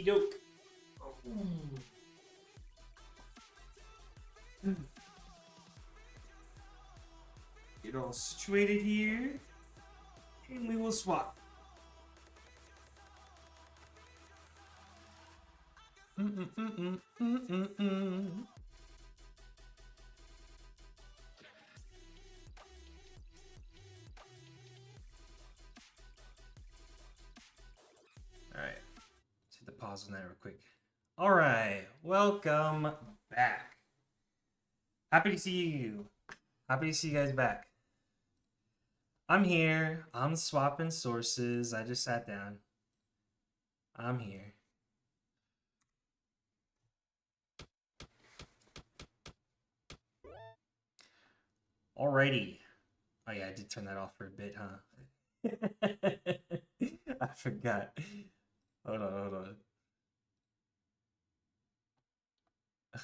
Doke. Get all situated here, and we will swap. Alright, let's hit the pause on that real quick. Alright, welcome back. Happy to see you. Happy to see you guys back. I'm here. I'm swapping sources. I just sat down. I'm here. Alrighty. Oh yeah, I did turn that off for a bit, huh? I forgot. Hold on. I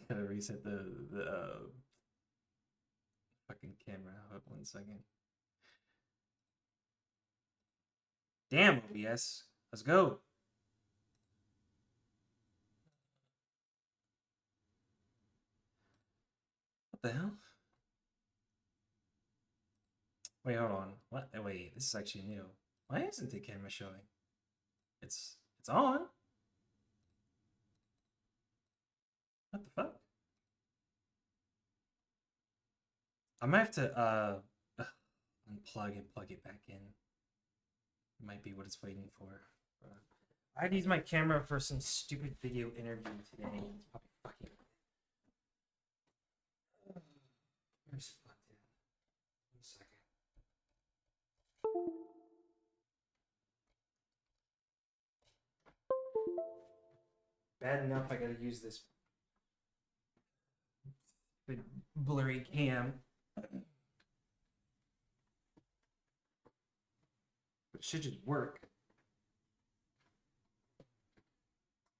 gotta reset the fucking camera. Hold 1 second. Damn, OBS. Let's go. What the hell? Wait, hold on. What? Wait, this is actually new. Why isn't the camera showing? It's on. What the fuck? I might have to unplug and plug it back in. It might be what it's waiting for. I had to use my camera for some stupid video interview today. It's probably fucking. Where's it plugged in? 1 second. Bad enough I gotta use this blurry cam. But it should just work.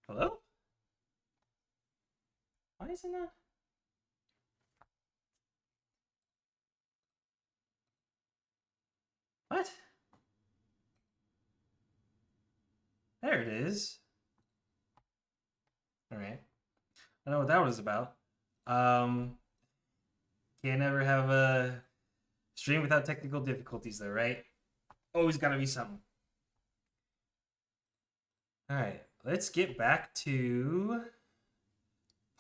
Hello? Why isn't that? What? There it is. Alright. I know what that was about. Can't ever have a stream without technical difficulties though, right? Always gotta be something. Alright, let's get back to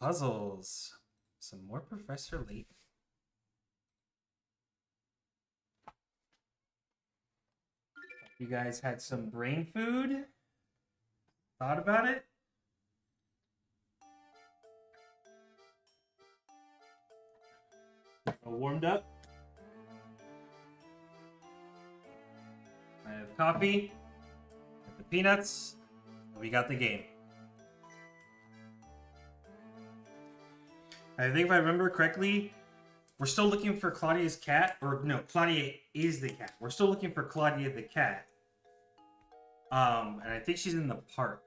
puzzles. Some more Professor Layton. You guys had some brain food? Thought about it? Warmed up. I have coffee, the peanuts, and we got the game. I think if I remember correctly, we're still looking for Claudia's cat, or no, Claudia is the cat. We're still looking for Claudia the cat. And I think she's in the park.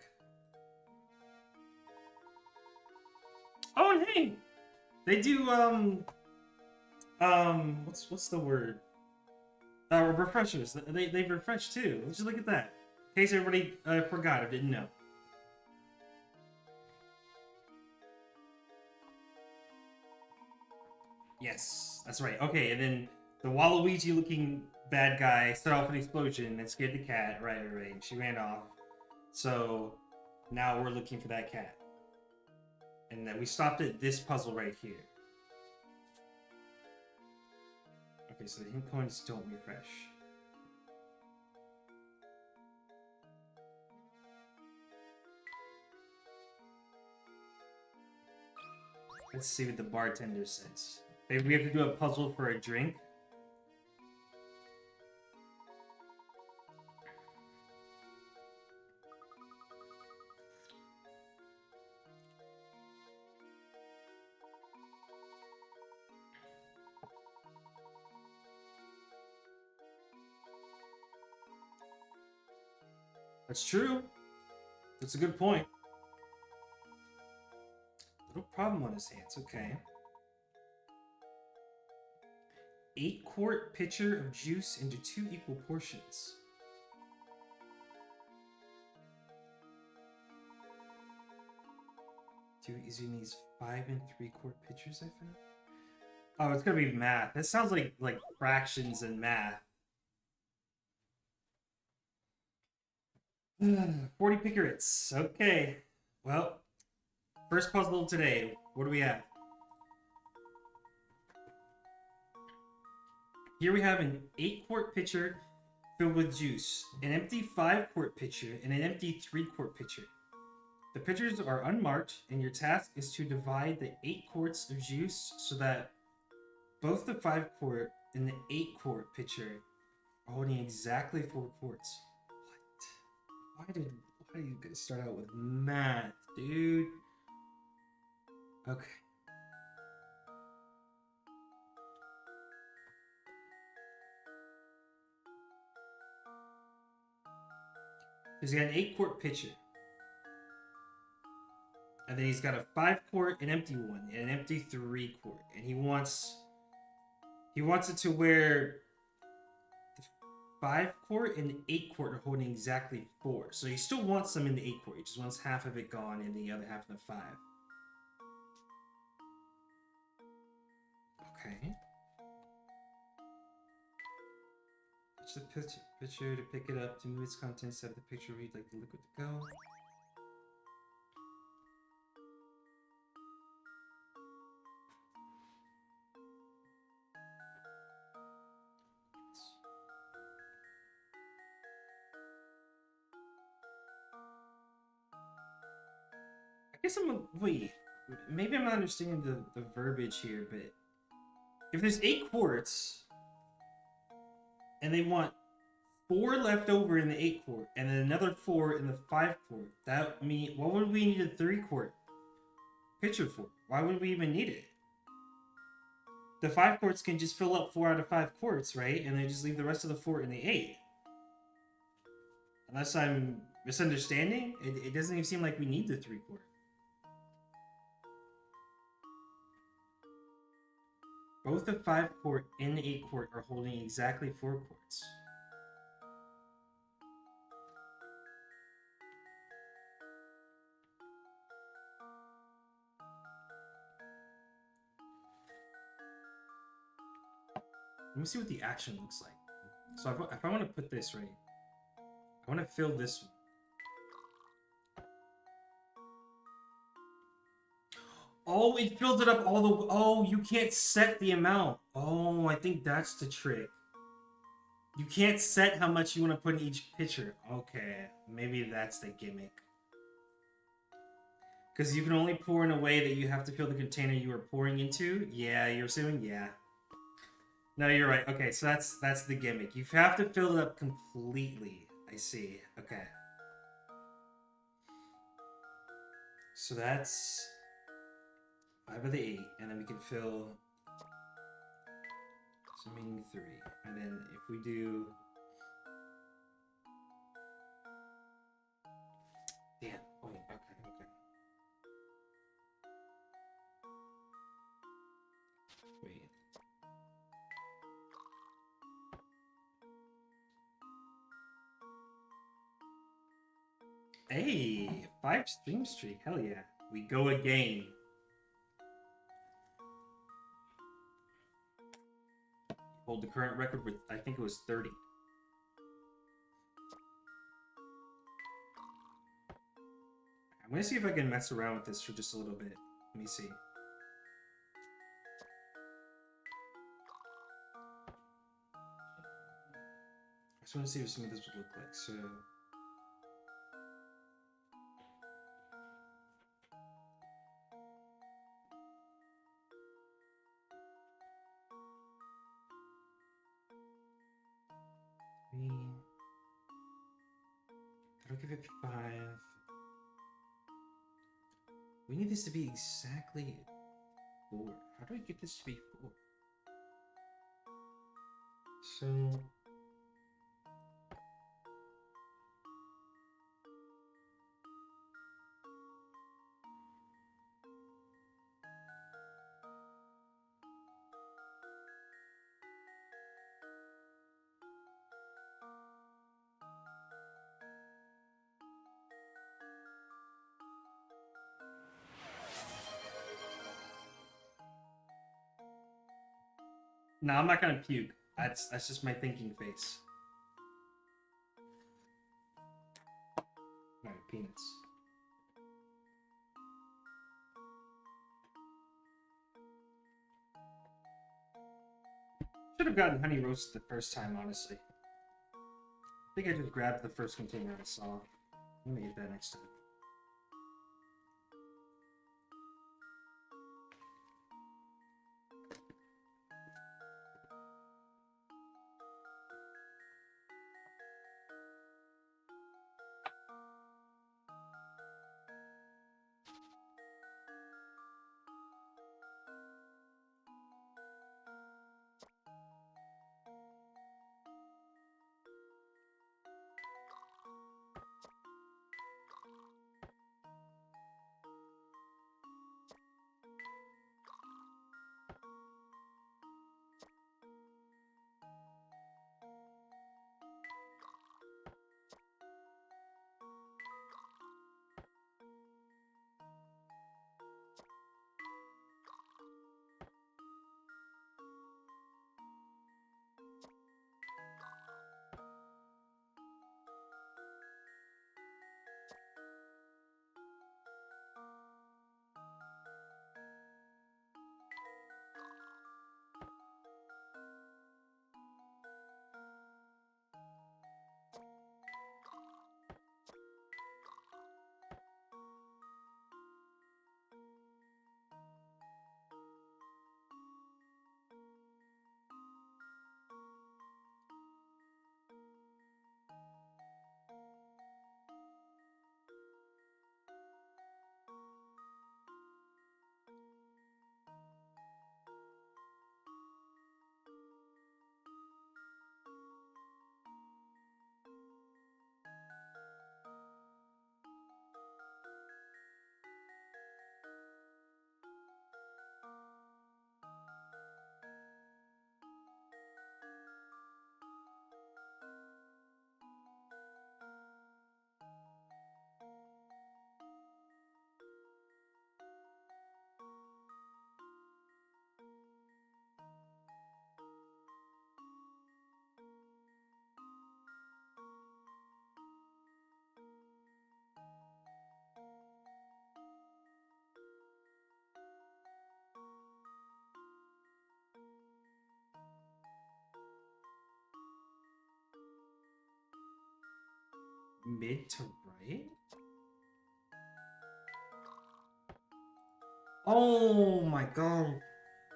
Oh, and hey, they do what's the word? Refreshers. They've refreshed too. Let's just look at that. In case everybody forgot or didn't know. Yes, that's right. Okay, and then the Waluigi looking bad guy set off an explosion and scared the cat. Right. And she ran off. So now we're looking for that cat. And then we stopped at this puzzle right here. Okay, so the hint points don't refresh. Let's see what the bartender says. Maybe we have to do a puzzle for a drink. That's true. That's a good point. Little problem on his hands, okay. 8-quart pitcher of juice into 2 equal portions. do using these 5 3/4 pictures I found? Oh, it's gonna be math. That sounds like fractions and math. 40 pickets. Okay. Well, first puzzle of today. What do we have? Here we have an 8-quart pitcher filled with juice, an empty 5-quart pitcher, and an empty 3-quart pitcher. The pitchers are unmarked, and your task is to divide the 8 quarts of juice so that both the 5-quart and the 8-quart pitcher are holding exactly 4 quarts. What? Why do you guys start out with math, dude? Okay. He's got an 8-quart pitcher. And then he's got a 5-quart, an empty one, and an empty 3-quart. And he wants it to where the 5-quart and the 8-quart are holding exactly 4. So he still wants some in the 8-quart. He just wants half of it gone and the other half in the 5. Okay. Touch the pitcher to pick it up, to move its contents, have the picture read like the liquid to go. I guess wait, maybe I'm not understanding the verbiage here, but if there's 8 quarts and they want 4 left over in the 8-quart and then another 4 in the 5-quart, that mean what would we need a 3-quart pitcher for? Why would we even need it? The 5 quarts can just fill up 4 out of 5 quarts, right? And then just leave the rest of the 4 in the 8. Unless I'm misunderstanding, it doesn't even seem like we need the 3-quart. Both the 5-quart and the 8-quart are holding exactly 4 quarts. Let me see what the action looks like. So if I want to put this right, I want to fill this one. Oh, it fills it up all the... Oh, you can't set the amount. Oh, I think that's the trick. You can't set how much you want to put in each pitcher. Okay, maybe that's the gimmick. Because you can only pour in a way that you have to fill the container you are pouring into. Yeah, you're assuming? Yeah. No, you're right. Okay, so that's the gimmick. You have to fill it up completely. I see. Okay. So that's 5 of the 8, and then we can fill, so meaning 3. And then if we do, damn, wait, okay. Wait. Hey, 5 stream streak, hell yeah. We go again. Hold the current record with, I think it was 30. I'm gonna see if I can mess around with this for just a little bit. Let me see. I just want to see what some of this would look like, so... That'll give it 5. We need this to be exactly 4. How do I get this to be 4? So... No, I'm not gonna puke. That's just my thinking face. Alright, peanuts. Should have gotten honey roast the first time, honestly. I think I just grabbed the first container I saw. I'm gonna eat that next time. Mid to right? Oh my god.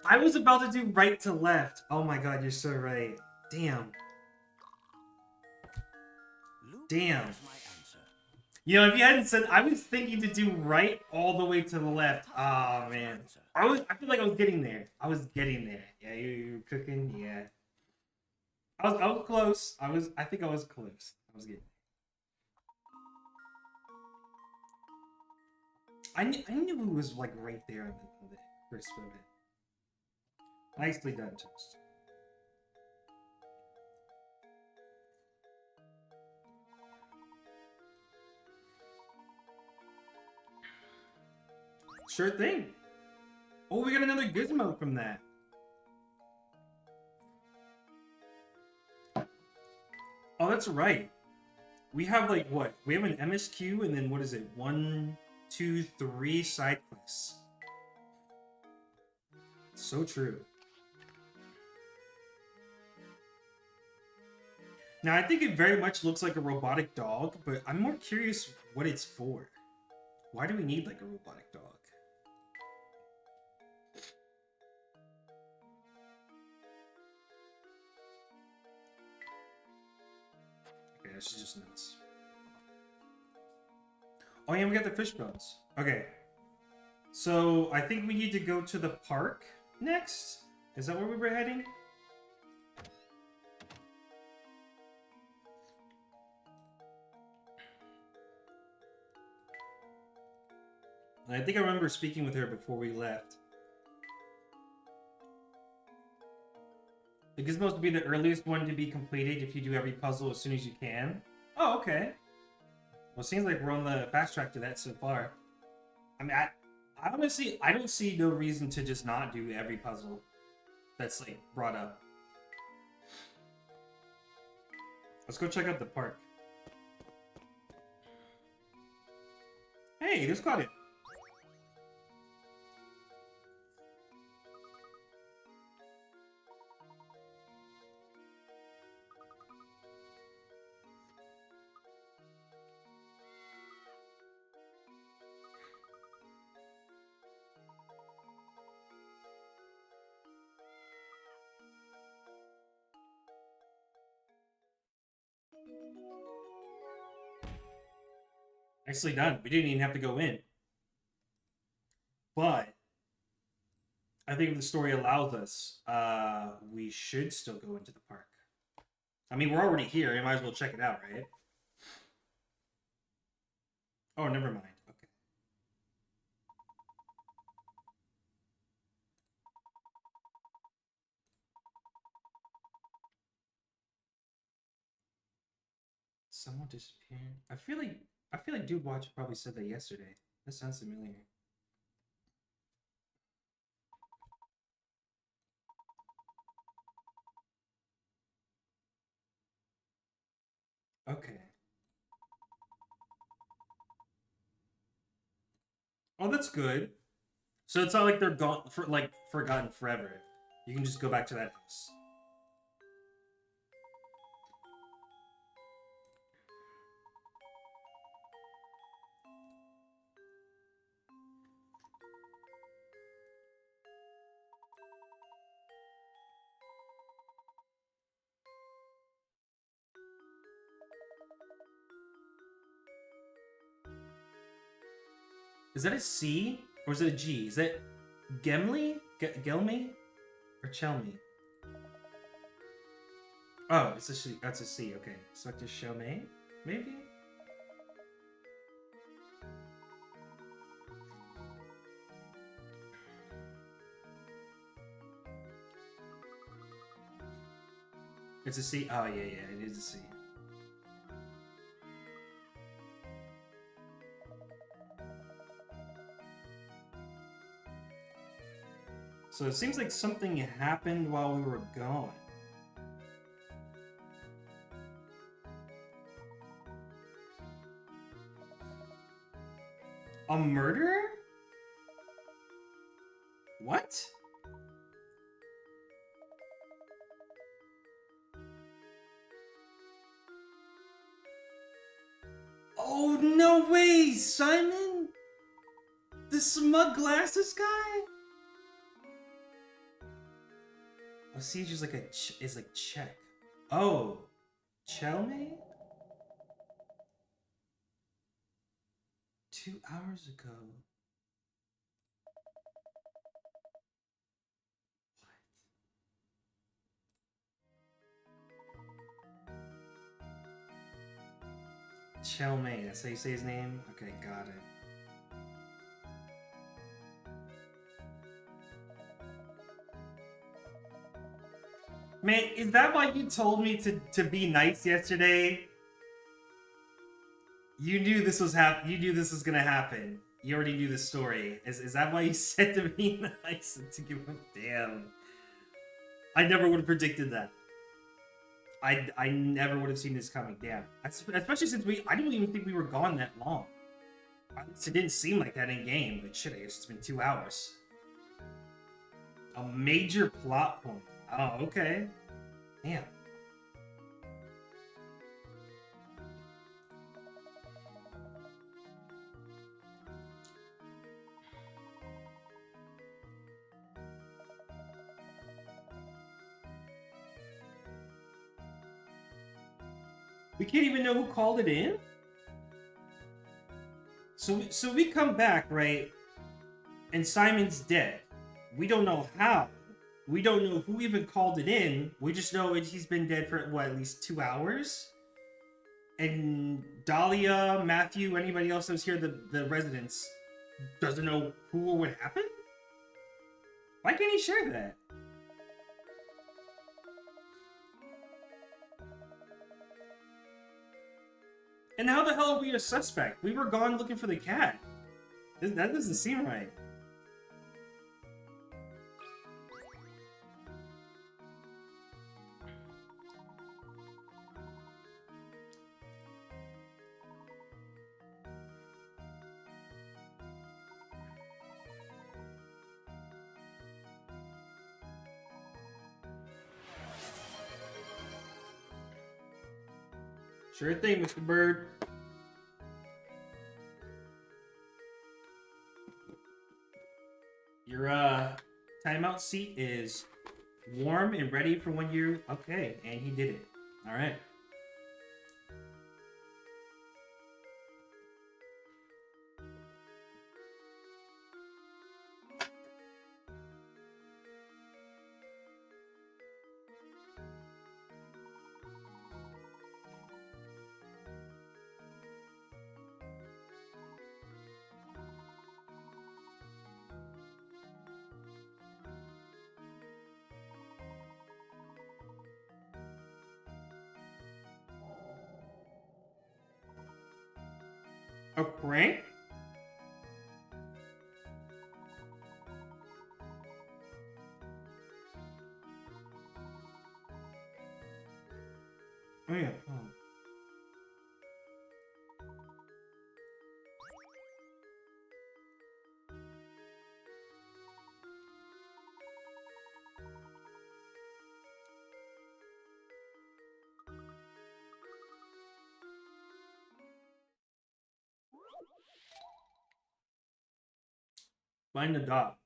I was about to do right to left. Oh my god, you're so right. Damn. Damn. You know, if you hadn't said, I was thinking to do right all the way to the left. Oh man. I feel like I was getting there. I was getting there. Yeah, you were cooking? Yeah. I was close. I think I was close. I was getting there. I knew it was like right there on the first moment. Nicely done, Toast. Sure thing. Oh, we got another gizmo from that. Oh, that's right. We have like what? We have an MSQ and then what is it? 1, 2, 3 side quests. So true. Now, I think it very much looks like a robotic dog, but I'm more curious what it's for. Why do we need like a robotic dog? Okay, this is just nuts. Oh yeah, we got the fish bones. Okay. So, I think we need to go to the park next? Is that where we were heading? I think I remember speaking with her before we left. The gizmos will be the earliest one to be completed if you do every puzzle as soon as you can. Oh, okay. Well, it seems like we're on the fast track to that so far. I mean, I honestly, I don't see no reason to just not do every puzzle. that's like brought up. Let's go check out the park. Hey, there's Claudia. Nicely done. We didn't even have to go in. But I think if the story allows us, we should still go into the park. I mean, we're already here. We might as well check it out, right? Oh, never mind. Okay. Someone disappeared. I feel like Dude Watch probably said that yesterday. That sounds familiar. Okay. Oh, that's good. So it's not like they're gone for like forgotten forever. You can just go back to that house. Is that a C or is it a G? Is that Gemly? Gelmy? Or Chelmy? Oh, it's a C. That's a C. Okay. Inspector Chaumet? Maybe? It's a C. Oh, yeah, it is a C. So it seems like something happened while we were gone. A murder? What? Oh, no way! Simon? The smug glasses guy? Oh, siege is like is like check. Oh, Chelme? 2 hours ago. What? Chelme, that's how you say his name? Okay, got it. Man, is that why you told me to be nice yesterday? You knew this was you knew this was gonna happen. You already knew the story. Is that why you said to be nice and to give him damn? I never would have predicted that. I never would have seen this coming. Damn. Especially since I didn't even think we were gone that long. It didn't seem like that in game, but shit, I guess it's been 2 hours. A major plot point. Oh, okay. Damn. We can't even know who called it in? So we come back, right? And Simon's dead. We don't know how. We don't know who even called it in. We just know he's been dead for, what, at least 2 hours? And Dahlia, Matthew, anybody else that was here, the residents, doesn't know who or what happened? Why can't he share that? And how the hell are we a suspect? We were gone looking for the cat. That doesn't seem right. Sure thing, Mr. Bird. Your timeout seat is warm and ready for when you... Okay, and he did it. All right. A crank? Oh yeah. Oh. Find the dot.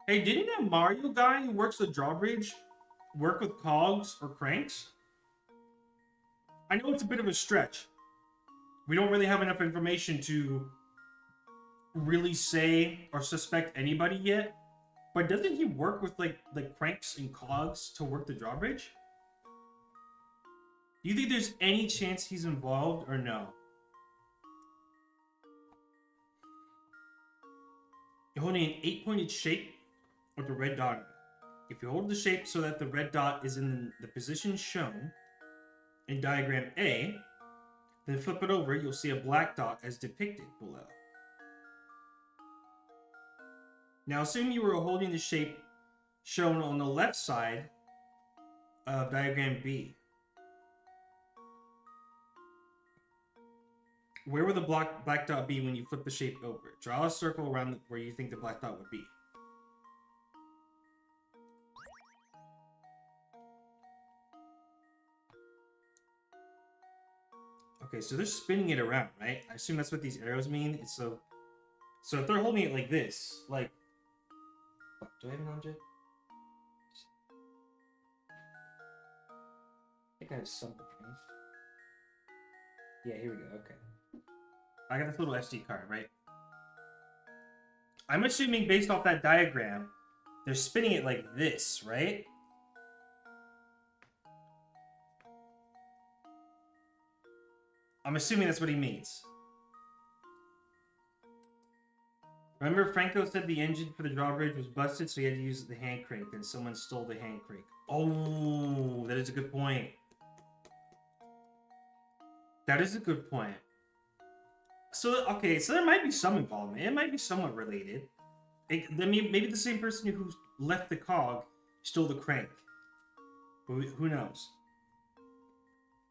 Hey, didn't that Mario guy who works the drawbridge work with cogs or cranks? I know it's a bit of a stretch. We don't really have enough information to really say or suspect anybody yet. But doesn't he work with like cranks and cogs to work the drawbridge? Do you think there's any chance he's involved or no? You're holding an 8-pointed shape with the red dot. If you hold the shape so that the red dot is in the position shown in diagram A, then flip it over, you'll see a black dot as depicted below. Now assume you were holding the shape shown on the left side of diagram B. Where would the black dot be when you flip the shape over? Draw a circle around where you think the black dot would be. Okay, so they're spinning it around, right? I assume that's what these arrows mean. It's so if they're holding it like this, like... Fuck, do I have an object? I think I have something. Yeah, here we go, okay. I got this little SD card, right? I'm assuming based off that diagram, they're spinning it like this, right? I'm assuming that's what he means. Remember, Franco said the engine for the drawbridge was busted, so he had to use the hand crank. Then someone stole the hand crank. Oh, that is a good point. That is a good point. So, okay, so there might be some involvement. It might be somewhat related. Maybe the same person who left the cog stole the crank. But who knows?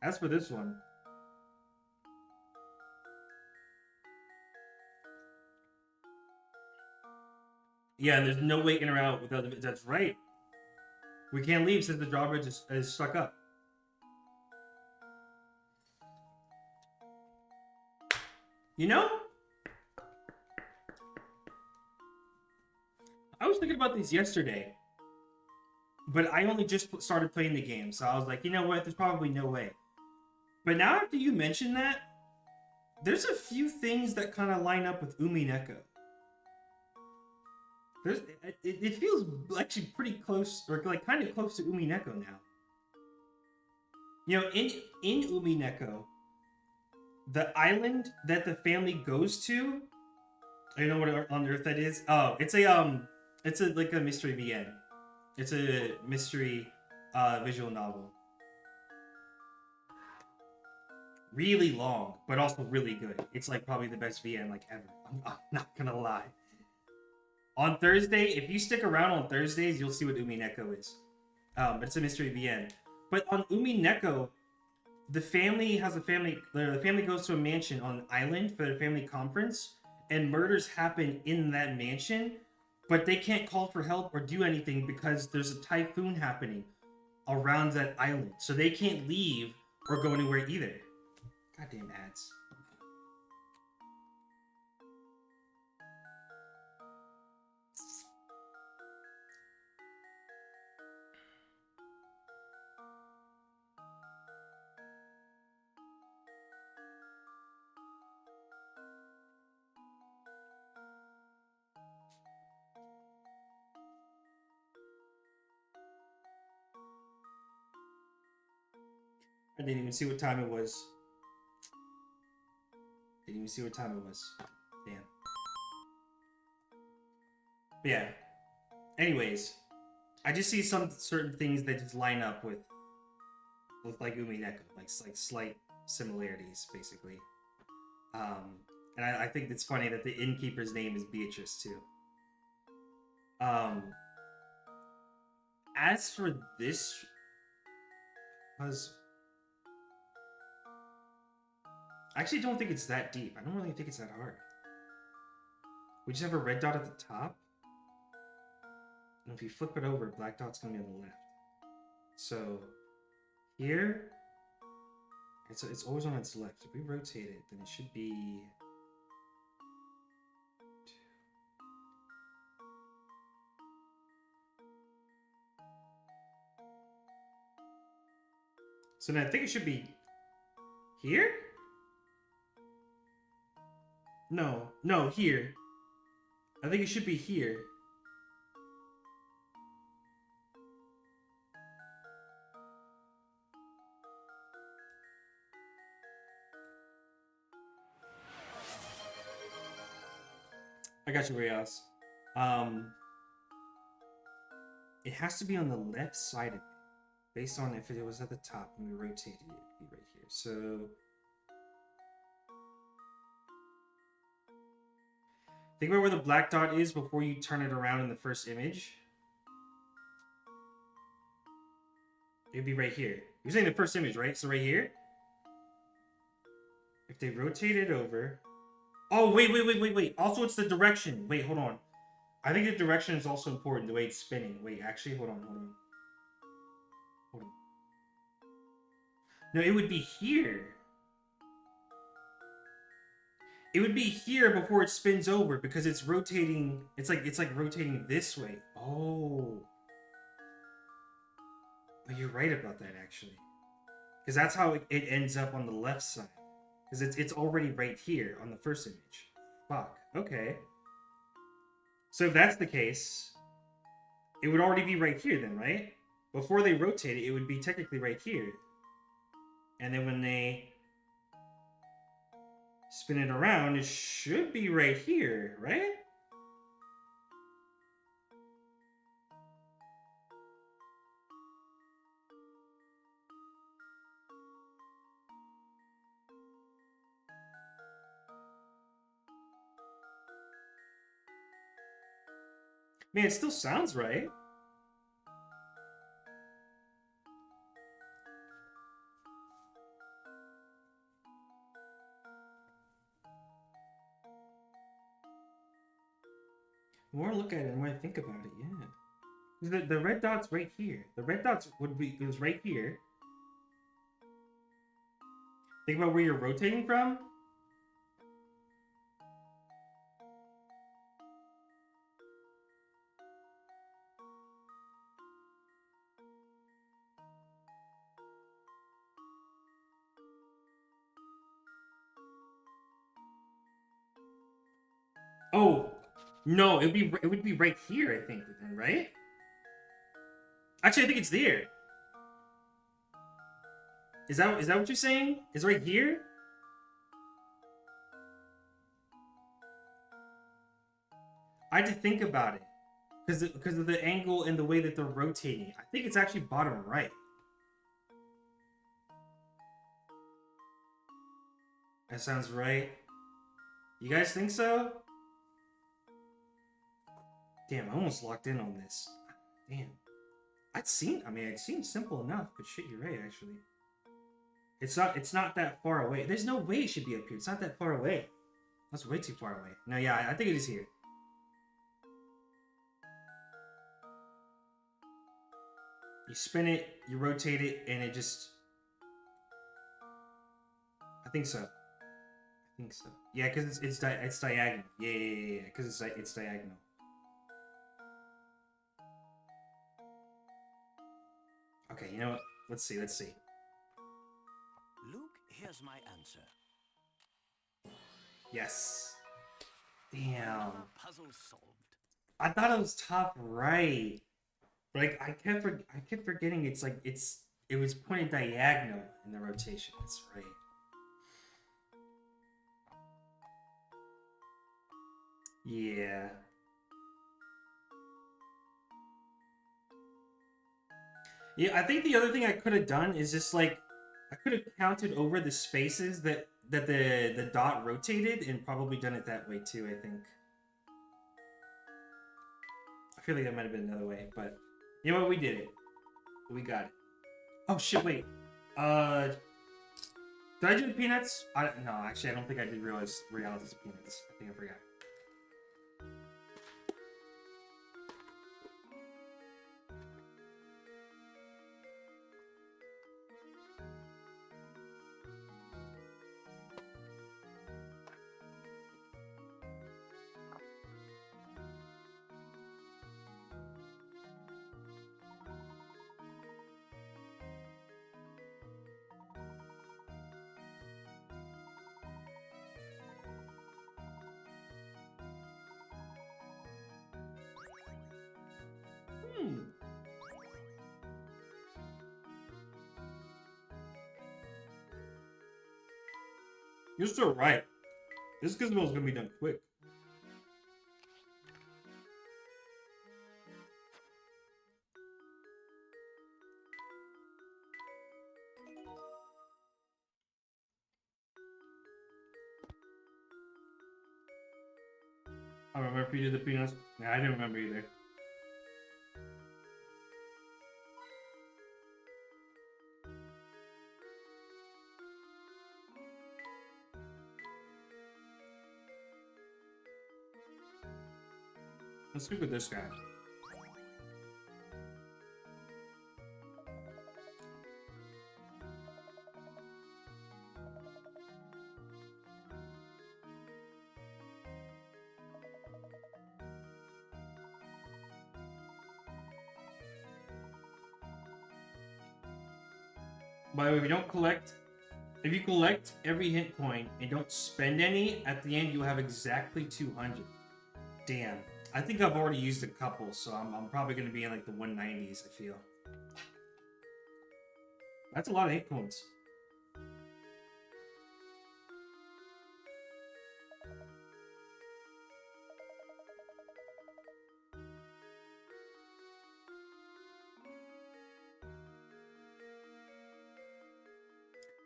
As for this one... Yeah, there's no way in or out without the... That's right. We can't leave since the drawbridge is stuck up. You know? I was thinking about these yesterday. But I only just started playing the game. So I was like, you know what? There's probably no way. But now after you mention that, there's a few things that kind of line up with Umineko. It feels actually pretty close, or like kind of close to Umineko now. You know, in Umineko, the island that the family goes to, I don't know what on earth that is. Oh, it's like a mystery VN. It's a mystery visual novel. Really long, but also really good. It's like probably the best VN like ever. I'm not gonna lie. On Thursday, if you stick around on Thursdays, you'll see what Umineko is. It's a mystery VN. But on Umineko, the family goes to a mansion on an island for their family conference, and murders happen in that mansion, but they can't call for help or do anything because there's a typhoon happening around that island. So they can't leave or go anywhere either. Goddamn ads. I didn't even see what time it was. Didn't even see what time it was. Damn. But yeah. Anyways, I just see some certain things that just line up with like Umi and Echo, like slight similarities, basically. And I think it's funny that the innkeeper's name is Beatrice too. As for this puzzle, I actually don't think it's that deep. I don't really think it's that hard. We just have a red dot at the top. And if you flip it over, black dot's gonna be on the left. So here, it's always on its left. If we rotate it, then it should be... So then I think it should be here? No, here. I think it should be here. I got you, Rios. It has to be on the left side of it. Based on if it was at the top and we rotated it, it'd be right here. So think about where the black dot is before you turn it around in the first image. It'd be right here. You're saying the first image, right? So right here. If they rotate it over. Oh, wait. Also, it's the direction. Wait, hold on. I think the direction is also important, the way it's spinning. Wait, actually, hold on. No, it would be here. It would be here before it spins over because it's rotating. It's like rotating this way. Oh. But you're right about that, actually. Because that's how it ends up on the left side. Because it's already right here on the first image. Fuck. Okay. So if that's the case, it would already be right here then, right? Before they rotate it, it would be technically right here. And then when they spin it around, it should be right here, right? Man, it still sounds right. The more I look at it, the more I think about it, yeah. The red dot's right here. The red dot's is right here. Think about where you're rotating from. Oh, no, it would be right here, I think, then, right? Actually, I think it's there. Is that what you're saying? It's right here? I had to think about it. Because of the angle and the way that they're rotating. I think it's actually bottom right. That sounds right. You guys think so? Damn, I almost locked in on this. Damn. It seemed simple enough, but shit, you're right, actually. It's not that far away. There's no way it should be up here. It's not that far away. That's way too far away. No, yeah, I think it is here. You spin it, you rotate it, and it just... I think so. I think so. Yeah, because it's diagonal. Yeah. Because it's diagonal. Okay, you know what? Let's see. Luke, here's my answer. Yes. Damn. Puzzle solved. I thought it was top right. But like I kept forgetting it was pointed diagonal in the rotation. That's right. Yeah. Yeah, I think the other thing I could have done is just like I could have counted over the spaces that the dot rotated and probably done it that way too, I think. I feel like that might have been another way, but you know what, we did it. We got it. Oh shit, wait. Did I do the peanuts? No, actually I don't think I did realize reality's peanuts. I think I forgot. You're still right. This gizmo is gonna be done quick. I remember if you did the peanuts. Nah, I didn't remember either. Let's speak with this guy. By the way, if you collect every hint point and don't spend any, at the end you'll have exactly 200. Damn. I think I've already used a couple, so I'm probably going to be in like the 190s, I feel. That's a lot of hint points.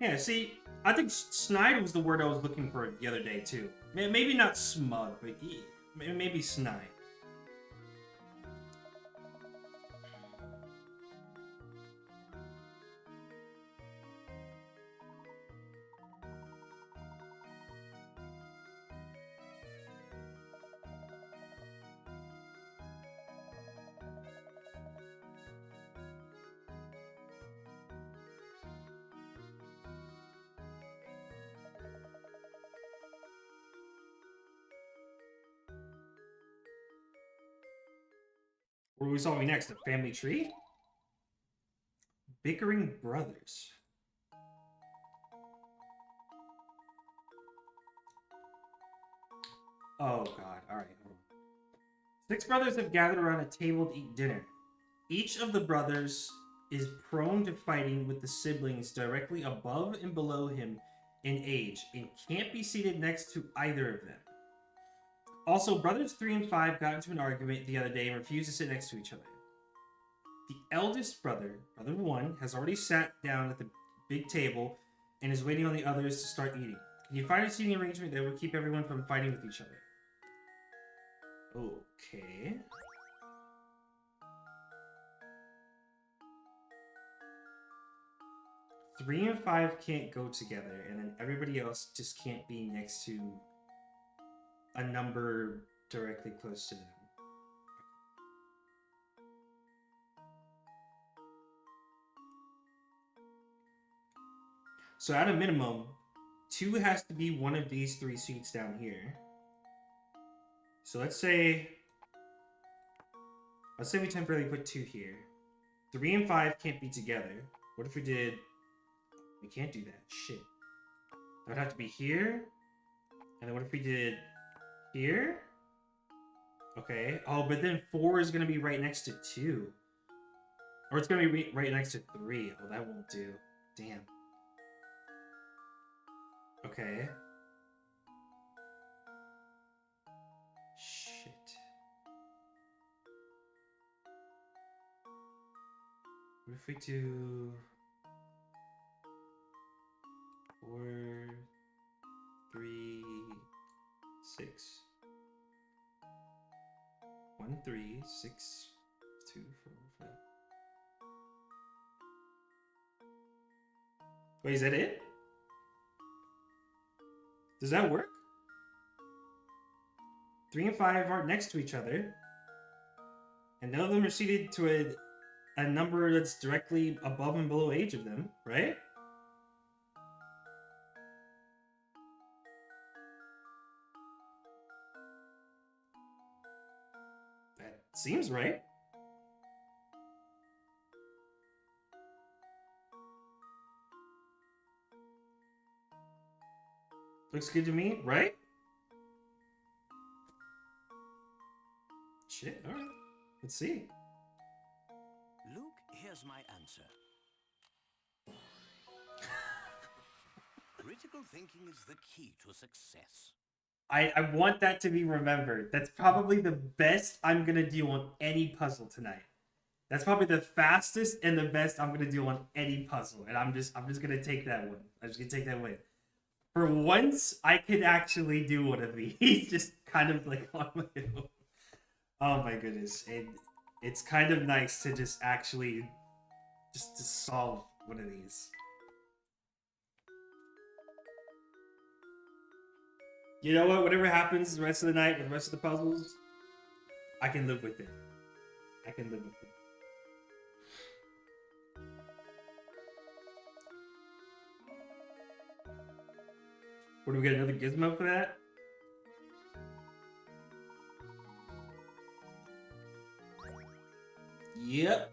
Yeah, see, I think snide was the word I was looking for the other day, too. Maybe not smug, but maybe snide. Where are we solving next? A family tree? Bickering brothers. Oh god, alright. 6 brothers have gathered around a table to eat dinner. Each of the brothers is prone to fighting with the siblings directly above and below him in age and can't be seated next to either of them. Also, brothers 3 and 5 got into an argument the other day and refused to sit next to each other. The eldest brother, brother 1, has already sat down at the big table and is waiting on the others to start eating. Can you find a seating arrangement that would keep everyone from fighting with each other? Okay. Three and 5 can't go together, and then everybody else just can't be next to a number directly close to them. So at a minimum, 2 has to be one of these 3 seats down here. So let's say we temporarily put 2 here. 3 and 5 can't be together. What if we did... We can't do that. Shit. That would have to be here. And then what if we did here? Okay. Oh, but then 4 is going to be right next to 2. Or it's going to be right next to 3. Oh, that won't do. Damn. Okay. Shit. What if we do 4, 3, 6, 1, 3, 6, 2, 4, 5. Wait, is that it? Does that work? 3 and 5 aren't next to each other. And none of them are seated to a number that's directly above and below each of them, right? That seems right. Looks good to me, right? Shit, alright. Let's see. Luke, here's my answer. Critical thinking is the key to success. I want that to be remembered. That's probably the best I'm gonna do on any puzzle tonight. That's probably the fastest and the best I'm gonna do on any puzzle. And I'm just gonna take that one. I'm just gonna take that win. For once, I could actually do one of these, just kind of like on my own. Oh my goodness. And it's kind of nice to just actually just to solve one of these. You know what? Whatever happens the rest of the night with the rest of the puzzles, I can live with it. I can live with it. What, do we get another gizmo for that? Yep.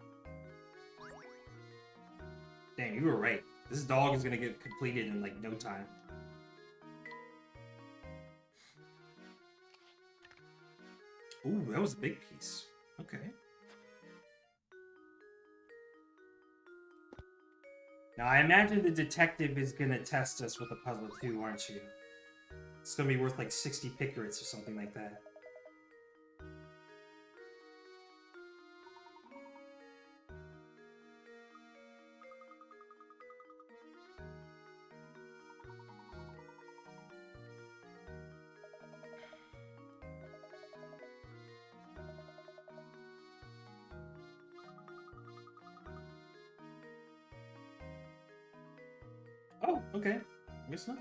Dang, you were right. This dog is gonna get completed in like no time. Ooh, that was a big piece. Okay. Now, I imagine the detective is gonna test us with a puzzle too, aren't you? It's gonna be worth like 60 pickerets or something like that. Oh, okay. I guess not.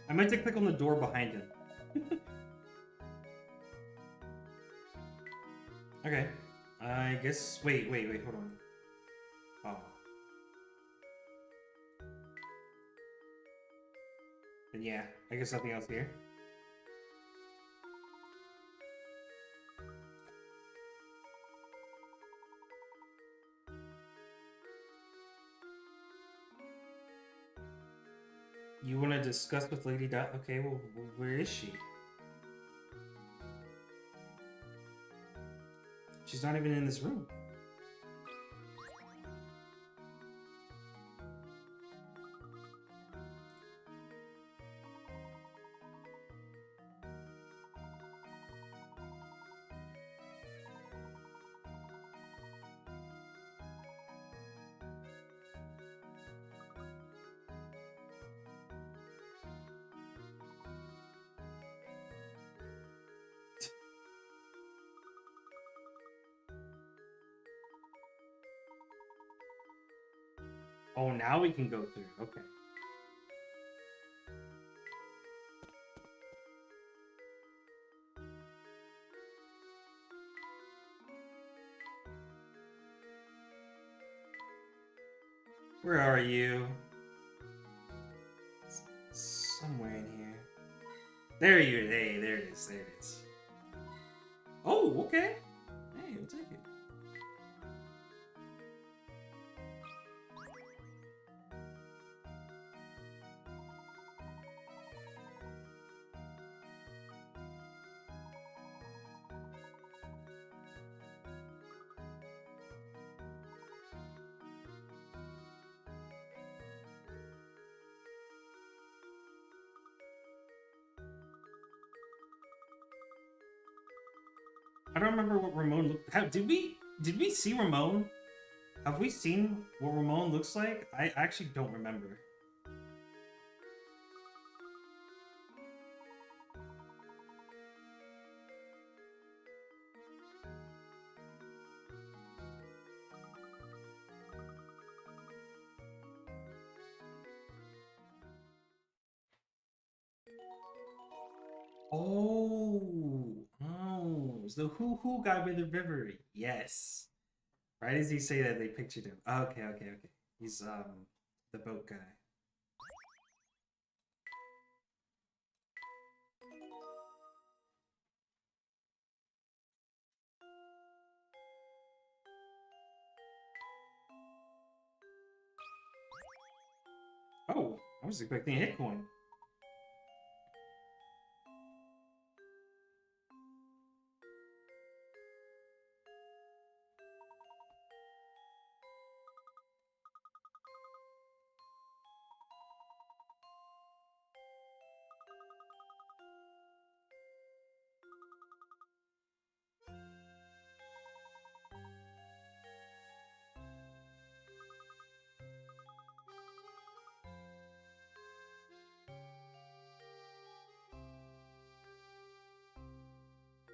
I meant to click on the door behind him. Okay. I guess... Wait, hold on. Oh. Then yeah, I guess nothing else here. You want to discuss with Lady Dot? Okay, well, where is she? She's not even in this room. Oh, now we can go through. Okay. Where are you? Somewhere in here. There you are. Hey, there it is. There it is. Oh, okay. Hey, we'll take it. I don't remember what Ramon looked. How did we see Ramon? Have we seen what Ramon looks like? I actually don't remember. Oh, it's the Hoo guy by the river. Yes. Right as you say that, they pictured him. Okay. He's the boat guy. Oh, I was expecting a hit coin.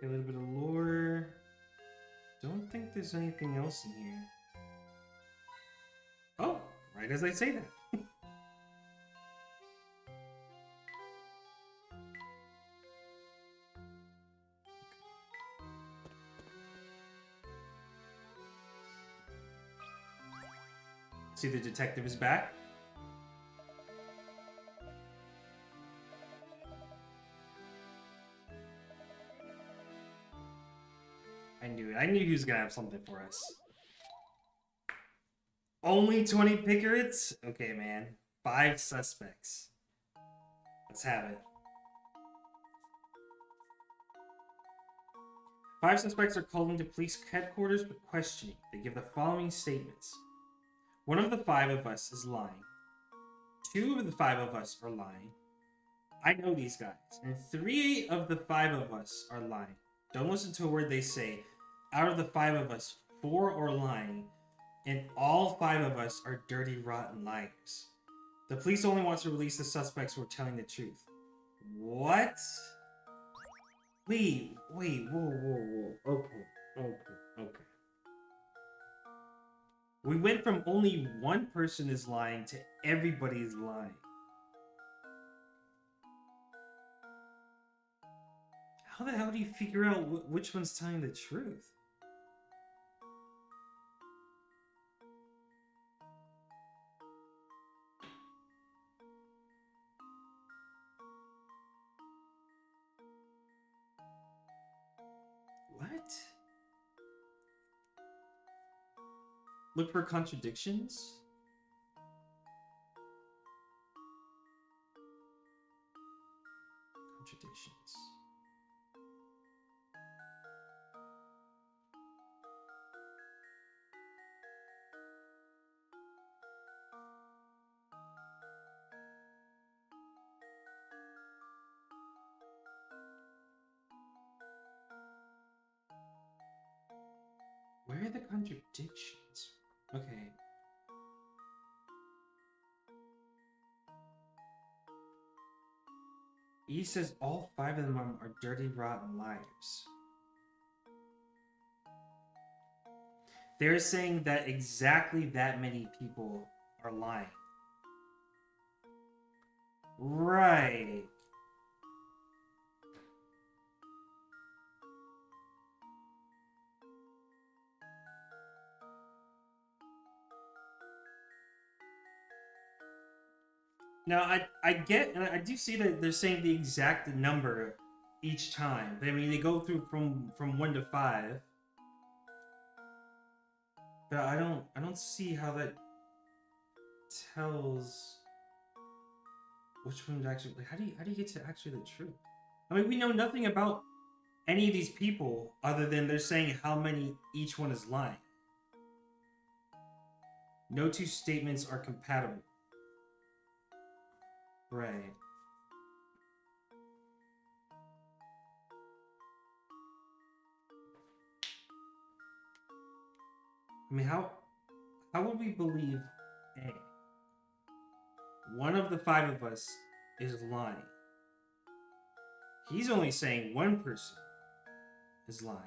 A little bit of lore. Don't think there's anything else in here. Oh, right as I say that. See, the detective is back. I knew it. I knew he was gonna have something for us. Only 20 pickets? Okay, man. 5 suspects. Let's have it. 5 suspects are called into police headquarters for questioning. They give the following statements. One of the 5 of us is lying. 2 of the 5 of us are lying. I know these guys. And 3 of the 5 of us are lying. Don't listen to a word they say. Out of the 5 of us, 4 are lying. And all 5 of us are dirty, rotten liars. The police only want to release the suspects who are telling the truth. What? Wait, whoa. Okay. We went from only one person is lying to everybody is lying. How the hell do you figure out which one's telling the truth? What? Look for contradictions? Contradictions. Where are the contradictions? Okay. E says all 5 of them are dirty, rotten liars. They're saying that exactly that many people are lying. Right. Now, I get, and I do see that they're saying the exact number each time. I mean, they go through from 1 to 5. But I don't see how that tells which one to actually, like, how do you get to actually the truth? I mean, we know nothing about any of these people other than they're saying how many each one is lying. No two statements are compatible. Right. I mean, how would we believe A? One of the 5 of us is lying. He's only saying one person is lying.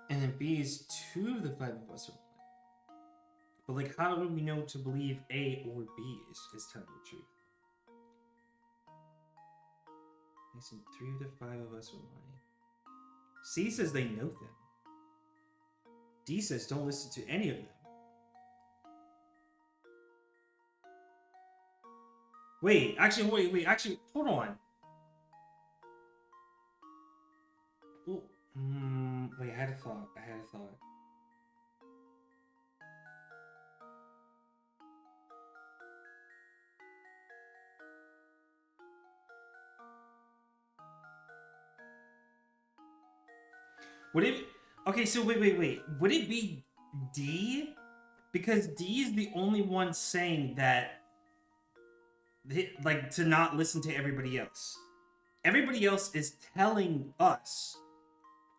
And then B is 2 of the 5 of us are lying. But like, how do we know to believe A or B is telling the truth? Listen, 3 of the 5 of us are lying. C says they know them. D says don't listen to any of them. Wait, actually, hold on. Well, wait, I had a thought. Would it... Okay, so wait. Would it be D? Because D is the only one saying that... like, to not listen to everybody else. Everybody else is telling us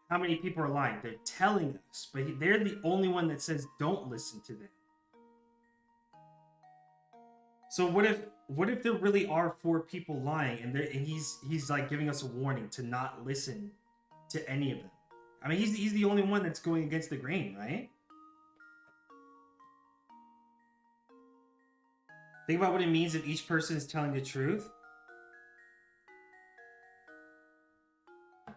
how many people are lying. They're telling us, but they're the only one that says don't listen to them. So what if there really are 4 people lying, and he's like giving us a warning to not listen to any of them? I mean, he's the only one that's going against the grain, right? Think about what it means if each person is telling the truth. I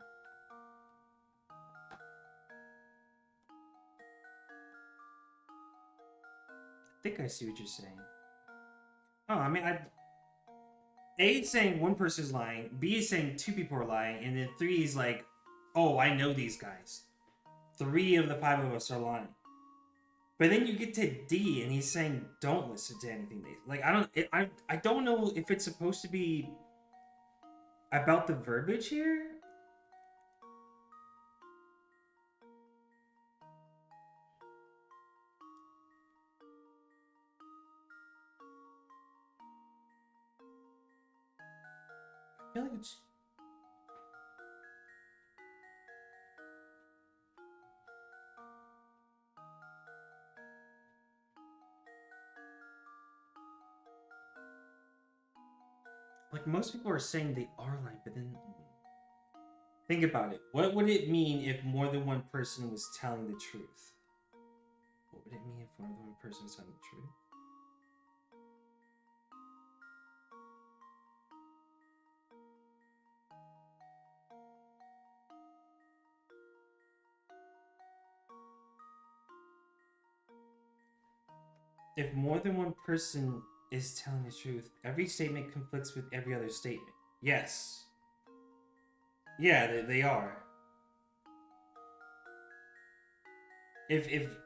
think I see what you're saying. Oh, I mean, A is saying one person is lying, B is saying 2 people are lying, and then 3 is like, oh, I know these guys. 3 of the 5 of us are lying. But then you get to D, and he's saying, "Don't listen to anything they like." I don't know if it's supposed to be about the verbiage here. I feel like it's... like, most people are saying they are lying, but then think about it. What would it mean if more than one person was telling the truth? What would it mean if more than one person was telling the truth? If more than one person is telling the truth, every statement conflicts with every other statement. Yes. Yeah, they are. If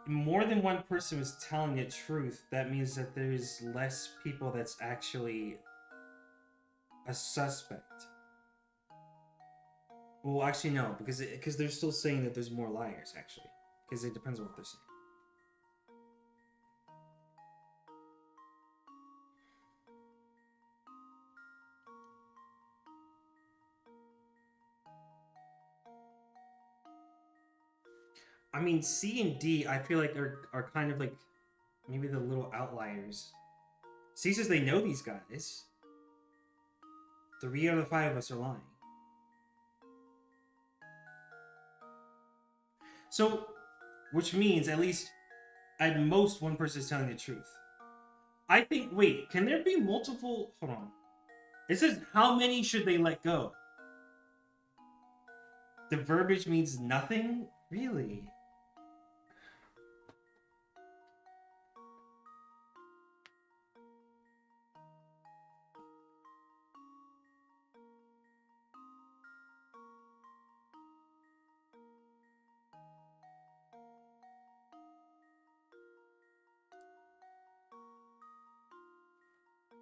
more than one person was telling the truth, that means that there's less people that's actually a suspect. Well, actually, no, because they're still saying that there's more liars, actually. Because it depends on what they're saying. I mean, C and D, I feel like are kind of like maybe the little outliers. C says they know these guys. 3 out of the 5 of us are lying. So, which means at least at most one person is telling the truth. I think, wait, can there be multiple? Hold on. It says how many should they let go? The verbiage means nothing? Really?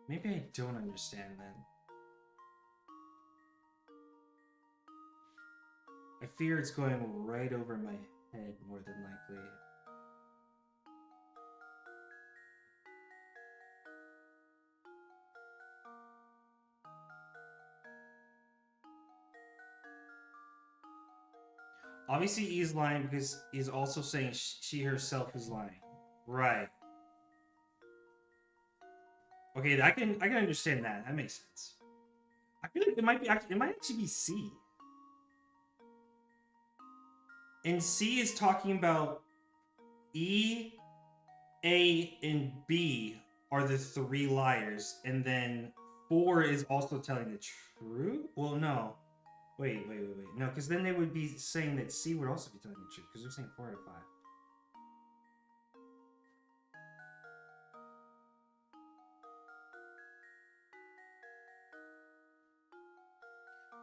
Maybe I don't understand then. I fear it's going right over my head more than likely. Obviously, E is lying because he's also saying she herself is lying. Right. Okay, I can understand that. That makes sense. I feel like it might actually be C. And C is talking about E, A, and B are the three liars, and then 4 is also telling the truth. Well, no. Wait. No, because then they would be saying that C would also be telling the truth, because they're saying 4 out of 5.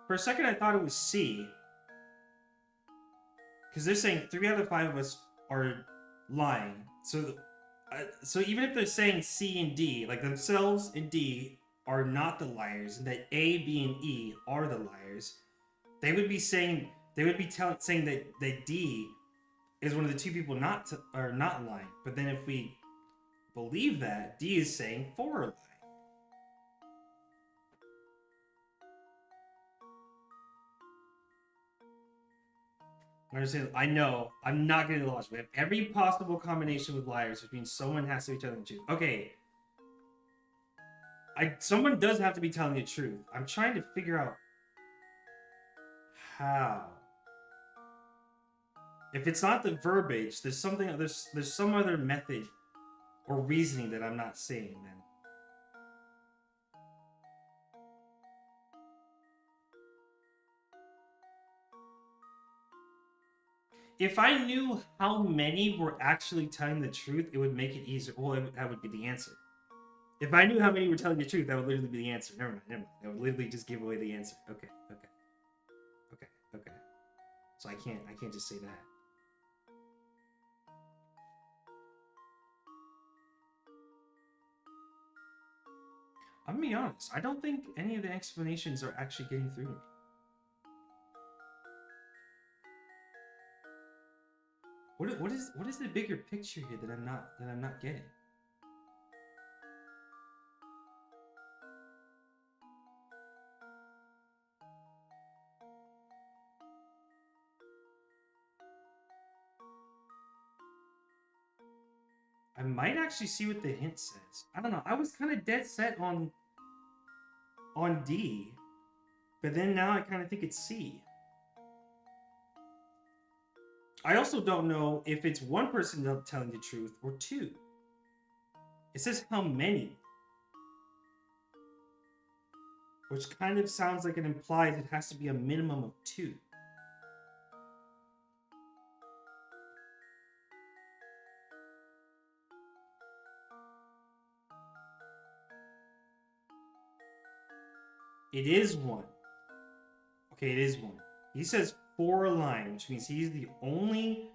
For a second, I thought it was C. Because they're saying 3 out of 5 of us are lying. So even if they're saying C and D, like themselves and D are not the liars, and that A, B, and E are the liars, they would be saying saying that D is one of the two people not lying. But then if we believe that, D is saying 4 are lying. I know. I'm not getting lost. We have every possible combination with liars, which means someone has to be telling the truth. Okay. Someone does have to be telling the truth. I'm trying to figure out how. If it's not the verbiage, there's some other method or reasoning that I'm not seeing then. If I knew how many were actually telling the truth, it would make it easier. Well, that would be the answer. If I knew how many were telling the truth, that would literally be the answer. Never mind. That would literally just give away the answer. Okay. So I can't just say that. I'm gonna be honest. I don't think any of the explanations are actually getting through to me. What is the bigger picture here that I'm not getting? I might actually see what the hint says. I don't know. I was kind of dead set on D, but then now I kind of think it's C. I also don't know if it's one person telling the truth or 2. It says how many, which kind of sounds like it implies it has to be a minimum of 2. It is 1. Okay, it is 1. He says 4 lying, which means he's the only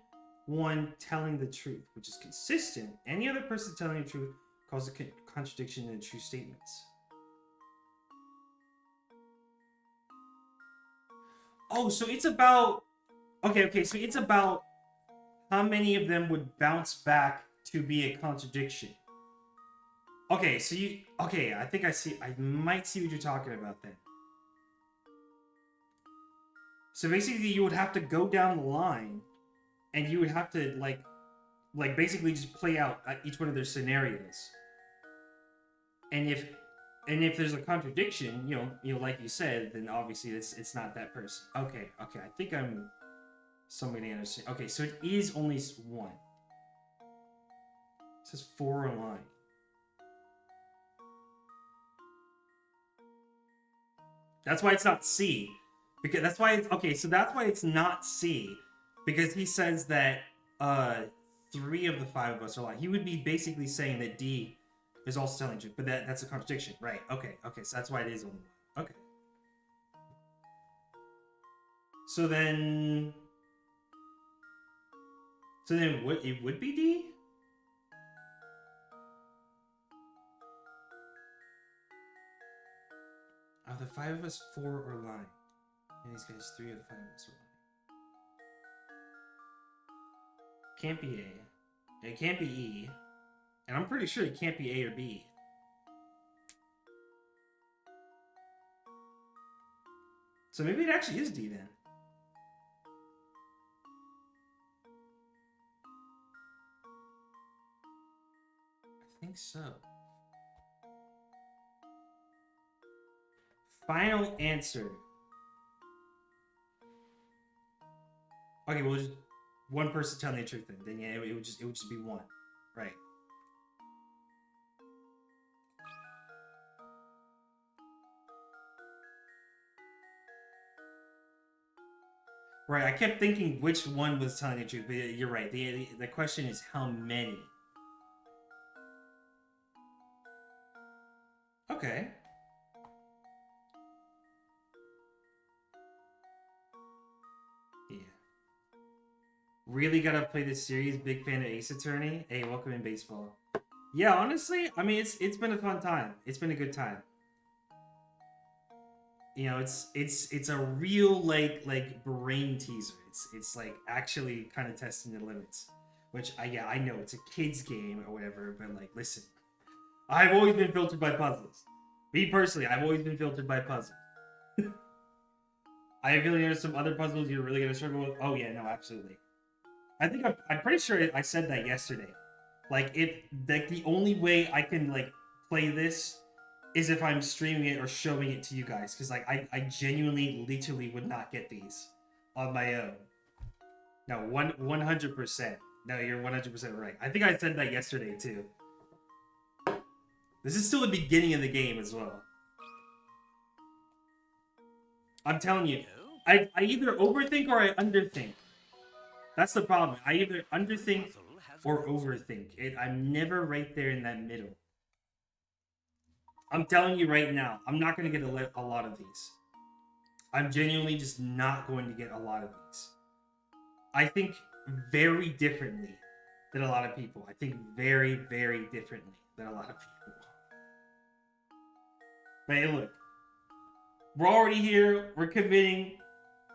one telling the truth, which is consistent. Any other person telling the truth causes a contradiction in the true statements. Oh, so it's about... Okay, so it's about how many of them would bounce back to be a contradiction. Okay, so I think I might see what you're talking about then. So basically you would have to go down the line and you would have to like basically just play out each one of their scenarios. And if there's a contradiction, you know, like you said, then obviously it's not that person. Okay, I think I'm somebody understand. Okay, so it is only 1. It says 4 are lying. That's why it's not C. Because that's why it's not C. Because he says that 3 of the 5 of us are lying. He would be basically saying that D is also telling the truth, but that's a contradiction, right? Okay, so that's why it is only 1. Okay. So then it would be D? 5 of us 4 are lying. And these guys, 3 of the 5 of us are lying. Can't be A. It can't be E. And I'm pretty sure it can't be A or B. So maybe it actually is D then. I think so. Final answer. Okay, well, just one person telling the truth then yeah, it would just be one, right? Right, I kept thinking which one was telling the truth, but you're right. The question is how many. Okay. Yeah. Really gotta play this series. Big fan of Ace Attorney. Hey, welcome in baseball. Yeah, honestly, I mean it's been a fun time. It's been a good time. You know, it's a real like brain teaser. It's like actually kind of testing the limits. Which I know it's a kid's game or whatever, but like listen, I've always been filtered by puzzles. Me personally, I've always been filtered by puzzles. I feel like there's some other puzzles you're really gonna struggle with. Oh yeah, no, absolutely. I think I'm pretty sure I said that yesterday. Like the only way I can like play this is if I'm streaming it or showing it to you guys, because like I genuinely literally would not get these on my own. No, 100%. No, you're 100% right. I think I said that yesterday too. This is still the beginning of the game as well. I'm telling you, I either overthink or I underthink. That's the problem. I either underthink or overthink. I'm never right there in that middle. I'm telling you right now, I'm not going to get a lot of these. I'm genuinely just not going to get a lot of these. I think very differently than a lot of people. I think very, very differently than a lot of people. But hey, look. We're already here. We're committing.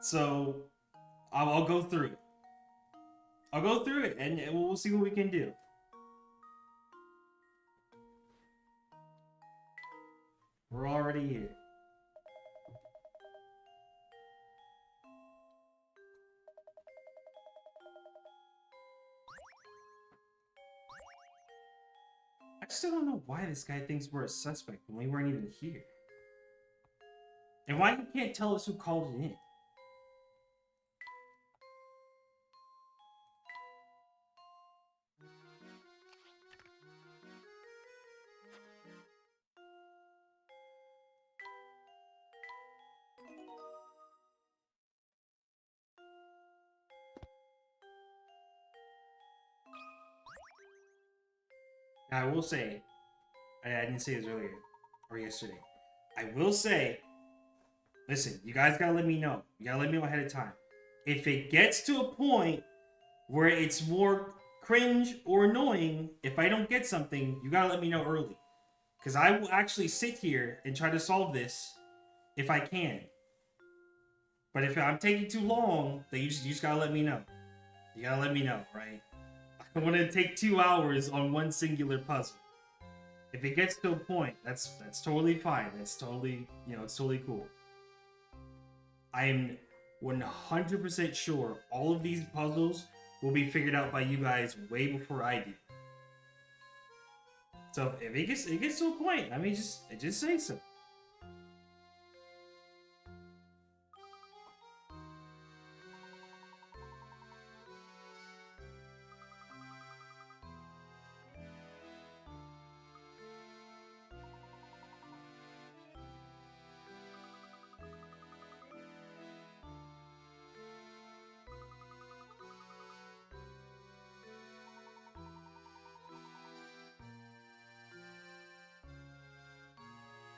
So I'll go through it. I'll go through it and we'll see what we can do. We're already here. I still don't know why this guy thinks we're a suspect when we weren't even here. And why you can't tell us who called it in. Now, I will say, I didn't say this earlier, or yesterday. I will say, listen, you guys gotta let me know. You gotta let me know ahead of time. If it gets to a point where it's more cringe or annoying, if I don't get something, you gotta let me know early. Because I will actually sit here and try to solve this if I can. But if I'm taking too long, then you just gotta let me know. You gotta let me know, right? I want to take 2 hours on one singular puzzle. If it gets to a point, that's totally fine. That's totally, it's totally cool. I am 100% sure all of these puzzles will be figured out by you guys way before I do. So if it gets to a point, I mean, just say so.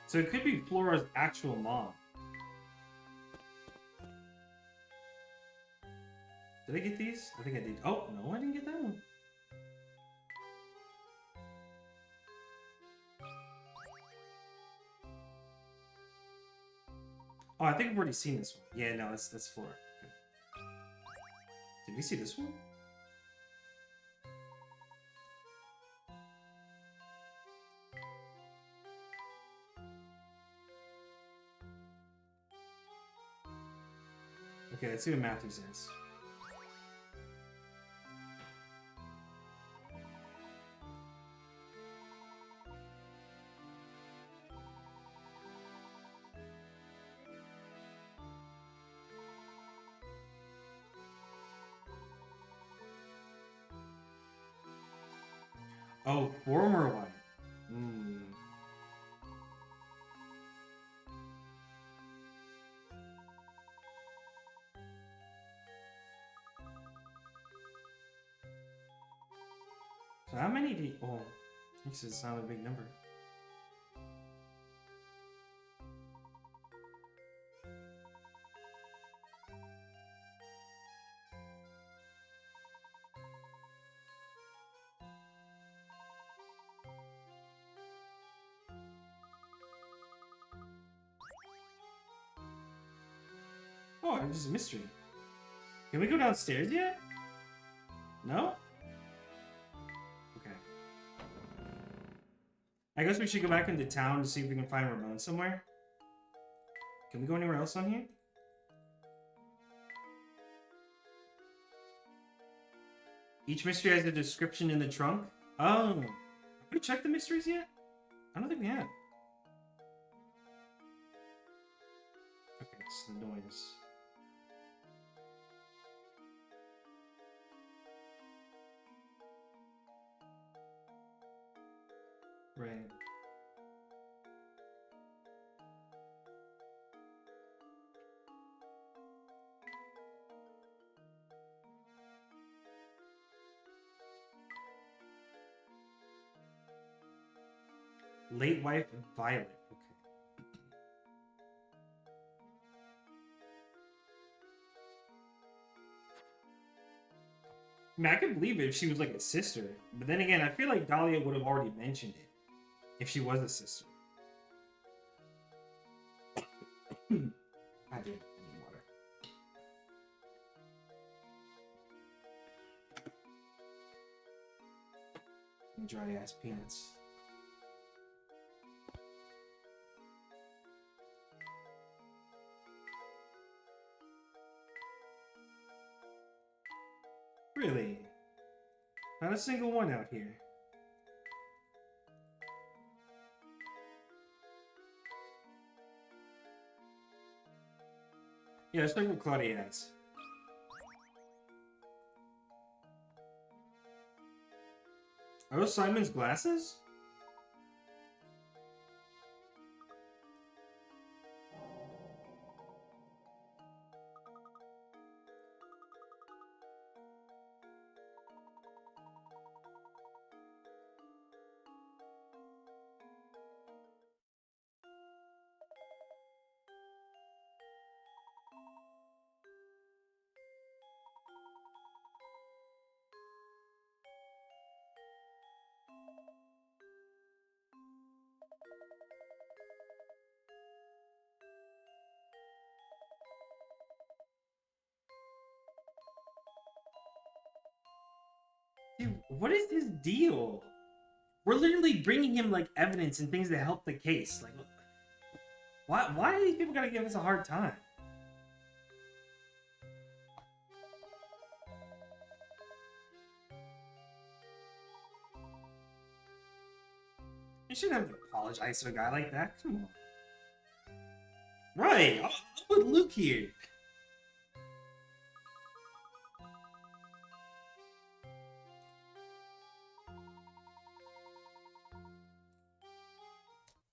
So it could be Flora's actual mom. Did I get these? I think I did. Oh, no, I didn't get that one. Oh, I think I've already seen this one. Yeah, no, that's 4. Okay. Did we see this one? Okay, let's see what Matthew says. Oh, former one. Hmm. So how many do you... Oh, this is not a big number. Oh, it's just a mystery. Can we go downstairs yet? No? Okay. I guess we should go back into town to see if we can find Ramon somewhere. Can we go anywhere else on here? Each mystery has a description in the trunk. Oh. Have we checked the mysteries yet? I don't think we have. Okay, it's the noise. Right. Late wife Violet. Okay. I mean, I could believe it if she was like a sister, but then again, I feel like Dahlia would have already mentioned it if she was a sister. I did. I need water. Dry ass peanuts. Really? Not a single one out here. Yeah, let's look what Claudia has. Are those Simon's glasses? Dude, what is his deal? We're literally bringing him like evidence and things that help the case. Like, why do these people gotta give us a hard time? You shouldn't have to apologize to a guy like that. Come on. Right. I'm with Luke here.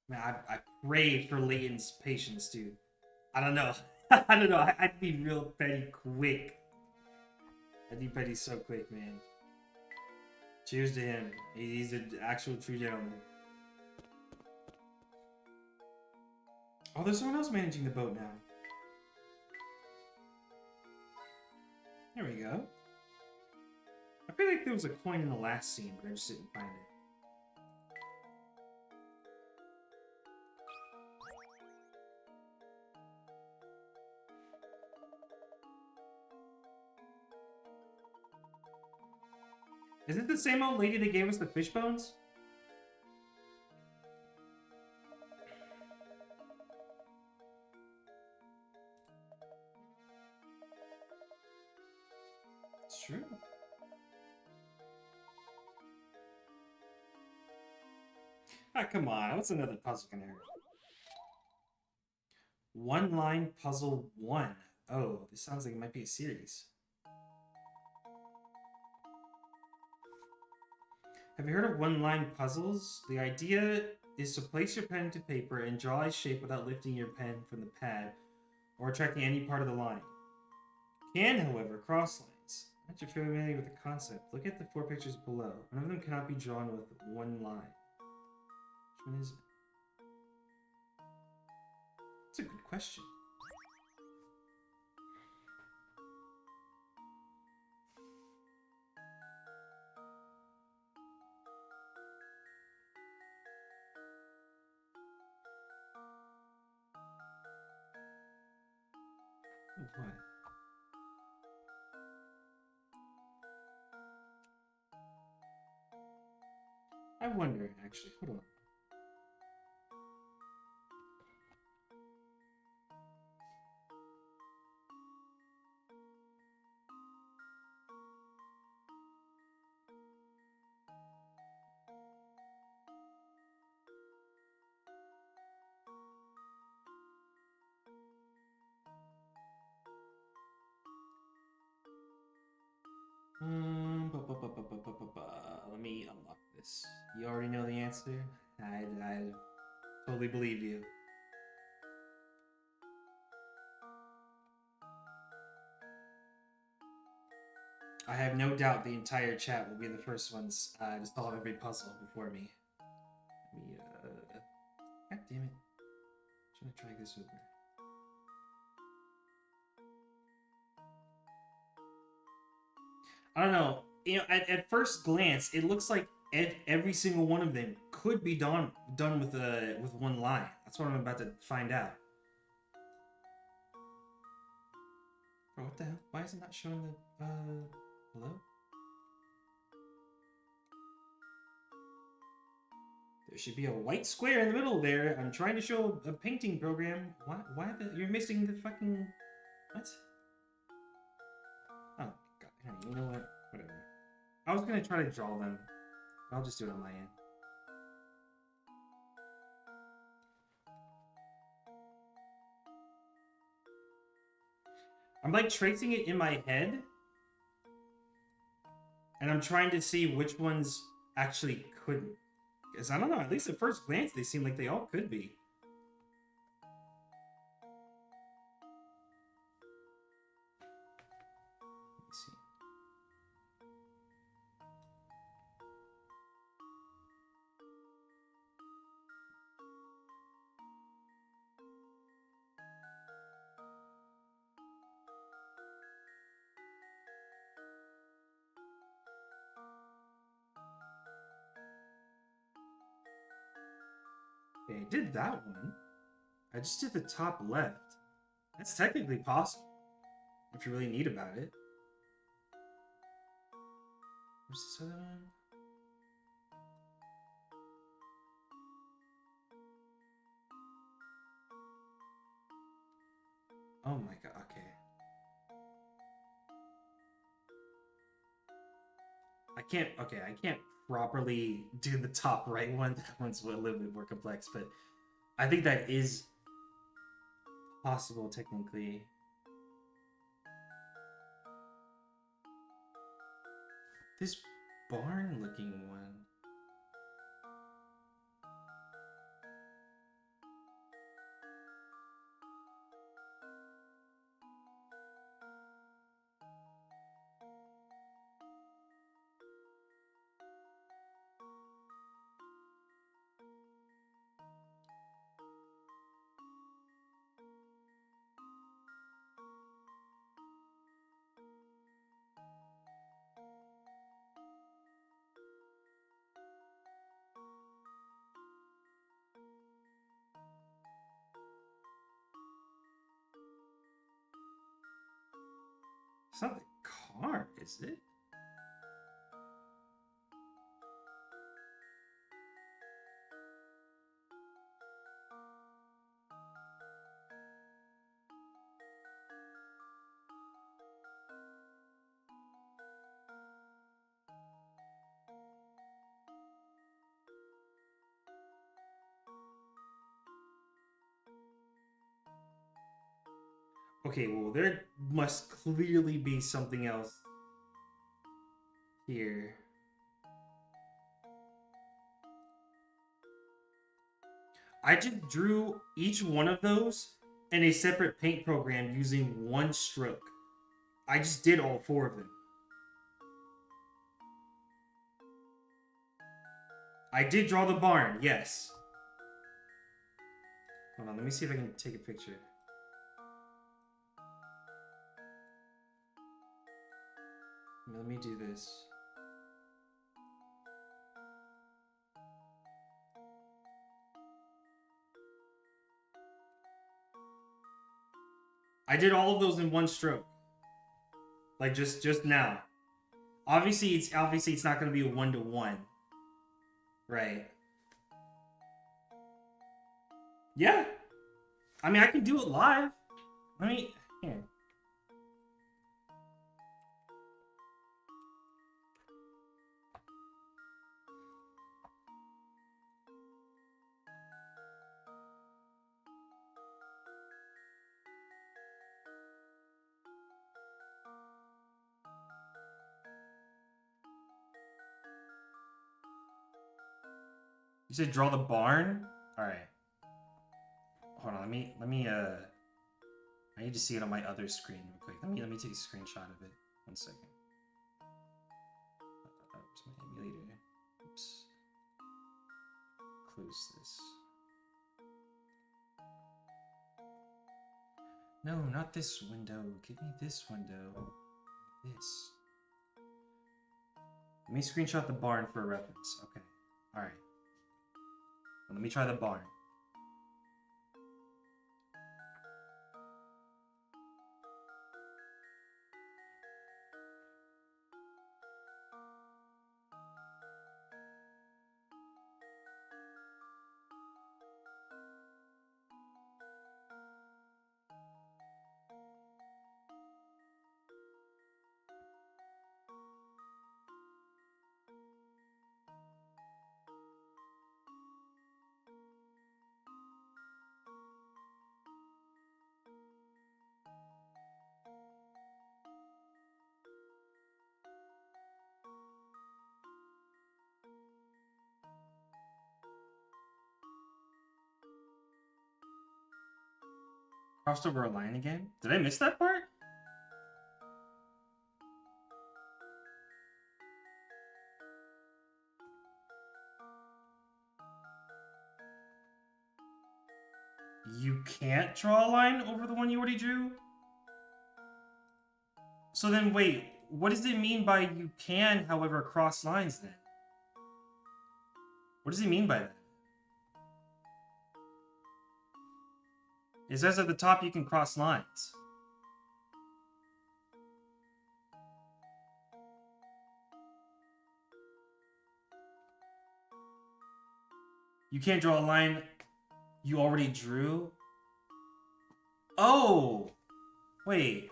Man, I pray for Layton's patience, dude. I don't know. I don't know. I'd be real petty quick. I'd be petty so quick, man. Cheers to him. He's an actual true gentleman. Oh, there's someone else managing the boat now. There we go. I feel like there was a coin in the last scene, but I just didn't find it. Is it the same old lady that gave us the fish bones? It's true. Ah, come on. What's another puzzle can I hurt? One line puzzle 1. Oh, this sounds like it might be a series. Have you heard of one-line puzzles? The idea is to place your pen to paper and draw a shape without lifting your pen from the pad or tracking any part of the line. Can, however, cross lines. Not you're familiar with the concept. Look at the 4 pictures below. One of them cannot be drawn with one line. Which one is it? That's a good question. Oh, what? I wonder, actually. Hold on. Let me unlock this. You already know the answer? I totally believe you. I have no doubt the entire chat will be the first ones to solve every puzzle before me. Let me, God damn it. I'm trying to drag this over. I don't know. You know, at first glance, it looks like every single one of them could be done with one line. That's what I'm about to find out. Bro, what the hell? Why is it not showing the hello? There should be a white square in the middle there. I'm trying to show a painting program. Why you're missing the fucking what? Oh god, hey, you know what? Whatever. I was gonna try to draw them. I'll just do it on my end. I'm like tracing it in my head, and I'm trying to see which ones actually couldn't. Because I don't know, at least at first glance, they seem like they all could be. Let me see. Okay, I did that one. I just did the top left. That's technically possible, if you really need about it. Where's this other one? Oh my god, okay. I can't properly do the top right one. That one's a little bit more complex, but I think that is possible technically. This barn looking one. It's not the car, is it? Okay, well, there must clearly be something else here. I just drew each one of those in a separate paint program using one stroke. I just did all 4 of them. I did draw the barn, yes. Hold on, let me see if I can take a picture. Let me do this. I did all of those in one stroke. Like just now. Obviously it's not going to be a 1-to-1. Right. Yeah. I mean, I can do it live. Let me here. You said draw the barn? Alright. Hold on, let me I need to see it on my other screen real quick. Let me take a screenshot of it. 1 second. Where's my emulator? Oops. Close this. No, not this window. Give me this window. This. Let me screenshot the barn for a reference. Okay. Alright. Let me try the barn. Crossed over a line again? Did I miss that part? You can't draw a line over the one you already drew? So then wait, what does it mean by you can, however, cross lines then? What does it mean by that? It says at the top you can cross lines. You can't draw a line you already drew? Oh! Wait.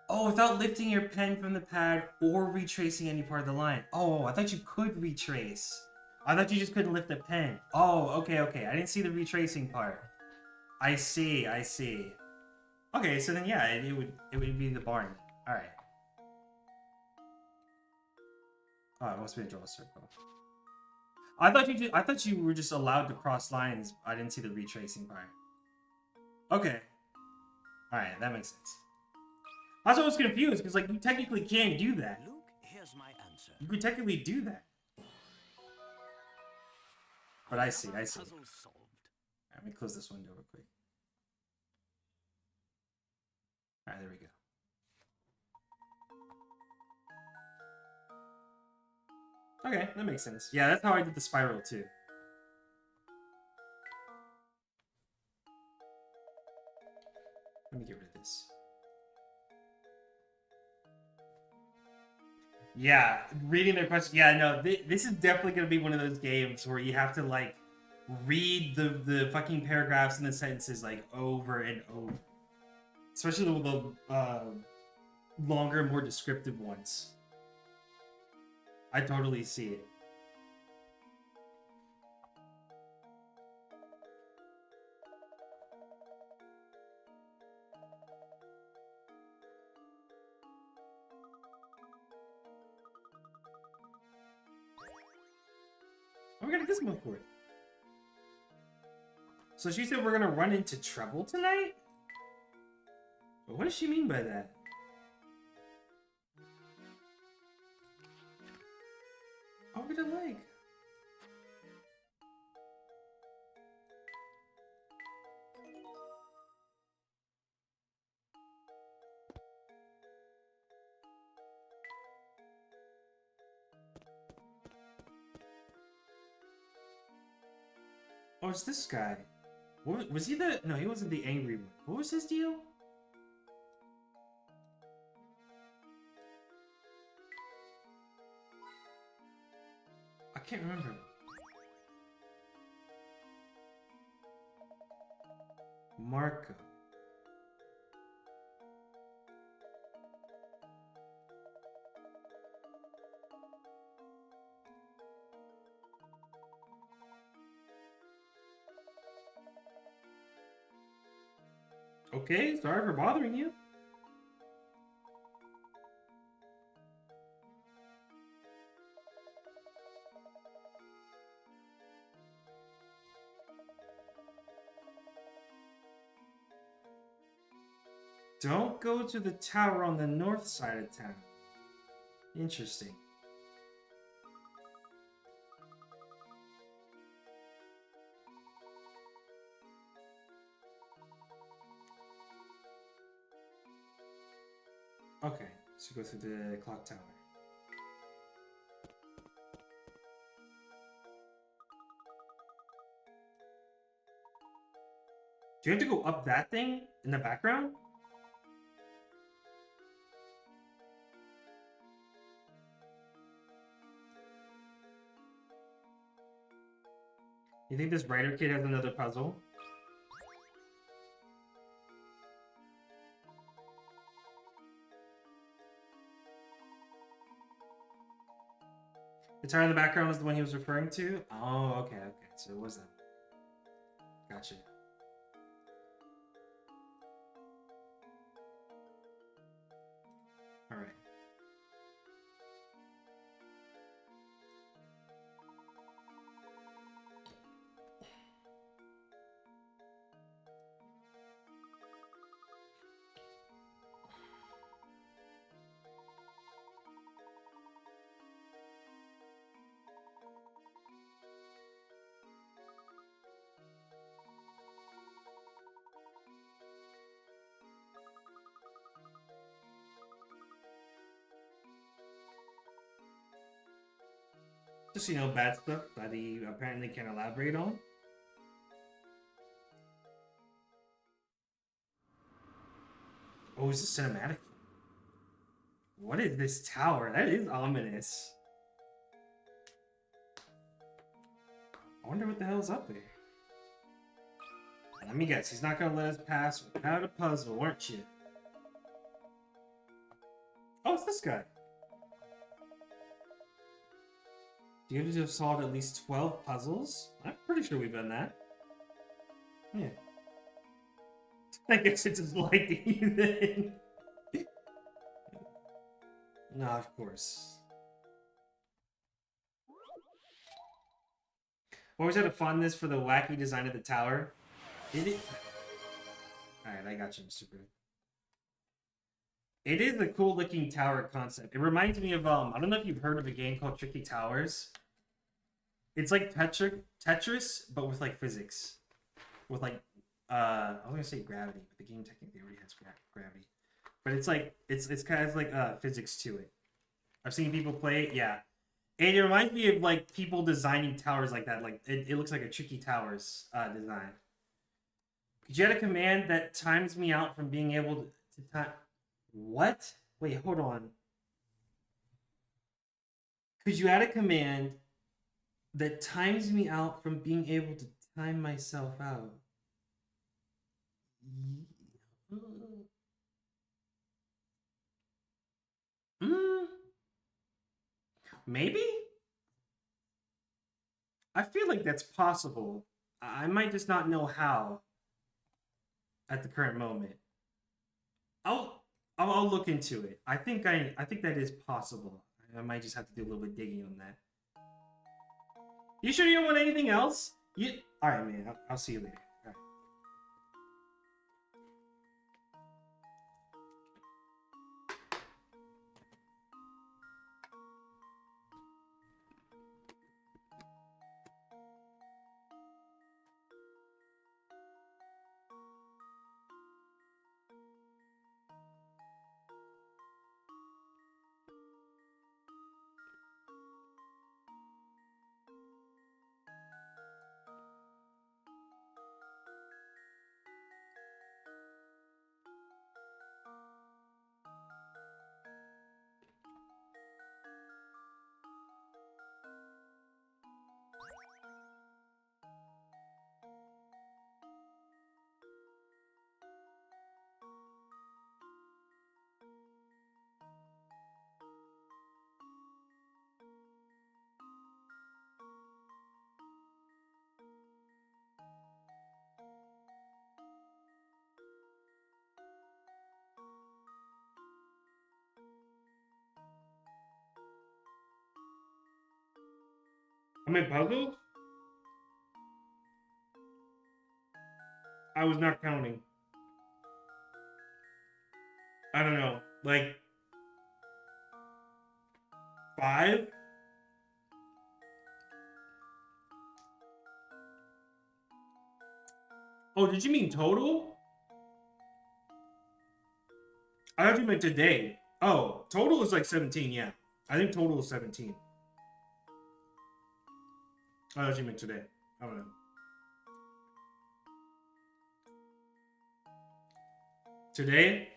Oh, without lifting your pen from the pad or retracing any part of the line. Oh, I thought you could retrace. I thought you just couldn't lift the pen. Oh, okay. I didn't see the retracing part. I see. Okay, so then yeah, it would be the barn. Alright. Oh, it must be a draw circle. I thought you were just allowed to cross lines. I didn't see the retracing part. Okay. Alright, that makes sense. That's why I was confused, because like you technically can do that. Luke, here's my answer. You could technically do that. But I see. Puzzle solved. Let me close this window real quick. Alright, there we go. Okay, that makes sense. Yeah, that's how I did the spiral too. Let me get rid of this. Yeah, reading their question. Yeah, no, this is definitely going to be one of those games where you have to, like, read the fucking paragraphs and the sentences, like, over and over. Especially with the longer, more descriptive ones. I totally see it. we got a dismount for it. So she said we're gonna run into trouble tonight? But what does she mean by that? Oh, we didn't like. Oh, it's this guy. What was he the? No, he wasn't the angry one. What was his deal? I can't remember. Marco. Okay, sorry for bothering you. Don't go to the tower on the north side of town. Interesting. Okay, so go through the clock tower. Do you have to go up that thing in the background? You think this writer kid has another puzzle? The tower in the background is the one he was referring to? Oh, okay, okay. So it was that. Gotcha. Alright. Just, you know, bad stuff that he apparently can elaborate on. Oh, is this cinematic? What is this tower? That is ominous. I wonder what the hell's up there. Let me guess, he's not gonna let us pass without a puzzle, weren't you? Oh, it's this guy. Do you have to have solved at least 12 puzzles? I'm pretty sure we've done that. Yeah. I guess it's just like Ethan. No, of course. Always had a fondness for the wacky design of the tower. Alright, I got you, Mr. Brew. It is a cool looking tower concept. It reminds me of I don't know if you've heard of a game called Tricky Towers. It's like Tetris, but with like physics. With like I was gonna say gravity, but the game technically already has gravity. But it's like it's kind of like physics to it. I've seen people play it, yeah. And it reminds me of like people designing towers like that. Like it looks like a Tricky Towers design. Could you add a command that times me out from being able to time? What? Wait, hold on. Could you add a command that times me out from being able to time myself out? Maybe? I feel like that's possible. I might just not know how at the current moment. I'll look into it. I think that is possible. I might just have to do a little bit digging on that. You sure you don't want anything else? All right, man. I'll see you later. All right. I'm in puzzles? I was not counting. I don't know. Like 5? Oh, did you mean total? I thought you meant today. Oh, total is like 17, yeah. I think total is 17. I thought you meant today. I don't know. Today?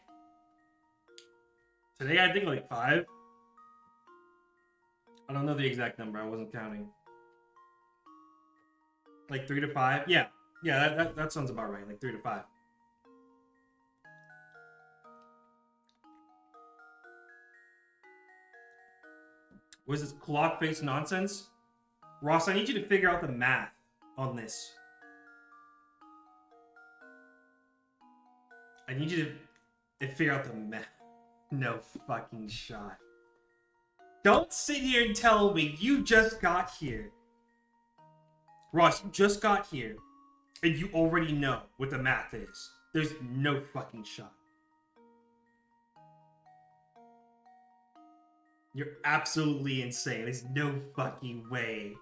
Today I think like 5. I don't know the exact number. I wasn't counting. Like 3 to 5? Yeah. Yeah, that sounds about right. Like 3 to 5. Was this clock face nonsense? Ross, I need you to figure out the math on this. I need you to figure out the math. No fucking shot. Don't sit here and tell me you just got here. Ross, you just got here. And you already know what the math is. There's no fucking shot. You're absolutely insane. There's no fucking way.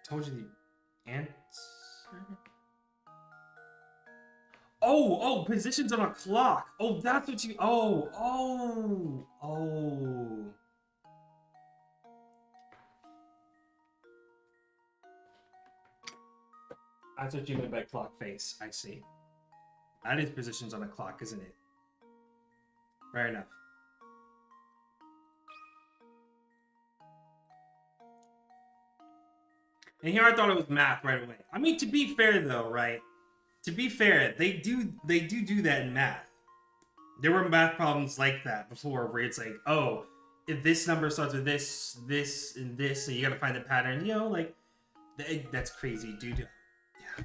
Told you the answer. Oh, positions on a clock. Oh, that's what you. Oh. That's what you mean by clock face. I see. That is positions on a clock, isn't it? Fair enough. And here I thought it was math right away. I mean, to be fair though, right? To be fair, they do that in math. There were math problems like that before where it's like, oh, if this number starts with this, and this, so you gotta find the pattern, you know, like, that's crazy, dude. Yeah.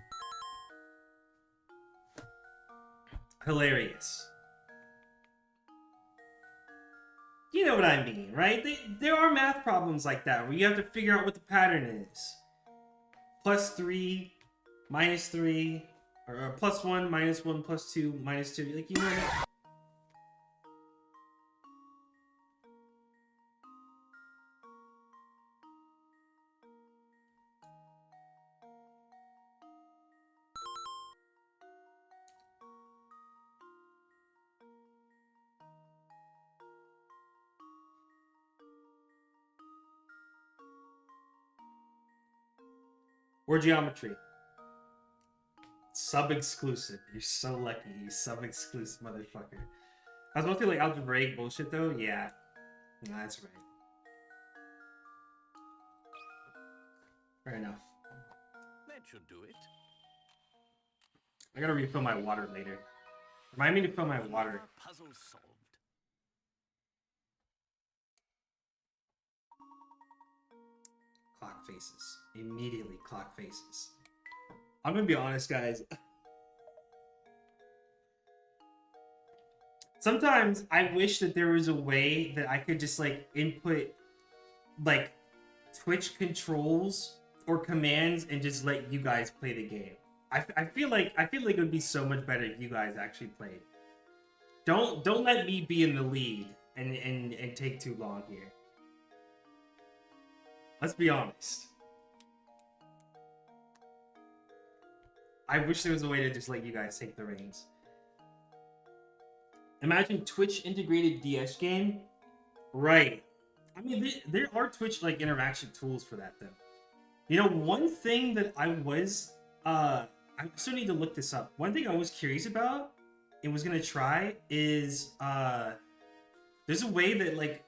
Hilarious. You know what I mean, right? There are math problems like that where you have to figure out what the pattern is. +3, -3, or +1, -1, +2, -2. Like, you know what I mean? Or geometry. Sub-exclusive. You're so lucky. You sub-exclusive motherfucker. I was mostly like algebraic bullshit though. Yeah. No, that's right. Fair enough. That should do it. I gotta refill my water later. Remind me to fill my water. Puzzle solved. clock faces. Immediately clock faces. I'm gonna be honest, guys. Sometimes I wish that there was a way that I could just like input like Twitch controls or commands and just let you guys play the game. I feel like it would be so much better if you guys actually played. Don't let me be in the lead and take too long here. Let's be honest. I wish there was a way to just let you guys take the reins. Imagine Twitch integrated DS game. Right. I mean, there are Twitch like interaction tools for that though. You know, one thing that I still need to look this up. One thing I was curious about and was gonna try is there's a way that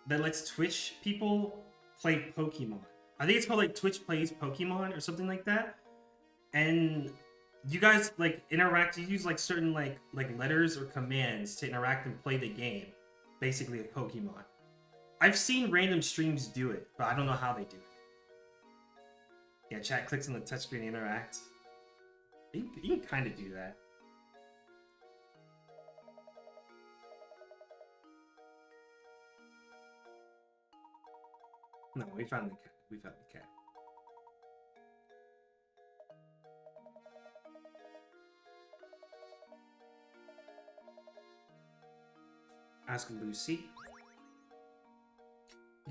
that lets Twitch people play Pokemon. I think it's called like Twitch Plays Pokemon or something like that. And you guys like interact. You use like certain like letters or commands to interact and play the game, basically with Pokemon. I've seen random streams do it, but I don't know how they do it. Yeah, chat clicks on the touchscreen and interact. You can kind of do that. No, we found the cat. We found the cat. Ask Lucy.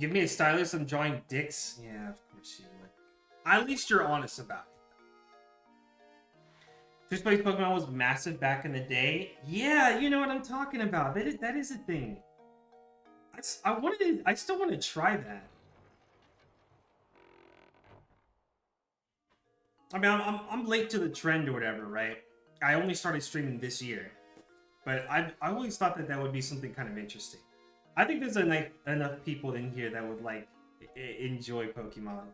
Give me a stylus, I'm drawing dicks. Yeah, of course you would. At least you're honest about it. Twitch Plays Pokemon was massive back in the day. Yeah, you know what I'm talking about. That is a thing. I still want to try that. I mean, I'm late to the trend or whatever, right? I only started streaming this year. But I always thought that would be something kind of interesting. I think there's enough people in here that would like enjoy Pokemon.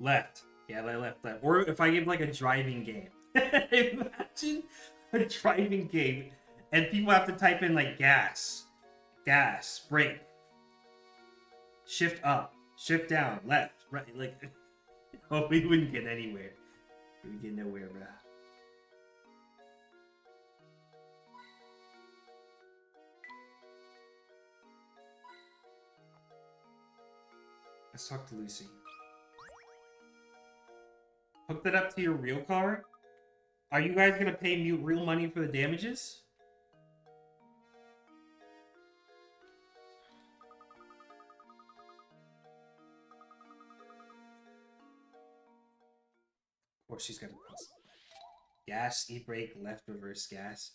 Left. Yeah, left. Or if I give like a driving game. Imagine a driving game and people have to type in like gas, brake, shift up, shift down, left, right. Like, oh, we wouldn't get anywhere. We would get nowhere, bro. Let's talk to Lucy. Hook that up to your real car? Are you guys gonna pay me real money for the damages? Of course she's gonna pause. Gas, e-brake, left, reverse, gas.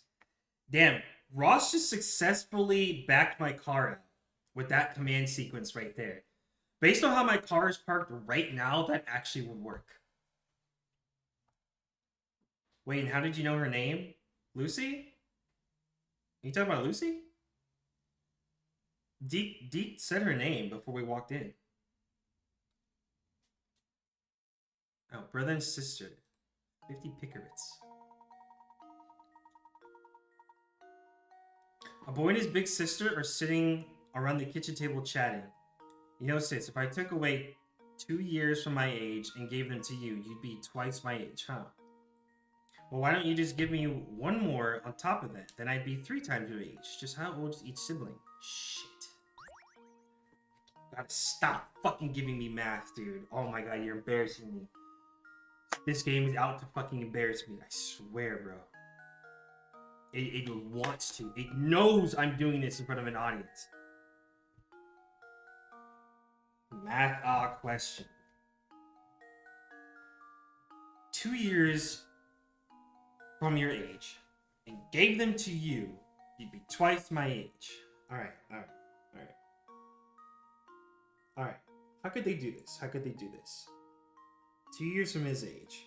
Damn, Ross just successfully backed my car out with that command sequence right there. Based on how my car is parked right now, that actually would work. Wait, and how did you know her name? Lucy? You talking about Lucy? Deke said her name before we walked in. Oh, brother and sister. 50 picarets. A boy and his big sister are sitting around the kitchen table chatting. You know, sis, if I took away 2 years from my age and gave them to you, you'd be twice my age, huh? Well, why don't you just give me 1 more on top of that? Then I'd be 3 times your age. Just how old is each sibling? Shit. Gotta stop fucking giving me math, dude. Oh my god, you're embarrassing me. This game is out to fucking embarrass me. I swear, bro. It wants to. It knows I'm doing this in front of an audience. Math question. 2 years from your age and gave them to you, you'd be twice my age. Alright. How could they do this? 2 years from his age.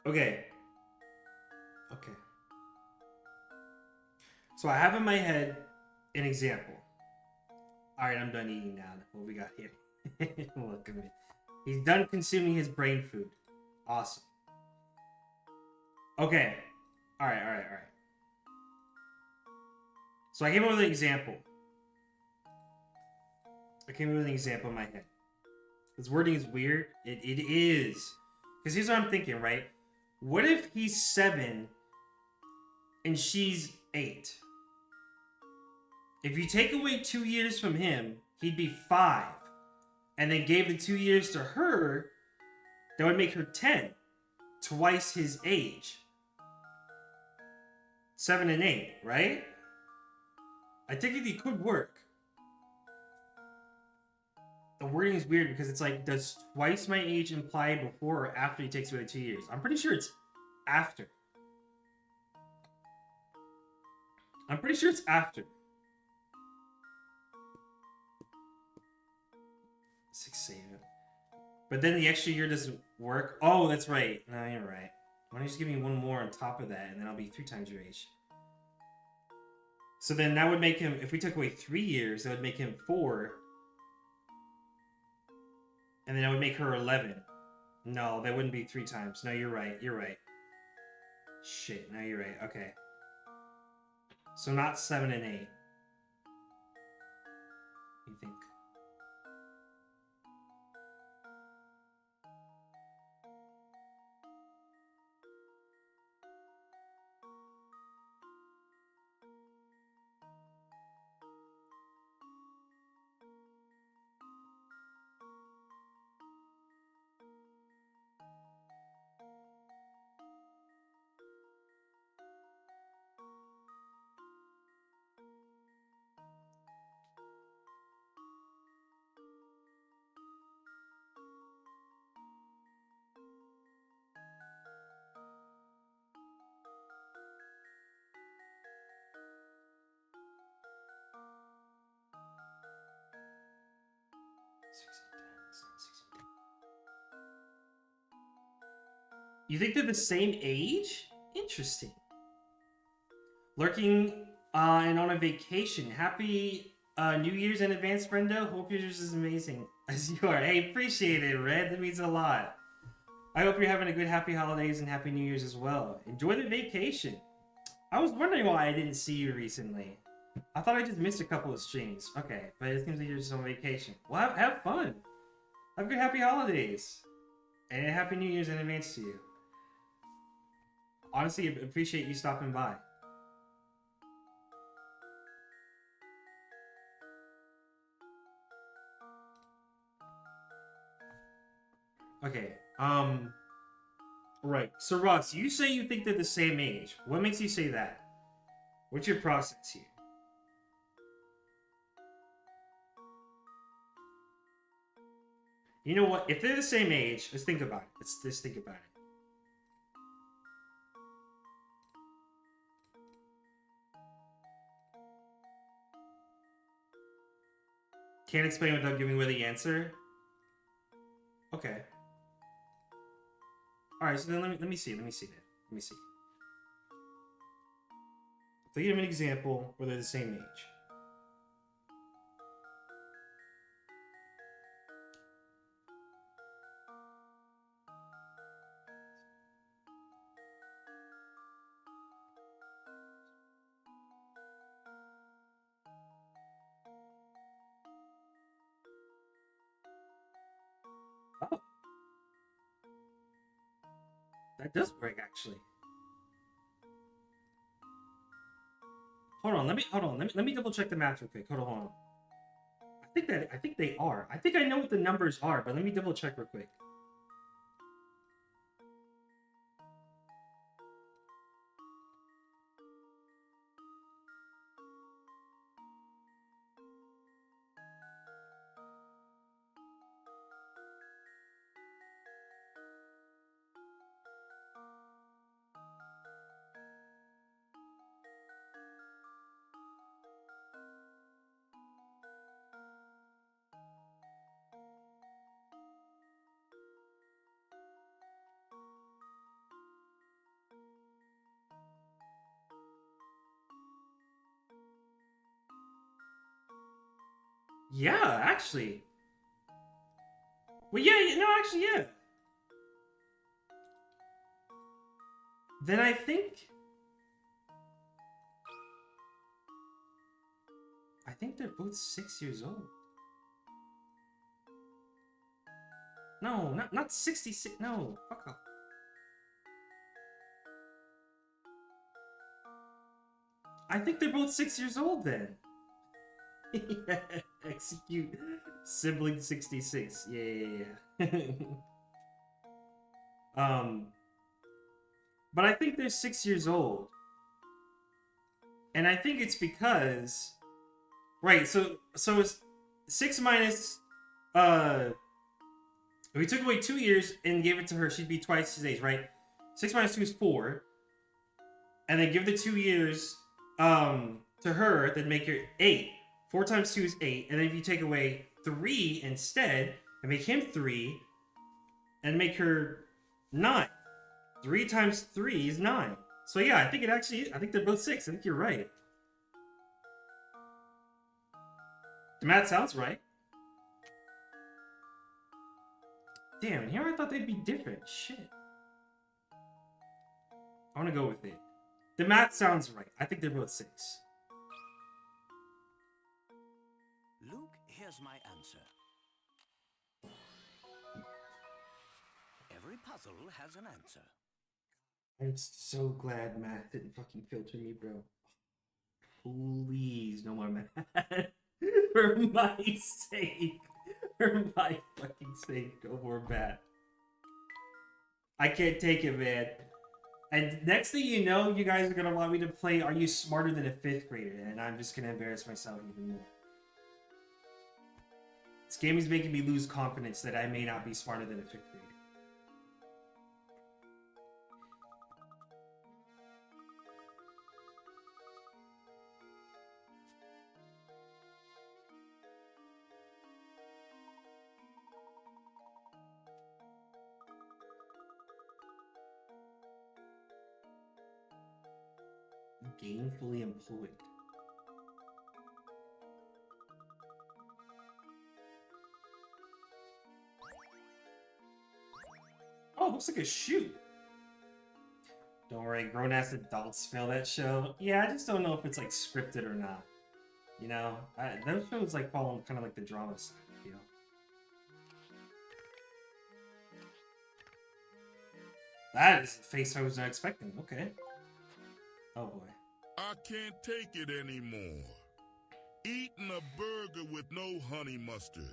Okay. Okay. So I have in my head an example. All right, I'm done eating now. What we got here? Look at me. He's done consuming his brain food. Awesome. Okay. All right. So I came up with an example. In my head. This wording is weird. It is. Because here's what I'm thinking, right? What if he's 7 and she's 8? If you take away 2 years from him, he'd be 5. And then gave the 2 years to her, that would make her 10. Twice his age. 7 and 8, right? I think it could work. The wording is weird because it's like, does twice my age imply before or after he takes away the 2 years? I'm pretty sure it's after. I'm pretty sure it's after. 6, 7. But then the extra year doesn't work. Oh, that's right. No, you're right. Why don't you just give me one more on top of that, and then I'll be 3 times your age. So then that would make him, if we took away 3 years, that would make him 4. And then that would make her 11. No, that wouldn't be 3 times. No, you're right. Shit, no, you're right. Okay. So not 7 and 8. You think? You think they're the same age? Interesting. Lurking and on a vacation. Happy New Year's in advance, Brenda. Hope yours is amazing as you are. Hey, appreciate it, Red. That means a lot. I hope you're having a good happy holidays and happy New Year's as well. Enjoy the vacation. I was wondering why I didn't see you recently. I thought I just missed a couple of streams. Okay, but it seems like you're just on vacation. Well, have fun. Have good happy holidays. And happy New Year's in advance to you. Honestly, I appreciate you stopping by. Okay, right. So Ross, you say you think they're the same age. What makes you say that? What's your process here? You know what? If they're the same age, let's think about it. Let's think about it. Can't explain without giving away the answer? Okay. Alright, so then let me see. Let me see. If I give an example where they're the same age. Oh. That does work, actually. Hold on, let me double check the math real quick. Hold on. I think they are. I think I know what the numbers are, but let me double check real quick. Yeah, actually. Well, yeah, no, actually, yeah. Then I think they're both 6 years old. No, not 66. No, fuck off. I think they're both 6 years old then. Execute sibling 66. Yeah. But I think they're 6 years old. And I think it's because, right, so it's 6 minus, if we took away 2 years and gave it to her, she'd be twice his age, right? 6 minus 2 is 4. And then give the 2 years to her, then make her 8. 4 times 2 is 8. And then if you take away 3 instead, and make him 3, and make her 9. 3 times 3 is 9. So yeah, I think they're both 6. I think you're right. The math sounds right. Damn, here I thought they'd be different. Shit. I want to go with it. The math sounds right. I think they're both 6. Luke, here's my answer. Every puzzle has an answer. I'm so glad math didn't fucking filter me, bro. Please, no more math. For my sake. For my fucking sake, no more math. I can't take it, man. And next thing you know, you guys are gonna want me to play Are You Smarter Than a 5th Grader? And I'm just gonna embarrass myself even more. This game is making me lose confidence that I may not be smarter than a 5th grader. Gainfully employed. Oh, looks like a shoot. Don't worry, grown-ass adults fail that show. Yeah, I just don't know if it's like scripted or not. You know, those shows like fall kind of like the drama side, you know. That is a face I was not expecting. Okay. Oh boy. I can't take it anymore. Eating a burger with no honey mustard.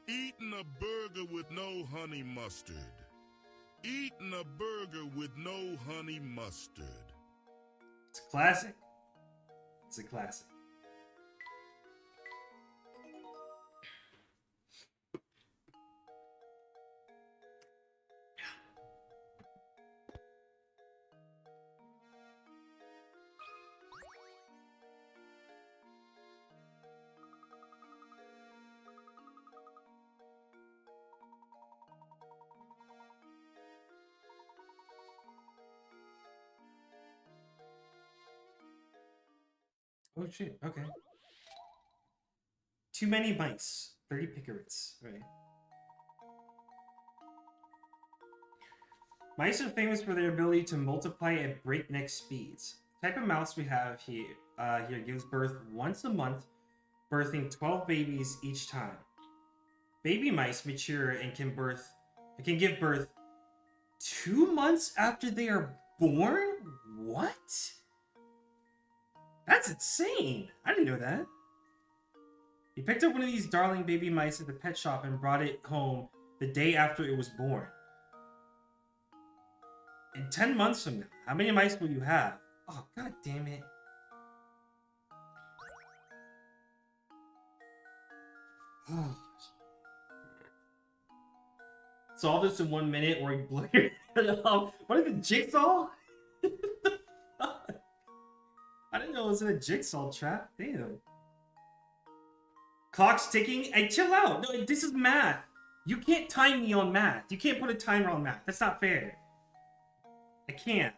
Eating a burger with no honey mustard. Eating a burger with no honey mustard. It's a classic. It's a classic. Oh shit, okay. Too many mice. 30 pickerates. Right. Mice are famous for their ability to multiply at breakneck speeds. The type of mouse we have here gives birth once a month, birthing 12 babies each time. Baby mice mature and can give birth 2 months after they are born? What? That's insane! I didn't know that. He picked up one of these darling baby mice at the pet shop and brought it home the day after it was born. In 10 months from now, how many mice will you have? Oh, god damn it. Solve this in 1 minute or you blow your head off. What is it, jigsaw? The fuck? I didn't know it was in a jigsaw trap. Damn. Clock's ticking. Hey, chill out. No, this is math. You can't time me on math. You can't put a timer on math. That's not fair. I can't.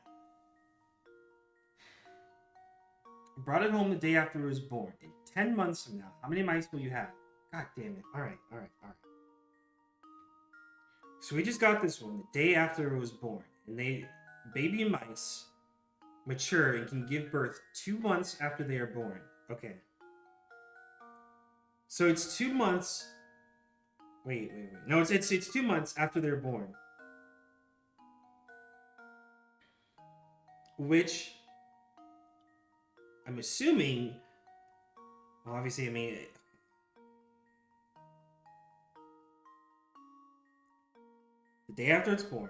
I brought it home the day after it was born. In 10 months from now, how many mice will you have? God damn it. All right. So we just got this one the day after it was born. And baby mice mature and can give birth 2 months after they are born. Okay. So it's 2 months. Wait. No, it's 2 months after they're born. Which I'm assuming, well, obviously, I mean, the day after it's born,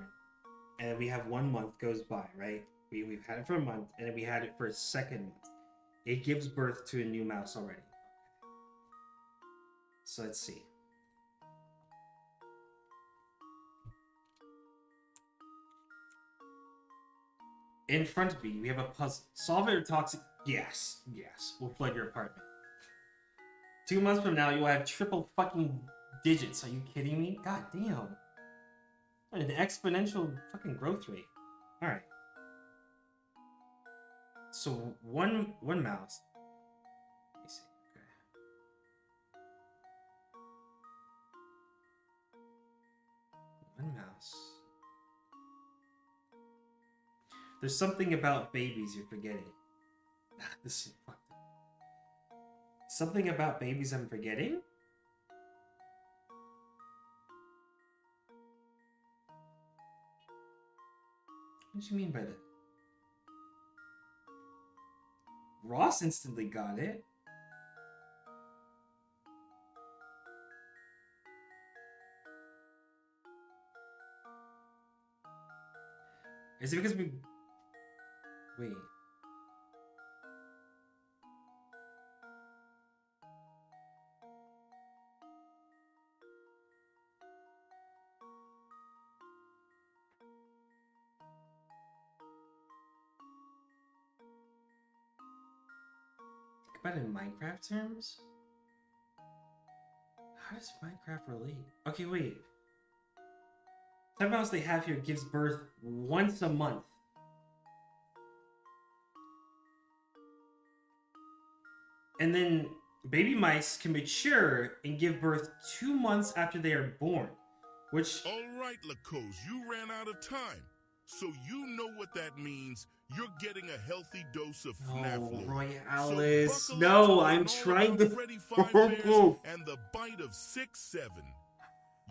and then we have 1 month goes by, right? We've had it for a month, and then we had it for a second month. It gives birth to a new mouse already. So let's see. In front of you, we have a puzzle. Solve it or toxic. Yes. We'll flood your apartment. 2 months from now, you'll have triple fucking digits. Are you kidding me? God damn. An exponential fucking growth rate. Alright. So one mouse. Let me see. Okay. One mouse. There's something about babies you're forgetting. This is fucked up. Something about babies I'm forgetting? What do you mean by that? Ross instantly got it. Is it because we... Wait. Think about it in Minecraft terms? How does Minecraft relate? Okay, wait. Type mouse they have here gives birth once a month. And then baby mice can mature and give birth 2 months after they are born. Which... All right, Lakos, you ran out of time. So you know what that means. You're getting a healthy dose of FNAF lore. Royales. So No, I'm trying to... Freddy Fazbear's and the bite of 6-7.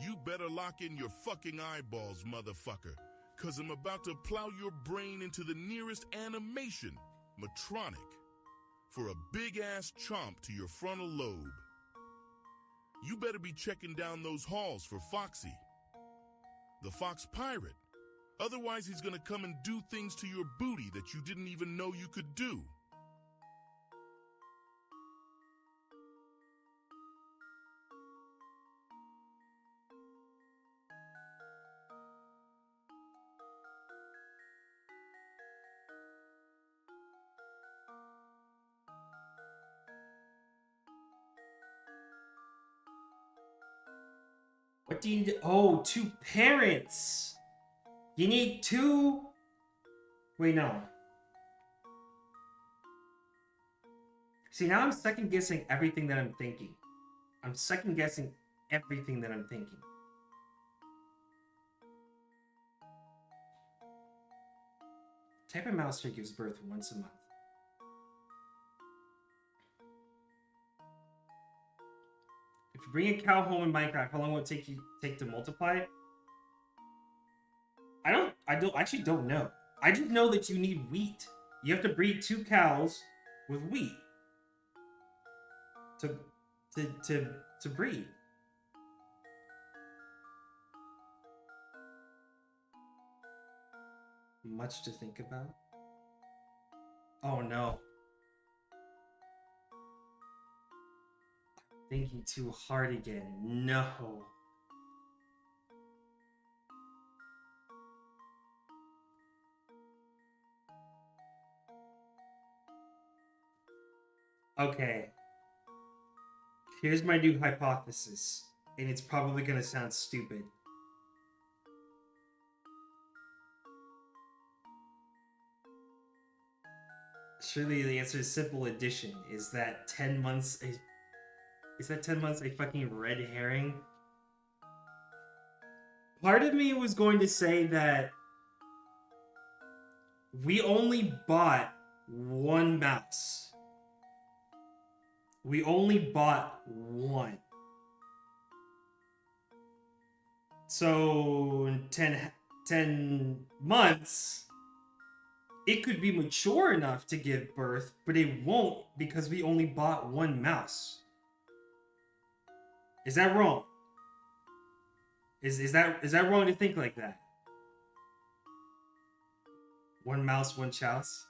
You better lock in your fucking eyeballs, motherfucker. Cause I'm about to plow your brain into the nearest animation, Matronic, for a big-ass chomp to your frontal lobe. You better be checking down those halls for Foxy, the Fox Pirate. Otherwise, he's gonna come and do things to your booty that you didn't even know you could do. What do you need? Oh, 2 parents. You need 2. Wait, no. See, now I'm second guessing everything that I'm thinking. I'm second guessing everything that I'm thinking. Type of mouse here gives birth once a month. If you bring a cow home in Minecraft, how long will it take to multiply it? I actually don't know. I just know that you need wheat. You have to breed 2 cows with wheat to breed. Much to think about. Oh no. Thinking too hard again. No. Okay. Here's my new hypothesis, and it's probably gonna sound stupid. Surely the answer is simple addition. Is that 10 months a... Is that 10 months a fucking red herring? Part of me was going to say that we only bought one mouse. We only bought one. So in 10 months, it could be mature enough to give birth, but it won't because we only bought one mouse. Is that wrong? Is that wrong to think like that? One mouse, one chouse.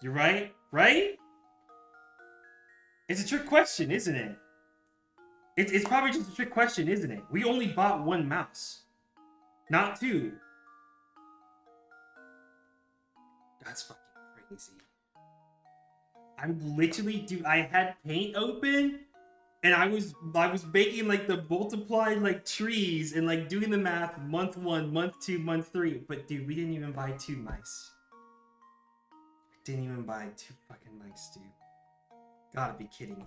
You're right, right? It's a trick question, isn't it? It's probably just a trick question, isn't it? We only bought one mouse, not two. That's fucking crazy. I'm literally, dude, I had paint open and I was making like the multiplied like trees and like doing the math month 1, month 2, month 3. But dude, we didn't even buy 2 mice. Didn't even buy 2 fucking mice, dude. Gotta be kidding me.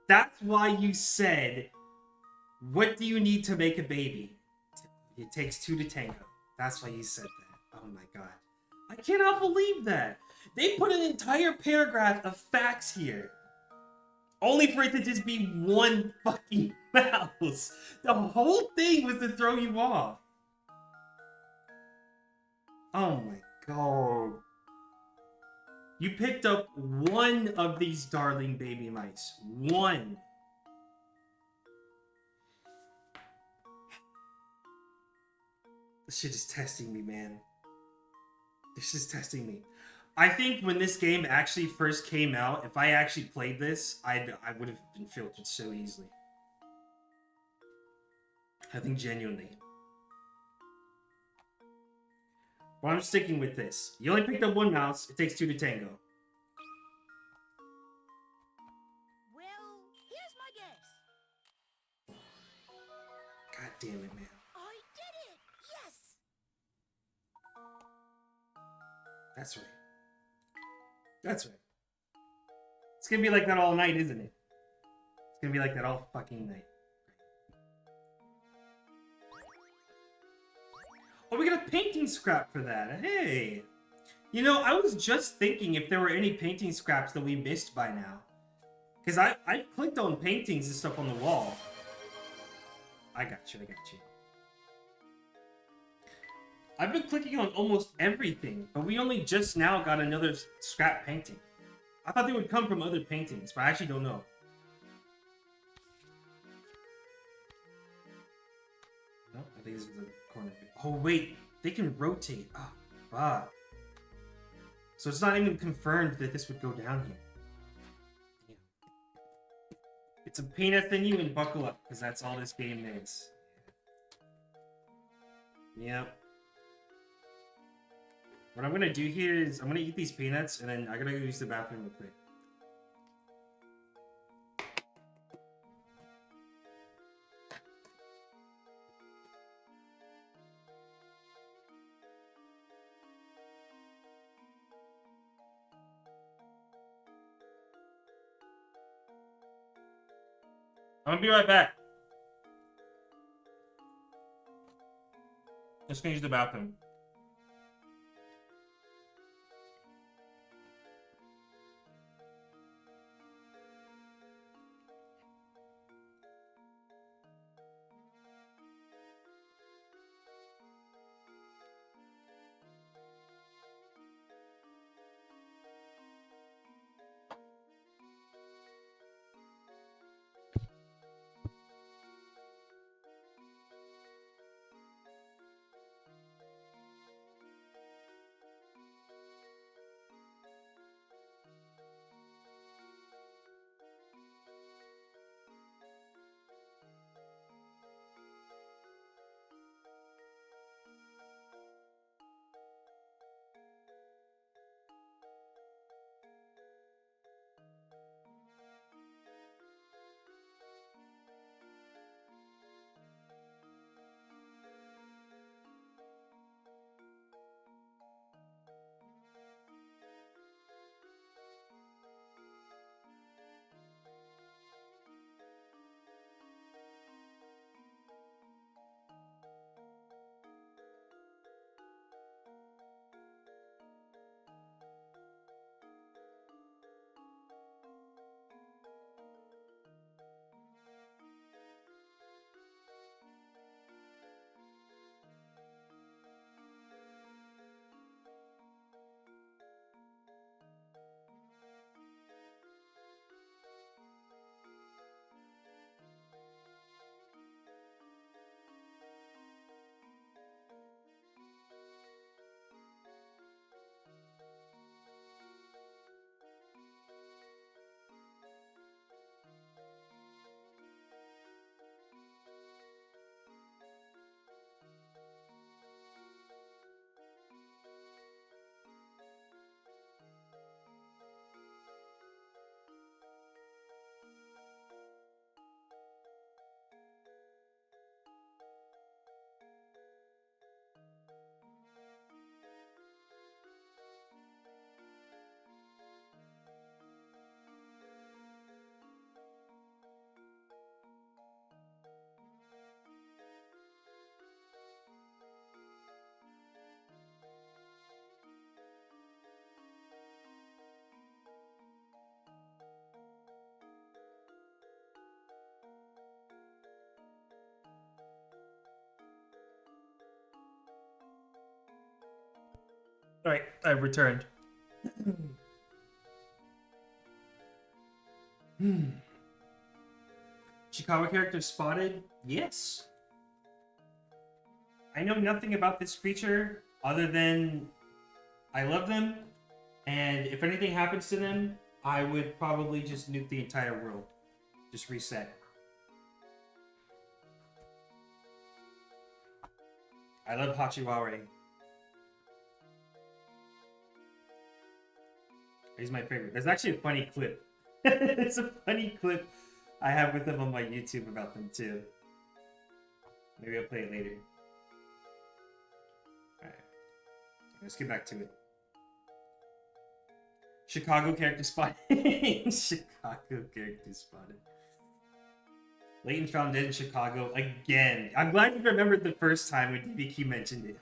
That's why you said, what do you need to make a baby? It takes 2 to tango. That's why you said that. Oh my god. I cannot believe that. They put an entire paragraph of facts here. Only for it to just be one fucking mouse. The whole thing was to throw you off. Oh my god. You picked up one of these darling baby mice. One. This shit is testing me, man. This is testing me. I think when this game actually first came out, if I actually played this, I would have been filtered so easily. I think genuinely. Well, I'm sticking with this. You only picked up one mouse. It takes 2 to tango. Well, here's my guess. God damn it, man. I did it! Yes! That's right. That's right. It's gonna be like that all night, isn't it? It's gonna be like that all fucking night. Oh, we got a painting scrap for that. Hey! You know, I was just thinking if there were any painting scraps that we missed by now. Because I clicked on paintings and stuff on the wall. I got you, I got you. I've been clicking on almost everything, but we only just now got another scrap painting. I thought they would come from other paintings, but I actually don't know. No, I think this is the corner. Oh wait, they can rotate. Oh, fuck. So it's not even confirmed that this would go down here. Damn. It's a paint a thing you and buckle up, because that's all this game is. Yep. What I'm gonna do here is I'm gonna eat these peanuts and then I gotta go use the bathroom real quick. I'm gonna be right back. Just gonna use the bathroom. Alright, I've returned. Chicago character spotted? Yes. I know nothing about this creature other than I love them, and if anything happens to them, I would probably just nuke the entire world. Just reset. I love Hachiwari. He's my favorite. There's actually a funny clip. It's a funny clip I have with him on my YouTube about them too. Maybe I'll play it later. Alright. Let's get back to it. Chicago character spotted. Chicago character spotted. Layton found dead in Chicago again. I'm glad you remembered the first time when DBQ mentioned it.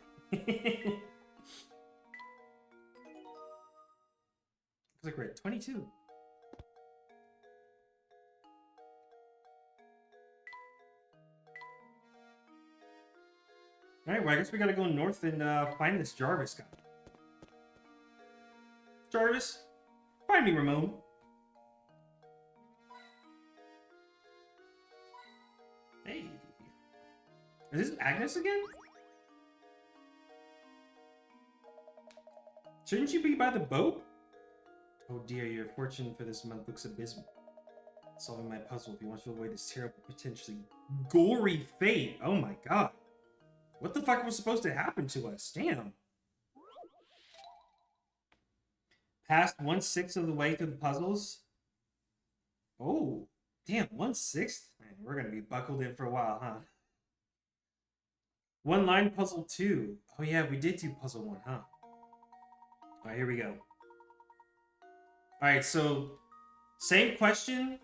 Looks like we're at 22. Alright, well I guess we gotta go north and find this Jarvis guy. Jarvis, find me Ramon. Hey. Is this Agnes again? Shouldn't you be by the boat? Oh dear, your fortune for this month looks abysmal. Solving my puzzle if you want to avoid this terrible, potentially gory fate. Oh my god. What the fuck was supposed to happen to us? Damn. Passed 1/6 of the way through the puzzles. Oh, damn, 1/6? Man, we're gonna be buckled in for a while, huh? One line puzzle 2. Oh yeah, we did do puzzle 1, huh? Alright, here we go. Alright, so same question.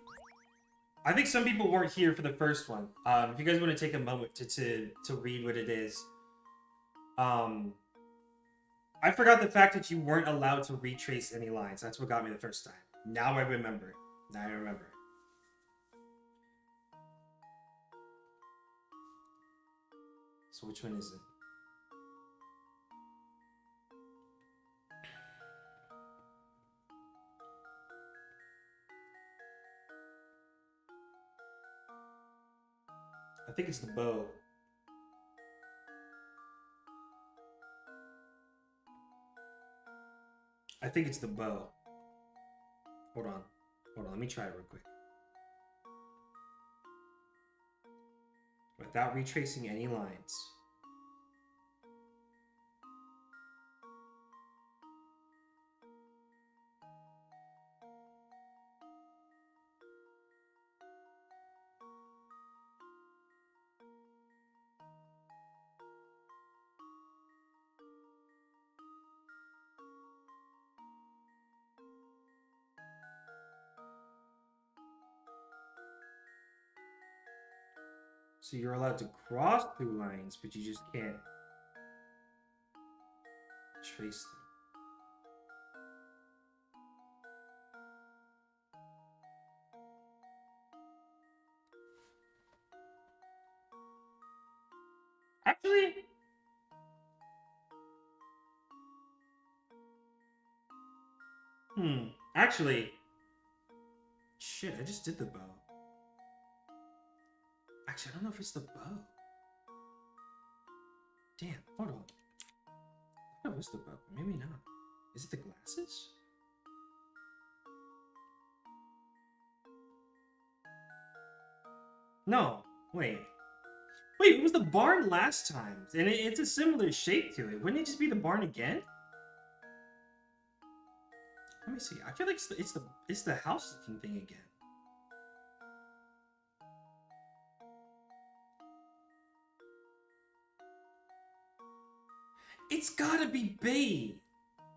I think some people weren't here for the first one. If you guys want to take a moment to read what it is. I forgot the fact that you weren't allowed to retrace any lines. That's what got me the first time. Now I remember. Now I remember. So which one is it? I think it's the bow. I think it's the bow. Hold on. Hold on, let me try it real quick. Without retracing any lines. So you're allowed to cross through lines, but you just can't trace them. Actually, actually, shit, I just did the bow. Actually, I don't know if it's the bow. Damn, hold on. Oh, it's the bow. Maybe not. Is it the glasses? No, wait. Wait, it was the barn last time, and it's a similar shape to it. Wouldn't it just be the barn again? Let me see. I feel like it's the house looking thing again. It's gotta be bait.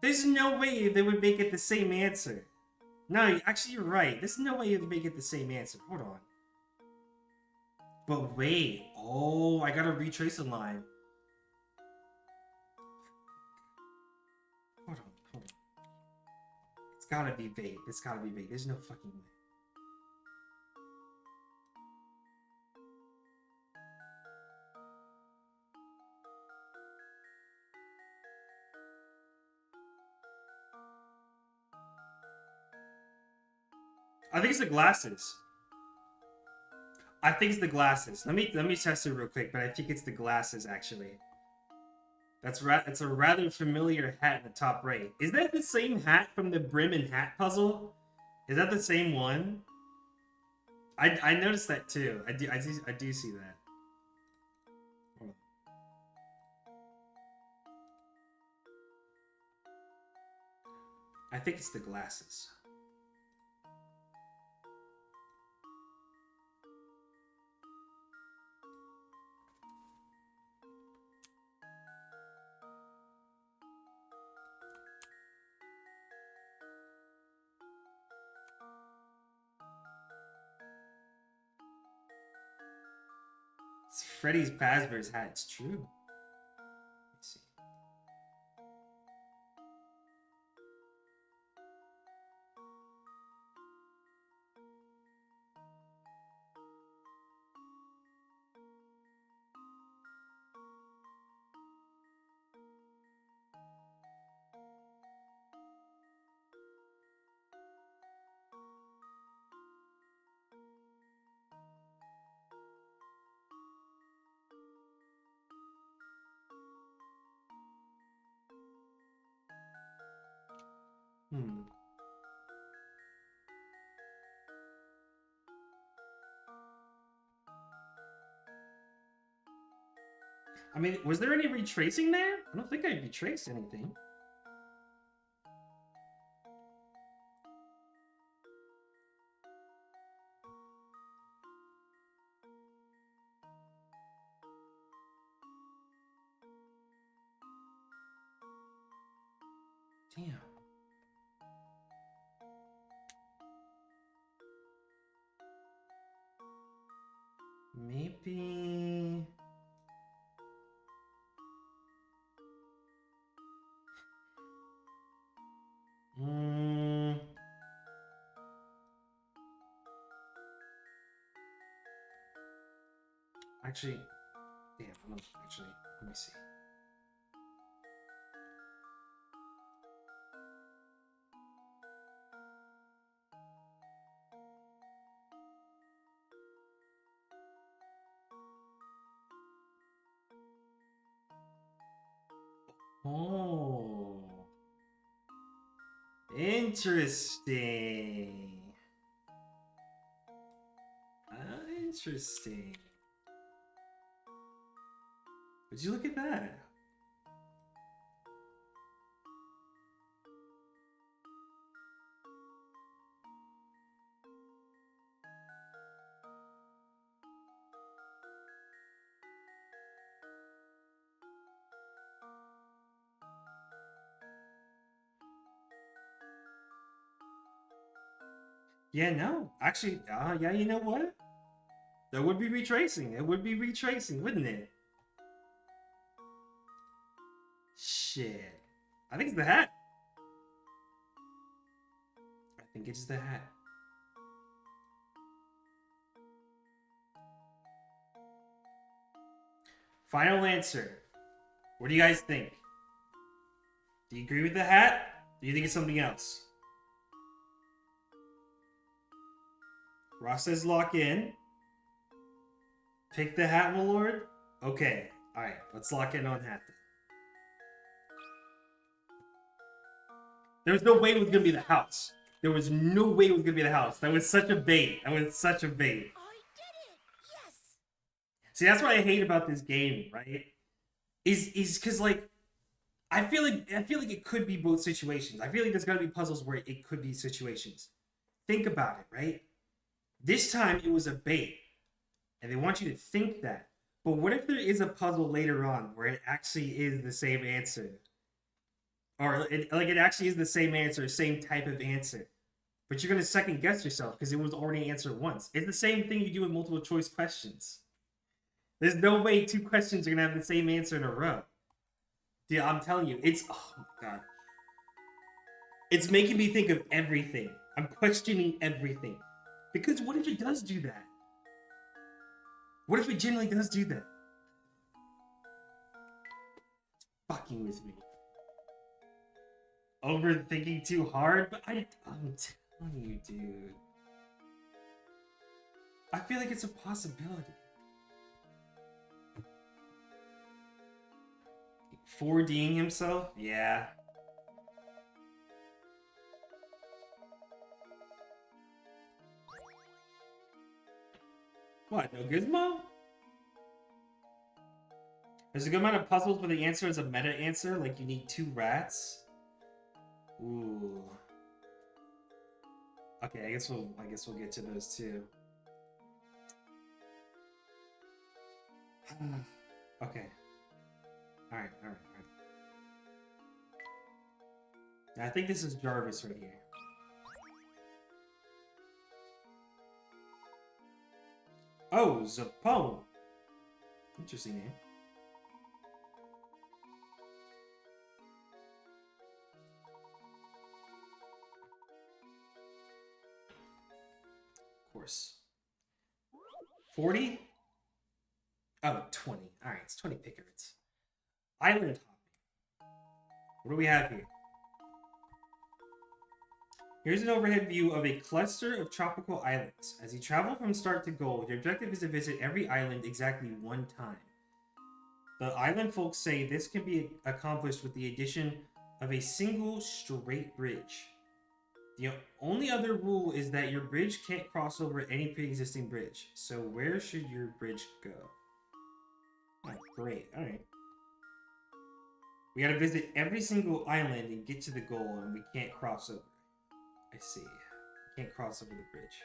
There's no way they would make it the same answer. No, actually you're right. There's no way you'd make it the same answer. Hold on. But wait. Oh, I gotta retrace a line. Hold on. It's gotta be bait. It's gotta be bait. There's no fucking way. I think it's the glasses. I think it's the glasses. Let me test it real quick, but I think it's the glasses actually. It's a rather familiar hat in the top right. Is that the same hat from the brim and hat puzzle? Is that the same one? I noticed that too. I do see that. Hold on. I think it's the glasses. It's Freddy's Fazbear's hat. It's true. Let's see. I mean, was there any retracing there? I don't think I retraced anything. Damn. Maybe... Actually, damn, I'm not actually, let me see. Oh, interesting. Interesting. Would you look at that? Yeah, no. Actually, yeah, you know what? That would be retracing. It would be retracing, wouldn't it? Shit. I think it's the hat. I think it's the hat. Final answer. What do you guys think? Do you agree with the hat? Do you think it's something else? Ross says lock in. Pick the hat, my lord. Okay. Alright, let's lock in on hat then. There was no way it was gonna be the house. There was no way it was gonna be the house. That was such a bait. That was such a bait. I did it! Yes! See, that's what I hate about this game, right? Is because like I feel like it could be both situations. I feel like there's gonna be puzzles where it could be situations. Think about it, right? This time it was a bait, and they want you to think that. But what if there is a puzzle later on where it actually is the same answer? Or it actually is the same answer, same type of answer. But you're going to second guess yourself because it was already answered once. It's the same thing you do with multiple choice questions. There's no way two questions are going to have the same answer in a row. Dude, I'm telling you, oh my god. It's making me think of everything. I'm questioning everything. Because what if it does do that? What if it genuinely does do that? It's fucking with me. Overthinking too hard, but I'm telling you, dude. I feel like it's a possibility. 4D'ing himself? Yeah. What, no Gizmo? There's a good amount of puzzles where the answer is a meta answer, like you need 2 rats. Ooh. Okay, I guess we'll get to those too. Okay. Alright. I think this is Jarvis right here. Oh, Zapone. Interesting name. Of course. 40? Oh, 20. Alright, it's 20 pickards. Island hopping. What do we have here? Here's an overhead view of a cluster of tropical islands. As you travel from start to goal, your objective is to visit every island exactly 1 time. The island folks say this can be accomplished with the addition of a single straight bridge. The only other rule is that your bridge can't cross over any pre-existing bridge. So where should your bridge go? Oh, great. Alright. We gotta visit every single island and get to the goal, and we can't cross over. I see. We can't cross over the bridge.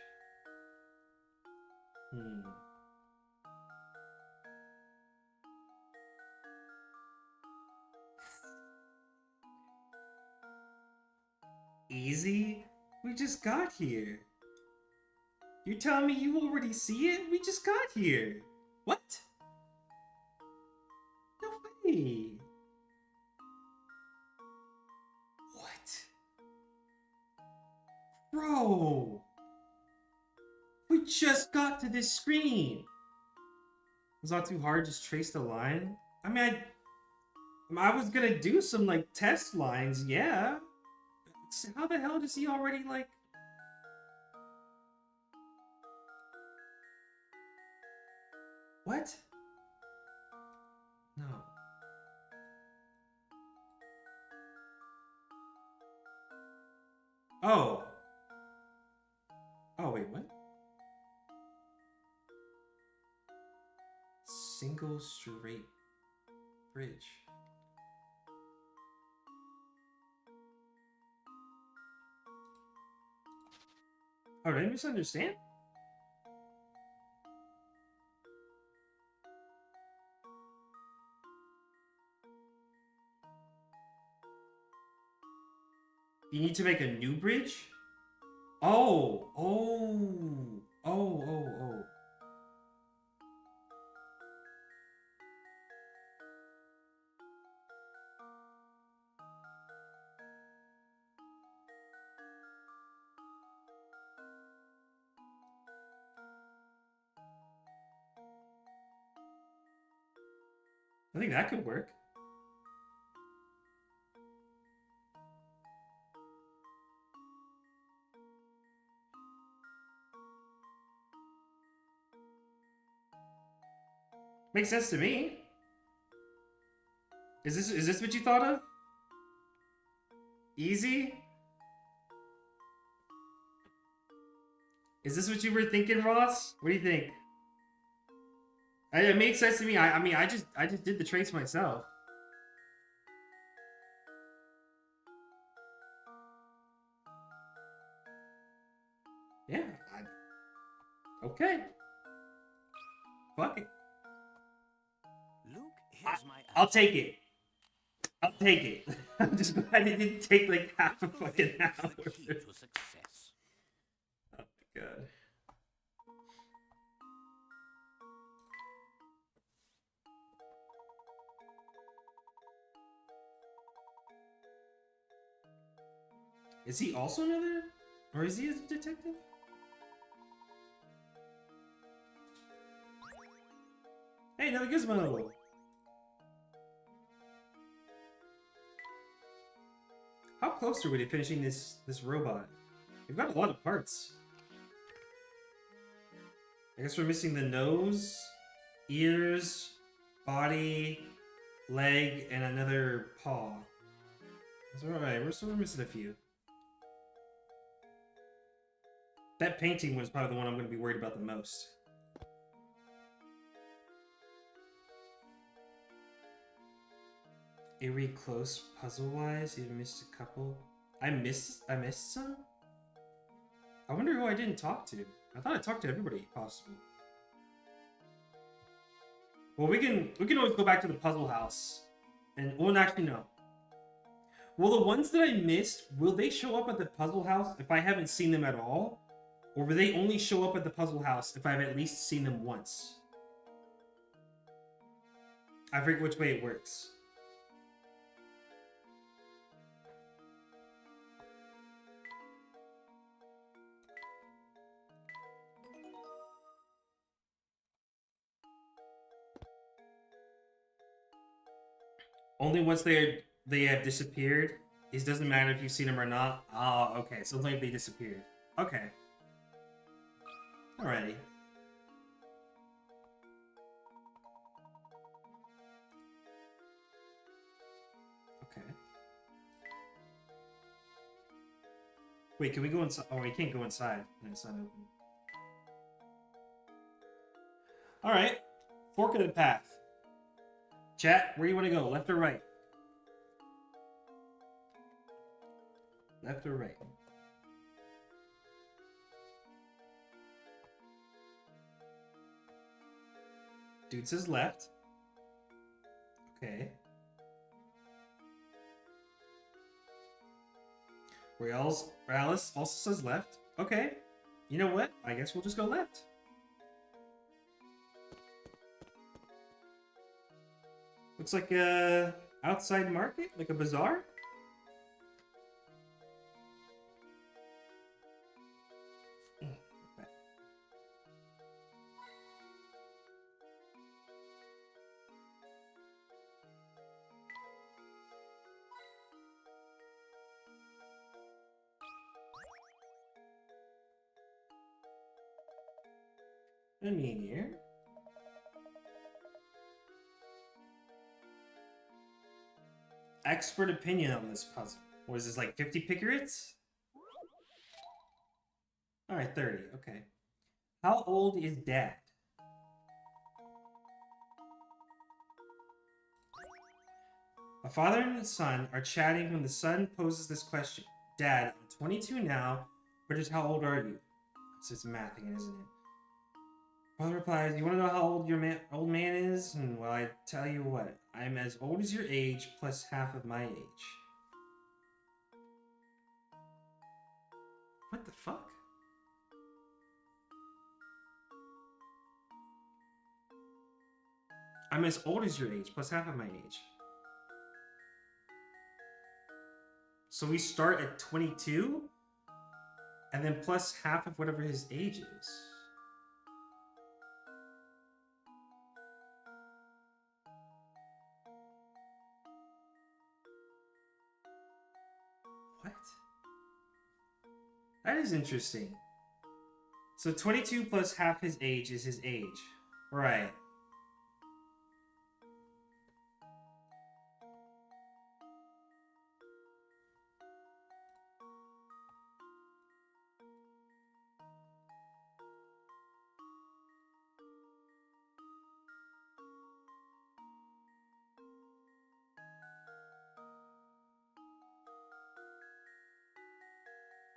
Easy? We just got here. You telling me you already see it? We just got here. What? No way. What? Bro. We just got to this screen. It's not too hard, just trace the line. I mean, I was gonna do some, like, test lines, yeah. How the hell does he already, like... What? No. Oh. Oh, wait, what? Single straight bridge. Oh, did I misunderstand? You need to make a new bridge? Oh. I think that could work. Makes sense to me. Is this what you thought of? Easy? Is this what you were thinking, Ross? What do you think? It made sense to me. I mean, I just did the trace myself. Yeah. Okay. Fuck it. Luke, here's my answer. I'll take it. I'll take it. I'm just glad it didn't take like half a fucking hour. The key to success. Oh my god. Is he also another? Or is he a detective? Hey, another gizmo! How close are we to finishing this robot? We've got a lot of parts. I guess we're missing the nose, ears, body, leg, and another paw. That's alright, we're missing a few. That painting was probably the one I'm going to be worried about the most. Are we close puzzle-wise? You missed a couple. I missed some? I wonder who I didn't talk to. I thought I talked to everybody possible. Well, we can always go back to the puzzle house. And well, actually no. Well, the ones that I missed, will they show up at the puzzle house if I haven't seen them at all? Or will they only show up at the puzzle house if I've at least seen them once? I forget which way it works. Only once they have disappeared. It doesn't matter if you've seen them or not. Oh, okay. So only if they disappeared. Okay. Alrighty. Okay. Wait, can we go inside? Oh, we can't go inside. No, it's not open. Alright. Fork of the path. Chat, where do you want to go? Left or right? Left or right? Dude says left. Okay. Alice also says left. Okay. You know what? I guess we'll just go left. Looks like a outside market, like a bazaar. I mean here. Expert opinion on this puzzle. What is this, like 50 pickerates? Alright, 30. Okay. How old is Dad? A father and his son are chatting when the son poses this question. Dad, I'm 22 now, but just how old are you? So it's math again, isn't it? Father replies, you want to know how old your old man is? Well, I tell you what, I'm as old as your age plus half of my age. What the fuck? I'm as old as your age plus half of my age. So we start at 22 and then plus half of whatever his age is. What? That is interesting. So 22 plus half his age is his age. Right.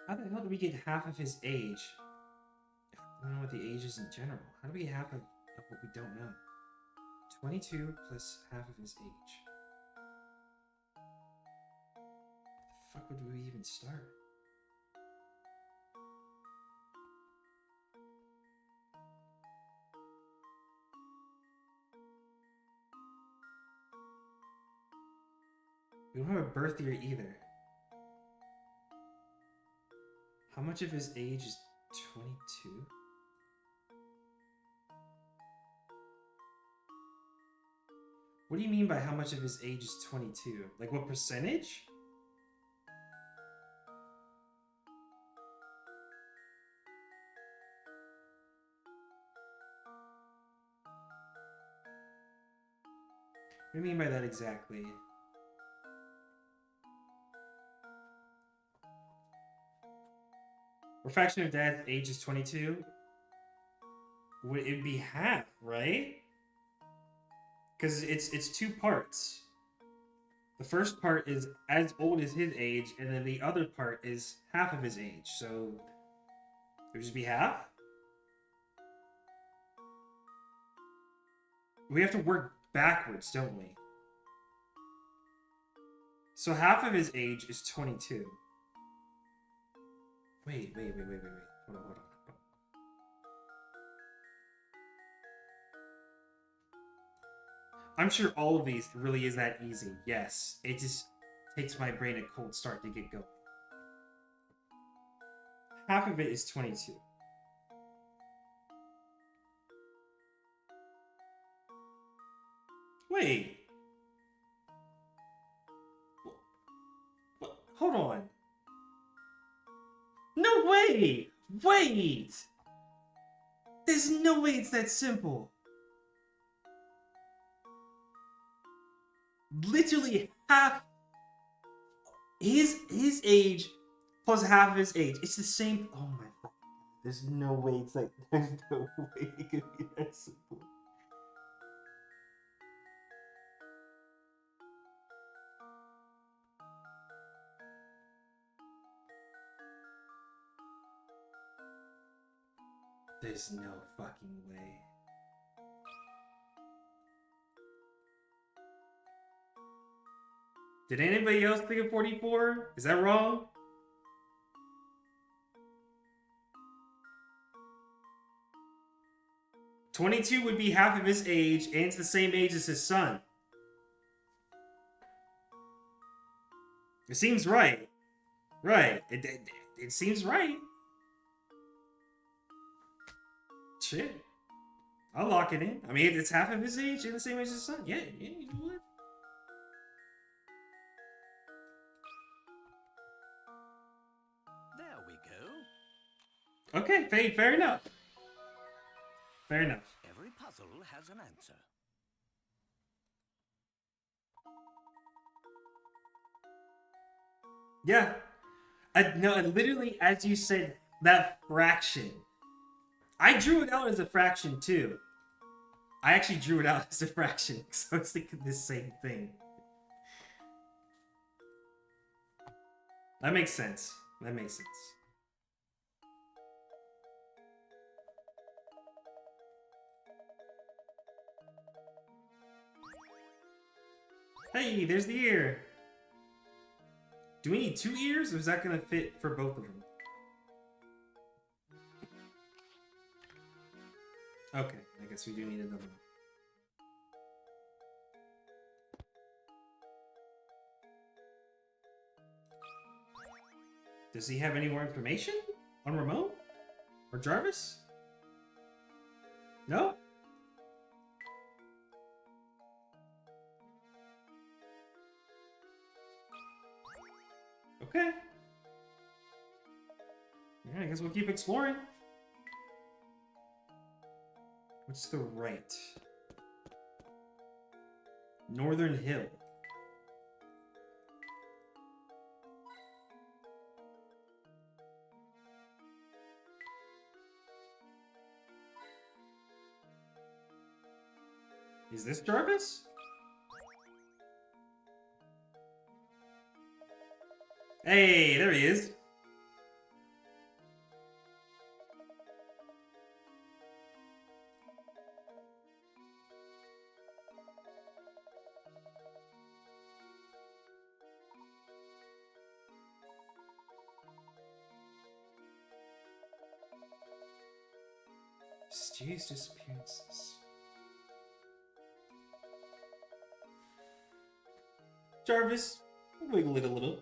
How the hell do we get half of his age? I don't know what the age is in general. How do we get half of what we don't know? 22 plus half of his age. Where the fuck would we even start? We don't have a birth year either. How much of his age is 22? What do you mean by how much of his age is 22? Like what percentage? What do you mean by that exactly? A fraction of Dad's age is 22? Would it be half, right? Because it's two parts. The first part is as old as his age, and then the other part is half of his age. So it would just be half? We have to work backwards, don't we? So half of his age is 22. Wait. Hold on. I'm sure all of these really is that easy. Yes. It just takes my brain a cold start to get going. Half of it is 22. Wait. What? Hold on. No way! Wait! There's no way it's that simple. Literally half his age plus half of his age. It's the same. Oh my god. There's no way it's like there's no way it could be that simple. There's no fucking way. Did anybody else think of 44? Is that wrong? $22 would be half of his age, and it's the same age as his son. It seems right. Right. It seems right. Shit. I'll lock it in. I mean, it's half of his age and the same age as his son. Yeah, you know what? There we go. Okay, fair enough. Fair enough. Every puzzle has an answer. Yeah. No, literally, as you said, that fraction. I drew it out as a fraction, too. I actually drew it out as a fraction, because I was thinking the same thing. That makes sense. That makes sense. Hey, there's the ear. Do we need 2 ears, or is that going to fit for both of them? Okay, I guess we do need another one. Does he have any more information on Ramon? Or Jarvis? No? Okay. Yeah, I guess we'll keep exploring. What's the right? Northern Hill. Is this Jarvis? Hey, there he is. Mysterious disappearances. Jarvis, wiggle it a little.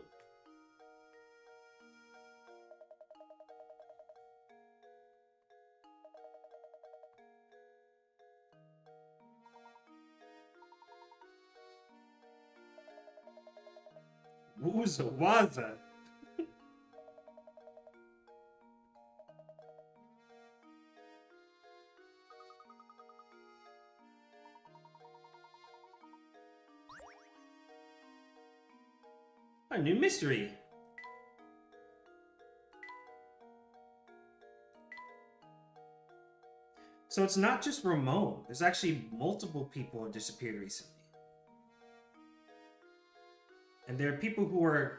Wooza waza. A new mystery. So it's not just Ramon. There's actually multiple people who disappeared recently. And there are people who are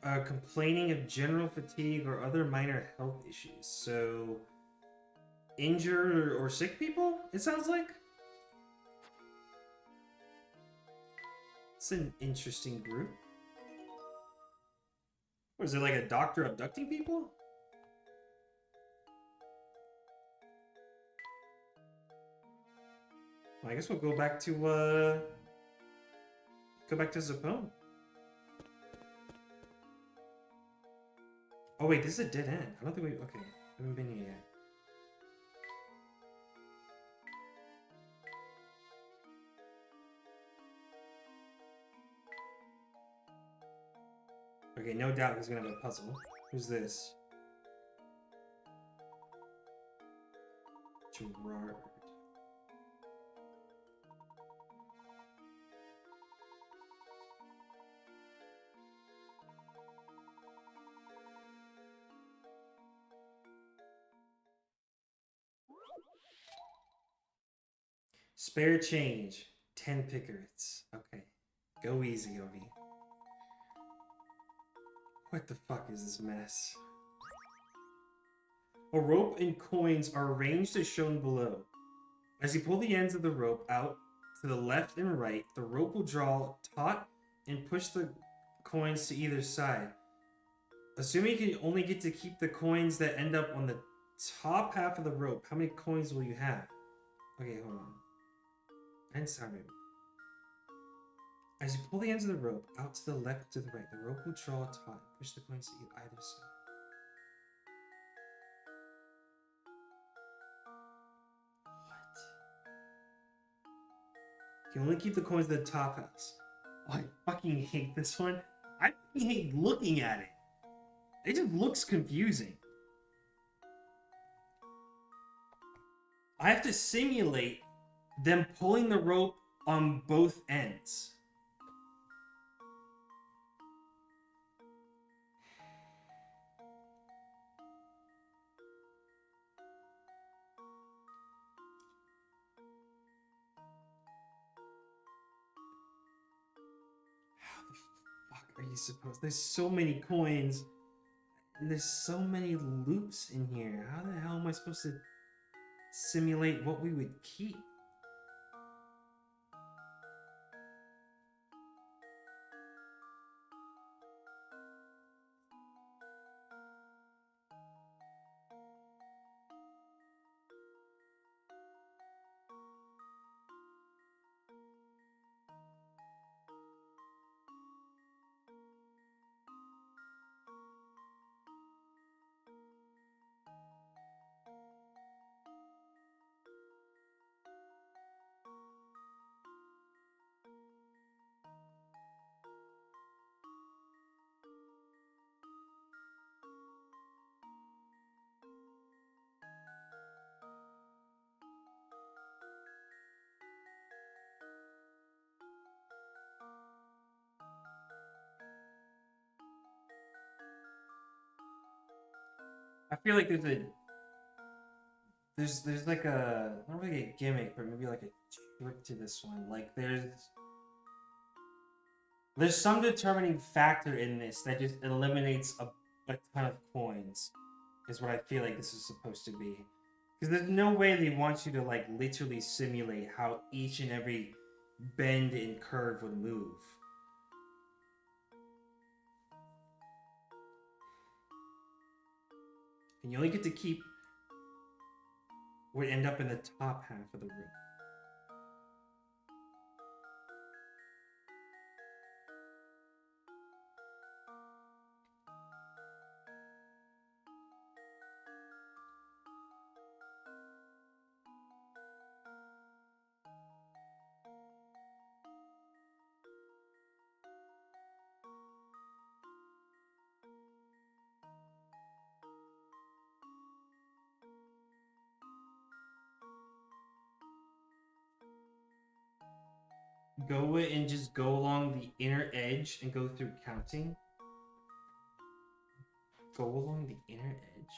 complaining of general fatigue or other minor health issues. So, injured or sick people, it sounds like? It's an interesting group. Or is it like a doctor abducting people? Well, I guess we'll go back to Zapone. Oh wait, this is a dead end. I don't think we... Okay, I haven't been here yet. Okay, no doubt he's gonna have a puzzle. Who's this? Gerard. Spare change. 10 pickers. Okay. Go easy, Ovi. What the fuck is this mess? A rope and coins are arranged as shown below. As you pull the ends of the rope out to the left and right, the rope will draw taut and push the coins to either side. Assuming you can only get to keep the coins that end up on the top half of the rope, how many coins will you have? Okay, hold on. And sorry. As you pull the ends of the rope out to the left to the right, the rope will draw taut and push the coins to either side. What? You can only keep the coins at the top house. Oh, I fucking hate this one. I fucking hate looking at it. It just looks confusing. I have to simulate them pulling the rope on both ends. How the fuck are you supposed... There's so many coins. And there's so many loops in here. How the hell am I supposed to simulate what we would keep? I feel like there's like a, not really a gimmick, but maybe like a trick to this one. Like there's some determining factor in this that just eliminates a ton of coins, is what I feel like this is supposed to be. Because there's no way they want you to like literally simulate how each and every bend and curve would move. And you only get to keep what end up in the top half of the room. go and just go along the inner edge and go through counting? Go along the inner edge?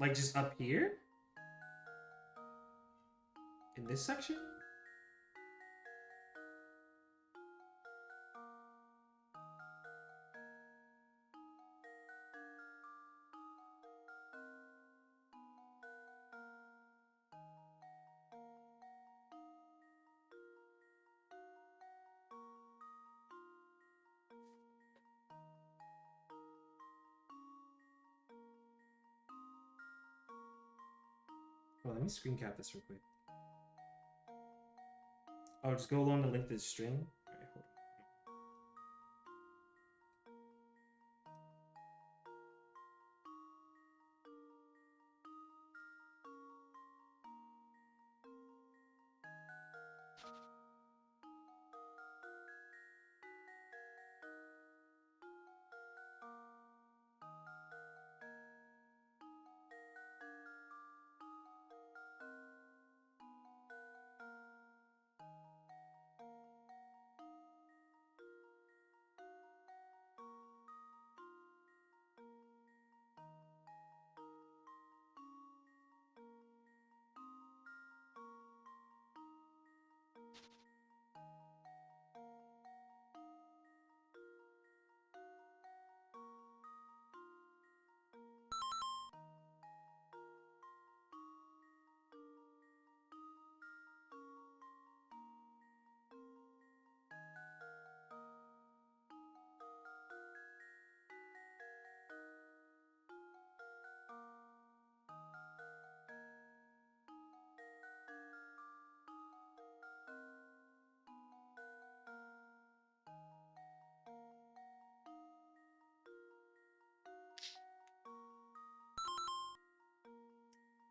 Like just up here? In this section? Well, let me screen cap this real quick. Oh, just go along the length of the string. Alright, hold on.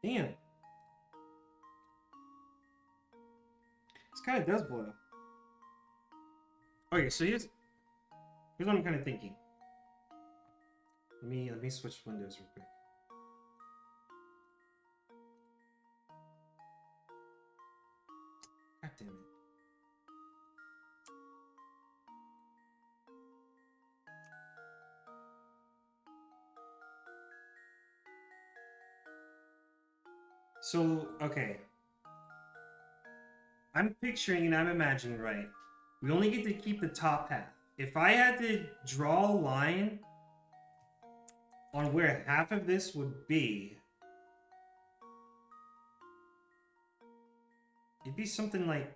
Damn. This kind of does boil. Okay, so here's what I'm kind of thinking. Let me switch windows real quick. God damn it. So, okay. I'm picturing and I'm imagining, right? We only get to keep the top half. If I had to draw a line on where half of this would be, it'd be something like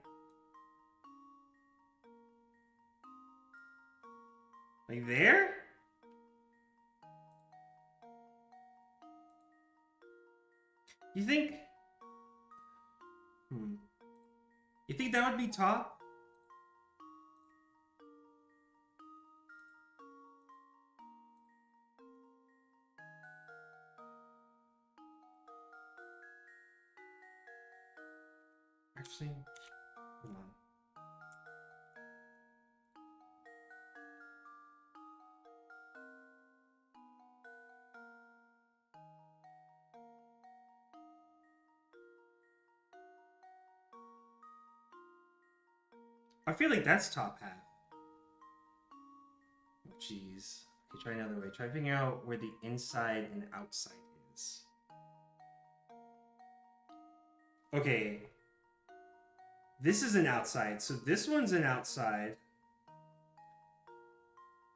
there? You think? You think that would be top? Actually, hold on. I feel like that's top half. Oh, jeez. Okay, try another way. Try figuring out where the inside and outside is. Okay. This is an outside, so this one's an outside.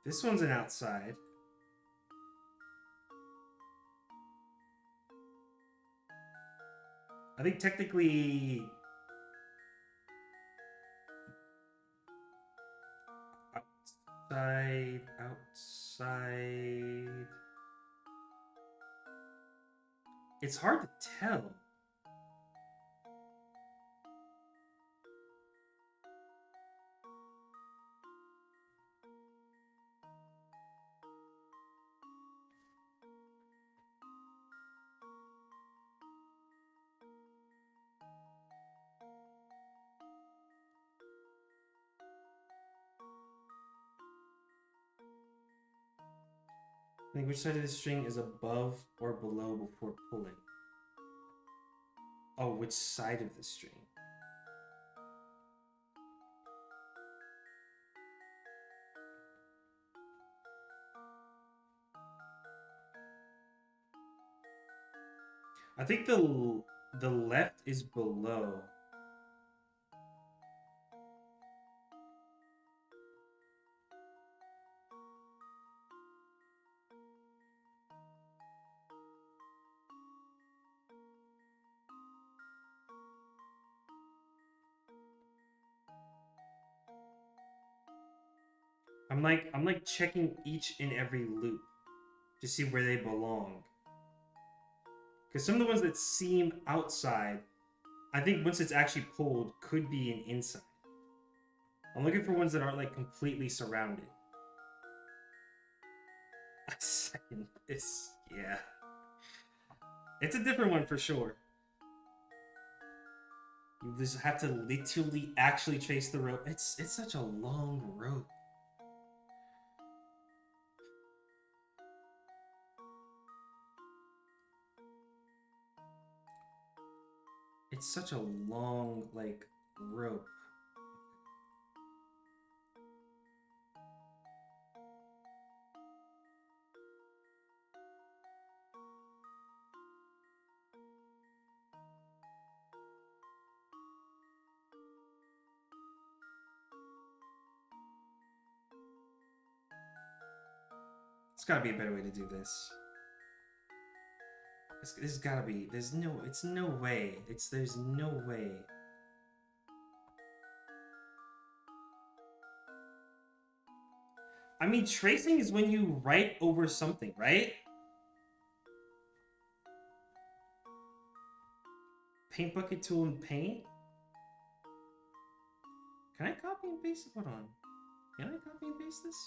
This one's an outside. I think technically... outside. It's hard to tell. I think which side of the string is above or below before pulling. Oh, which side of the string? I think the left is below. I'm like checking each and every loop to see where they belong. Because some of the ones that seem outside, I think once it's actually pulled, could be an inside. I'm looking for ones that aren't like completely surrounded. I second this, yeah. It's a different one for sure. You just have to literally actually trace the rope. It's such a long rope. It's such a long, like, rope. There's gotta be a better way to do this. There's gotta be. There's no. It's no way. There's no way. I mean, tracing is when you write over something, right? Paint bucket tool and paint? Can I copy and paste it? Hold on. Can I copy and paste this?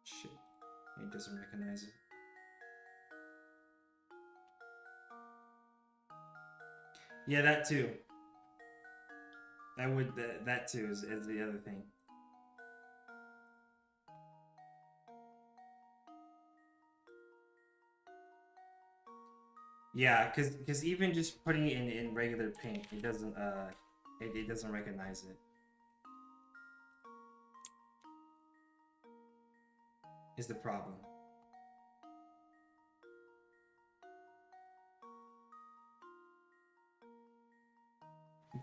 Shit. It doesn't recognize it. Yeah, that too. That too is the other thing. Yeah, because even just putting it in regular paint, it doesn't it doesn't recognize it. Is the problem.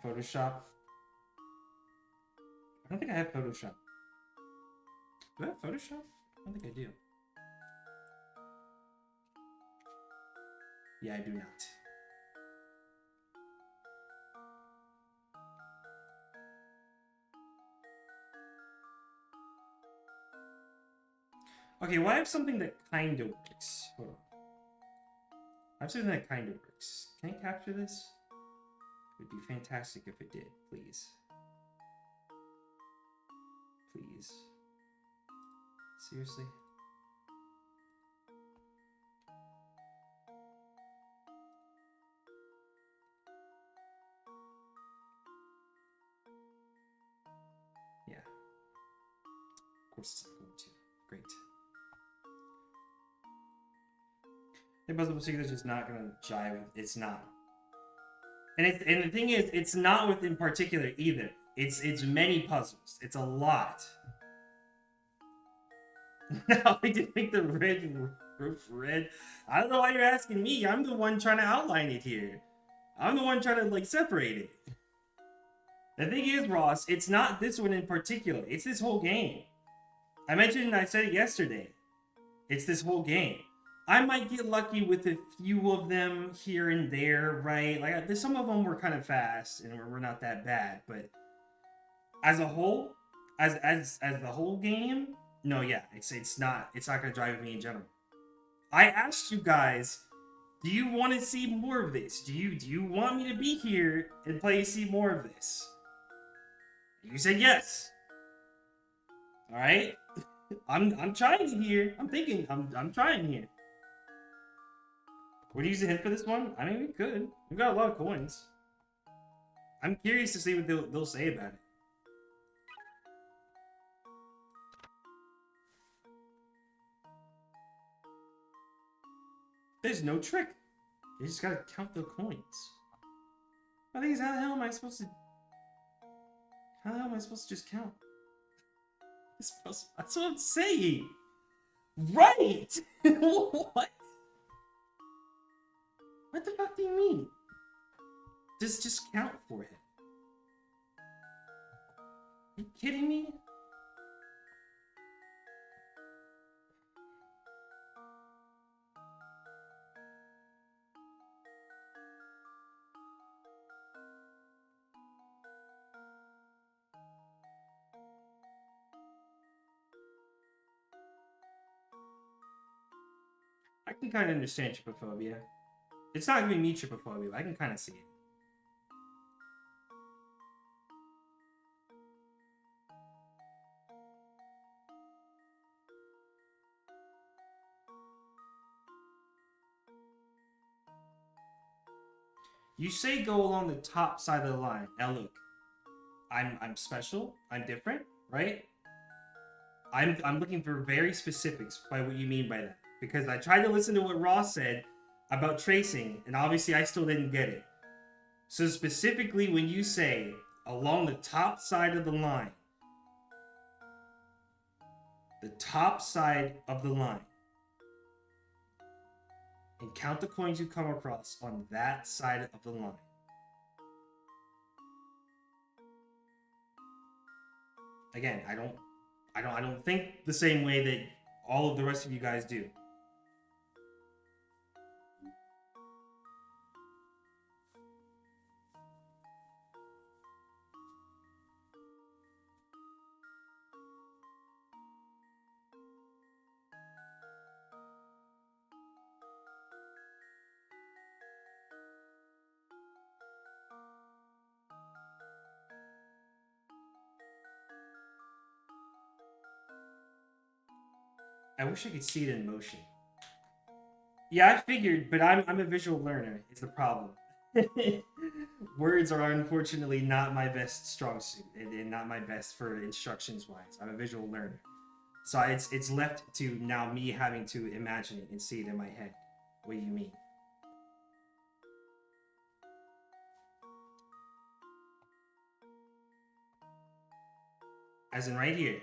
Photoshop. I don't think I have Photoshop. Do I have Photoshop? I don't think I do. Yeah, I do not. Okay, well, I have something that kind of works. Hold on. I have something that kind of works. Can I capture this? It would be fantastic if it did, please. Please. Seriously? Yeah. Of course it's not going to. Great. The puzzle particular is just not going to jive. It's not. And the thing is, it's not with in particular either. It's many puzzles. It's a lot. No, I didn't make the red roof red. I don't know why you're asking me. I'm the one trying to outline it here. I'm the one trying to like separate it. The thing is, Ross, it's not this one in particular. It's this whole game. I said it yesterday. It's this whole game. I might get lucky with a few of them here and there, right? Like some of them were kind of fast and we're not that bad, but as a whole, as the whole game, no, yeah, it's not gonna drive me in general. I asked you guys, do you want to see more of this? Do you want me to be here and see more of this? You said yes. All right, I'm trying here. I'm trying here. Would you use a hint for this one? I mean, we could. We've got a lot of coins. I'm curious to see what they'll say about it. There's no trick. You just gotta count the coins. I think how the hell am I supposed to... How the hell am I supposed to just count? That's what I'm saying! Right! What? What the fuck do you mean? Just count for it. Are you kidding me? I can kind of understand trypophobia. It's not gonna be me trypophobia, but I can kind of see it. You say go along the top side of the line. Now look, I'm special. I'm different, right? I'm looking for very specifics by what you mean by that, because I tried to listen to what Ross said about tracing, and obviously I still didn't get it. So specifically, when you say along the top side of the line, the top side of the line, and count the coins you come across on that side of the line. Again, I don't think the same way that all of the rest of you guys do. I wish I could see it in motion. Yeah, I figured, but I'm a visual learner, is the problem. Words are unfortunately not my best strong suit, and not my best for instructions-wise. I'm a visual learner. So it's left to now me having to imagine it and see it in my head. What do you mean? As in right here.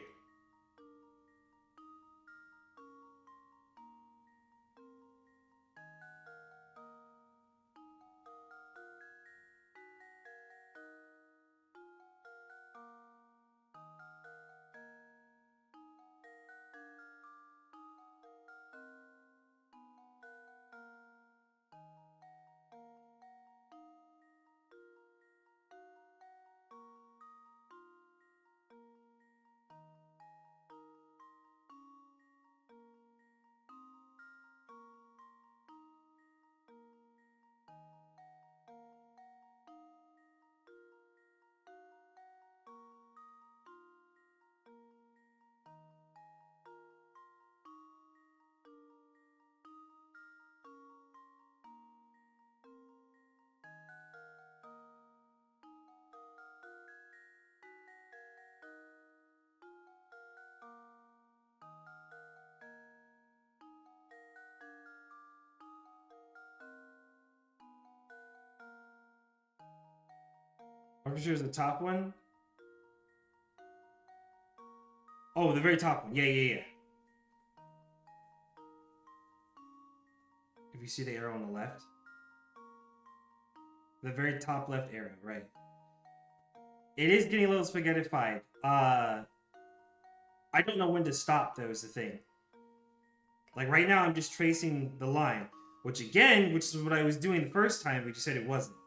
I'm sure it's the top one. Oh, the very top one. Yeah. If you see the arrow on the left. The very top left arrow, right. It is getting a little spaghettified. I don't know when to stop, though, is the thing. Like, right now, I'm just tracing the line. Which is what I was doing the first time, but you said it wasn't.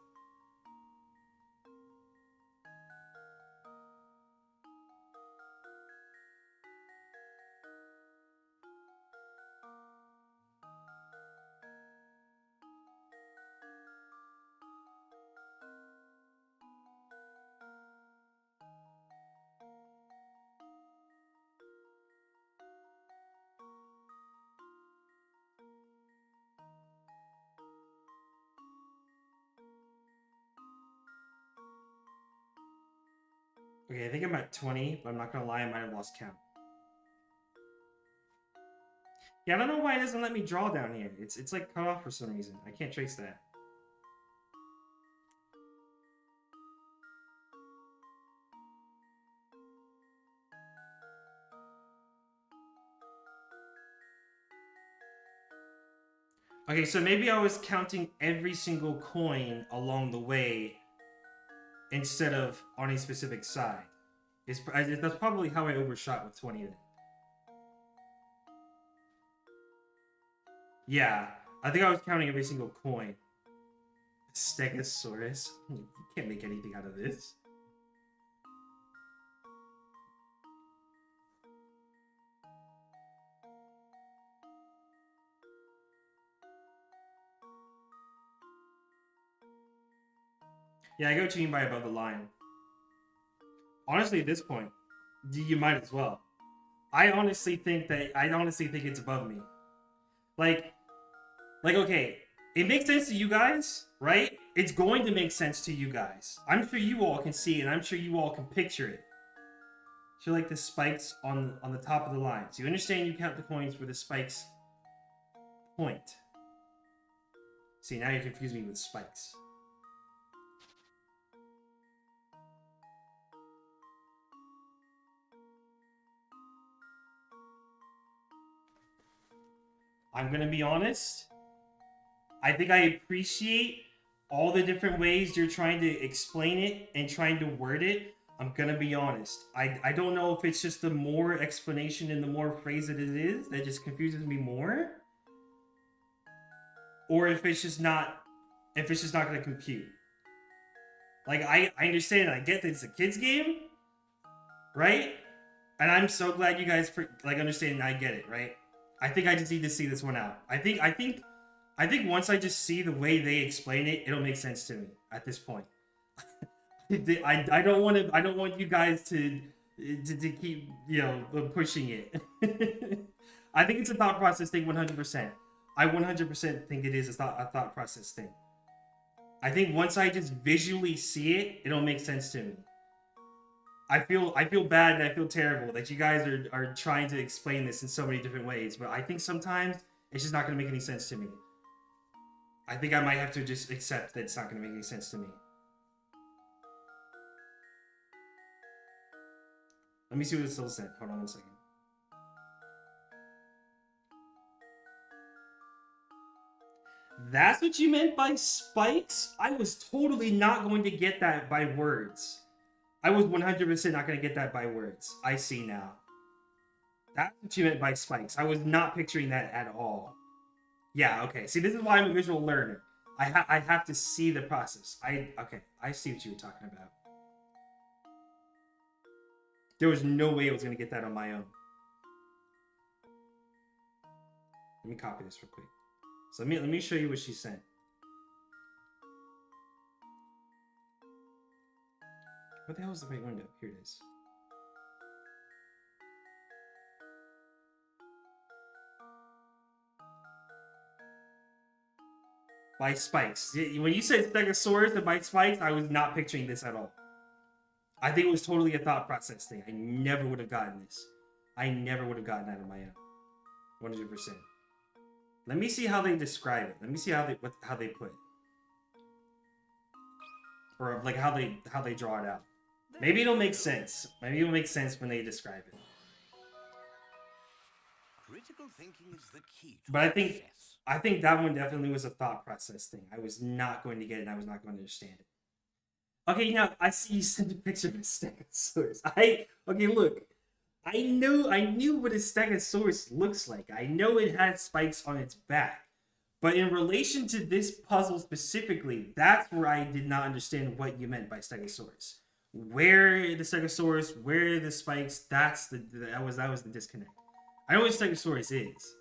Okay, I think I'm at 20, but I'm not gonna lie, I might have lost count. Yeah, I don't know why it doesn't let me draw down here. It's like cut off for some reason. I can't trace that. Okay, so maybe I was counting every single coin along the way instead of on a specific side. That's probably how I overshot with 20 then. Yeah, I think I was counting every single coin. Stegosaurus. You can't make anything out of this. Yeah, I get what you mean by above the line. Honestly, at this point, you might as well. I honestly think it's above me. Like, okay, it makes sense to you guys, right? It's going to make sense to you guys. I'm sure you all can see it, and I'm sure you all can picture it. So like the spikes on the top of the line. So you understand you count the coins where the spikes point. See, now you confuse me with spikes. I'm gonna be honest. I think I appreciate all the different ways you're trying to explain it and trying to word it. I'm gonna be honest. I don't know if it's just the more explanation and the more phrase that it is that just confuses me more, or if it's just not gonna compute. Like I understand, I get that it's a kids game, right? And I'm so glad you guys understand and I get it, right? I think I just need to see this one out. I think once I just see the way they explain it, it'll make sense to me at this point. I don't want you guys to keep, pushing it. I think it's a thought process thing 100%. I 100% think it is a thought process thing. I think once I just visually see it, it'll make sense to me. I feel bad and I feel terrible that you guys are trying to explain this in so many different ways, but I think sometimes it's just not going to make any sense to me. I think I might have to just accept that it's not going to make any sense to me. Let me see what it still said. Hold on 1 second. That's what you meant by spikes? I was totally not going to get that by words. I was 100% not going to get that by words. I see now. That's what you meant by spikes. I was not picturing that at all. Yeah, okay. See, this is why I'm a visual learner. I have to see the process. Okay, I see what you were talking about. There was no way I was going to get that on my own. Let me copy this real quick. So let me show you what she sent. What the hell is the right window? Here it is. By spikes. When you said Stegosaurus and by spikes, I was not picturing this at all. I think it was totally a thought process thing. I never would have gotten this. I never would have gotten that on my own. 100%. Let me see how they describe it. Let me see how they put it. Or like how they draw it out. Maybe it'll make sense. Maybe it'll make sense when they describe it. Critical thinking is the key to But success. I think that one definitely was a thought process thing. I was not going to get it and I was not going to understand it. Okay, now I see you sent a picture of a Stegosaurus. Okay, look. I knew what a Stegosaurus looks like. I know it has spikes on its back. But in relation to this puzzle specifically, that's where I did not understand what you meant by Stegosaurus. Where the Stegosaurus, where the spikes, that was the disconnect. I know what Stegosaurus is.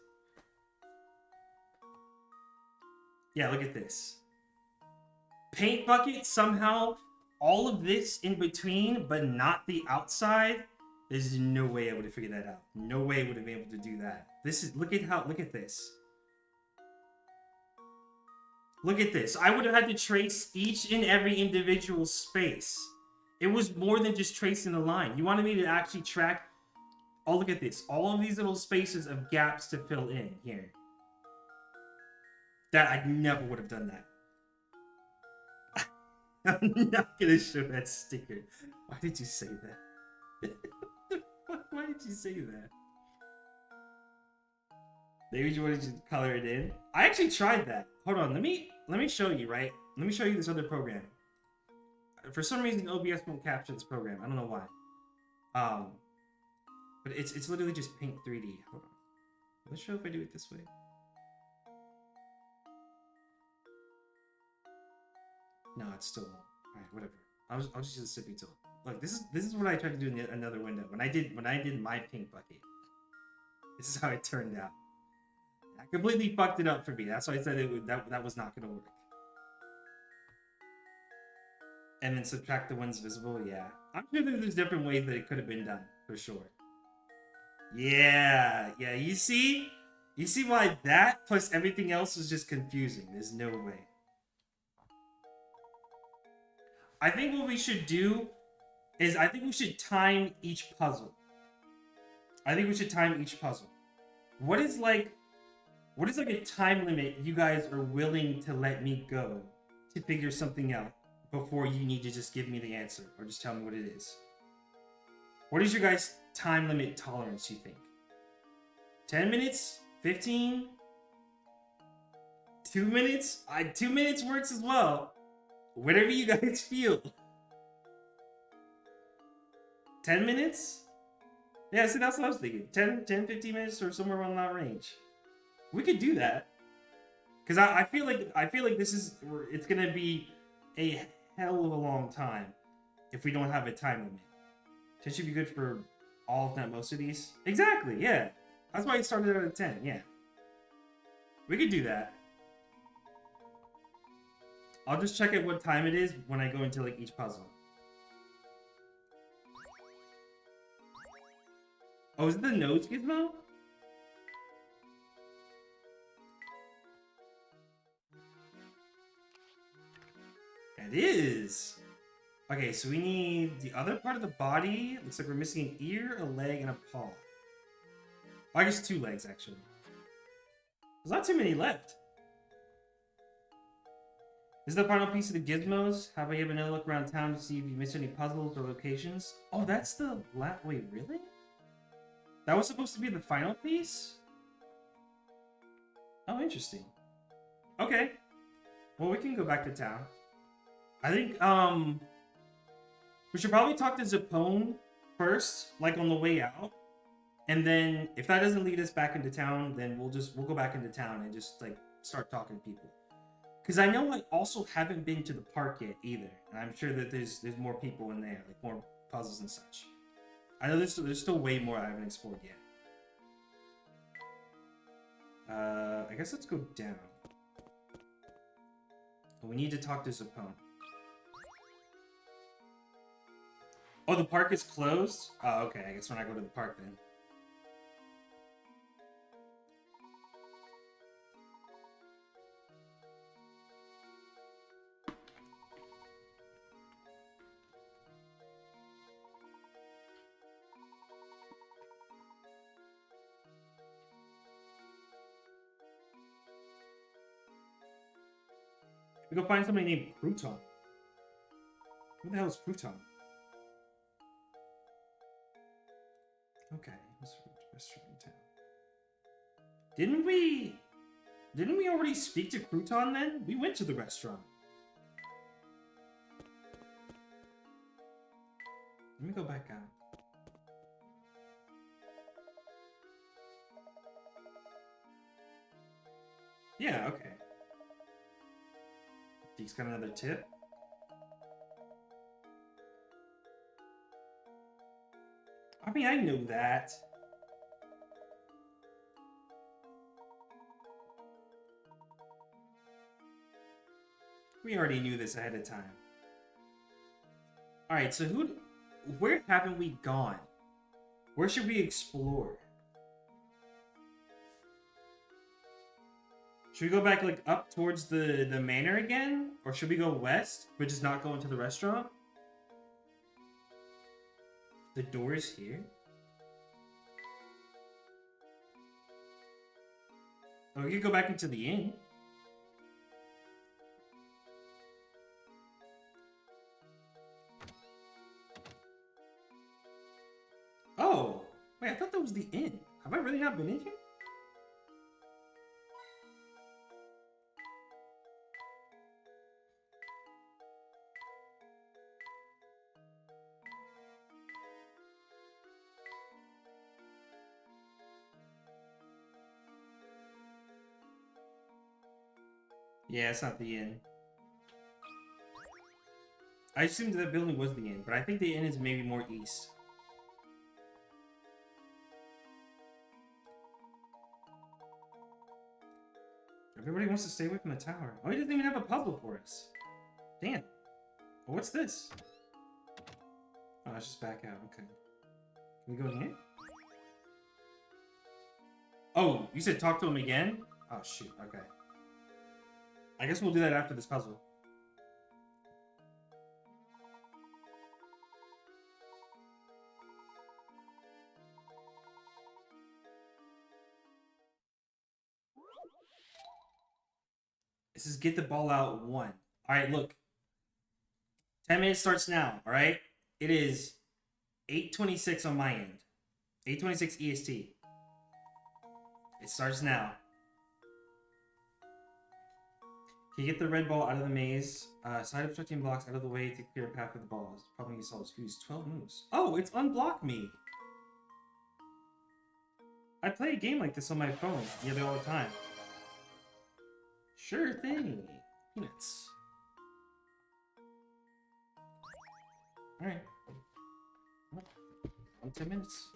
Yeah, look at this. Paint bucket, somehow, all of this in between, but not the outside. There's no way I would have figured that out. No way I would have been able to do that. Look at this. Look at this. I would have had to trace each and every individual space It was more than just tracing a line. You wanted me to actually track. Oh, look at this. All of these little spaces of gaps to fill in here. That I never would have done that. I'm not gonna show that sticker. Why did you say that? Why did you say that? Maybe you wanted to color it in. I actually tried that. Hold on, let me show you, right? Let me show you this other program. For some reason, OBS won't capture this program. I don't know why. But it's literally just Paint 3D. Hold on. Let's show if I do it this way. No, it's still alright. Whatever. I'll just use the sippy tool. Look, this is what I tried to do in another window when I did my pink bucket. This is how it turned out. I completely fucked it up for me. That's why I said that was not gonna work. And then subtract the ones visible. Yeah, I'm sure there's different ways that it could have been done for sure. Yeah. You see why that plus everything else is just confusing. There's no way. I think what we should do is I think we should time each puzzle. What is like a time limit you guys are willing to let me go to figure something out before you need to just give me the answer or just tell me what it is? What is your guys' time limit tolerance, you think? 10 minutes? 15? 2 minutes? 2 minutes works as well. Whatever you guys feel. 10 minutes? Yeah, see, that's what I was thinking. 10, 15 minutes or somewhere around that range. We could do that. Because I feel like it's going to be a hell of a long time if we don't have a time limit. 10 should be good for all, if not most of these. Exactly, yeah. That's why it started at 10, yeah. We could do that. I'll just check at what time it is when I go into like each puzzle. Oh, is it the nose gizmo? It is. Okay, so we need the other part of the body. Looks like we're missing an ear, a leg, and a paw. I guess 2 legs, actually. There's not too many left. This is the final piece of the gizmos. Have I given a look around town to see if you missed any puzzles or locations? Oh, that's the wait, really? That was supposed to be the final piece? Oh, interesting. Okay. Well, we can go back to town. I think, we should probably talk to Zapone first, like on the way out. And then, if that doesn't lead us back into town, then we'll go back into town and just, like, start talking to people. Because I know I also haven't been to the park yet either. And I'm sure that there's more people in there, like more puzzles and such. I know there's still way more I haven't explored yet. I guess let's go down. But we need to talk to Zapone. Oh, the park is closed? Oh, okay. I guess we're not going to the park then. We go find somebody named Crouton. Who the hell is Crouton? Okay, restaurant in town. Didn't we already speak to Crouton then? We went to the restaurant. Let me go back out. Yeah, okay. Deke's got another tip. I mean, I know that. We already knew this ahead of time. Alright, so where haven't we gone? Where should we explore? Should we go back, like, up towards the manor again? Or should we go west, but just not go into the restaurant? The door is here? Oh, we could go back into the inn. Oh! Wait, I thought that was the inn. Have I really not been in here? Yeah, it's not the inn. I assumed that building was the inn, but I think the inn is maybe more east. Everybody wants to stay away from the tower. Oh, he doesn't even have a puzzle for us. Damn. Well, what's this? Oh, let's just back out. Okay. Can we go in here? Oh, you said talk to him again? Oh, shoot. Okay. I guess we'll do that after this puzzle. This is get the ball out 1. Alright, look. 10 minutes starts now, alright? It is 8:26 on my end. 8:26 EST. It starts now. Can you get the red ball out of the maze? Side obstructing blocks out of the way to clear a path for the balls. Problem you solve is fuse 12 moves. Oh, it's unblock me! I play a game like this on my phone nearly all the time. Sure thing. Peanuts. Alright. On 10 minutes.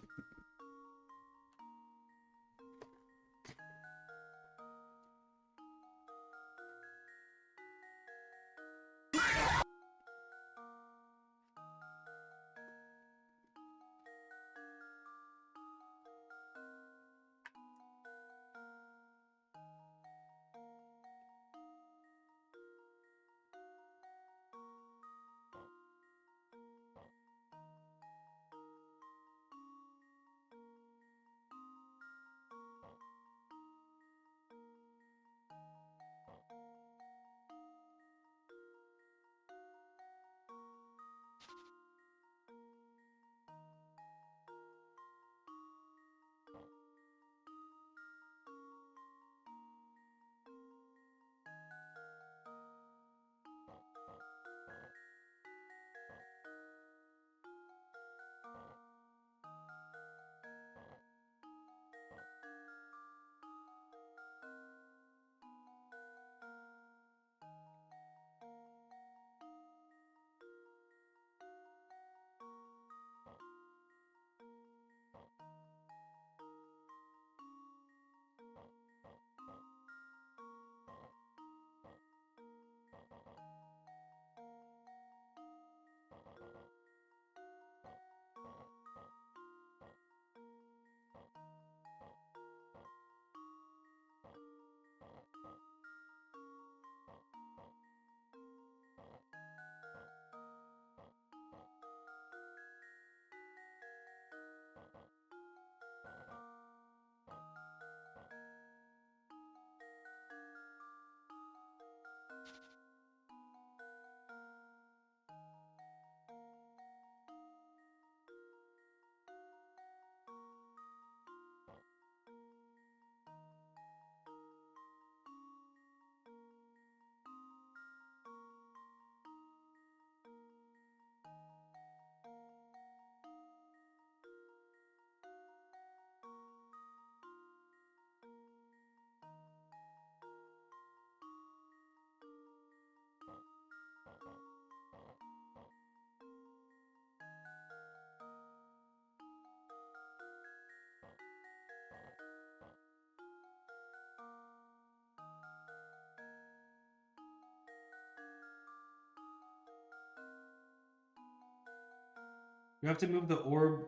You have to move the orb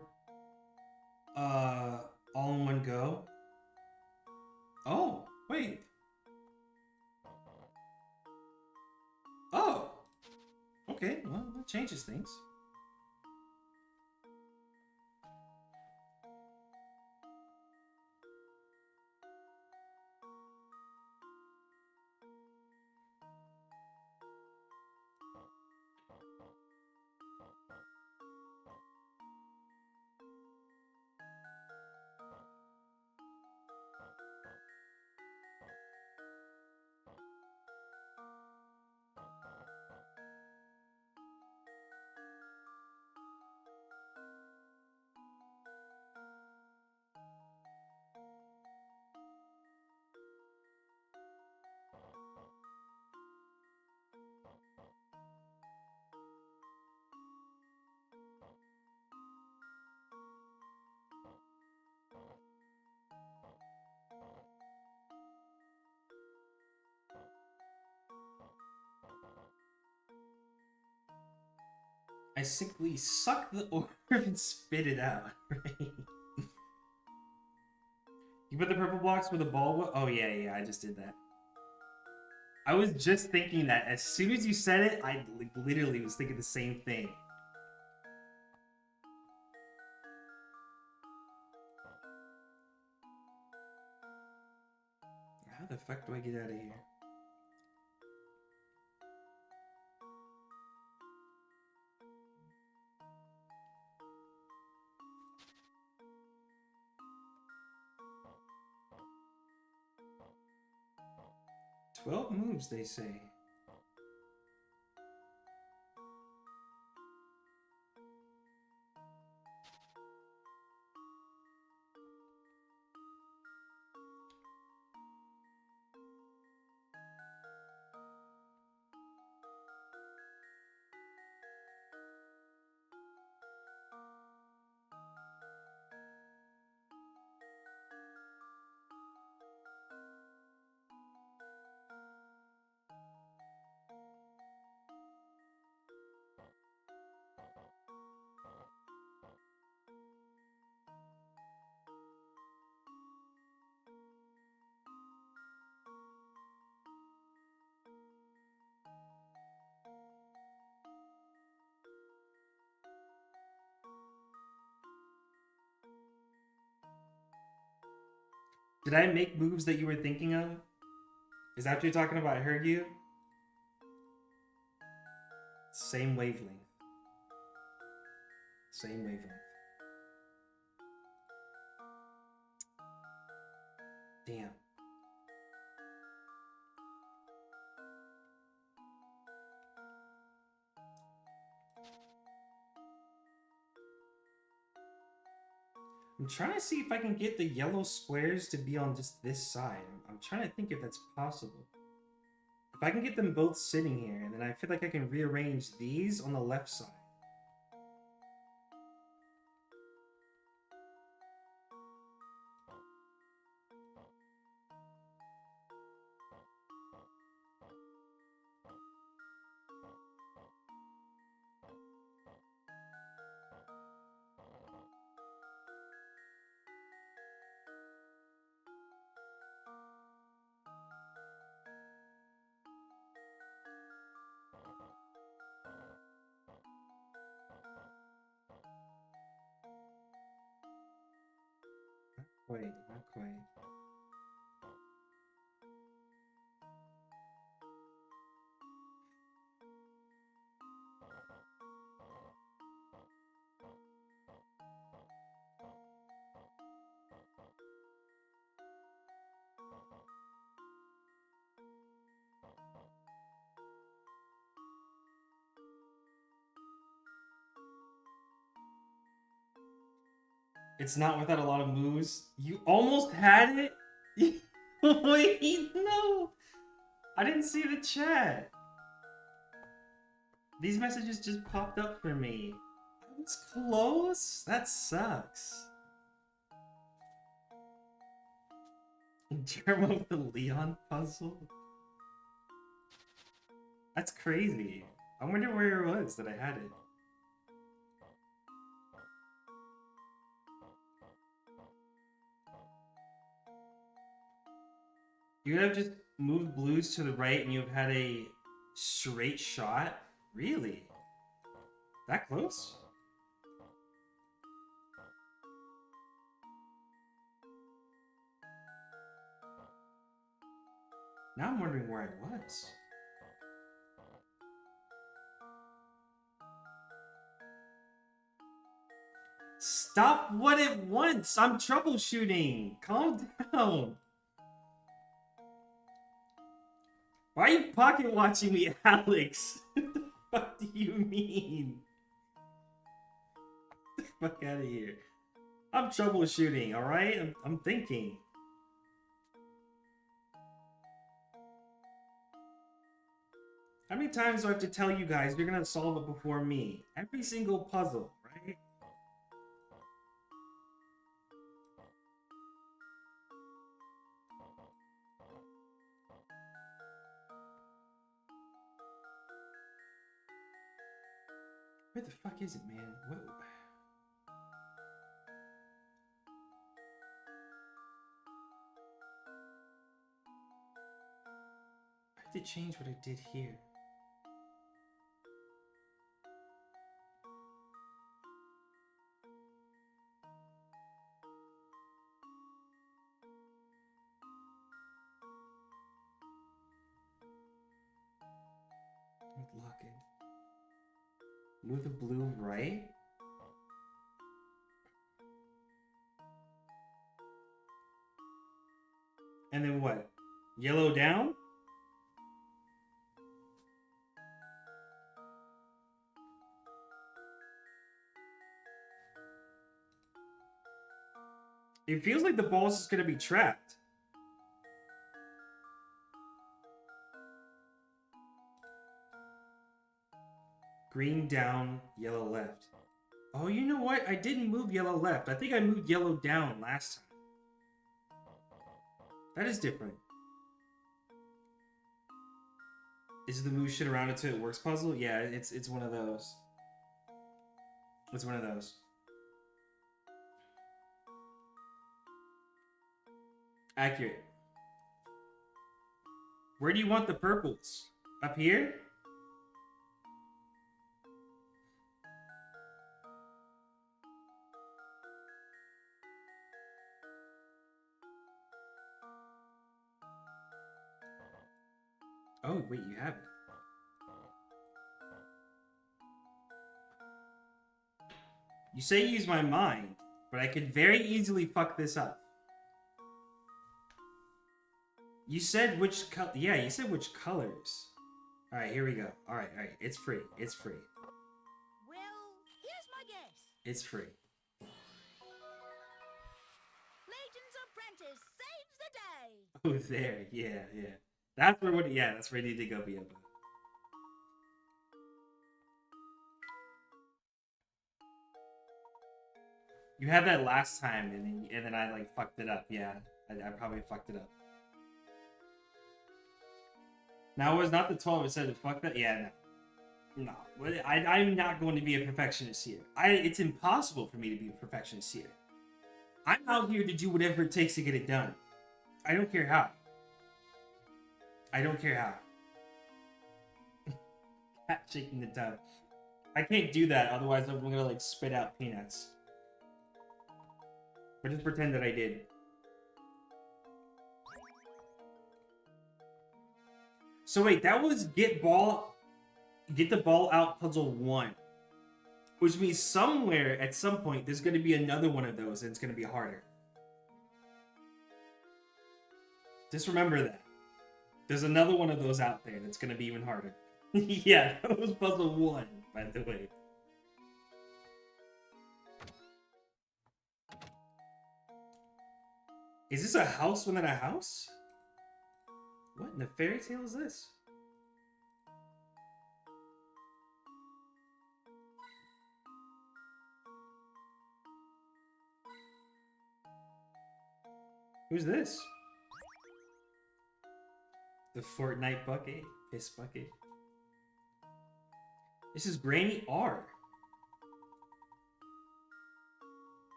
all in one go. Oh, wait. Oh. Okay, well, that changes things. I simply suck the orb and spit it out, right? You put the purple blocks where the ball was? Oh, yeah, I just did that. I was just thinking that. As soon as you said it, I literally was thinking the same thing. How the fuck do I get out of here? "12 moves," they say. Did I make moves that you were thinking of? Is that what you're talking about? I heard you. Same wavelength. Same wavelength. Damn. I'm trying to see if I can get the yellow squares to be on just this side. I'm trying to think if that's possible. If I can get them both sitting here, and then I feel like I can rearrange these on the left side. Not quite. It's not without a lot of moves. You almost had it? Wait, no! I didn't see the chat. These messages just popped up for me. I was close? That sucks. Germa with the Leon puzzle? That's crazy. I wonder where it was that I had it. You would have just moved blues to the right and you've had a straight shot? Really? That close? Now I'm wondering where I was. Stop what it wants! I'm troubleshooting! Calm down! Why are you pocket watching me, Alex? What the fuck do you mean? Get the fuck out of here. I'm troubleshooting, alright? I'm thinking. How many times do I have to tell you guys you're gonna solve it before me? Every single puzzle, right? Where the fuck is it, man? What? I have to change what I did here. Lock it. Move the blue right. And then what? Yellow down? It feels like the ball's just gonna be trapped. Green down, yellow left. Oh, you know what? I didn't move yellow left. I think I moved yellow down last time. That is different. Is the move shit around until it works puzzle? Yeah, it's one of those. It's one of those. Accurate. Where do you want the purples? Up here? Oh, wait, you have it. You say use my mind, but I could very easily fuck this up. You said which color? Yeah, you said which colors. All right, here we go. All right. It's free. It's free. Well, here's my guess. It's free. Layton's apprentice saves the day. Oh, there. Yeah. That's where. Yeah, that's where I need to go, Biaba. You had that last time, and then I like fucked it up. Yeah, I probably fucked it up. Now it was not the 12. It said to fuck that. Yeah, no. I'm not going to be a perfectionist here. It's impossible for me to be a perfectionist here. I'm out here to do whatever it takes to get it done. I don't care how. I don't care how. Cat shaking the tub. I can't do that, otherwise I'm gonna like spit out peanuts. But just pretend that I did. So wait, that was get the ball out puzzle 1. Which means somewhere at some point there's gonna be another one of those and it's gonna be harder. Just remember that. There's another one of those out there that's gonna be even harder. Yeah, that was puzzle 1, by the way. Is this a house within a house? What in the fairy tale is this? Who's this? The Fortnite bucket? Piss bucket? This is Granny R.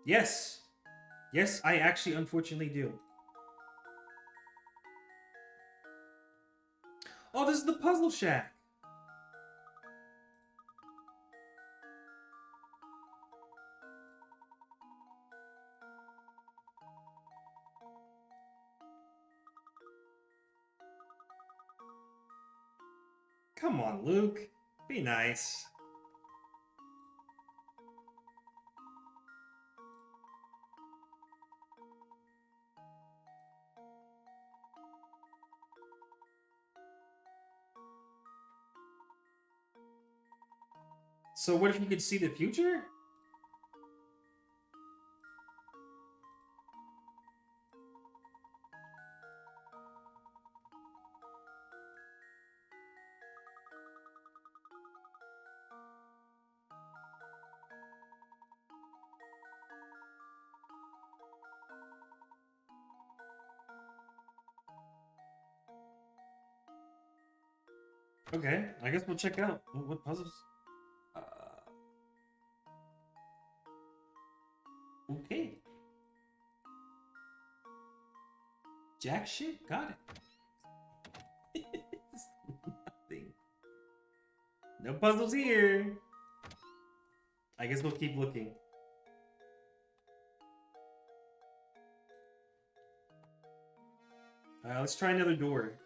Yes. Yes, I actually unfortunately do. Oh, this is the Puzzle Shack. Come on, Luke. Be nice. So what if you could see the future? Okay, I guess we'll check out what puzzles. Okay. Jack shit, got it. Nothing. No puzzles here. I guess we'll keep looking. Let's try another door.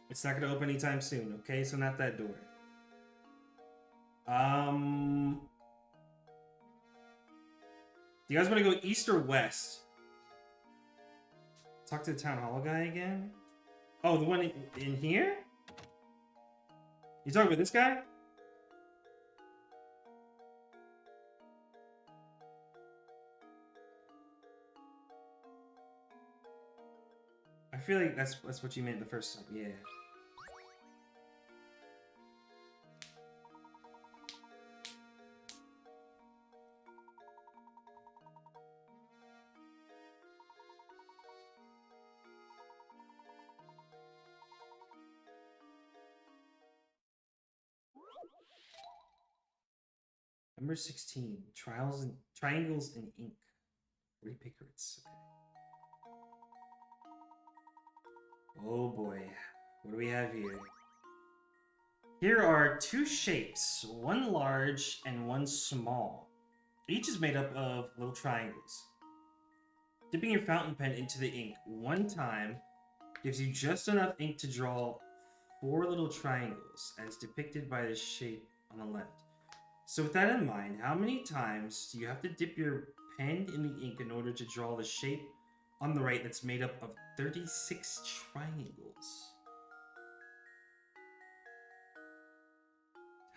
It's not gonna open anytime soon, okay? So not that door. Do you guys want to go east or west? Talk to the town hall guy again? Oh, the one in here? You talking about this guy? I feel like that's what you meant the first time. Yeah. Number 16, triangles and ink. 3 pickets. Okay. Oh boy, what do we have here? Here are 2 shapes, one large and one small. Each is made up of little triangles. Dipping your fountain pen into the ink one time gives you just enough ink to draw 4 little triangles, as depicted by the shape on the left. So with that in mind, how many times do you have to dip your pen in the ink in order to draw the shape on the right that's made up of 36 triangles?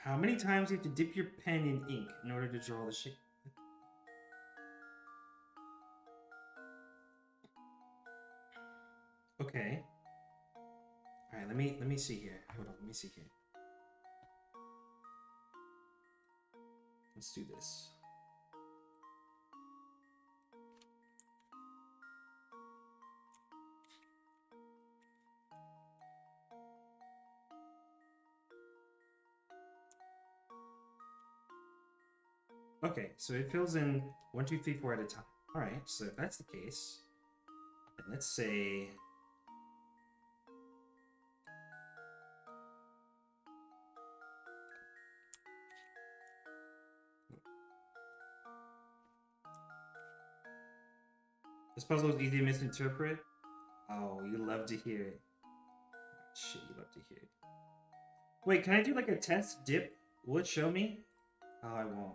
How many times do you have to dip your pen in ink in order to draw the shape? Okay. All right, let me see here. Hold on, let me see here. Let's do this. Okay, so it fills in 1, 2, 3, 4 at a time. All right, so if that's the case, then let's say this puzzle is easy to misinterpret. Oh, you love to hear it. Shit, you love to hear it. Wait, can I do like a test dip? Will it show me? Oh, I won't.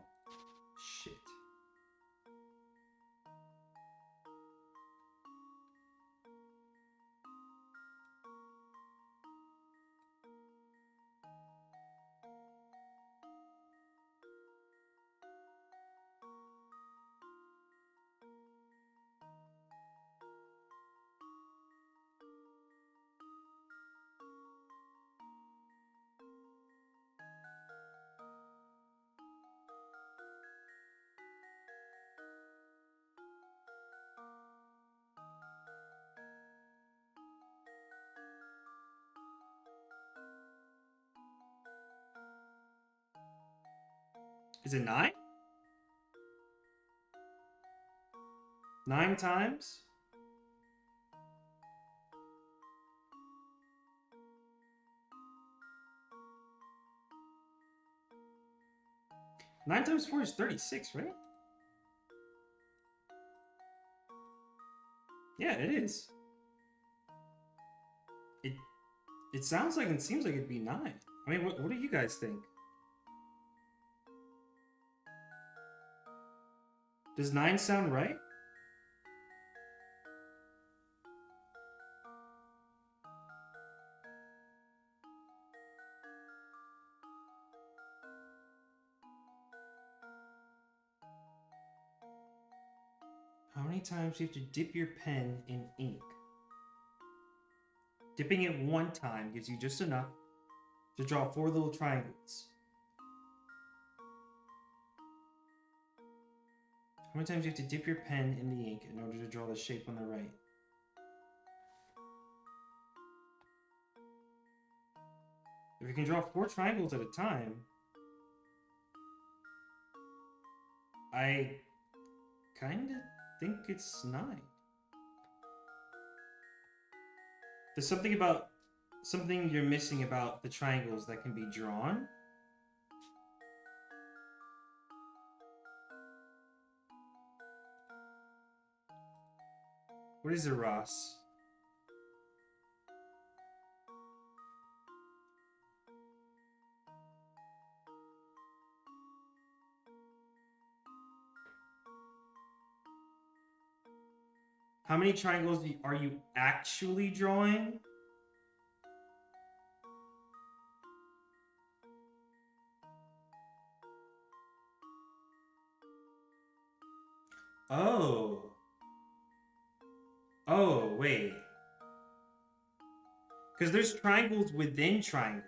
Shit. Is it 9? 9 times? Nine times 4 is 36, right? Yeah, it is. It sounds like and seems like it'd be 9. I mean, what do you guys think? Does 9 sound right? How many times do you have to dip your pen in ink? Dipping it 1 time gives you just enough to draw 4 little triangles. How many times do you have to dip your pen in the ink in order to draw the shape on the right? If you can draw 4 triangles at a time, I kind of think it's 9. There's something you're missing about the triangles that can be drawn. What is it, Ross? How many triangles are you actually drawing? Oh. Oh, wait. Because there's triangles within triangles.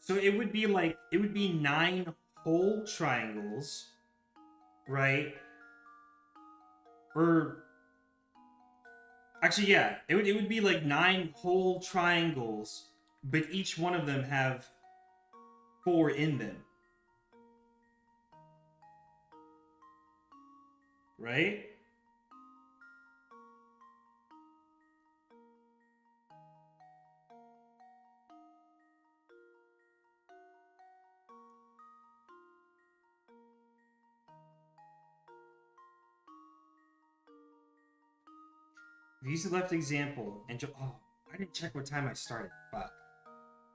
So it would be 9 whole triangles, right? Or actually, yeah, it would be like 9 whole triangles, but each one of them have 4 in them. Right? If you use the left example and oh, I didn't check what time I started. Fuck.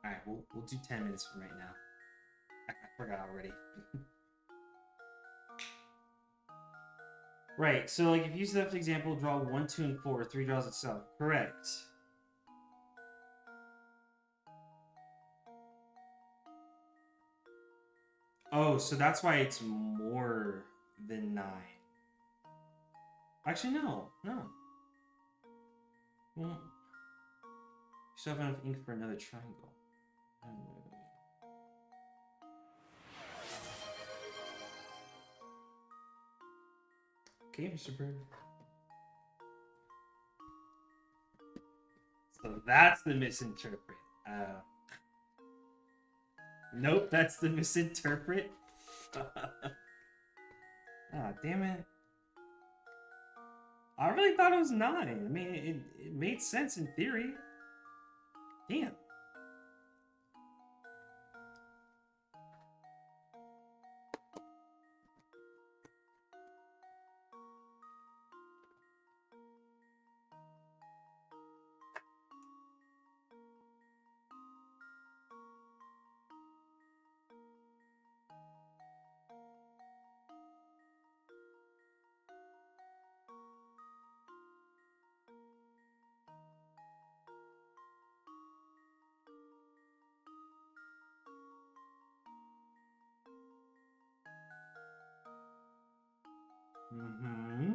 All right, we'll do 10 minutes from right now. I forgot already. Right. So like if you use the left example, draw 1, 2, and 4. 3 draws itself. Correct. Oh, so that's why it's more than 9. Actually, no. Well, you still have enough ink for another triangle. Okay, Mr. Bird. So that's the misinterpret. Nope, that's the misinterpret. Ah, damn it. I really thought it was 9. I mean, it made sense in theory. Damn. Mm-hmm.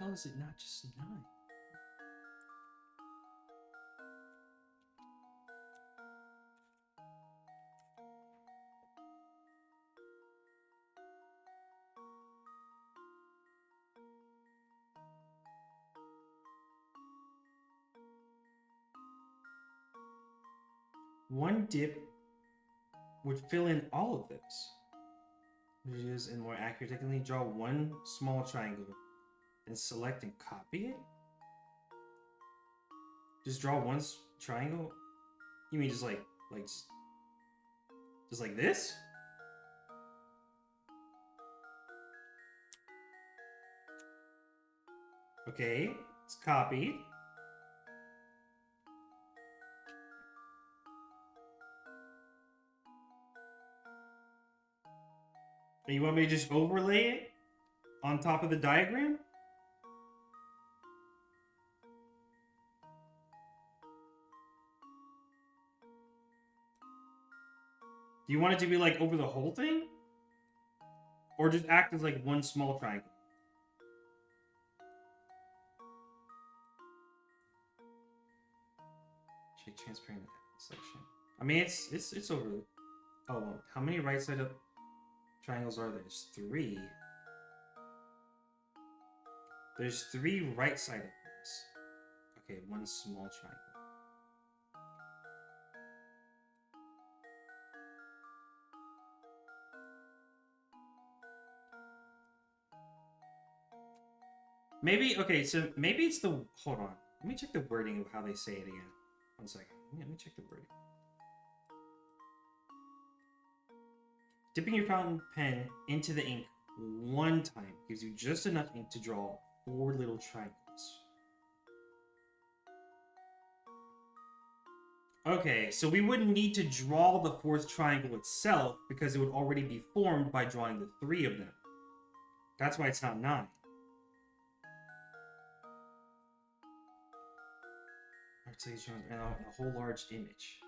hell is it not just 9? One dip would fill in all of this. Which is, and more accurate, technically draw one small triangle and select and copy it? Just draw one triangle? You mean just like this? Okay, it's copied. And you want me to just overlay it on top of the diagram? Do you want it to be like over the whole thing? Or just act as like one small triangle? Shake transparent section. I mean, it's over. Oh, how many right side up triangles are there? There's 3. There's 3 right side up ones. Okay, one small triangle. Maybe, okay, so maybe it's the, hold on. Let me check the wording of how they say it again. 1 second. Let me check the wording. Dipping your fountain pen into the ink 1 time gives you just enough ink to draw 4 little triangles. Okay, so we wouldn't need to draw the 4th triangle itself because it would already be formed by drawing the 3 of them. That's why it's not 9. And a whole large image.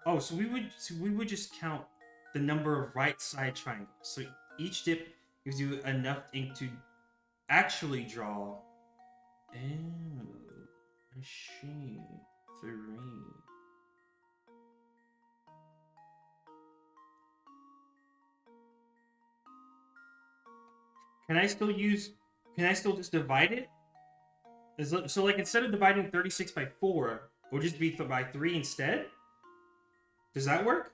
Oh, so we would just count the number of right side triangles. So each dip gives you enough ink to actually draw. Oh, I see. 3. Can I still just divide it? So like instead of dividing 36 by 4, it would just be by 3 instead? Does that work?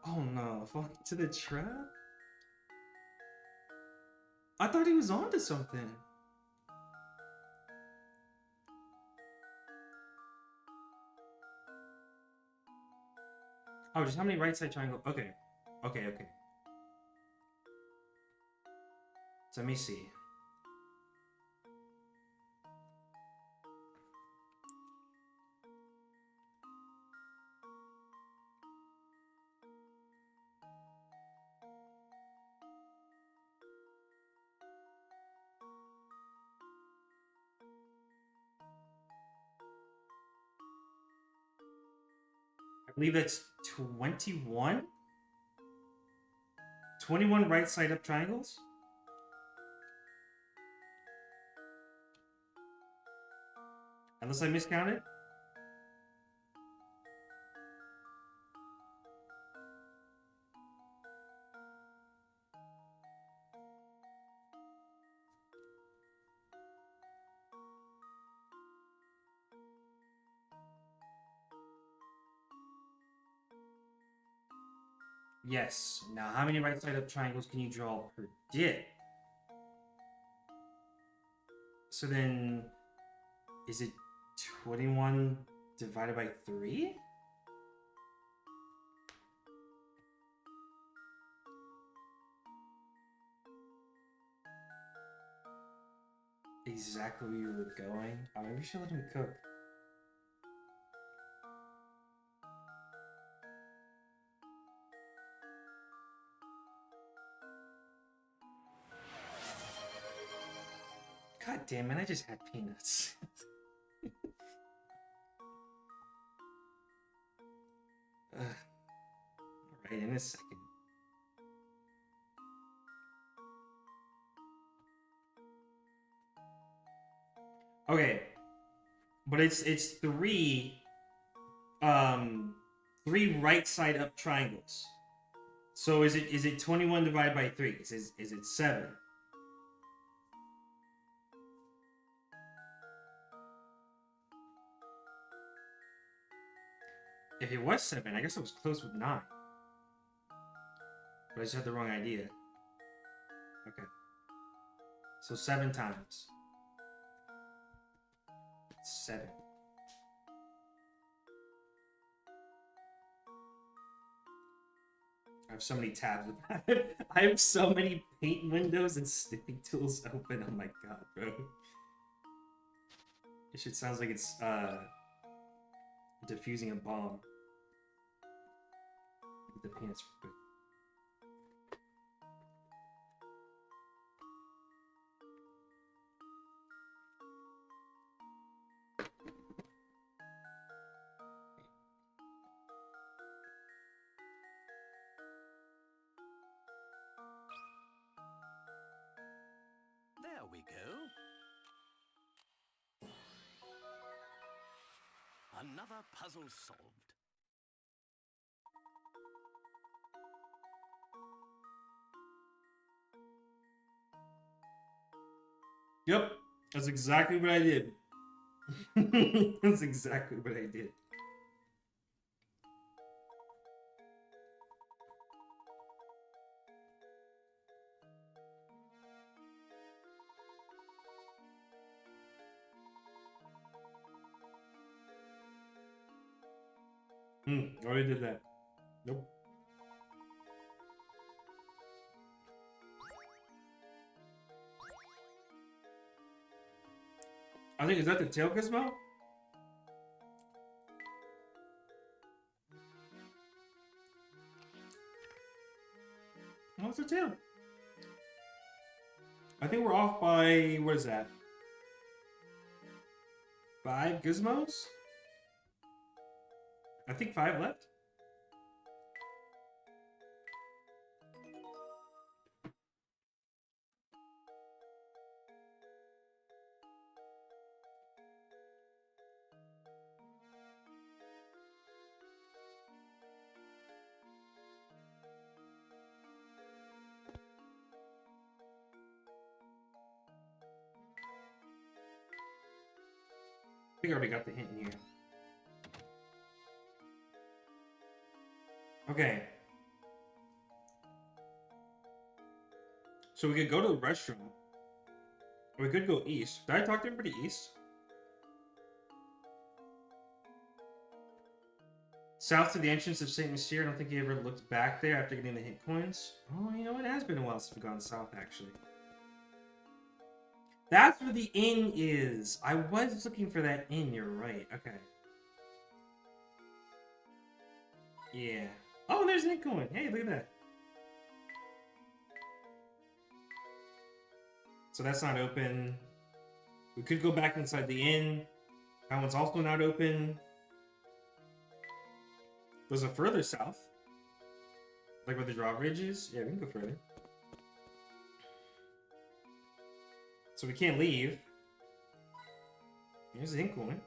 Oh no, fall into the trap? I thought he was onto something. Oh, just how many right side triangles? Okay. Okay. So let me see. I believe that's 21? 21 right side up triangles? Unless I miscounted? Yes. Now, how many right side up triangles can you draw per dip? So then, is it 21 divided by 3? Exactly where you were going? Oh, maybe we should let him cook. God damn it, I just had peanuts. Right in a second. Okay, but it's three right side up triangles. So is it 21 divided by 3? Is it 7? If it was 7, I guess I was close with 9. But I just had the wrong idea. Okay. So 7 times. 7. I have so many tabs. I have so many paint windows and snipping tools open. Oh my god, bro. It shit sounds like it's defusing a bomb. Get the pants real quick. There we go. Another puzzle solved. Yep, that's exactly what I did. That's exactly what I did. Already did that. Nope. I think, is that the tail gizmo? Oh, it's the tail. I think we're off by, what is that? 5 gizmos? I think 5 left. I think I already got the hint in here. Okay. So we could go to the restaurant. Or we could go east. Did I talk to everybody east? South to the entrance of St. Mystere. I don't think he ever looked back there after getting the hint coins. Oh, you know, it has been a while since we've gone south, actually. That's where the inn is. I was looking for that inn, you're right. Okay. Yeah. Oh, there's an inn coin. Hey, look at that. So that's not open. We could go back inside the inn. That one's also not open. There's a further south. Like where the drawbridge is? Yeah, we can go further. So we can't leave. Here's the hint coin.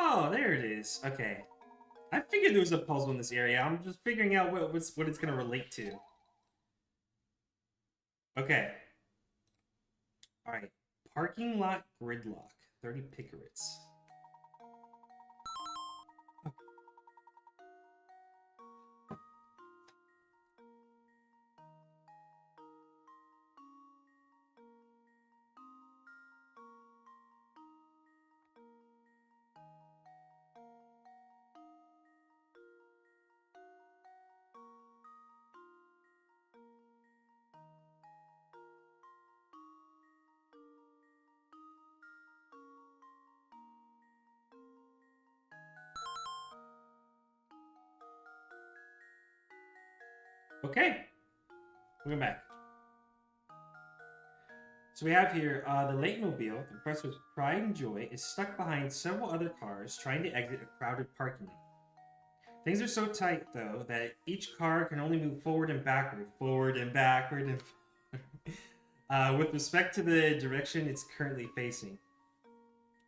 Oh, there it is. Okay. I figured there was a puzzle in this area. I'm just figuring out what it's going to relate to. Okay. Alright. Parking lot gridlock. 30 picarets. Okay, welcome back. So we have here the Layton mobile, the professor's pride and joy, is stuck behind several other cars trying to exit a crowded parking lot. Things are so tight, though, that each car can only move forward and backward, with respect to the direction it's currently facing.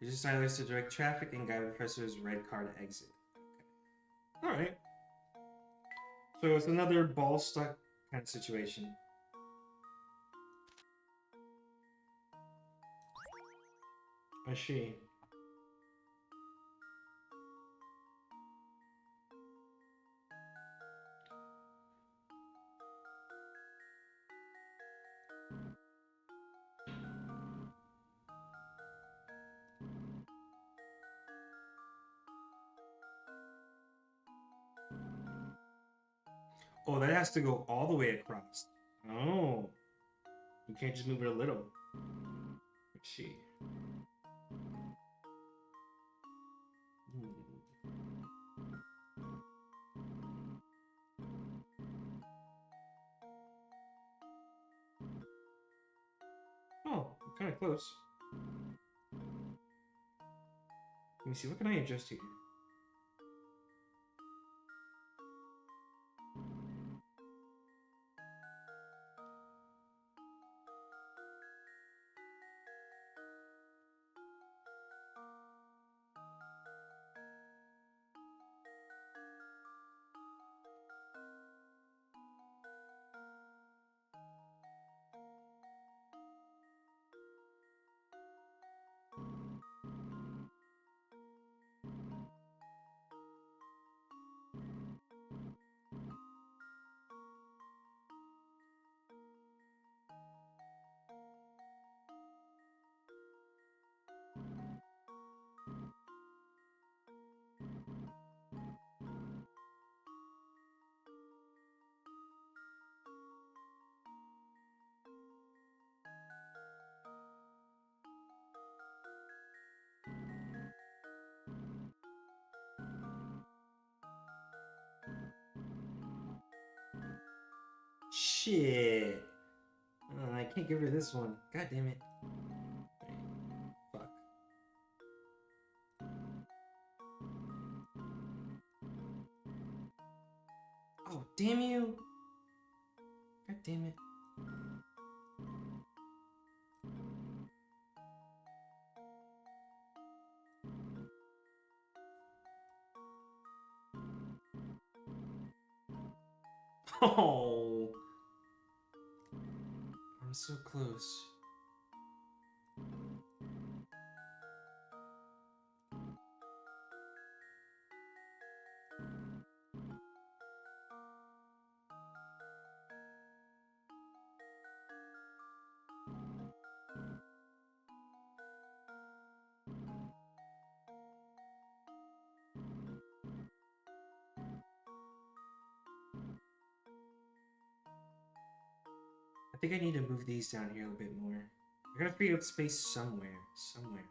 Use stylers to direct traffic and guide the professor's red car to exit. Okay. Alright. So it's another ball stuck kind of situation. I see. Oh, that has to go all the way across. Oh. You can't just move it a little. Let's see. Oh, I'm kind of close. Let me see, what can I adjust here? Shit. I can't give her this one. God damn it. Fuck. Oh, damn you. God damn it. Oh. I'm so close. I think I need to move these down here a little bit more. I gotta free up space somewhere. Somewhere.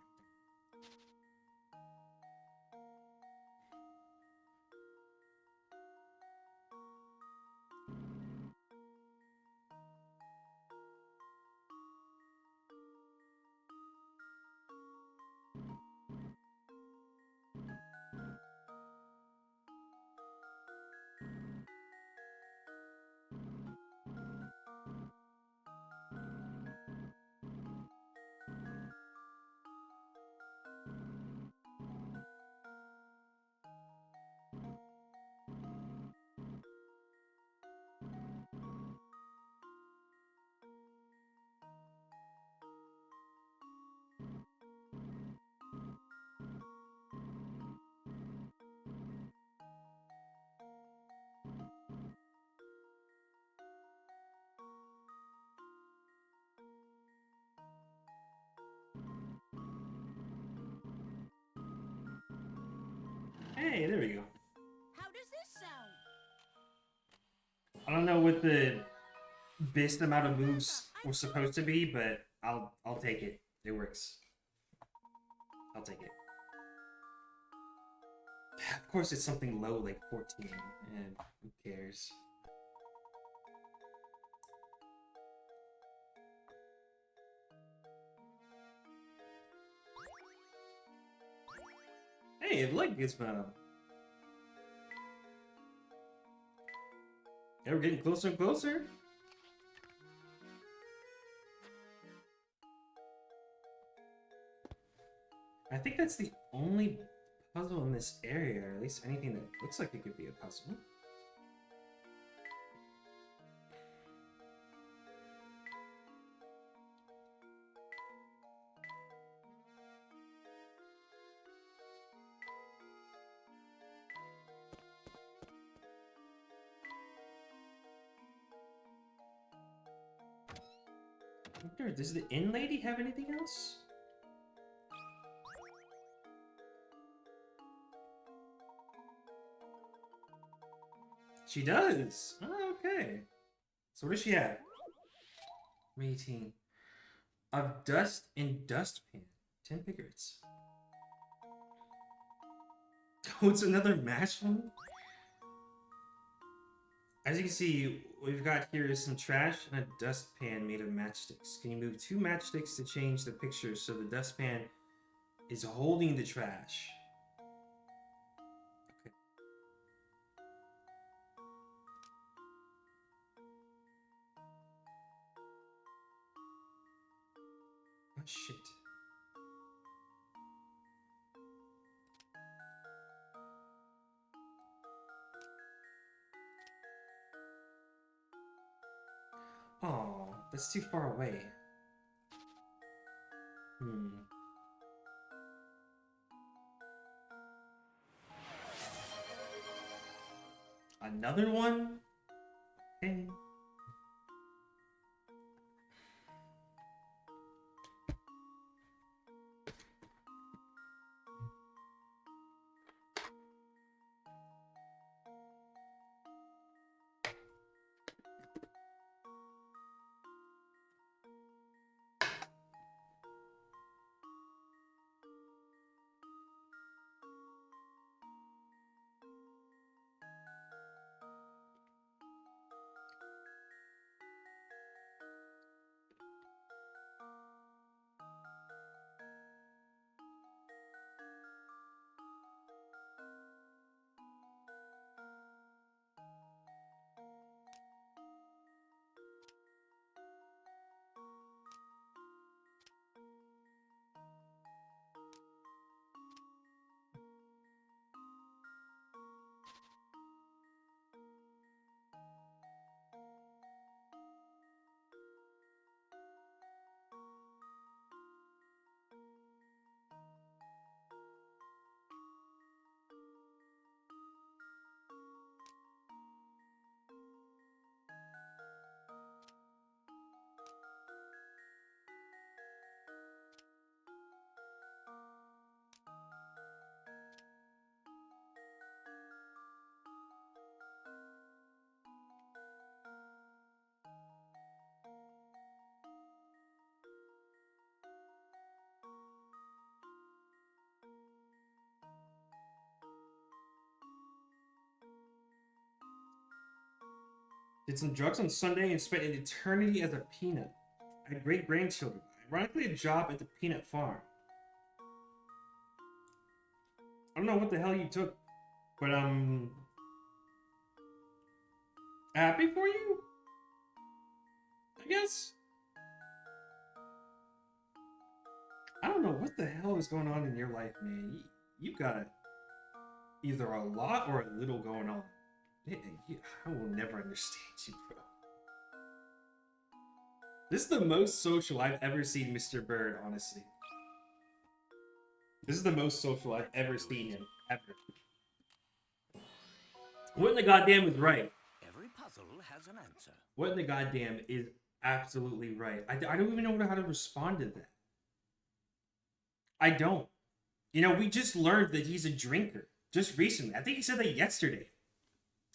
Hey, there we go. How does this sound? I don't know what the best amount of moves were supposed to be, but I'll take it. It works. I'll take it. Of course, it's something low like 14, and who cares? Hey, look, Gizmo. Yeah, we're getting closer and closer. I think that's the only puzzle in this area, or at least anything that looks like it could be a puzzle. Does the inn lady have anything else? She does. Oh, okay. So what does she have? 18. Of dust and dustpan. 10 pickets. Oh, it's another match one? As you can see, we've got here is some trash and a dustpan made of matchsticks. Can you move 2 matchsticks to change the picture so the dustpan is holding the trash? Okay. Oh, shit. Oh, that's too far away. Another one? Okay. Did some drugs on Sunday and spent an eternity as a peanut. I had great grandchildren. Ironically, a job at the peanut farm. I don't know what the hell you took, but happy for you? I guess. I don't know what the hell is going on in your life, man. You've got either a lot or a little going on. I will never understand you, bro. This is the most social I've ever seen Mr. Bird, honestly. This is the most social I've ever seen him, ever. What in the goddamn is right? Every puzzle has an answer. What in the goddamn is absolutely right? I don't even know how to respond to that. I don't. You know, we just learned that he's a drinker. Just recently. I think he said that yesterday.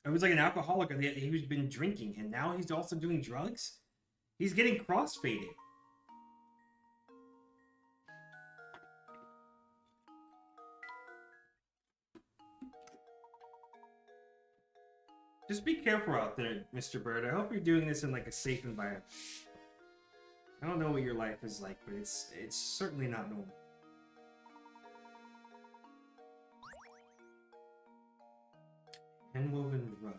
It was like an alcoholic that he's been drinking, and now he's also doing drugs? He's getting crossfaded. Just be careful out there, Mr. Bird. I hope you're doing this in like a safe environment. I don't know what your life is like, but it's certainly not normal. Handwoven rug.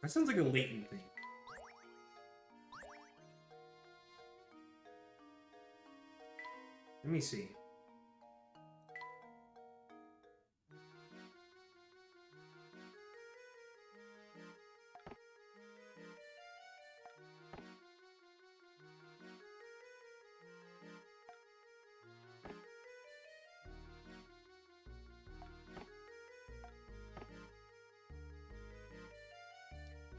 That sounds like a Layton thing. Let me see.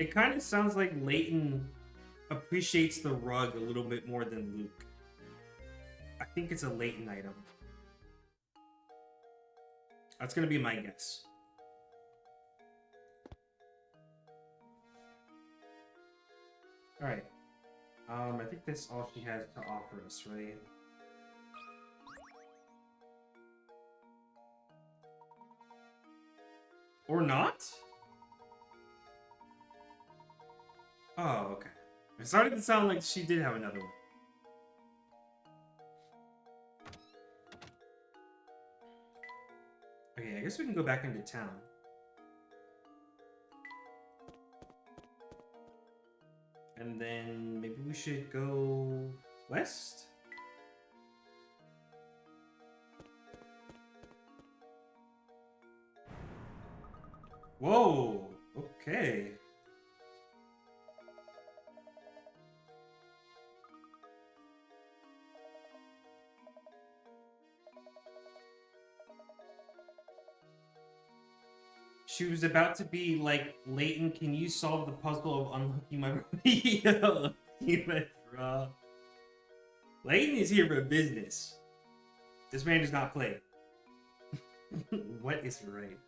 It kind of sounds like Layton appreciates the rug a little bit more than Luke. I think it's a Layton item. That's gonna be my guess. Alright. I think that's all she has to offer us, right? Or not? Oh, okay. It started to sound like she did have another one. Okay, I guess we can go back into town. And then maybe we should go west? Whoa, okay. She was about to be like, Layton, can you solve the puzzle of unhooking my bra? Layton is here for business. This man does not play. What is right?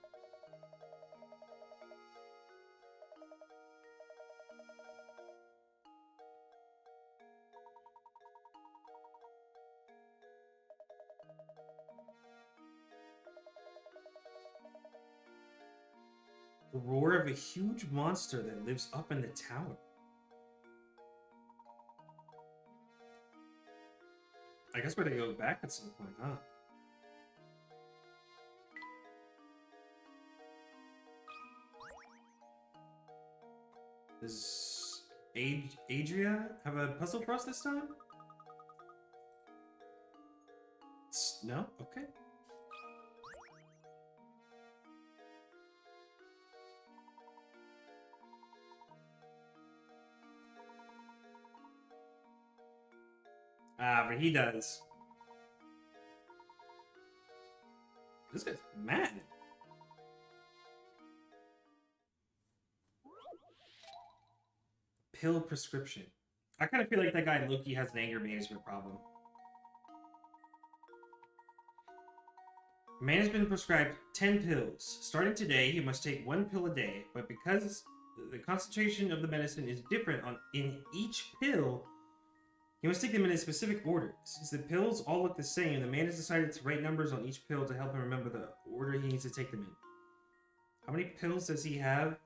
The roar of a huge monster that lives up in the tower. I guess we're gonna go back at some point, huh? Does Adria have a puzzle for us this time? No? Okay. Ah, but he does. This guy's mad. Pill prescription. I kind of feel like that guy Loki has an anger management problem. Man has been prescribed 10 pills. Starting today, he must take 1 pill a day, but because the concentration of the medicine is different in each pill, he must take them in a specific order. Since the pills all look the same, the man has decided to write numbers on each pill to help him remember the order he needs to take them in. How many pills does he have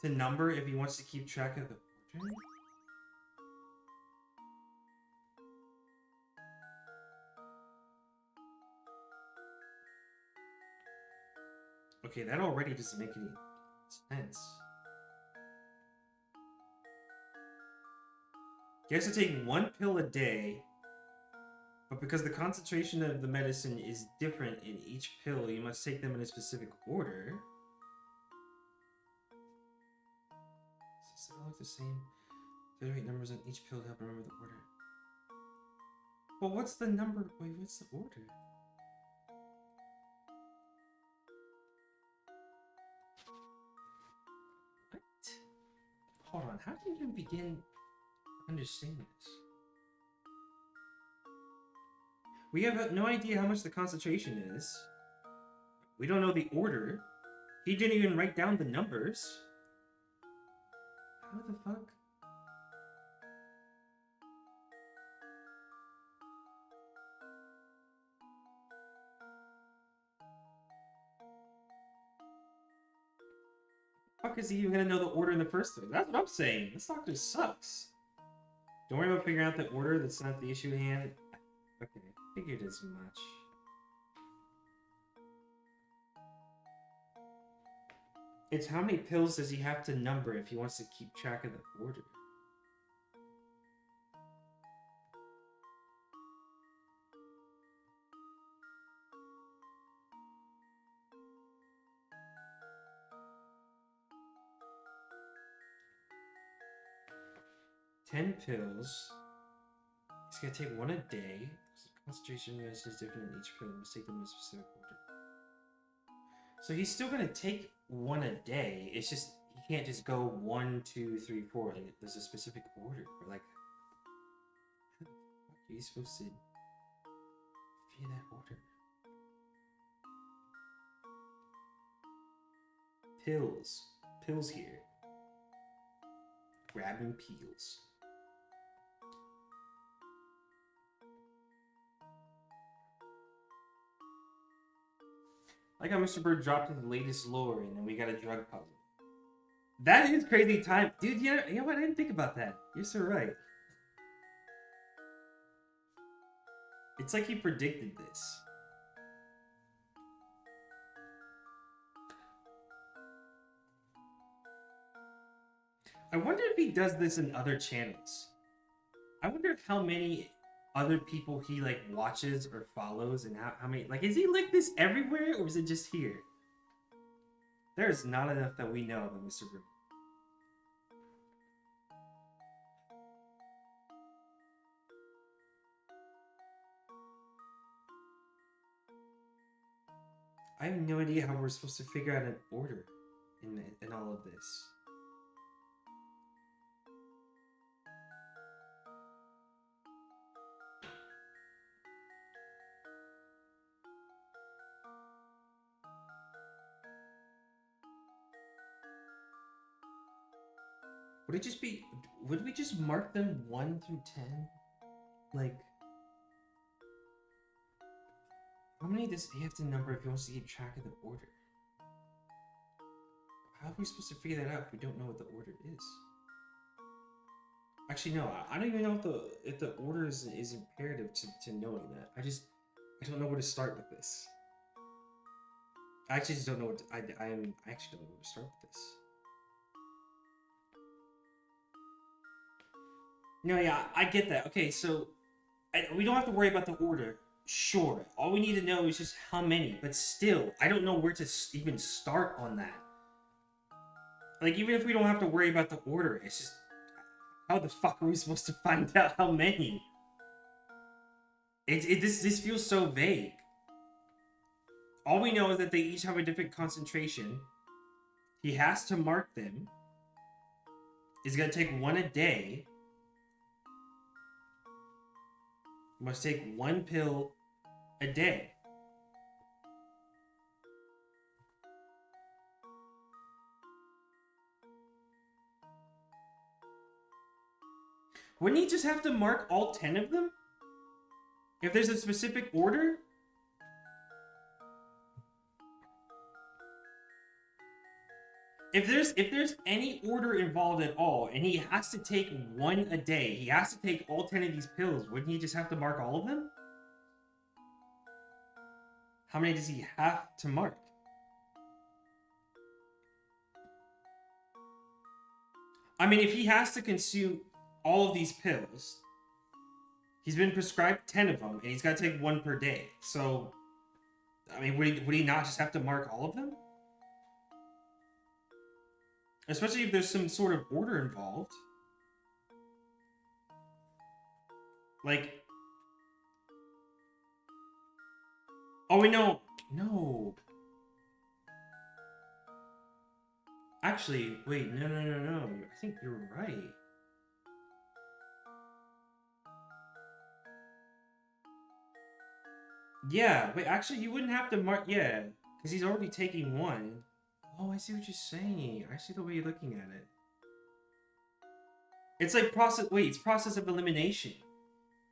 to number if he wants to keep track of the order? Okay, that already doesn't make any sense. He has to take 1 pill a day, but because the concentration of the medicine is different in each pill, you must take them in a specific order. Does it all look the same? Generate numbers on each pill to help remember the order. Well, what's the number? Wait, what's the order? What? Hold on, how do you even begin understand this? We have no idea how much the concentration is. We don't know the order. He didn't even write down the numbers. How the fuck? Fuck is he even gonna know the order in the first place? That's what I'm saying. This doctor sucks. Don't worry about figuring out the order. That's not the issue at hand. Okay, figured as much. It's how many pills does he have to number if he wants to keep track of the order? Ten pills. He's gonna take one a day. Concentration is different in each pill. Must take them in a specific order. So he's still gonna take one a day. It's just he can't just go 1, 2, 3, 4. Like, there's a specific order. Or like, how are you supposed to figure that order? Pills. Pills here. Grabbing peels. Like how Mr. Bird dropped his latest lore and then we got a drug puzzle. That is crazy time. Dude, you know what? I didn't think about that. You're so right. It's like he predicted this. I wonder if he does this in other channels. I wonder how many other people he like watches or follows and how many, like, is he like this everywhere or is it just here? There's not enough that we know of Mr. Bird. I have no idea how we're supposed to figure out an order in all of this. Would we just mark them 1 through 10? Like, how many does he have to number if he wants to keep track of the order? How are we supposed to figure that out if we don't know what the order is? Actually, no, I don't even know if the order is imperative to knowing that. I don't know where to start with this. I actually just don't know what I actually don't know where to start with this. No, yeah, I get that. Okay, so we don't have to worry about the order. Sure, all we need to know is just how many. But still, I don't know where to even start on that. Like, even if we don't have to worry about the order, it's just, how the fuck are we supposed to find out how many? This feels so vague. All we know is that they each have a different concentration. He has to mark them. He's gonna take one a day. Must take one pill a day. Wouldn't he just have to mark all 10 of them? If there's a specific order? If there's any order involved at all, and he has to take one a day, he has to take all 10 of these pills, wouldn't he just have to mark all of them? How many does he have to mark? I mean, if he has to consume all of these pills, he's been prescribed 10 of them, and he's got to take one per day. So, I mean, would he not just have to mark all of them? Especially if there's some sort of order involved. Like... Oh, wait, no. No. Actually, wait, no. I think you're right. Yeah, wait, actually, you wouldn't have to mark... Yeah, because he's already taking one. Oh, I see what you're saying. I see the way you're looking at it. It's like process... Wait, it's process of elimination.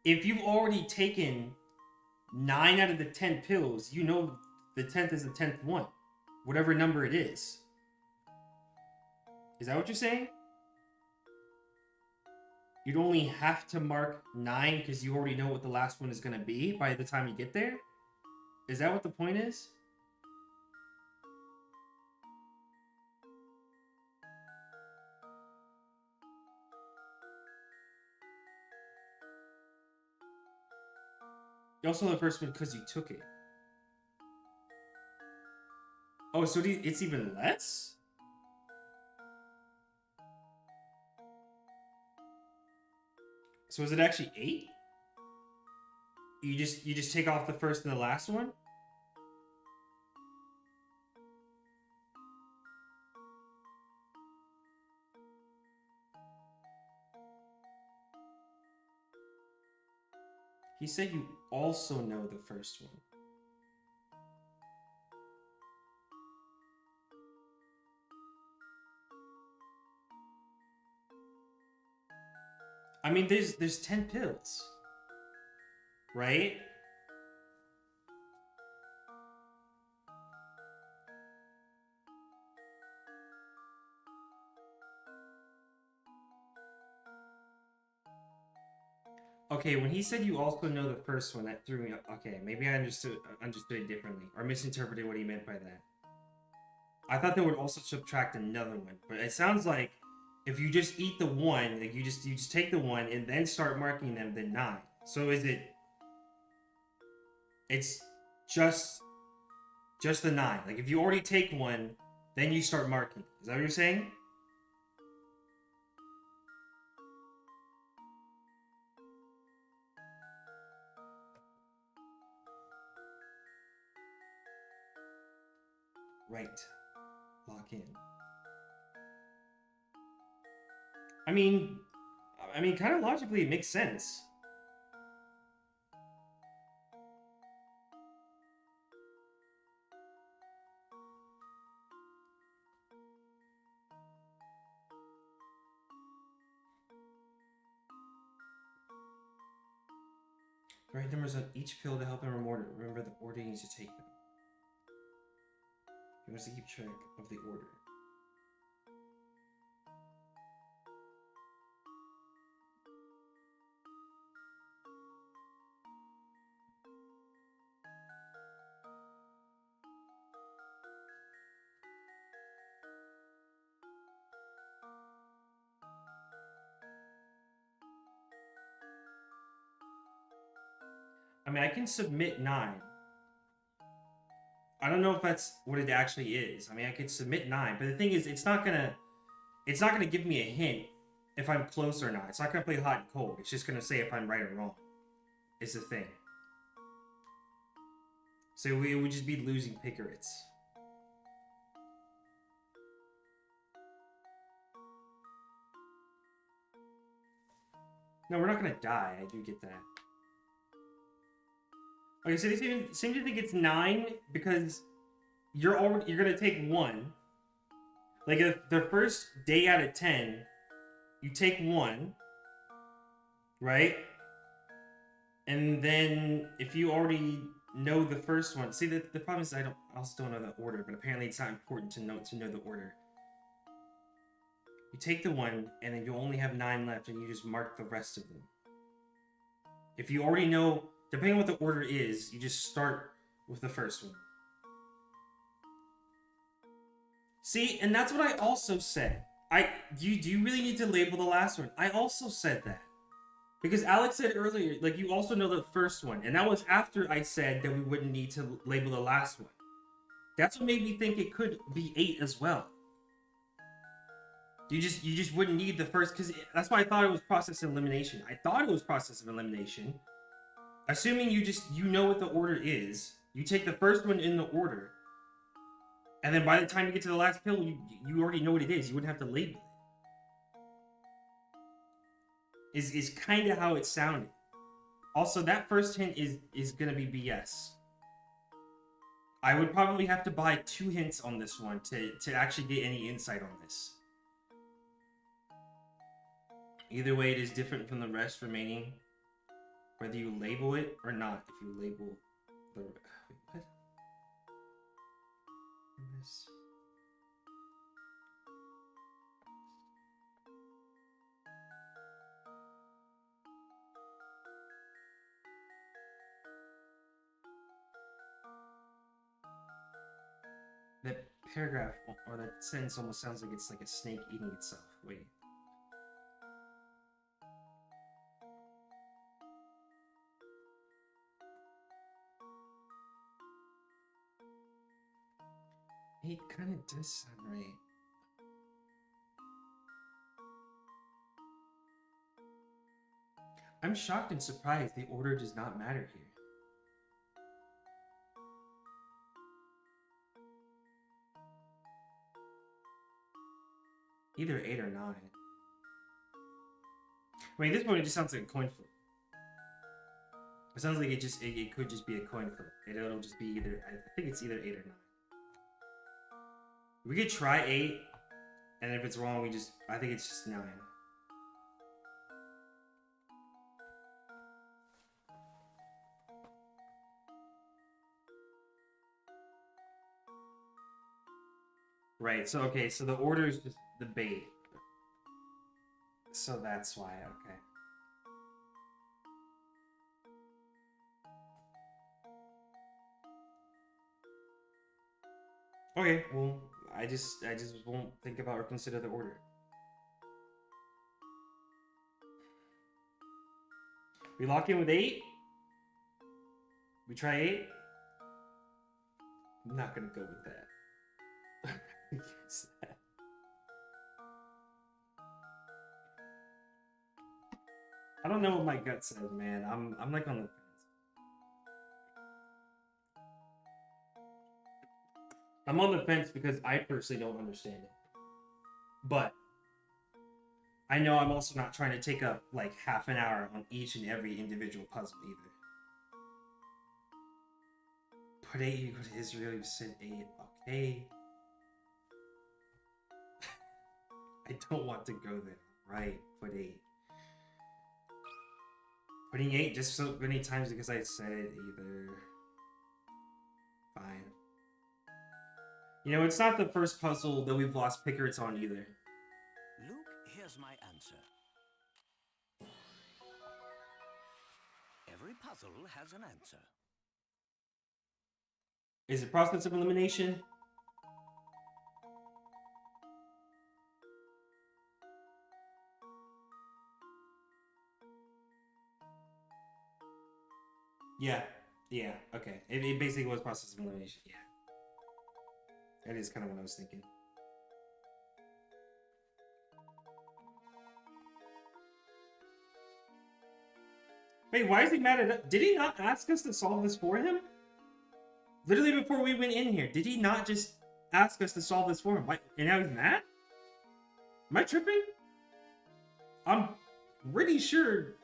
If you've already taken 9 out of the 10 pills, you know the 10th is the 10th one. Whatever number it is. Is that what you're saying? You'd only have to mark 9 because you already know what the last one is going to be by the time you get there? Is that what the point is? You also know the first one because you took it. Oh, so it's even less? So is it actually 8? You just take off the first and the last one? He said you also know the first one. I mean, there's 10 pills, right? Okay, when he said you also know the first one, that threw me up. Okay, maybe I understood it differently, or misinterpreted what he meant by that. I thought they would also subtract another one, but it sounds like if you just eat the one, like you just take the one and then start marking them, then 9. So is it? It's just the 9. Like if you already take one, then you start marking. Is that what you're saying? Right. Lock in. I mean, kind of logically, it makes sense. The right numbers on each pill to help him remember the order he needs to take them. He wants to keep track of the order. I mean, I can submit 9. I don't know if that's what it actually is. I mean, I could submit 9, but the thing is, it's not gonna give me a hint if I'm close or not. It's not gonna play hot and cold. It's just gonna say if I'm right or wrong. Is the thing. So we would just be losing pickerates. No, we're not gonna die. I do get that. Okay, so they seem to think it's 9 because you're gonna take 1. Like if the first day out of 10, you take 1, right? And then if you already know the first one, see the problem is I also don't know the order, but apparently it's not important to know the order. You take the 1, and then you only have 9 left, and you just mark the rest of them. If you already know, depending on what the order is, you just start with the first one. See, and that's what I also said. Do you really need to label the last one? I also said that. Because Alex said earlier, like, you also know the first one. And that was after I said that we wouldn't need to label the last one. That's what made me think it could be 8 as well. You just wouldn't need the first, because that's why I thought it was process of elimination. I thought it was process of elimination. Assuming you know what the order is, you take the first one in the order, and then by the time you get to the last pill, you already know what it is. You wouldn't have to label it. Is kind of how it sounded. Also, that first hint is gonna be BS. I would probably have to buy 2 hints on this one to actually get any insight on this. Either way, it is different from the rest remaining, whether you label it or not. If you label the... Wait, what? This... That paragraph, or that sentence almost sounds like it's like a snake eating itself. Wait. 8 kind of does sound right. I'm shocked and surprised the order does not matter here. Either 8 or 9. I mean, at this point, it just sounds like a coin flip. It sounds like it could just be a coin flip. It'll just be either, I think it's either 8 or 9. We could try 8, and if it's wrong, I think it's just 9. Right, so okay, so the order is just the bait. So that's why, okay. Okay, well, I just won't think about or consider the order. We lock in with 8? We try 8? I'm not gonna go with that. Use that. I don't know what my gut says, man. I'm like on the fence. I'm on the fence because I personally don't understand it. But I know I'm also not trying to take up like half an hour on each and every individual puzzle either. Put 8, you go to Israel, you said 8. Okay. I don't want to go there. Right, put 8. Putting 8 just so many times because I said it either. Fine. You know, it's not the first puzzle that we've lost pickers on either. Luke, here's my answer. Every puzzle has an answer. Is it process of elimination? Yeah, okay. It basically was process of elimination, yeah. That is kind of what I was thinking. Wait, why is he mad at us? Did he not ask us to solve this for him? Literally before we went in here, did he not just ask us to solve this for him? Why, and now he's mad? Am I tripping? I'm pretty sure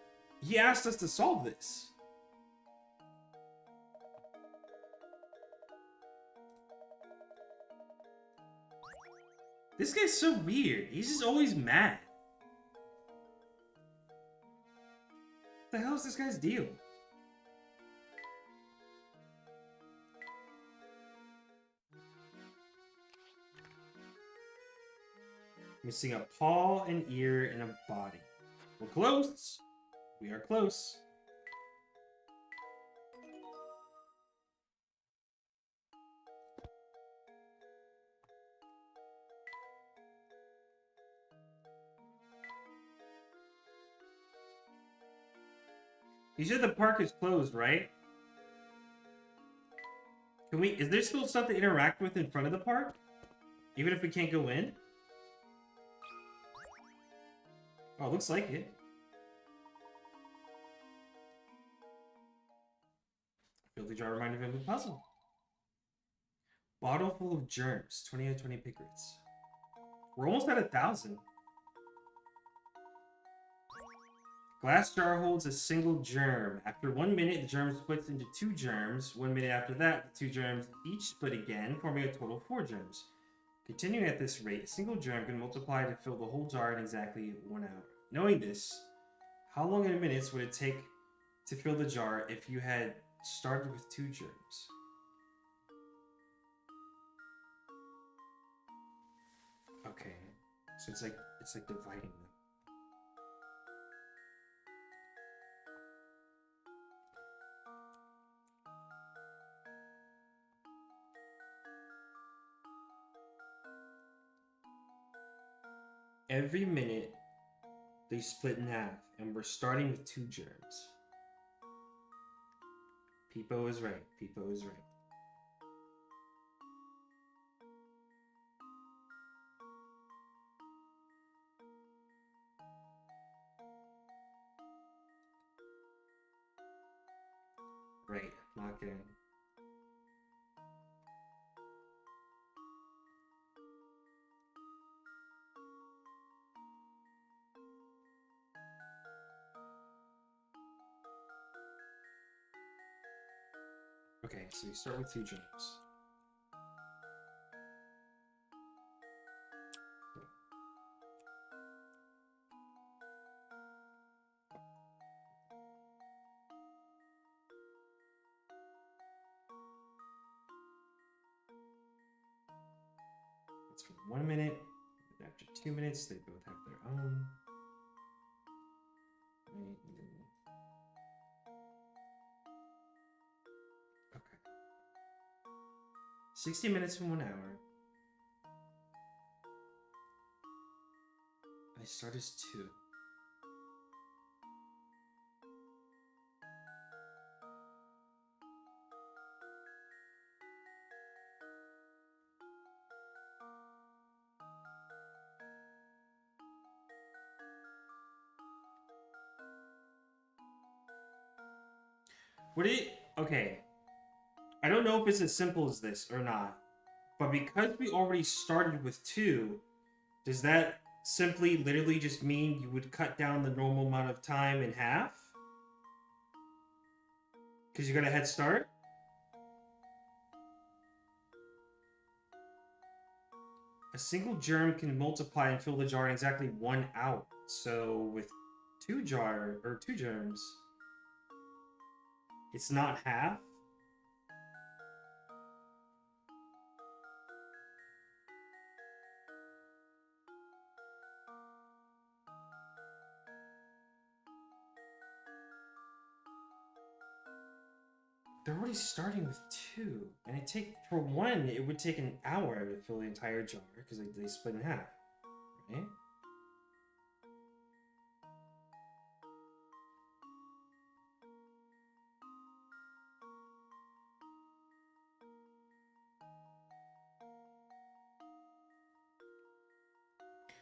he asked us to solve this. This guy's so weird. He's just always mad. What the hell is this guy's deal? Missing a paw, an ear, and a body. We're close. We are close. You said the park is closed, right? Can we? Is there still stuff to interact with in front of the park? Even if we can't go in? Oh, looks like it. Filthy jar reminded me of a puzzle. Bottle full of germs. 20 out of 20 pickets. We're almost at 1,000. Glass jar holds a single germ. After 1 minute, the germ splits into 2 germs. 1 minute after that, the 2 germs each split again, forming a total of 4 germs. Continuing at this rate, a single germ can multiply to fill the whole jar in exactly 1 hour. Knowing this, how long in minutes would it take to fill the jar if you had started with 2 germs? Okay, so it's like dividing them. Every minute, they split in half, and we're starting with 2 germs. Peepo is right. Peepo is right. Right, lock in. Okay, so we start with 2 germs. That's for 1 minute. After 2 minutes, they both have their own. Right, and then... Okay. 60 minutes from 1 hour. I start as 2. Okay. I don't know if it's as simple as this or not, but because we already started with 2, does that simply literally just mean you would cut down the normal amount of time in half? Because you got a head start? A single germ can multiply and fill the jar in exactly 1 hour. So with 2 germs, it's not half. They're already starting with 2, and for 1, it would take an hour to fill the entire jar because they split in half, right?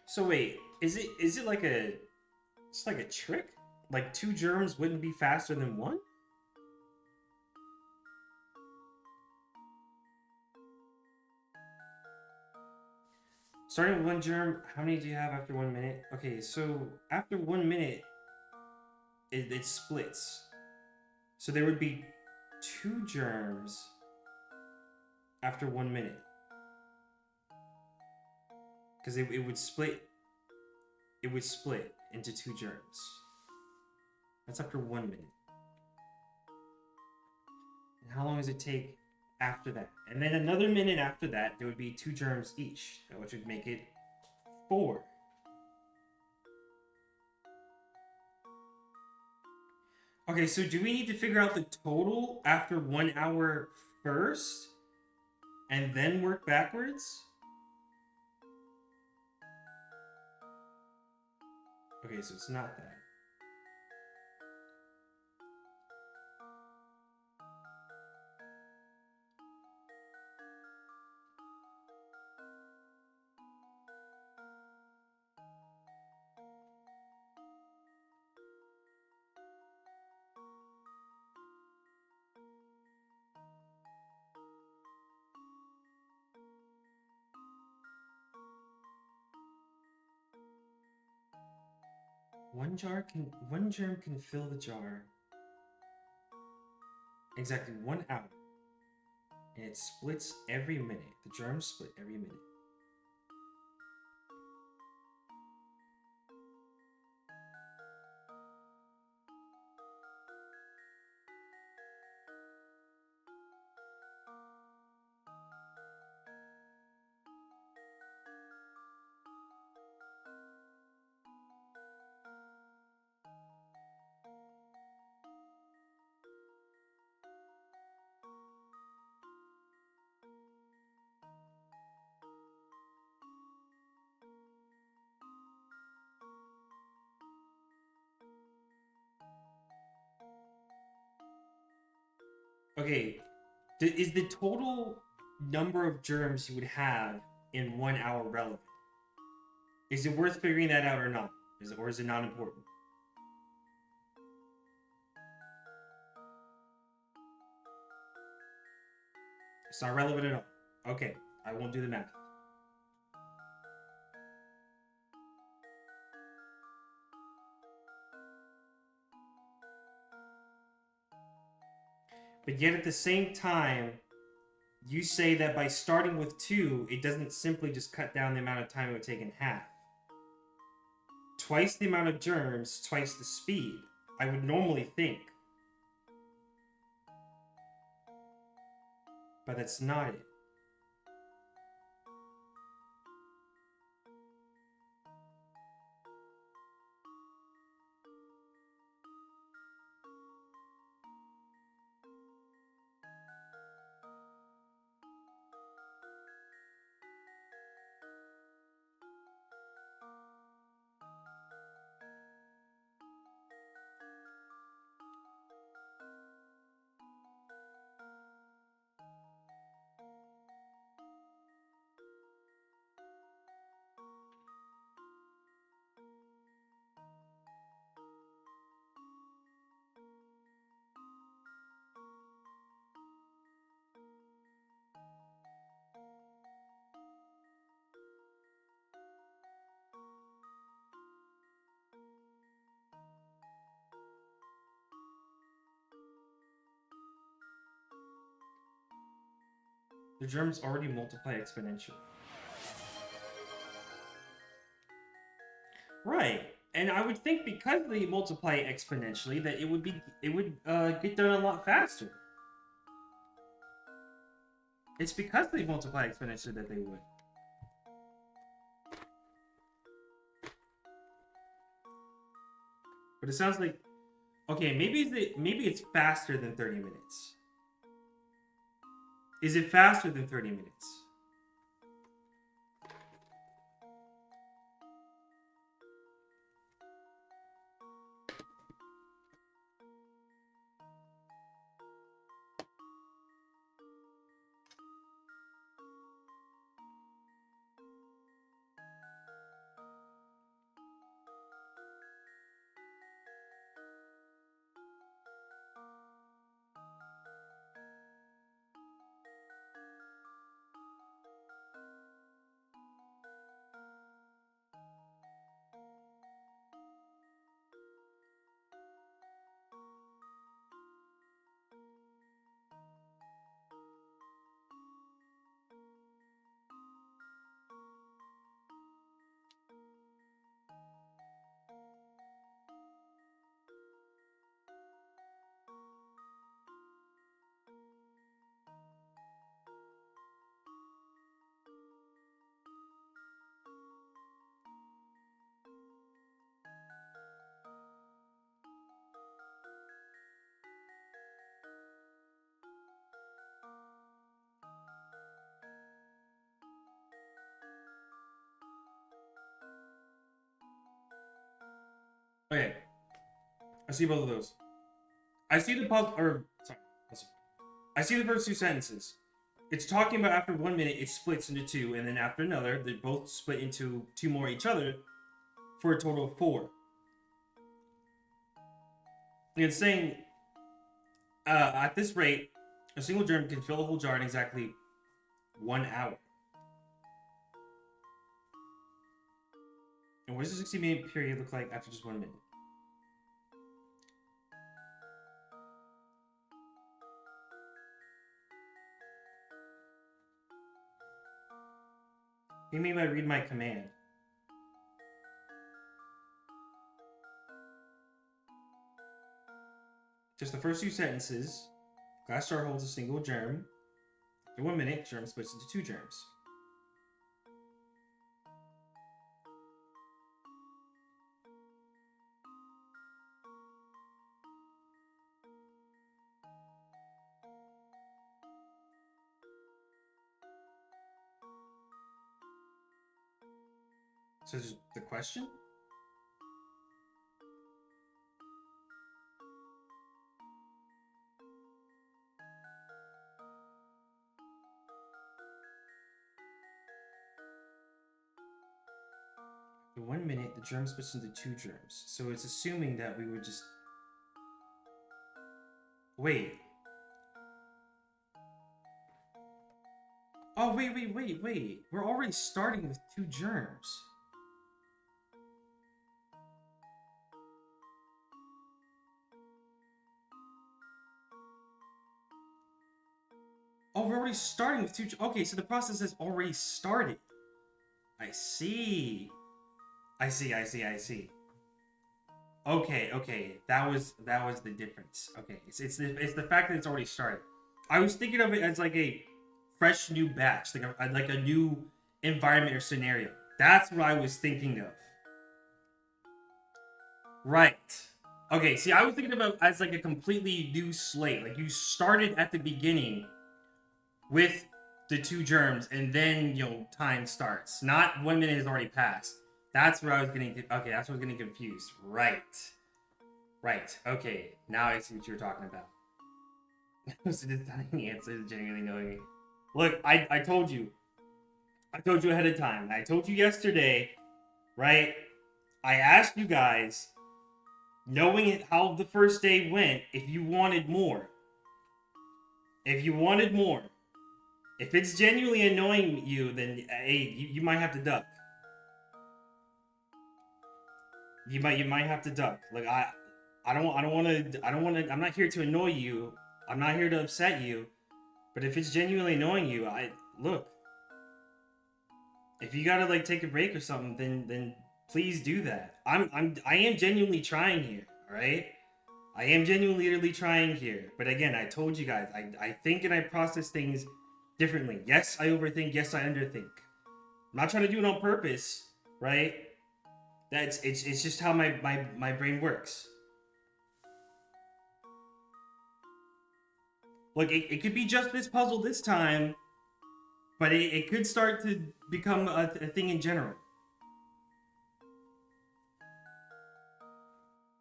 So wait, is it like it's like a trick? Like 2 germs wouldn't be faster than 1? Starting with 1 germ, how many do you have after 1 minute? Okay, so after 1 minute, it splits. So there would be 2 germs after 1 minute. Because it would split. It would split into 2 germs. That's after 1 minute. And how long does it take after that? And then another minute after that, there would be 2 germs each, which would make it 4. Okay, so do we need to figure out the total after 1 hour first? And then work backwards? Okay, so it's not that. One germ can fill the jar exactly 1 hour. And it splits every minute. The germs split every minute. Okay, is the total number of germs you would have in 1 hour relevant? Is it worth figuring that out or not? Or is it not important? It's not relevant at all. Okay, I won't do the math. But yet at the same time, you say that by starting with 2, it doesn't simply just cut down the amount of time it would take in half. Twice the amount of germs, twice the speed, I would normally think. But that's not it. The germs already multiply exponentially. Right. And I would think because they multiply exponentially that it would get done a lot faster. It's because they multiply exponentially that they would. But it sounds like okay, maybe it's faster than 30 minutes. Is it faster than 30 minutes? Okay. I see both of those. I see the I see the first 2 sentences. It's talking about after 1 minute, it splits into 2, and then after another, they both split into 2 more each other for a total of 4. And it's saying, at this rate, a single germ can fill a whole jar in exactly 1 hour. And what does the 60-minute period look like after just 1 minute? What do you mean by read my command? Just the first 2 sentences. Glass jar holds a single germ. After 1 minute, germ splits into 2 germs. So is the question? In 1 minute, the germ splits into 2 germs. So it's assuming that we would just... Wait. wait. We're already starting with 2 germs. Oh, we're already starting with 2. Okay, so the process has already started. I see. I see. Okay. That was the difference. Okay, it's the fact that it's already started. I was thinking of it as like a fresh new batch, like a new environment or scenario. That's what I was thinking of. Right. Okay, see, I was thinking about it as like a completely new slate. Like you started at the beginning with the 2 germs, and then time starts. Not 1 minute has already passed. That's where I was getting. Okay, that's what I was getting confused. Right. Okay, now I see what you're talking about. So this tiny answer is genuinely knowing me. Look, I told you. I told you ahead of time. I told you yesterday, right? I asked you guys, knowing how the first day went, if you wanted more. If it's genuinely annoying you, then hey, you might have to duck. You might have to duck. Like I don't want to. I'm not here to annoy you. I'm not here to upset you. But if it's genuinely annoying you, look. If you gotta like take a break or something, then please do that. I am genuinely trying here. All right. I am genuinely literally trying here. But again, I told you guys, I think and I process things differently. Yes, I overthink. Yes, I underthink. I'm not trying to do it on purpose, right? It's just how my brain works. Look, it could be just this puzzle this time, but it could start to become a thing in general.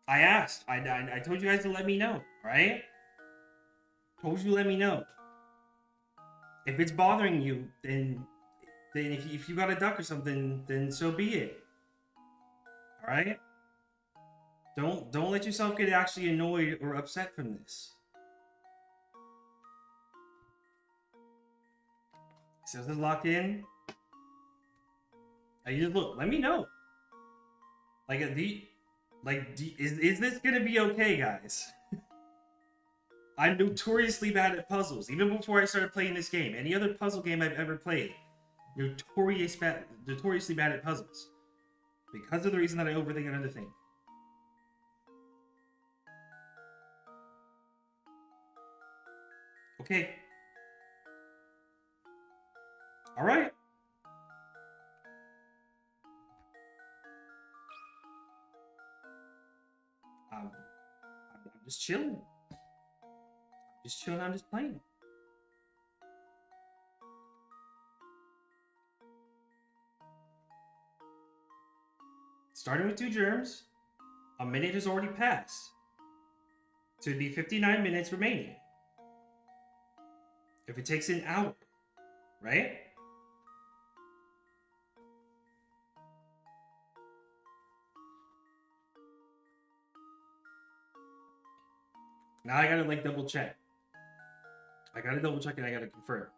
I asked. I told you guys to let me know, right? Told you to let me know. If it's bothering you, then if you got a duck or something, then so be it. All right? Don't let yourself get actually annoyed or upset from this. So is this locked in? You just look. Let me know. Is this gonna be okay, guys? I'm notoriously bad at puzzles. Even before I started playing this game, any other puzzle game I've ever played, notoriously bad at puzzles, because of the reason that I overthink and underthink. Okay. All right. I'm just chilling. I'm just playing. Starting with 2 germs, a minute has already passed. So it'd be 59 minutes remaining. If it takes an hour, right? Now I gotta double check. I gotta double check and I gotta confirm.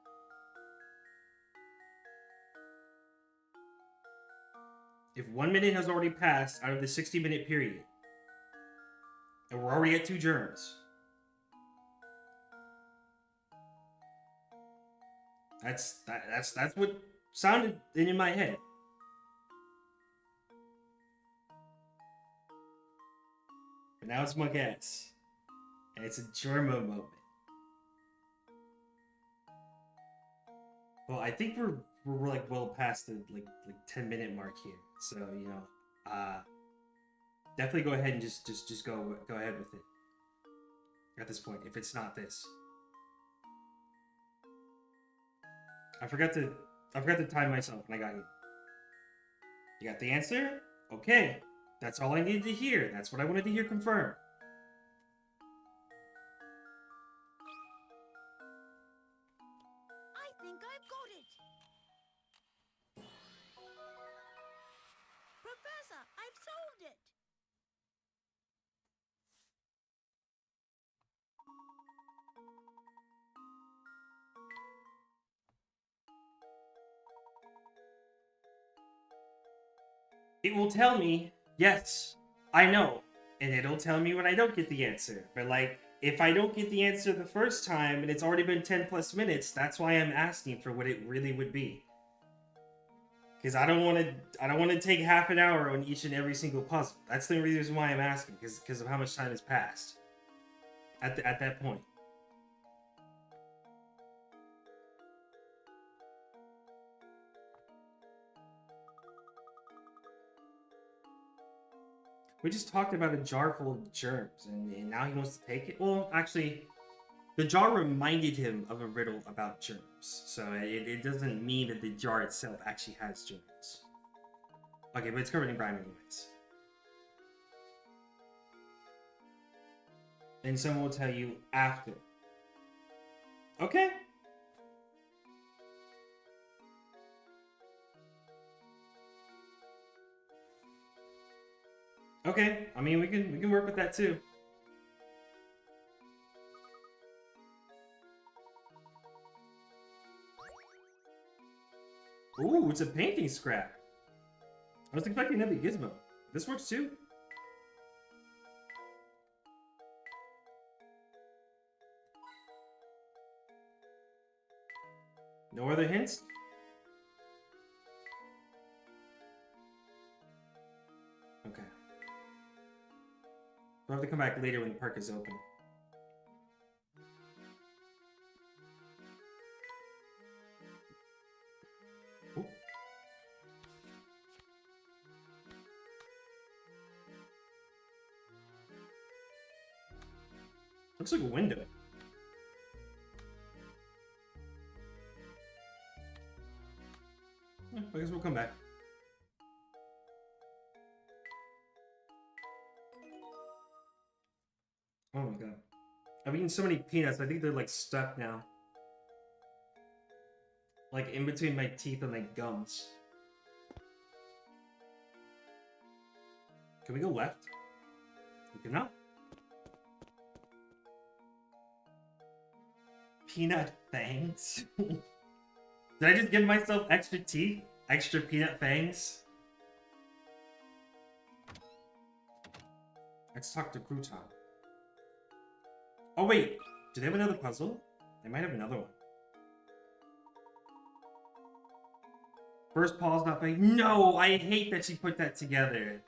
If 1 minute has already passed out of the 60-minute period, and we're already at 2 germs, that's what sounded in my head. But now it's my guess, and it's a Germa moment. Well, I think we're like well past the like 10-minute mark here, so definitely go ahead and just go ahead with it at this point. If it's not this, I forgot to time myself when I got here. You got the answer? Okay, that's all I needed to hear. That's what I wanted to hear confirmed. I think I've got it. Professor, I've solved it. It will tell me, yes, I know. And it'll tell me when I don't get the answer. But like, if I don't get the answer the first time and it's already been 10 plus minutes, that's why I'm asking for what it really would be. Because I don't want to take half an hour on each and every single puzzle. That's the reason why I'm asking, because of how much time has passed at that point. We just talked about a jar full of germs, and now he wants to take it? Well, actually, the jar reminded him of a riddle about germs, so it doesn't mean that the jar itself actually has germs. Okay, but it's covered in grime anyways. And someone will tell you after. Okay. Okay, I mean we can work with that too. Ooh, it's a painting scrap. I was expecting that to be Gizmo. This works too. No other hints? Okay. We'll have to come back later when the park is open. Ooh. Looks like a window. I guess we'll come back. Oh my god. I've eaten so many peanuts, I think they're like stuck now. Like in between my teeth and like gums. Can we go left? We cannot. Peanut fangs? Did I just give myself extra teeth? Extra peanut fangs? Let's talk to Crouton. Oh wait, do they have another puzzle? They might have another one. First paw's not fake. No, I hate that she put that together.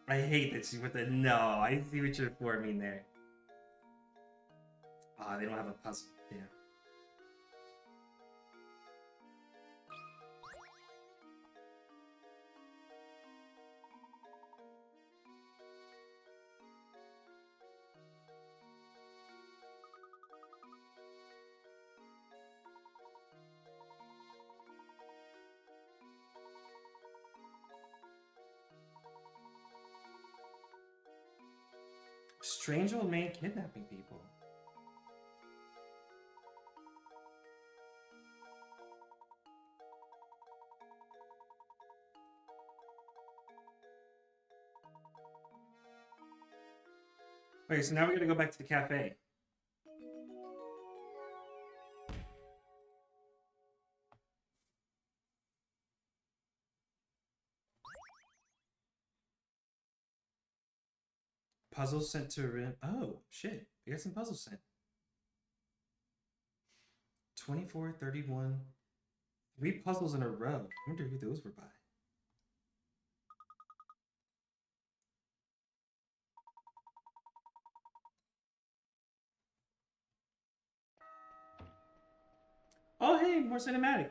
I hate that she put that. No, I see what you're forming there. Ah, they don't have a puzzle. Yeah. Strange old man kidnapping people. Wait, so now we gotta go back to the cafe. Puzzles sent to... Oh, shit. We got some puzzles sent. 24, 31. 3 puzzles in a row. I wonder who those were by. Oh, hey, more cinematic.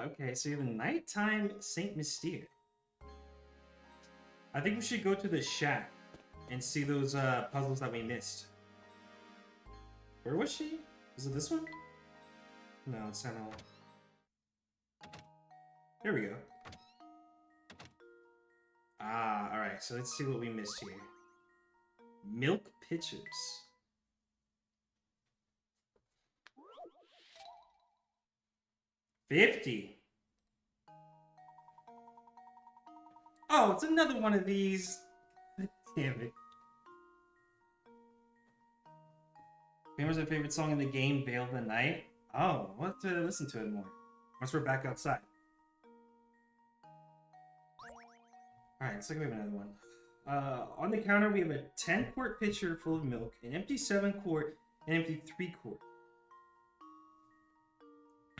okay. So you have a nighttime Saint Mystere. I think we should go to the shack and see those puzzles that we missed. Where was she? Is it this one? No, it's not all. Here we go. Ah, alright, so let's see what we missed here. Milk pitchers. $50. Oh, it's another one of these. God damn it. When was our favorite song in the game, Veil of the Night? Oh, we'll have to listen to it more. Once we're back outside. Alright, looks like we have another one. On the counter, we have a 10-quart pitcher full of milk, an empty 7-quart, and an empty 3-quart.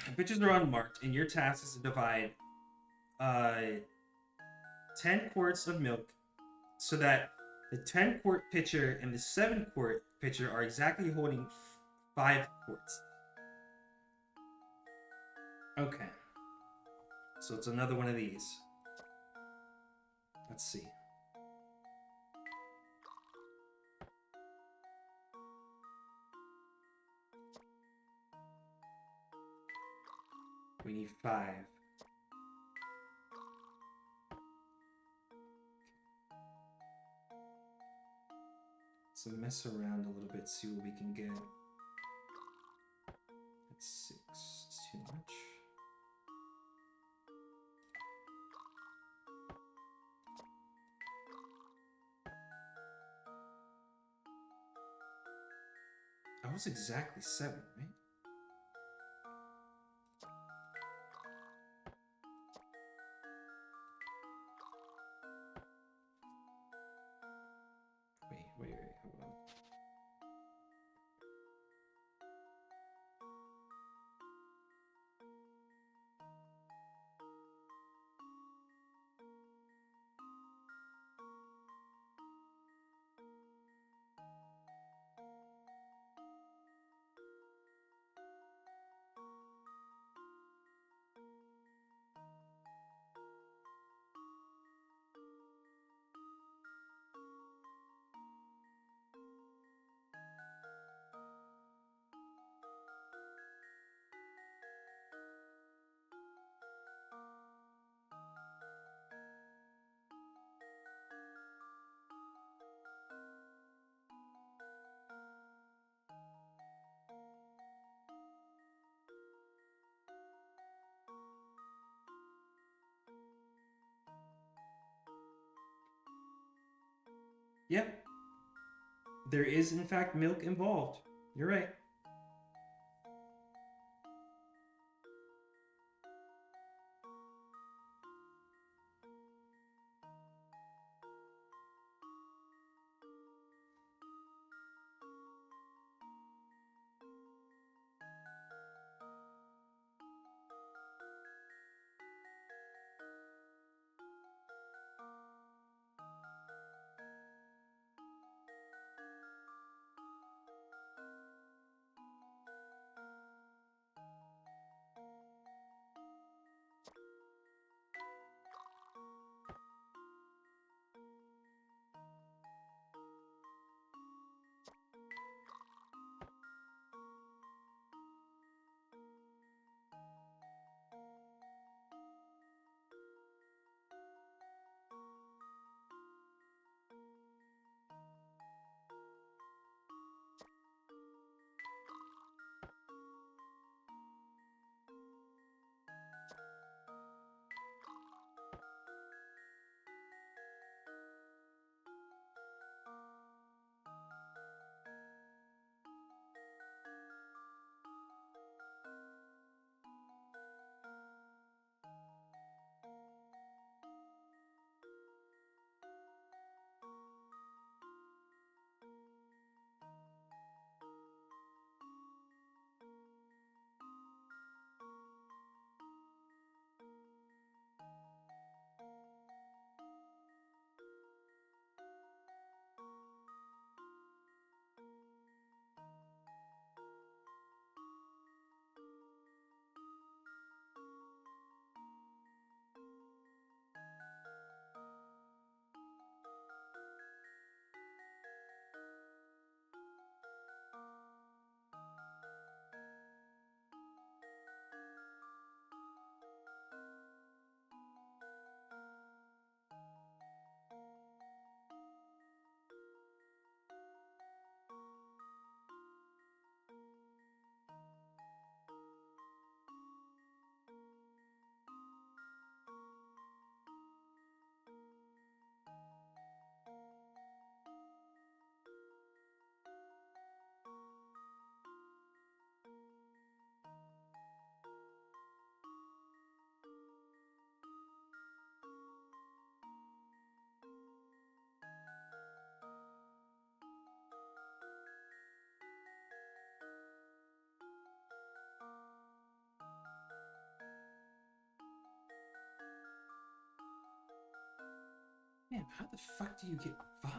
The pitchers are unmarked, and your task is to divide 10 quarts of milk so that the 10-quart pitcher and the 7-quart pitcher are exactly holding 5 quarts. Okay. So it's another one of these. Let's see. We need 5. So mess around a little bit, see what we can get. That's 6. It's too much. That was exactly 7, right? Wait, hold on. Yep. There is, in fact, milk involved. You're right. Damn, how the fuck do you get 5?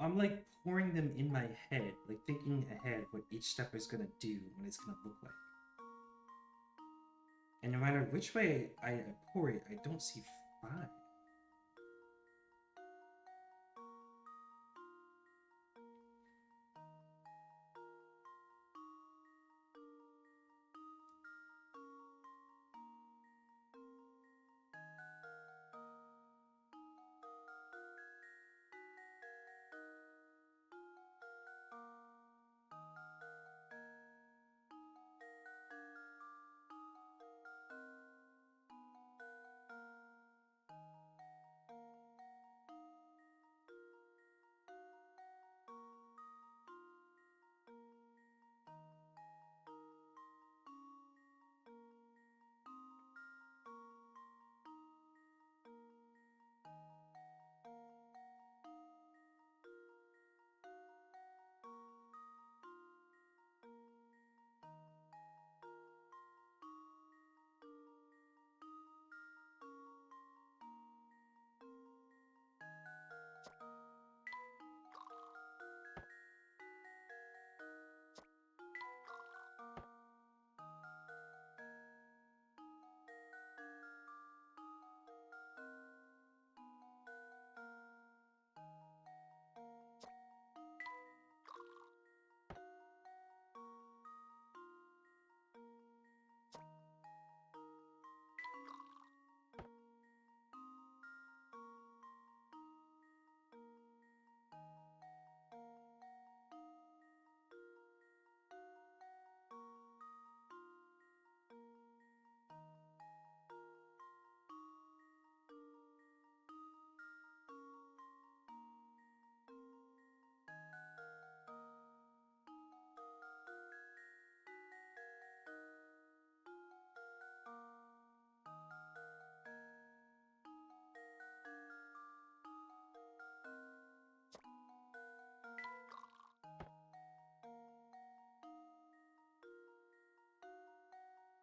I'm like pouring them in my head, like thinking ahead what each step is gonna do, what it's gonna look like. And no matter which way I pour it, I don't see 5.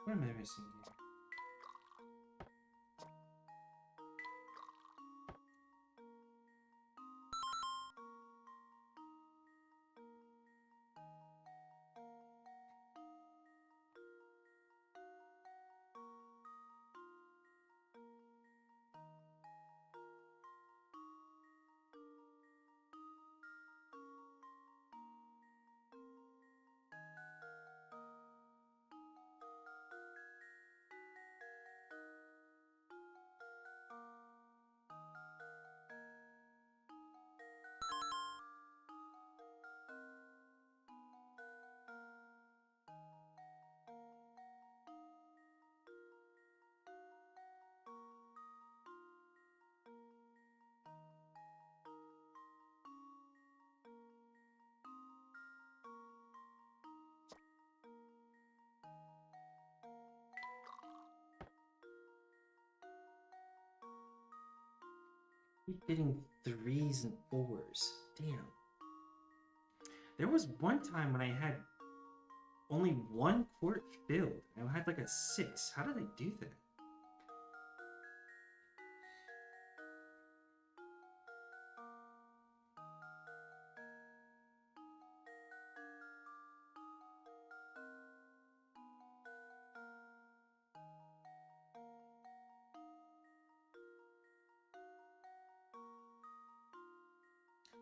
What am I missing here? Keep getting 3s and 4s. Damn. There was one time when I had only 1 quart filled, and I had like a 6. How did I do that?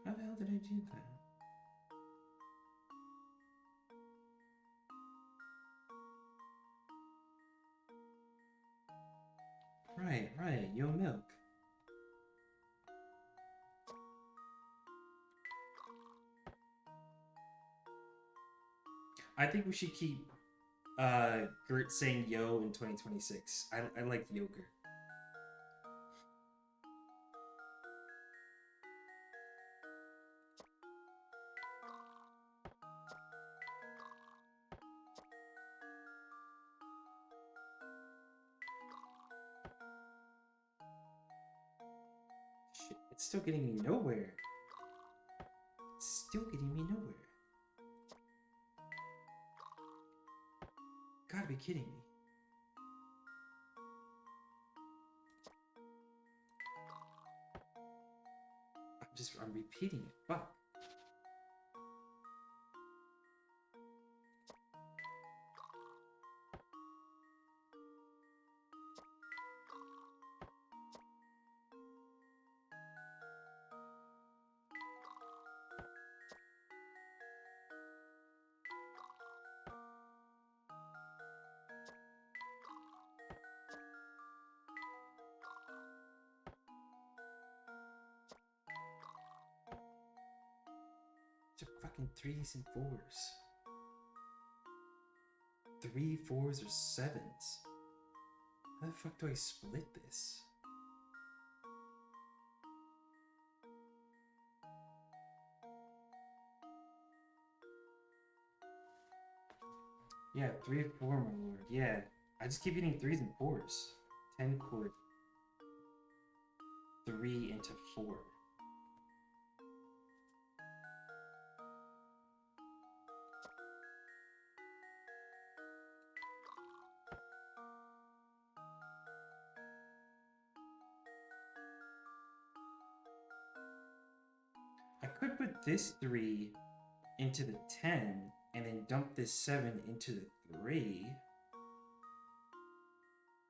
How the hell did I do that? Right, yo milk. I think we should keep Gert saying yo in 2026. I like yogurt. Shit, it's still getting me nowhere. It's still getting me nowhere. gotta be kidding me. I'm repeating it. Fuck. Fucking 3s and 4s. 3 4s or 7s. How the fuck do I split this? Yeah, 3 or 4, my lord. Yeah, I just keep getting 3s and 4s. 10 chord. 3 into 4. I could put this 3 into the 10 and then dump this 7 into the 3.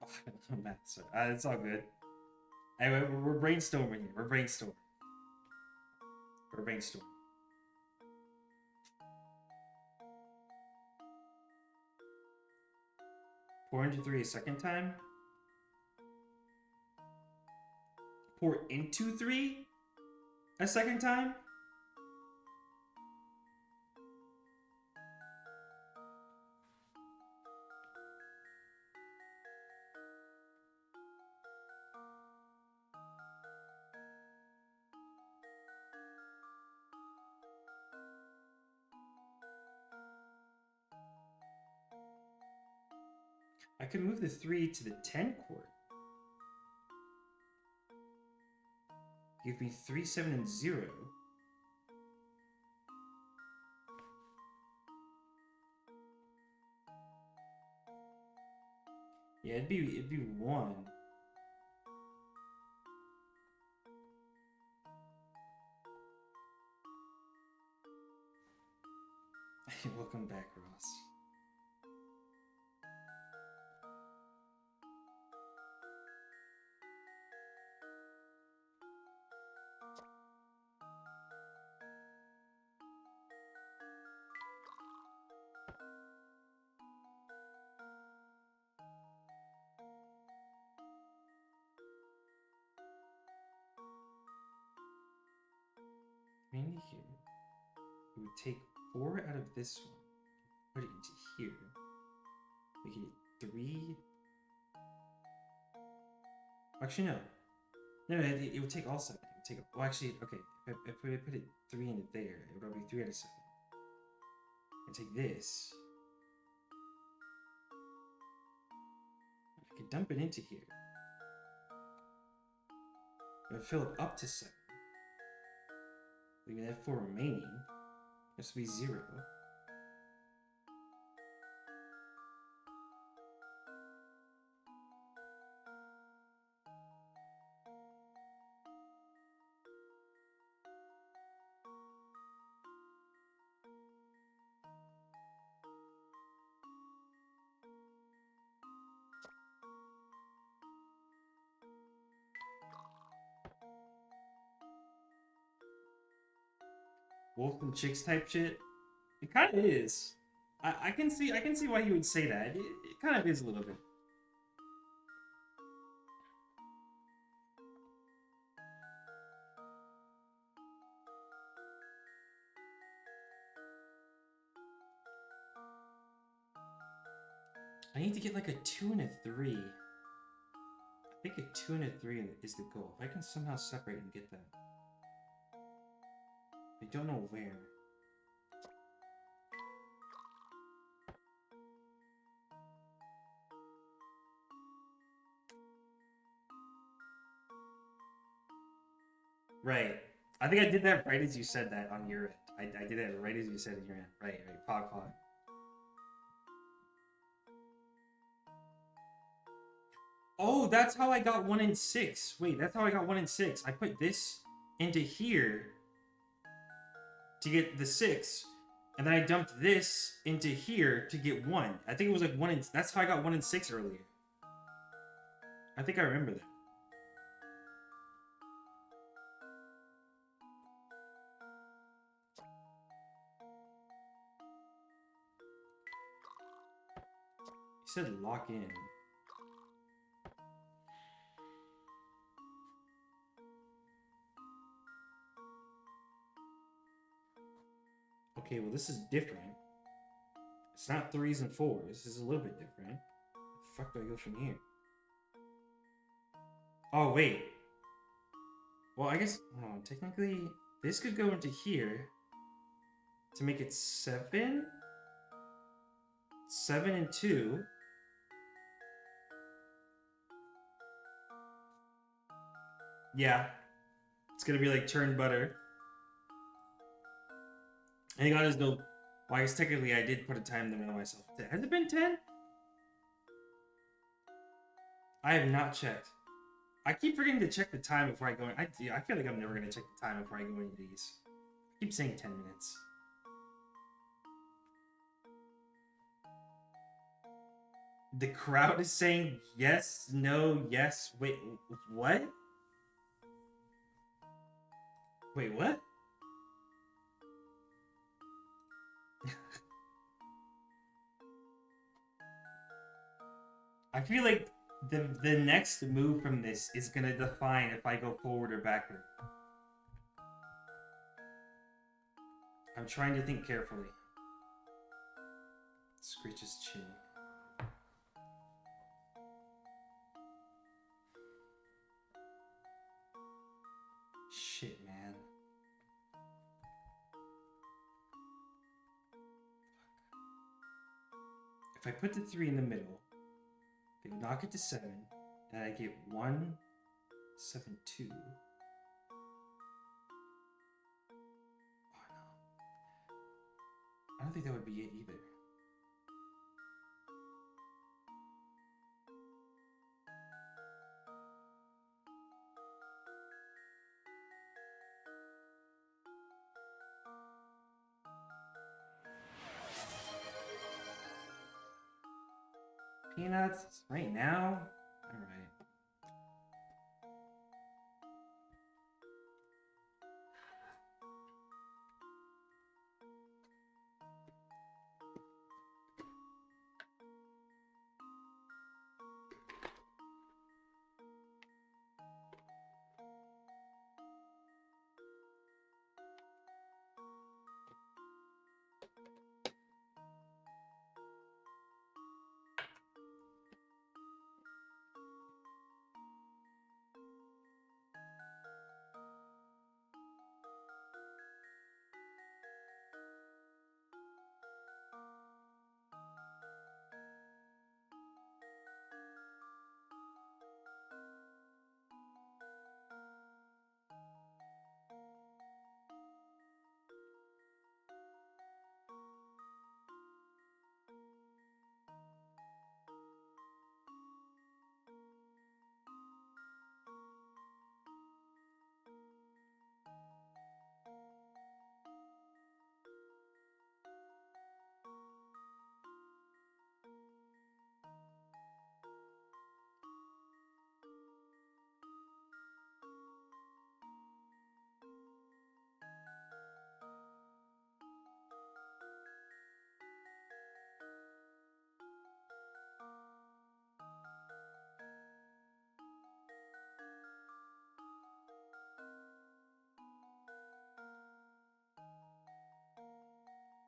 Oh, I don't know math, so it's all good. Anyway, we're brainstorming here. We're brainstorming. 4 into 3 a second time. Pour into 3 a second time. I could move the 3 to the 10 chord. Give me 3, 7, and 0. Yeah, it'd be 1. Welcome back, Ross. Into here, we would take 4 out of this one, put it into here, make it 3. Actually, no. No, it would take all 7. It would take, well, actually, okay, if I put it 3 into there, it would be 3 out of 7. And take this. I could dump it into here. It would fill it up to 7. Leaving that 4 remaining. This will be 0. Wolf and chicks type shit. It kind of is. I can see why you would say that. It kind of is a little bit. I need to get like a 2 and a 3. I think a 2 and a 3 is the goal. If I can somehow separate and get that. I don't know where. Right. I think I did that right as you said that on your end. I did that right as you said it on your end. Right. Pog. Oh, that's how I got 1 in 6. Wait, that's how I got 1 in 6. I put this into here to get the 6, and then I dumped this into here to get 1. I think it was like 1 in... That's how I got 1 in 6 earlier. I think I remember that. He said lock in. Okay, well this is different. It's not 3s and 4s. This is a little bit different. Where the fuck do I go from here? Oh, wait. Well, I guess... Oh, technically, this could go into here to make it 7? 7 and 2. Yeah. It's gonna be like churned butter. And you gotta know... Well, I guess technically I did put a time limit on myself. Has it been 10? I have not checked. I keep forgetting to check the time before I go in. I feel like I'm never going to check the time before I go into these. I keep saying 10 minutes. The crowd is saying yes, no, yes. Wait, what? Wait, what? I feel like the next move from this is gonna define if I go forward or backward. I'm trying to think carefully. Screech's chin. Shit, man. If I put the 3 in the middle, they knock it to 7, and I get 1, 7, 2. Oh no. I don't think that would be it either. Peanuts right now? Alright.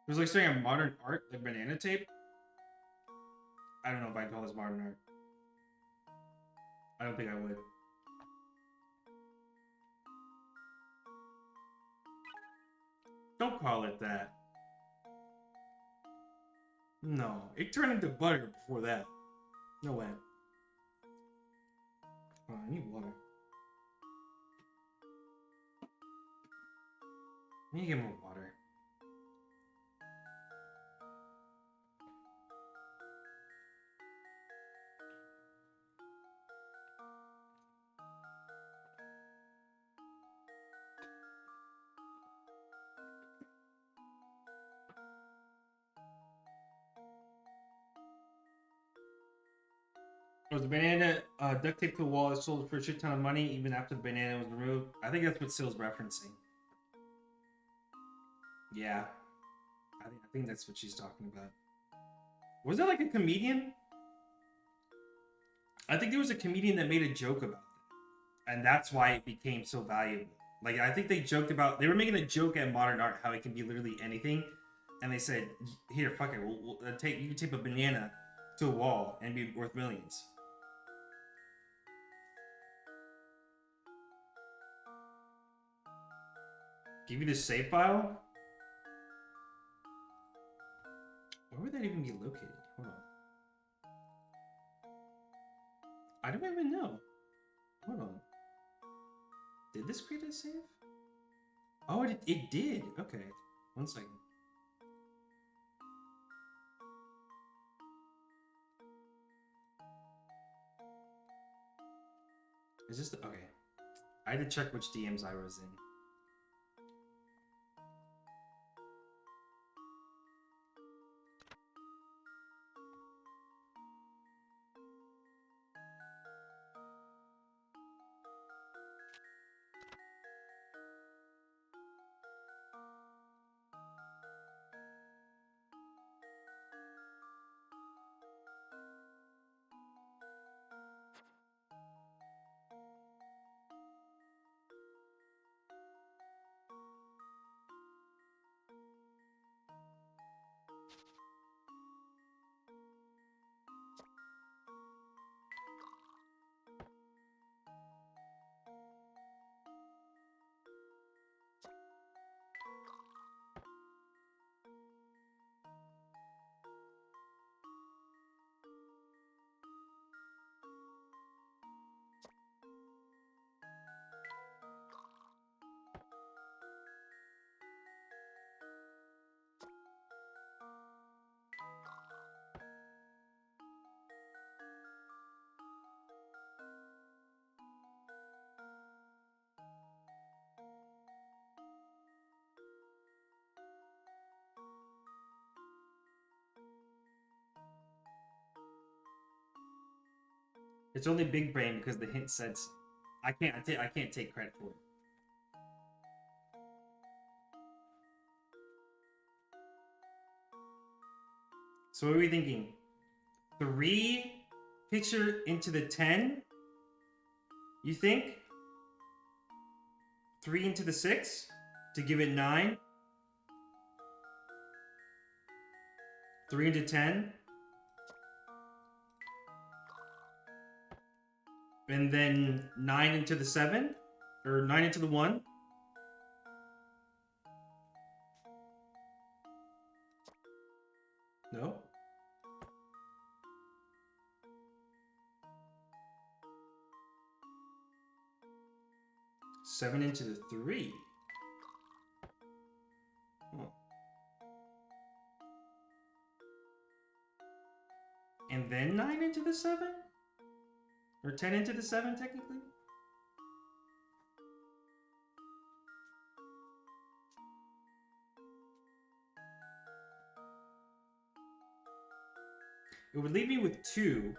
It was like saying a modern art, like banana tape. I don't know if I'd call this modern art. I don't think I would. Don't call it that. No, it turned into butter before that. No way. Oh, I need water. I need to get more water. Was the banana duct taped to a wall is sold for a shit ton of money even after the banana was removed? I think that's what Sill's referencing. Yeah. I think that's what she's talking about. Was there like a comedian? I think there was a comedian that made a joke about that. And that's why it became so valuable. Like, I think they joked about... They were making a joke at modern art how it can be literally anything. And they said, here, fuck it. You can tape a banana to a wall and be worth millions. Give you the save file? Where would that even be located? Hold on. I don't even know. Hold on. Did this create a save? Oh, it did. Okay. 1 second. Is this the... Okay. I had to check which DMs I was in. It's only big brain because the hint said so. I can't take credit for it. So what are we thinking? 3 picture into the 10? You think? 3 into the 6 to give it 9? 3 into 10? And then 9 into the 7? Or 9 into the 1? No? Seven into the 3. Oh. And then 9 into the 7? Or 10 into the 7, technically? It would leave me with 2.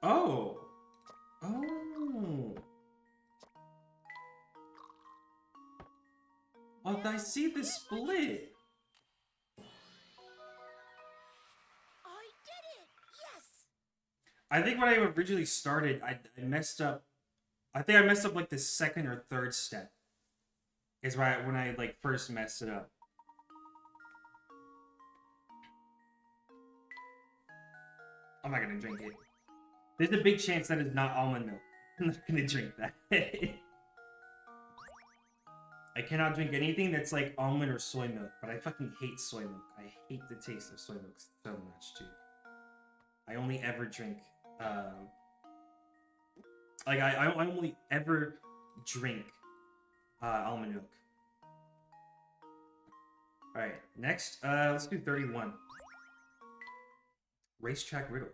Oh! Oh! Oh, I see the split! I did it! Yes! I think when I originally started, I messed up. I think I messed up like the 2nd or 3rd step. Is right when I like first messed it up. I'm not gonna drink it. There's a big chance that it's not almond milk. I'm not gonna drink that. I cannot drink anything that's like almond or soy milk, but I fucking hate soy milk. I hate the taste of soy milk so much, too. I only ever drink, I only ever drink almond milk. Alright, next, let's do 31. Racetrack riddle.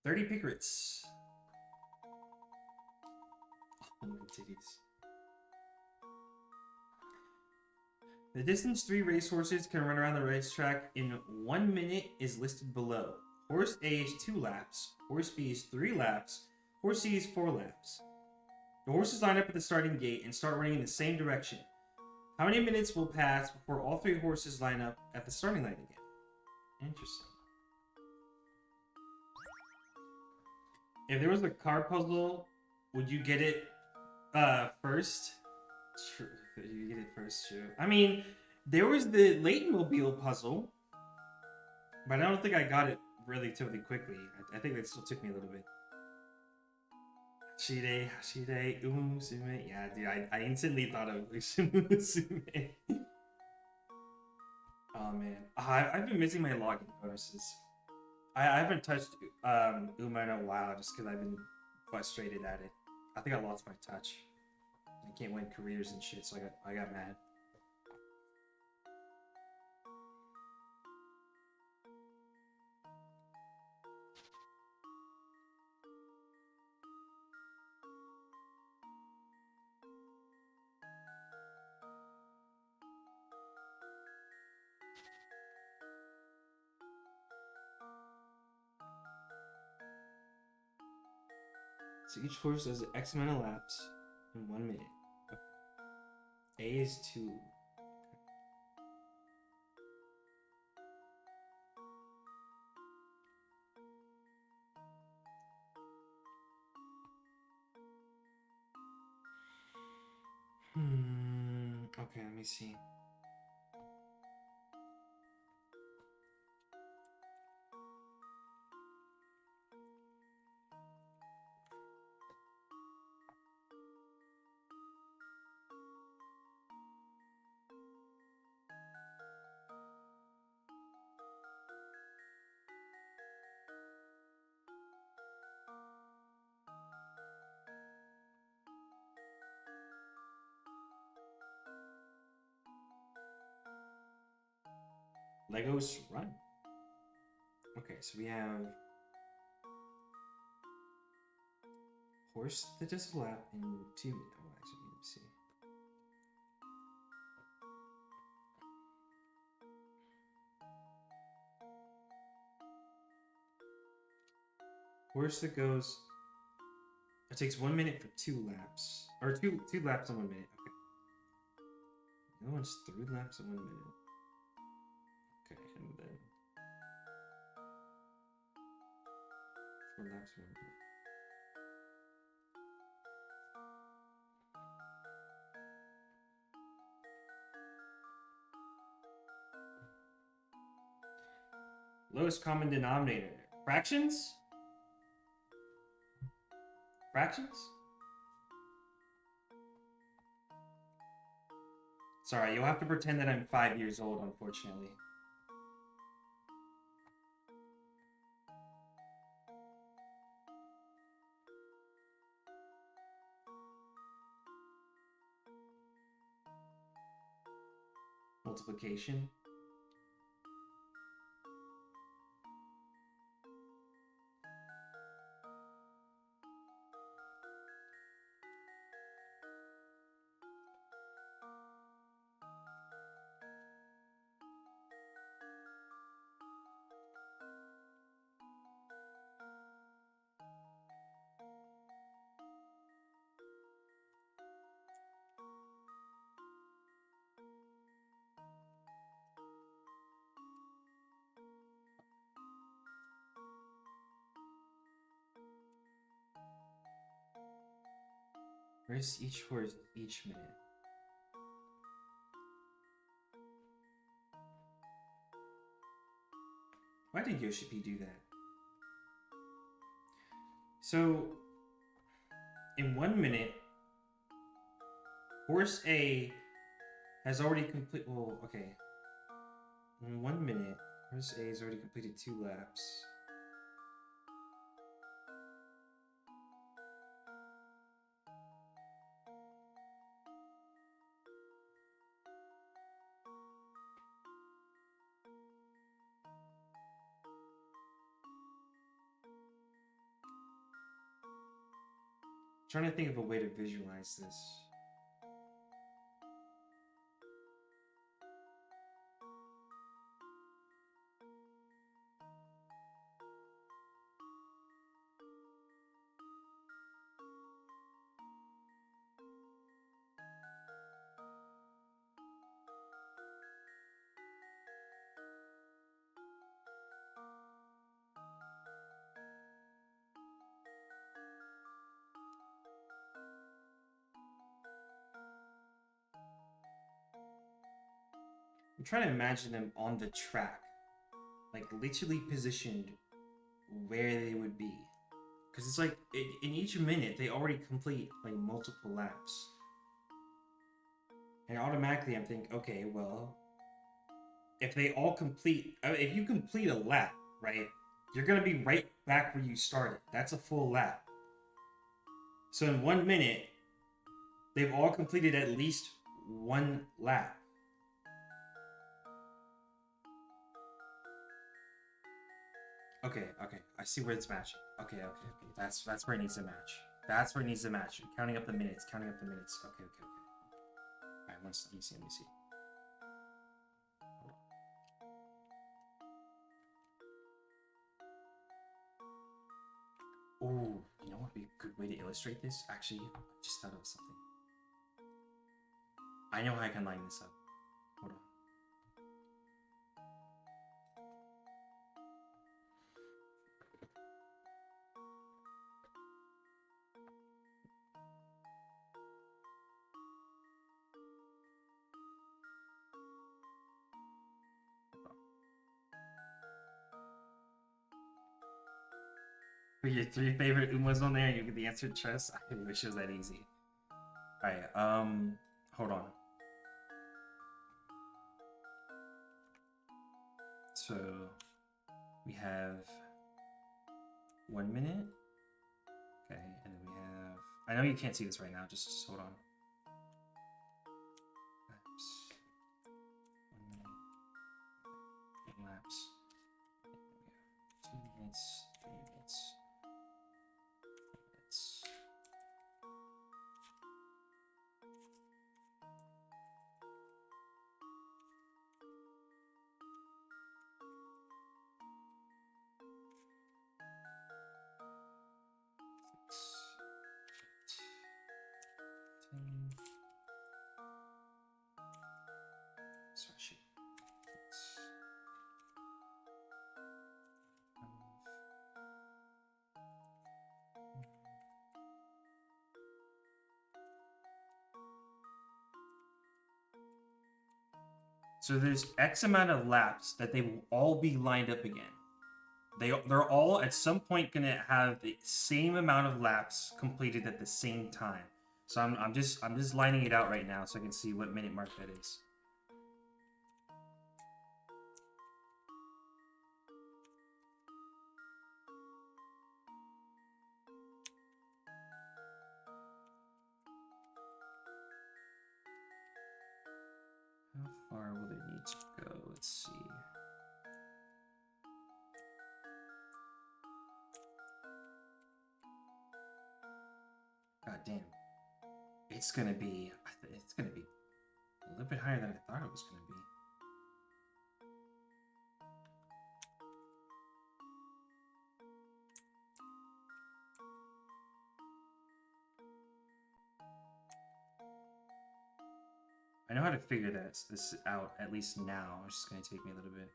30 pickets. Oh, my titties. The distance 3 racehorses can run around the racetrack in 1 minute is listed below. Horse A is 2 laps, horse B is 3 laps, horse C is 4 laps. The horses line up at the starting gate and start running in the same direction. How many minutes will pass before all 3 horses line up at the starting line again? Interesting. If there was a car puzzle, would you get it first? True. You get it first, true. I mean, there was the Layton mobile puzzle, but I don't think I got it relatively quickly. I think that still took me a little bit. Hashire, Umusume. Yeah, dude, I instantly thought of Umusume. Oh, man. I've been missing my login bonuses. I haven't touched Uma in a while just because I've been frustrated at it. I think I lost my touch. I can't win careers and shit, so I got mad. So each horse does X amount of laps in 1 minute. A is 2. Okay, let me see. Lakos run. Okay, so we have horse that does a lap in 2 minutes. Oh, actually, let me see. Horse that goes. It takes 1 minute for 2 laps, or two laps in 1 minute. Okay. The other one's 3 laps in 1 minute. Okay, and then 4 laps in 1 minute. Lowest common denominator. Fractions? Fractions? Sorry, you'll have to pretend that I'm 5 years old, unfortunately. Multiplication. Where's each horse each minute? Why did Yoshi-P do that? So, in 1 minute, horse A has already complete. Well, okay. In 1 minute, horse A has already completed 2 laps. trying to think of a way to visualize this. I'm trying to imagine them on the track, like literally positioned where they would be. Because it's like, in each minute, they already complete like multiple laps. And automatically I'm thinking, okay, well, if they all complete, if you complete a lap, right, you're going to be right back where you started. That's a full lap. So in 1 minute, they've all completed at least one lap. Okay, I see where it's matching. Okay. That's where it needs to match. That's where it needs to match. Counting up the minutes. Okay. Alright, let me see. Oh, you know what would be a good way to illustrate this? Actually, I just thought of something. I know how I can line this up. Hold on. Put your 3 favorite Umas on there and you get the answer chess. I wish it was that easy. Alright, hold on. So we have 1 minute. Okay, and then we have, I know you can't see this right now, just hold on. Laps. 1 minute. Laps. 2 minutes, 3 minutes. So there's X amount of laps that they will all be lined up again. They're all at some point gonna have the same amount of laps completed at the same time. So I'm just lining it out right now so I can see what minute mark that is. How far will they need to go? Let's see. God damn. It's gonna be a little bit higher than I thought it was gonna be. I know how to figure this out, at least now. It's just gonna take me a little bit.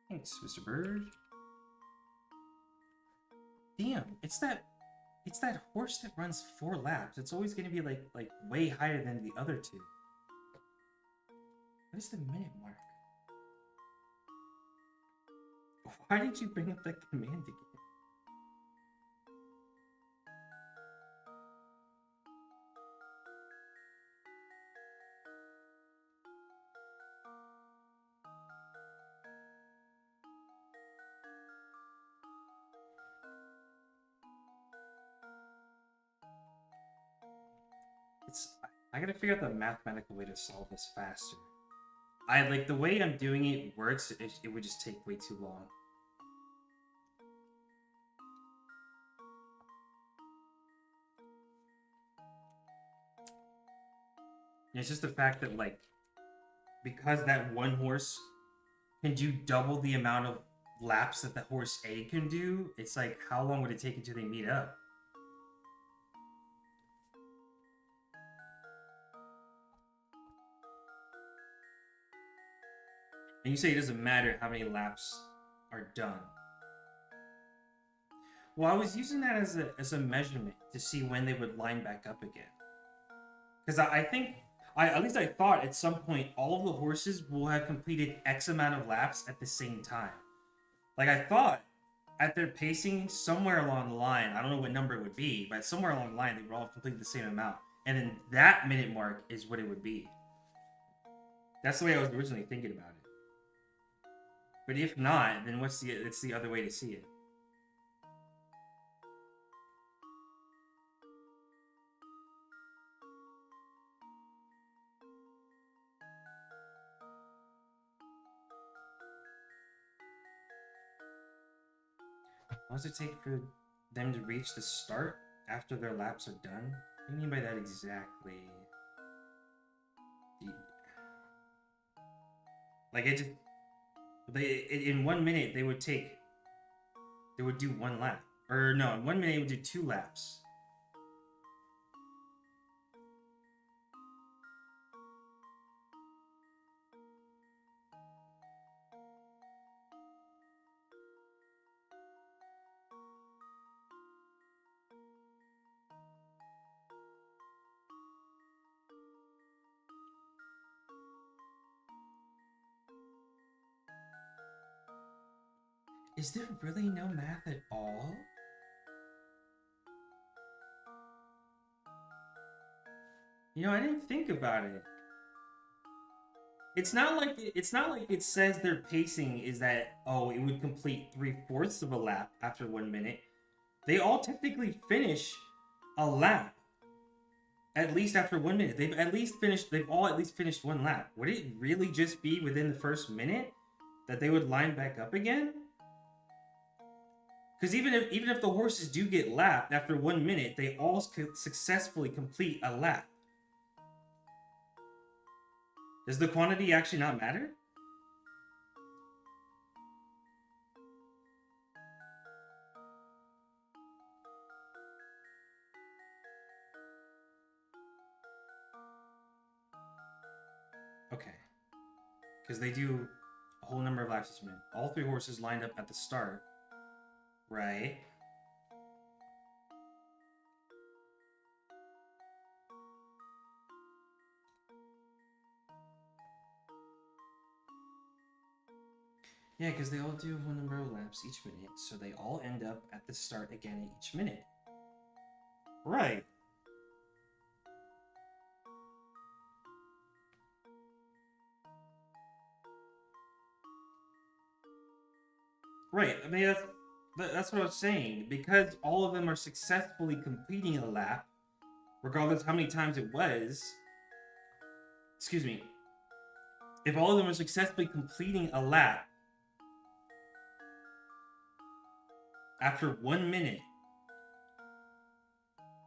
Thanks, Mr. Bird. Damn, it's that horse that runs 4 laps. It's always gonna be like way higher than the other 2. What is the minute mark? Why did you bring up that command again? I gotta figure out the mathematical way to solve this faster. I like the way I'm doing it works. It would just take way too long. And it's just the fact that like because that one horse can do double the amount of laps that the horse A can do. It's like how long would it take until they meet up? And you say it doesn't matter how many laps are done. Well, I was using that as a measurement to see when they would line back up again. Because I think, at least I thought at some point, all of the horses will have completed X amount of laps at the same time. Like I thought, at their pacing, somewhere along the line, I don't know what number it would be, but somewhere along the line, they would all have completed the same amount. And then that minute mark is what it would be. That's the way I was originally thinking about it. But if not, then it's the other way to see it. What does it take for them to reach the start after their laps are done? What do you mean by that exactly? Like it just... in 1 minute, they would do one lap. Or no, in 1 minute, they would do 2 laps. Is there really no math at all? You know, I didn't think about it. It's not like it says their pacing is that, oh, it would complete 3/4 of a lap after 1 minute. They all technically finish a lap. At least after 1 minute. They've all at least finished 1 lap. Would it really just be within the first minute that they would line back up again? Because even if the horses do get lapped after 1 minute, they all successfully complete a lap. Does the quantity actually not matter? Okay. Because they do a whole number of laps each minute. All 3 horses lined up at the start. Right. Yeah, because they all do a whole number of laps each minute, so they all end up at the start again each minute. Right. Right. I mean, that's what I was saying. Because all of them are successfully completing a lap, regardless of how many times it was. Excuse me. If all of them are successfully completing a lap after 1 minute,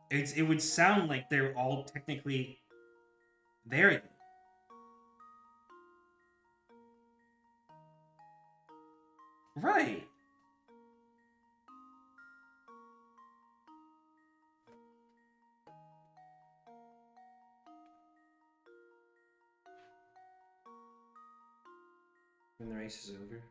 it would sound like they're all technically there again. Right. When the race is over.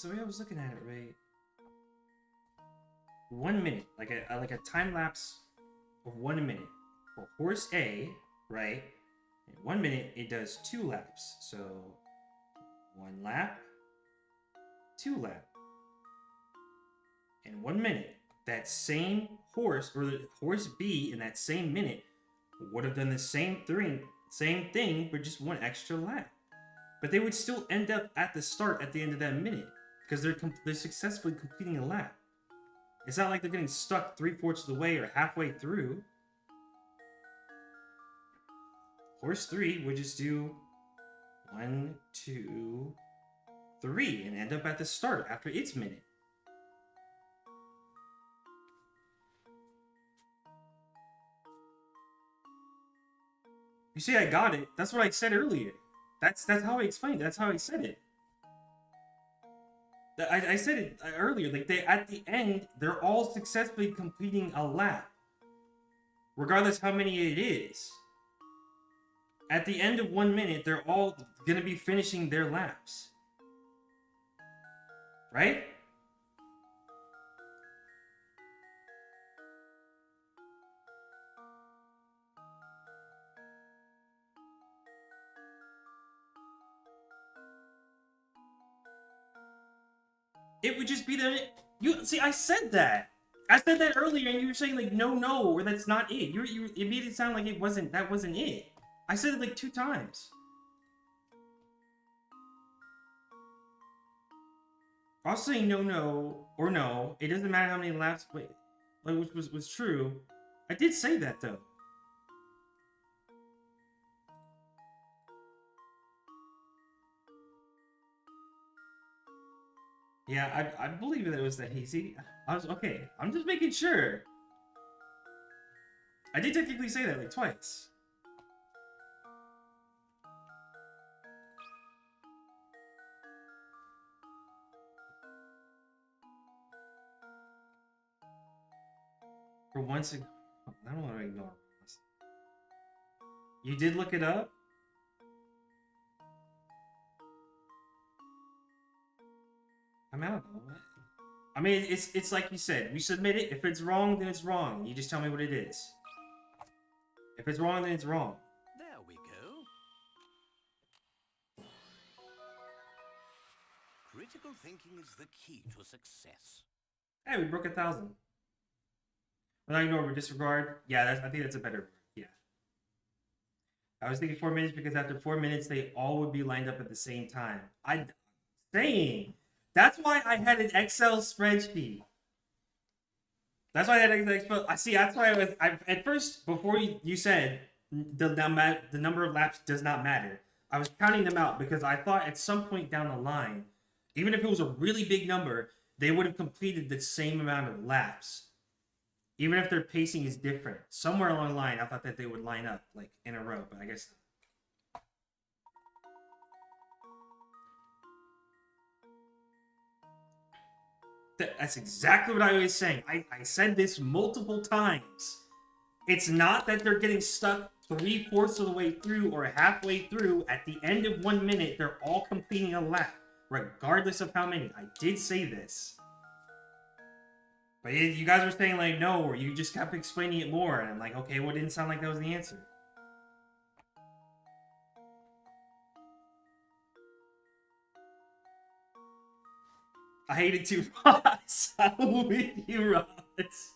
because the way I was looking at it, right? 1 minute, like a time lapse of 1 minute for horse A, right? In 1 minute, it does 2 laps. So 1 lap, 2 lap. In 1 minute, that same horse or the horse B in that same minute would have done the same thing, but just 1 extra lap. But they would still end up at the start at the end of that minute because they're successfully completing a lap. It's not like they're getting stuck 3/4 of the way or halfway through. Horse 3 would just do 1, 2, 3 and end up at the start after its minute. You see, I got it. That's what I said earlier. That's how I explained it. That's how I said it. I said it earlier. Like at the end, they're all successfully completing a lap, regardless how many it is. At the end of 1 minute, they're all gonna be finishing their laps, right? It would just be that you see. I said that. I said that earlier, and you were saying like no, or that's not it. You it made it sound like it wasn't. That wasn't it. I said it like 2 times. I'll say no or no. It doesn't matter how many laps. Wait, like which was true. I did say that though. Yeah, I believe that it was that easy. I was okay. I'm just making sure. I did technically say that like twice. For once, I don't want to ignore this. You did look it up? I mean, I don't know. I mean, it's like you said. We submit it. If it's wrong, then it's wrong. You just tell me what it is. If it's wrong, then it's wrong. There we go. Critical thinking is the key to success. Hey, we broke 1,000. Without ignore or disregard. Yeah, I think that's a better word. Yeah. I was thinking 4 minutes because after 4 minutes, they all would be lined up at the same time. I'm saying. That's why I had an Excel spreadsheet. That's why I had an Excel. I see. That's why I at first before you said the number of laps does not matter. I was counting them out because I thought at some point down the line, even if it was a really big number, they would have completed the same amount of laps, even if their pacing is different. Somewhere along the line, I thought that they would line up like in a row, but I guess. That's exactly what I was saying. I said this multiple times. It's not that they're getting stuck 3/4 of the way through or halfway through. At the end of 1 minute, they're all completing a lap, regardless of how many. I did say this. But you guys were saying like no, or you just kept explaining it more. And I'm like, okay, well, it didn't sound like that was the answer. I hate it too, Ross. I'm with you, Ross. It's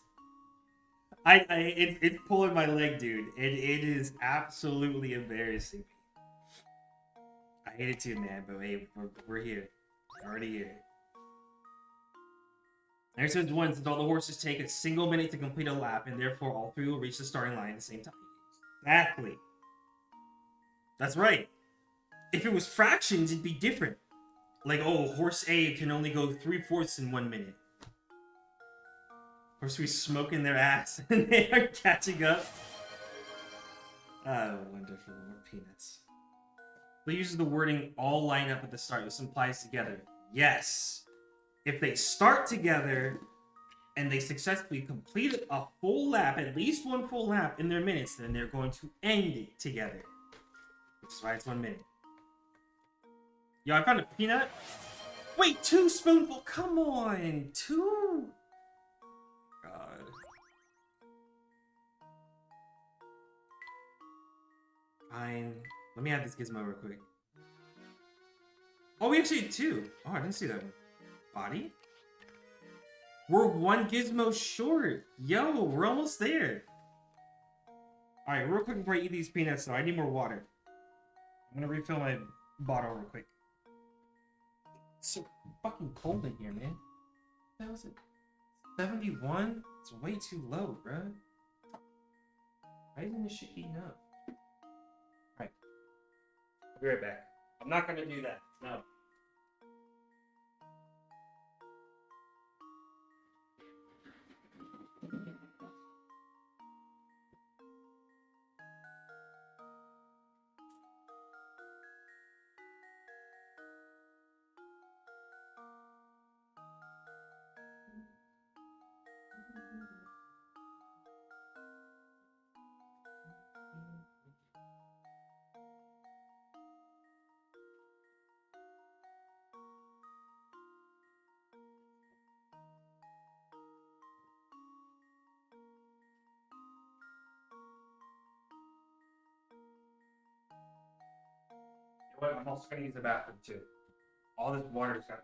pulling my leg, dude. It is absolutely embarrassing. I hate it too, man. But hey, we're here. We're already here. Next says one, since all the horses take a single minute to complete a lap, and therefore all 3 will reach the starting line at the same time. Exactly. That's right. If it was fractions, it'd be different. Like, oh, horse A can only go 3/4 in 1 minute. Horse B's smoking their ass, and they are catching up. Oh, wonderful. More peanuts. They uses the wording all line up at the start. This implies together. Yes. If they start together and they successfully complete a full lap, at least 1 full lap in their minutes, then they're going to end it together. Which is why it's 1 minute. Yo, I found a peanut. Wait, 2 spoonful? Come on, 2? God. Fine. Let me add this gizmo real quick. Oh, we actually had 2. Oh, I didn't see that one. Body? We're 1 gizmo short. Yo, we're almost there. Alright, real quick before I eat these peanuts, though, I need more water. I'm gonna refill my bottle real quick. It's so fucking cold in here, man. What was it? 71? It's way too low, bruh. Why isn't this shit heating up? Alright. I'll be right back. I'm not gonna do that. No. You know what? I'm also gonna use the bathroom too. All this water's got.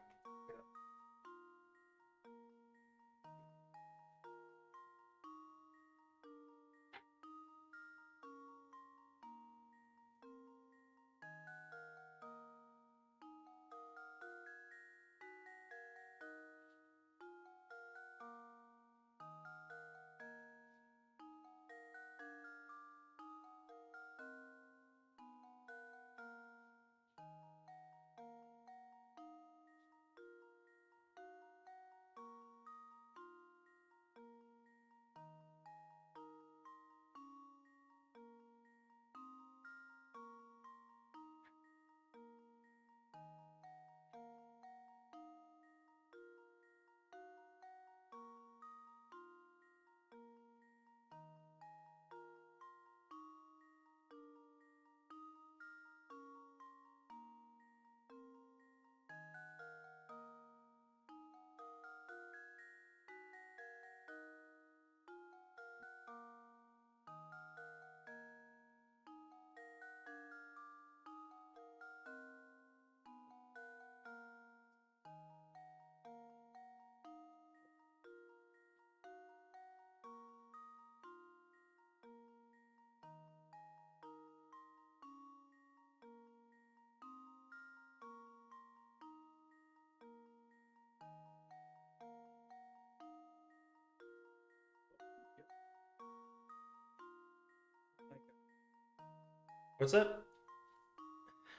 What's up?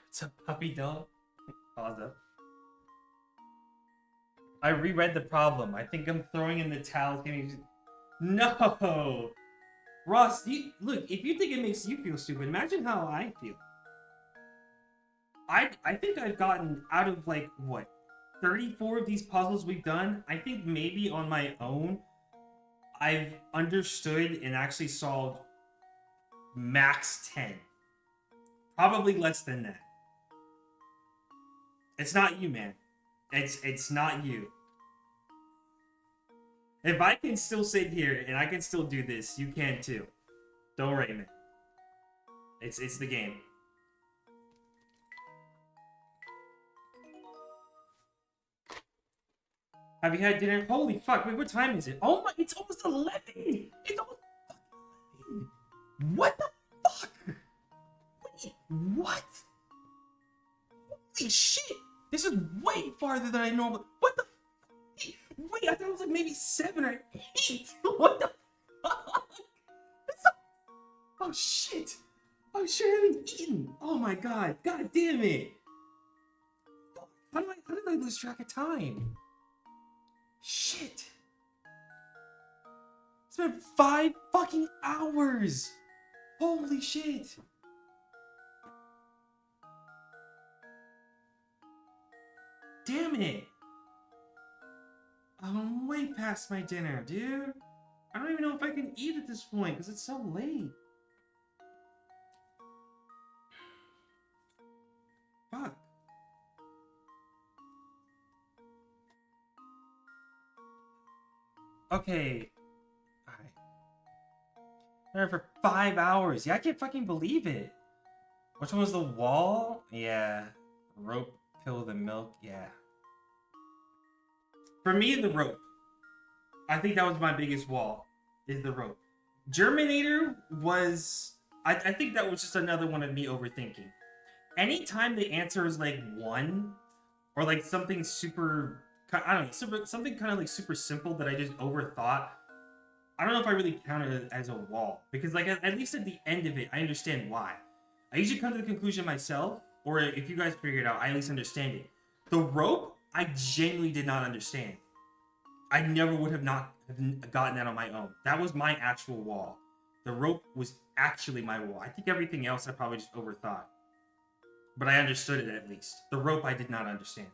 What's up, puppy dog? Pause up. I reread the problem. I think I'm throwing in the towel. No! Ross, look, if you think it makes you feel stupid, imagine how I feel. I think I've gotten out of, like, what, 34 of these puzzles we've done? I think maybe on my own, I've understood and actually solved max 10. Probably less than that. It's not you, man. It's not you. If I can still sit here and I can still do this, you can too. Don't worry, man. It's the game. Have you had dinner? Holy fuck, wait, what time is it? Oh my, it's almost 11! It's almost 11! What the fuck? Wait, what? Holy shit! This is way farther than I normally. What the? Wait, I thought it was like maybe 7 or 8. What the fuck? Oh shit! Oh shit! I haven't eaten. Oh my god! God damn it! How did I lose track of time? Shit! It's been 5 fucking hours. Holy shit! Damn it! I'm way past my dinner, dude. I don't even know if I can eat at this point because it's so late. Fuck. Okay. Alright. There for 5 hours. Yeah, I can't fucking believe it. Which one was the wall? Yeah. Rope, pill, the milk. Yeah. For me, the rope. I think that was my biggest wall. Is the rope. Germinator was... I think that was just another one of me overthinking. Anytime the answer is like 1, or like something super... I don't know, something kind of like super simple that I just overthought, I don't know if I really count it as a wall. Because like at least at the end of it, I understand why. I usually come to the conclusion myself, or if you guys figure it out, I at least understand it. The rope, I genuinely did not understand. I never would have not have gotten that on my own. That was my actual wall. The rope was actually my wall. I think everything else I probably just overthought. But I understood it at least. The rope I did not understand.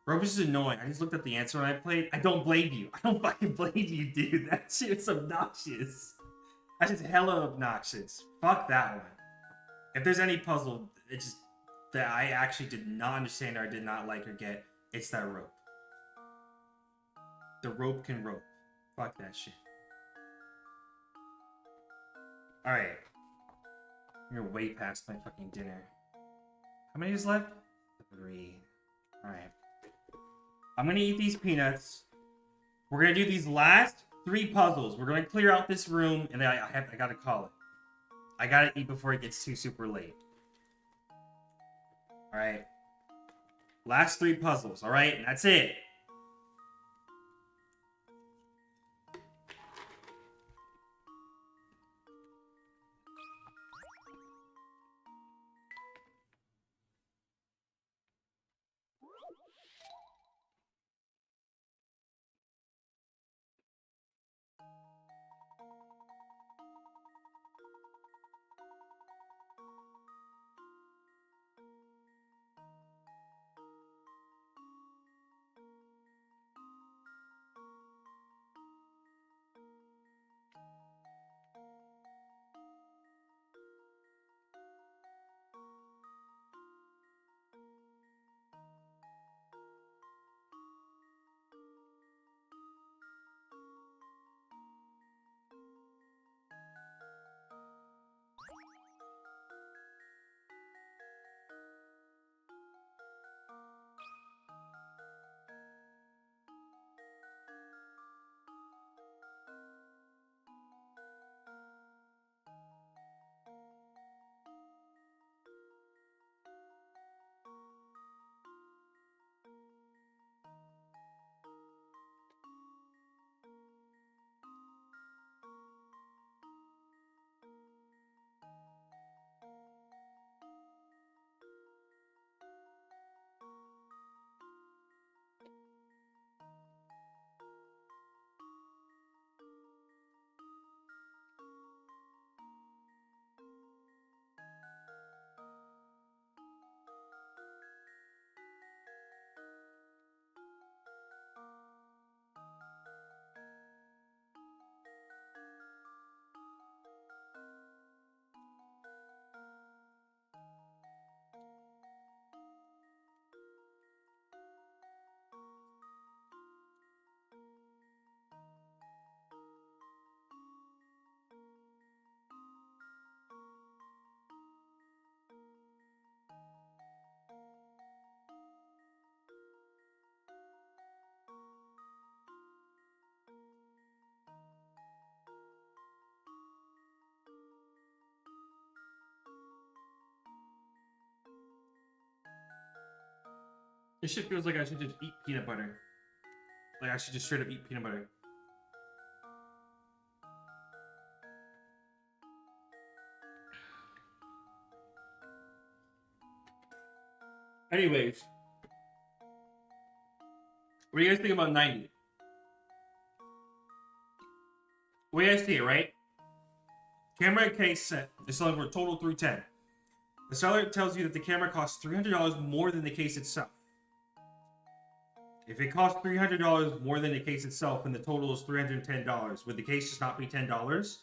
Rope is just annoying. I just looked at the answer when I played. I don't blame you. I don't fucking blame you, dude. That shit's obnoxious. That's just hella obnoxious. Fuck that one. If there's any puzzle, it's just that I actually did not understand or I did not like or get, it's that rope. The rope can rope. Fuck that shit. Alright. You're way past my fucking dinner. How many is left? 3. Alright. I'm gonna eat these peanuts. We're gonna do these last 3 puzzles. We're gonna clear out this room, and then I gotta call it. I gotta eat before it gets too super late. Alright. Last 3 puzzles, alright? And that's it. This shit feels like I should just eat peanut butter. Like I should just straight up eat peanut butter. Anyways. What do you guys think about 90? What do you guys think, right? Camera and case set is selling for a total of $310. The seller tells you that the camera costs $300 more than the case itself. If it costs $300 more than the case itself and the total is $310, would the case just not be $10?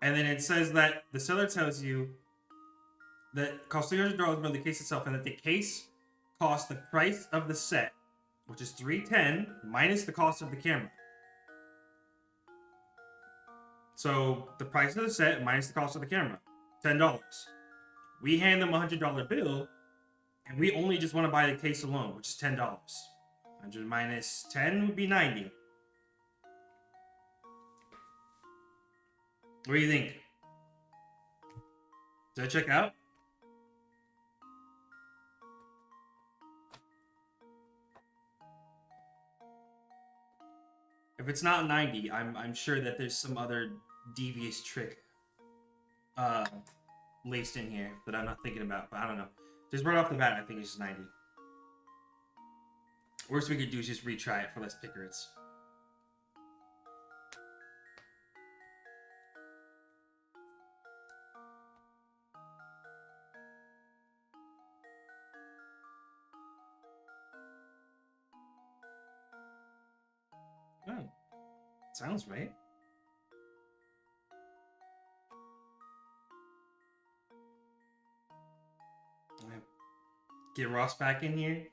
And then it says that the seller tells you that it costs $300 more than the case itself and that the case costs the price of the set which is 310 minus the cost of the camera. So the price of the set minus the cost of the camera, $10. We hand them a $100 bill, and we only just want to buy the case alone, which is $10. 100 minus 10 would be 90. What do you think? Did I check out? If it's not 90, I'm sure that there's some other devious trick laced in here that I'm not thinking about, but I don't know. Just right off the bat, I think it's just 90. Worst we could do is just retry it for less pickers. Oh, sounds right. Get Ross back in here.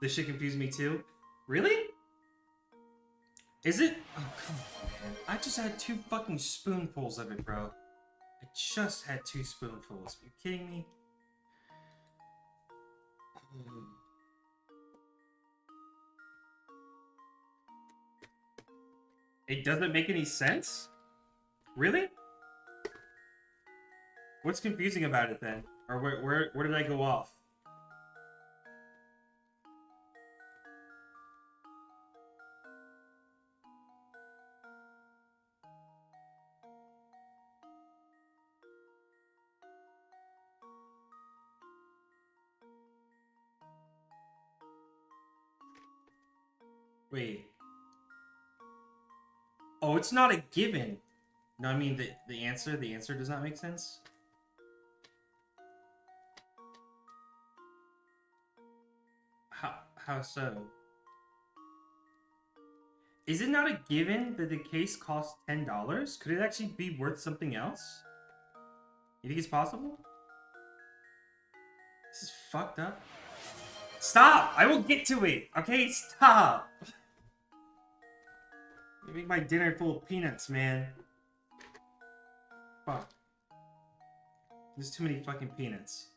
This shit confused me too. Really? Is it? Oh, come on, man. I just had 2 fucking spoonfuls of it, bro. I just had 2 spoonfuls. Are you kidding me? It doesn't make any sense? Really? What's confusing about it then? Or where did I go off? Wait. Oh, it's not a given. No, I mean the answer does not make sense. How so? Is it not a given that the case costs $10? Could it actually be worth something else? You think it's possible? This is fucked up. Stop! I will get to it! Okay, stop! You make my dinner full of peanuts, man. Fuck. There's too many fucking peanuts.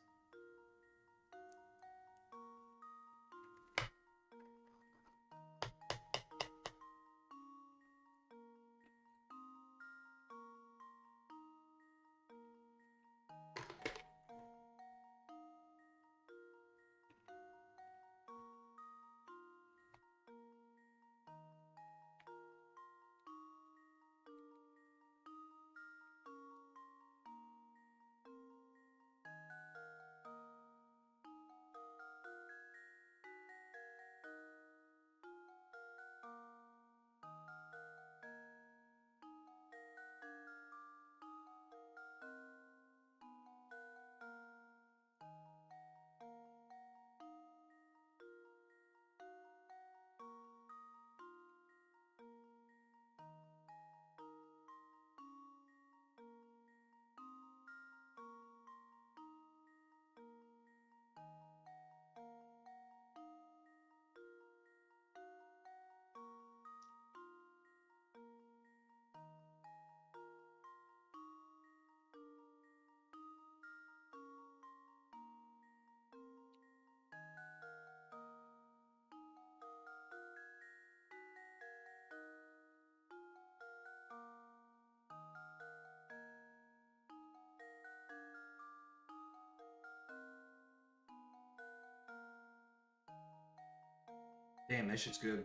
Damn, that shit's good.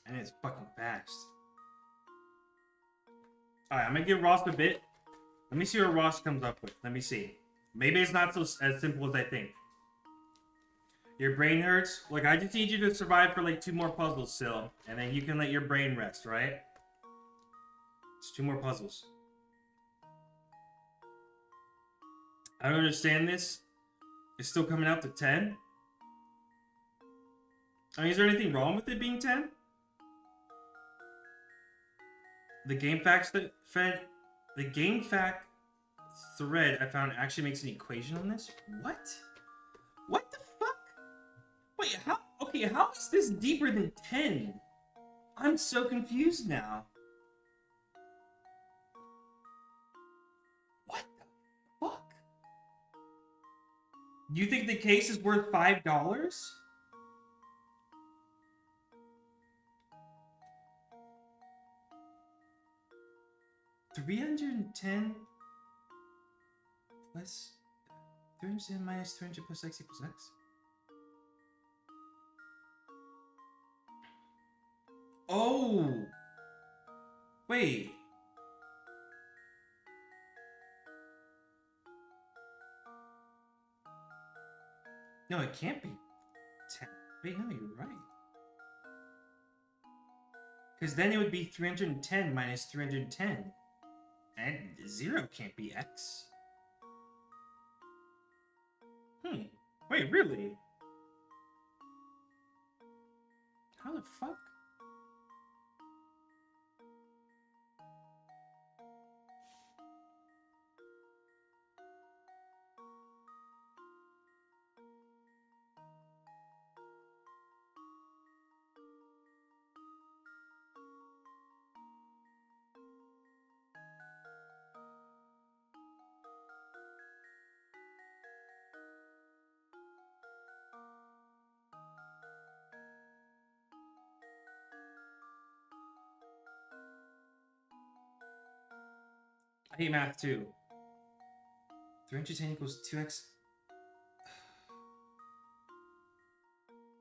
And it's fucking fast. Alright, I'm gonna give Ross a bit. Let me see what Ross comes up with. Let me see. Maybe it's not so as simple as I think. Your brain hurts? Like, I just need you to survive for like 2 more puzzles still. And then you can let your brain rest, right? It's 2 more puzzles. I don't understand this. It's still coming out to 10? I mean, is there anything wrong with it being 10? The game facts that fed... The game fact thread I found actually makes an equation on this? What? What the fuck? Wait, how? Okay. Okay, how is this deeper than 10? I'm so confused now. What the fuck? You think the case is worth $5? $310 plus 310 minus 300 plus X equals X. Oh! Wait. No, it can't be 10. Wait, no, you're right. Because then it would be 310 minus 310. And 0 can't be X. Wait, really? How the fuck? I hate math too. 310 equals 2x.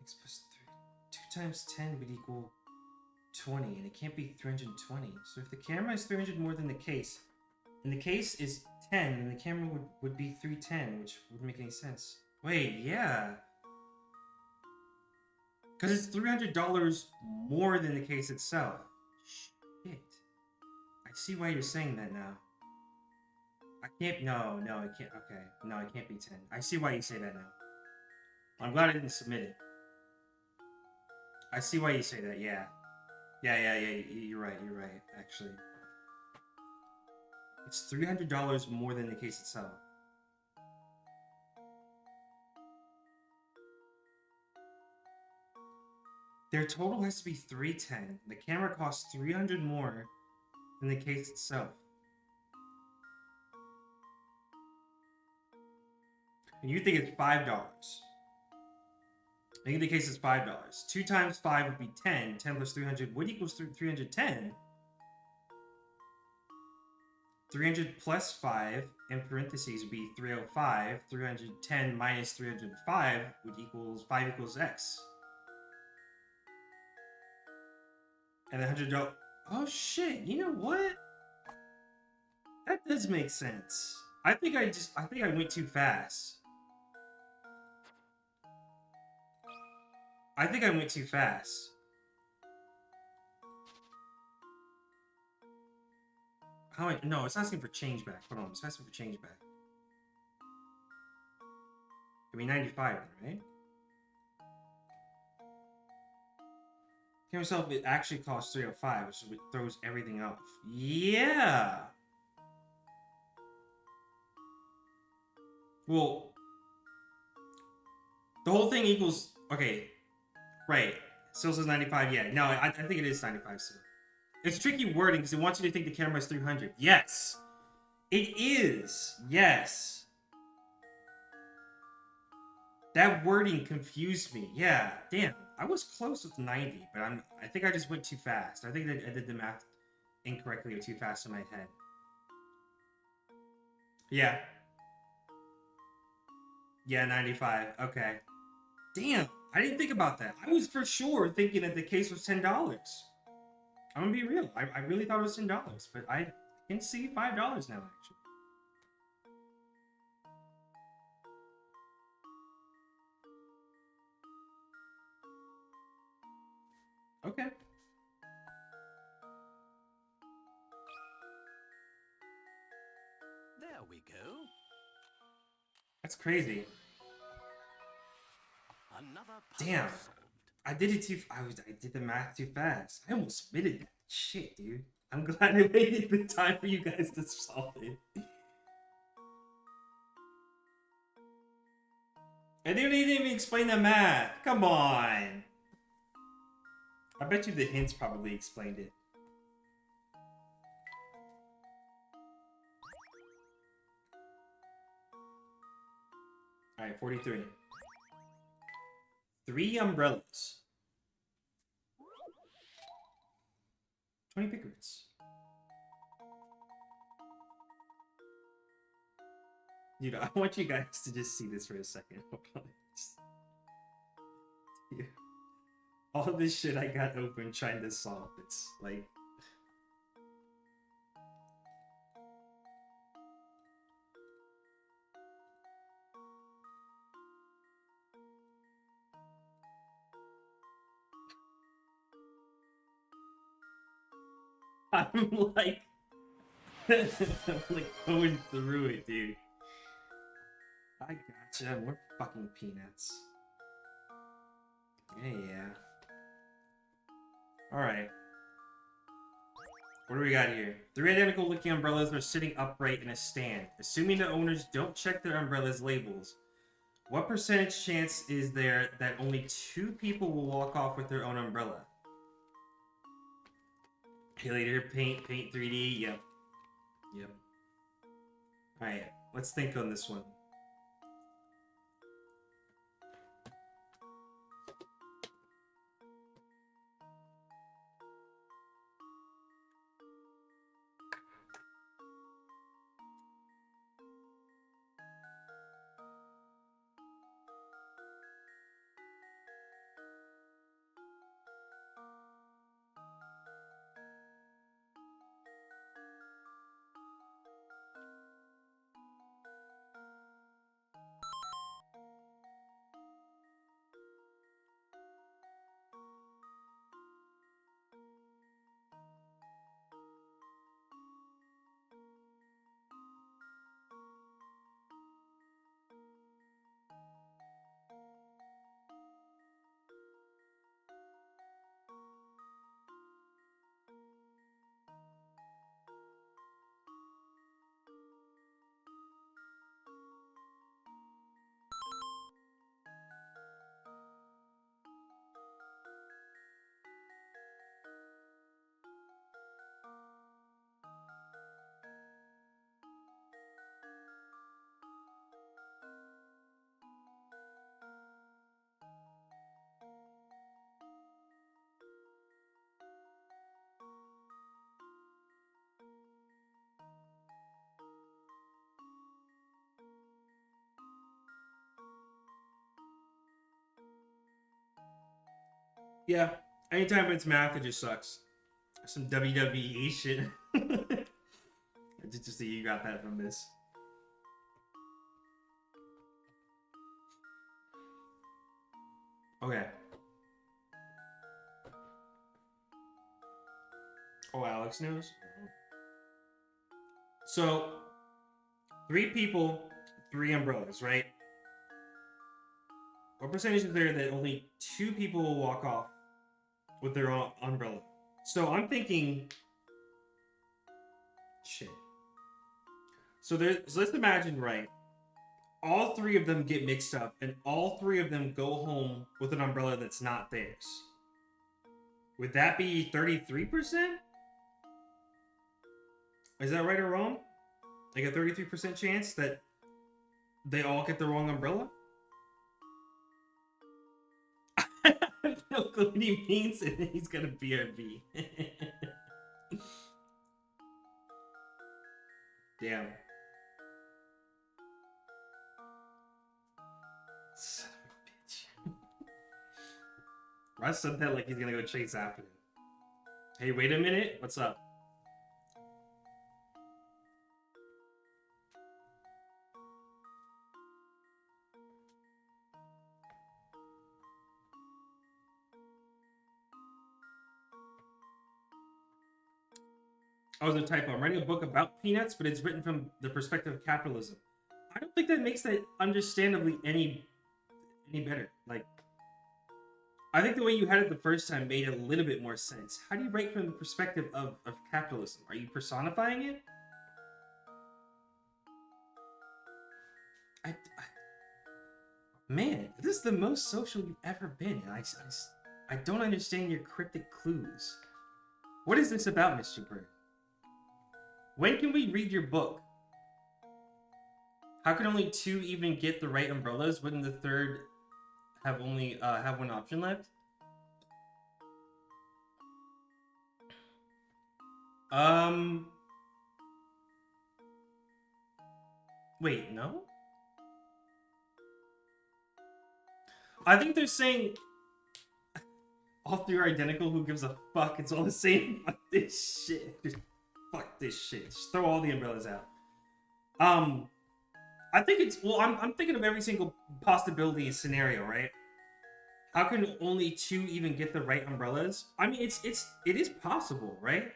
X plus 3. 2 times 10 would equal 20, and it can't be 320. So if the camera is 300 more than the case, and the case is 10, and the camera would be 310, which wouldn't make any sense. Wait, yeah. Because it's $300 more than the case itself. Shit. I see why you're saying that now. I can't, no, it can't, okay. No, it can't be 10. I see why you say that now. I'm glad I didn't submit it. I see why you say that, yeah. Yeah, you're right, actually. It's $300 more than the case itself. Their total has to be $310. The camera costs $300 more than the case itself. And you think it's $5. I think the case is $5. 2 times 5 would be 10. 10 plus 300 would equals 310. 300 plus 5 in parentheses would be 305. 310 minus 305 would equals 5 equals X. And $100. Oh shit! You know what? That does make sense. I think I went too fast. I think I went too fast. How much? No, it's asking for change back. Hold on, it's asking for change back. It'll be 95, right? Yourself, it actually costs 305, which throws everything off. Yeah. Well, the whole thing equals, okay, right. Still says 95. Yeah, no, I think it is 95 still. It's tricky wording because it wants you to think the camera is 300. Yes, it is. Yes. That wording confused me. Yeah, damn. I was close with 90, but I think I just went too fast. I think that I did the math incorrectly or too fast in my head. Yeah. Yeah, 95. Okay. Damn, I didn't think about that. I was for sure thinking that the case was $10. I'm gonna be real. I really thought it was $10, but I can see $5 now, actually. Okay. There we go. That's crazy. Another puzzle Damn. solved. I did it too. I did the math too fast. I almost submitted that shit, dude. I'm glad I waited the time for you guys to solve it. And they didn't even explain the math. Come on. I bet you the hints probably explained it. Alright, 43. 3 umbrellas. 20 pickers. Dude, I want you guys to just see this for a second. Hold on. Yeah. All this shit I got open trying to solve. It's like... I'm like... I'm like going through it, dude. I gotcha. More fucking peanuts. Yeah. Alright. What do we got here? 3 identical looking umbrellas are sitting upright in a stand. Assuming the owners don't check their umbrellas' labels, what percentage chance is there that only 2 people will walk off with their own umbrella? Hey, later, paint 3D. Yep. Alright, let's think on this one. Yeah, anytime it's math, it just sucks. Some WWE shit. Just that you got that from this. Okay. Oh, Alex knows? So, 3 people, 3 umbrellas, right? What percentage is there that only 2 people will walk off with their own umbrella? So I'm thinking... Shit. So let's imagine, right? All 3 of them get mixed up, and all 3 of them go home with an umbrella that's not theirs. Would that be 33%? Is that right or wrong? Like a 33% chance that they all get the wrong umbrella? I have no clue what he means, and he's gonna BRB. Damn. Son of a bitch. Russ said that like he's gonna go chase after him. Hey, wait a minute. What's up? Oh, it's a typo. I'm writing a book about peanuts, but it's written from the perspective of capitalism. I don't think that makes that understandably any better. Like, I think the way you had it the first time made a little bit more sense. How do you write from the perspective of capitalism? Are you personifying it? Man, this is the most social you've ever been. I don't understand your cryptic clues. What is this about, Mr. Bird? When can we read your book? How can only 2 even get the right umbrellas? Wouldn't the third have only have 1 option left? Wait, no? I think they're saying all 3 are identical. Who gives a fuck? It's all the same. Fuck this shit. Just fuck this shit. Just throw all the umbrellas out. I think it's, well, I'm thinking of every single possibility scenario, right? How can only 2 even get the right umbrellas? I mean, it is possible, right?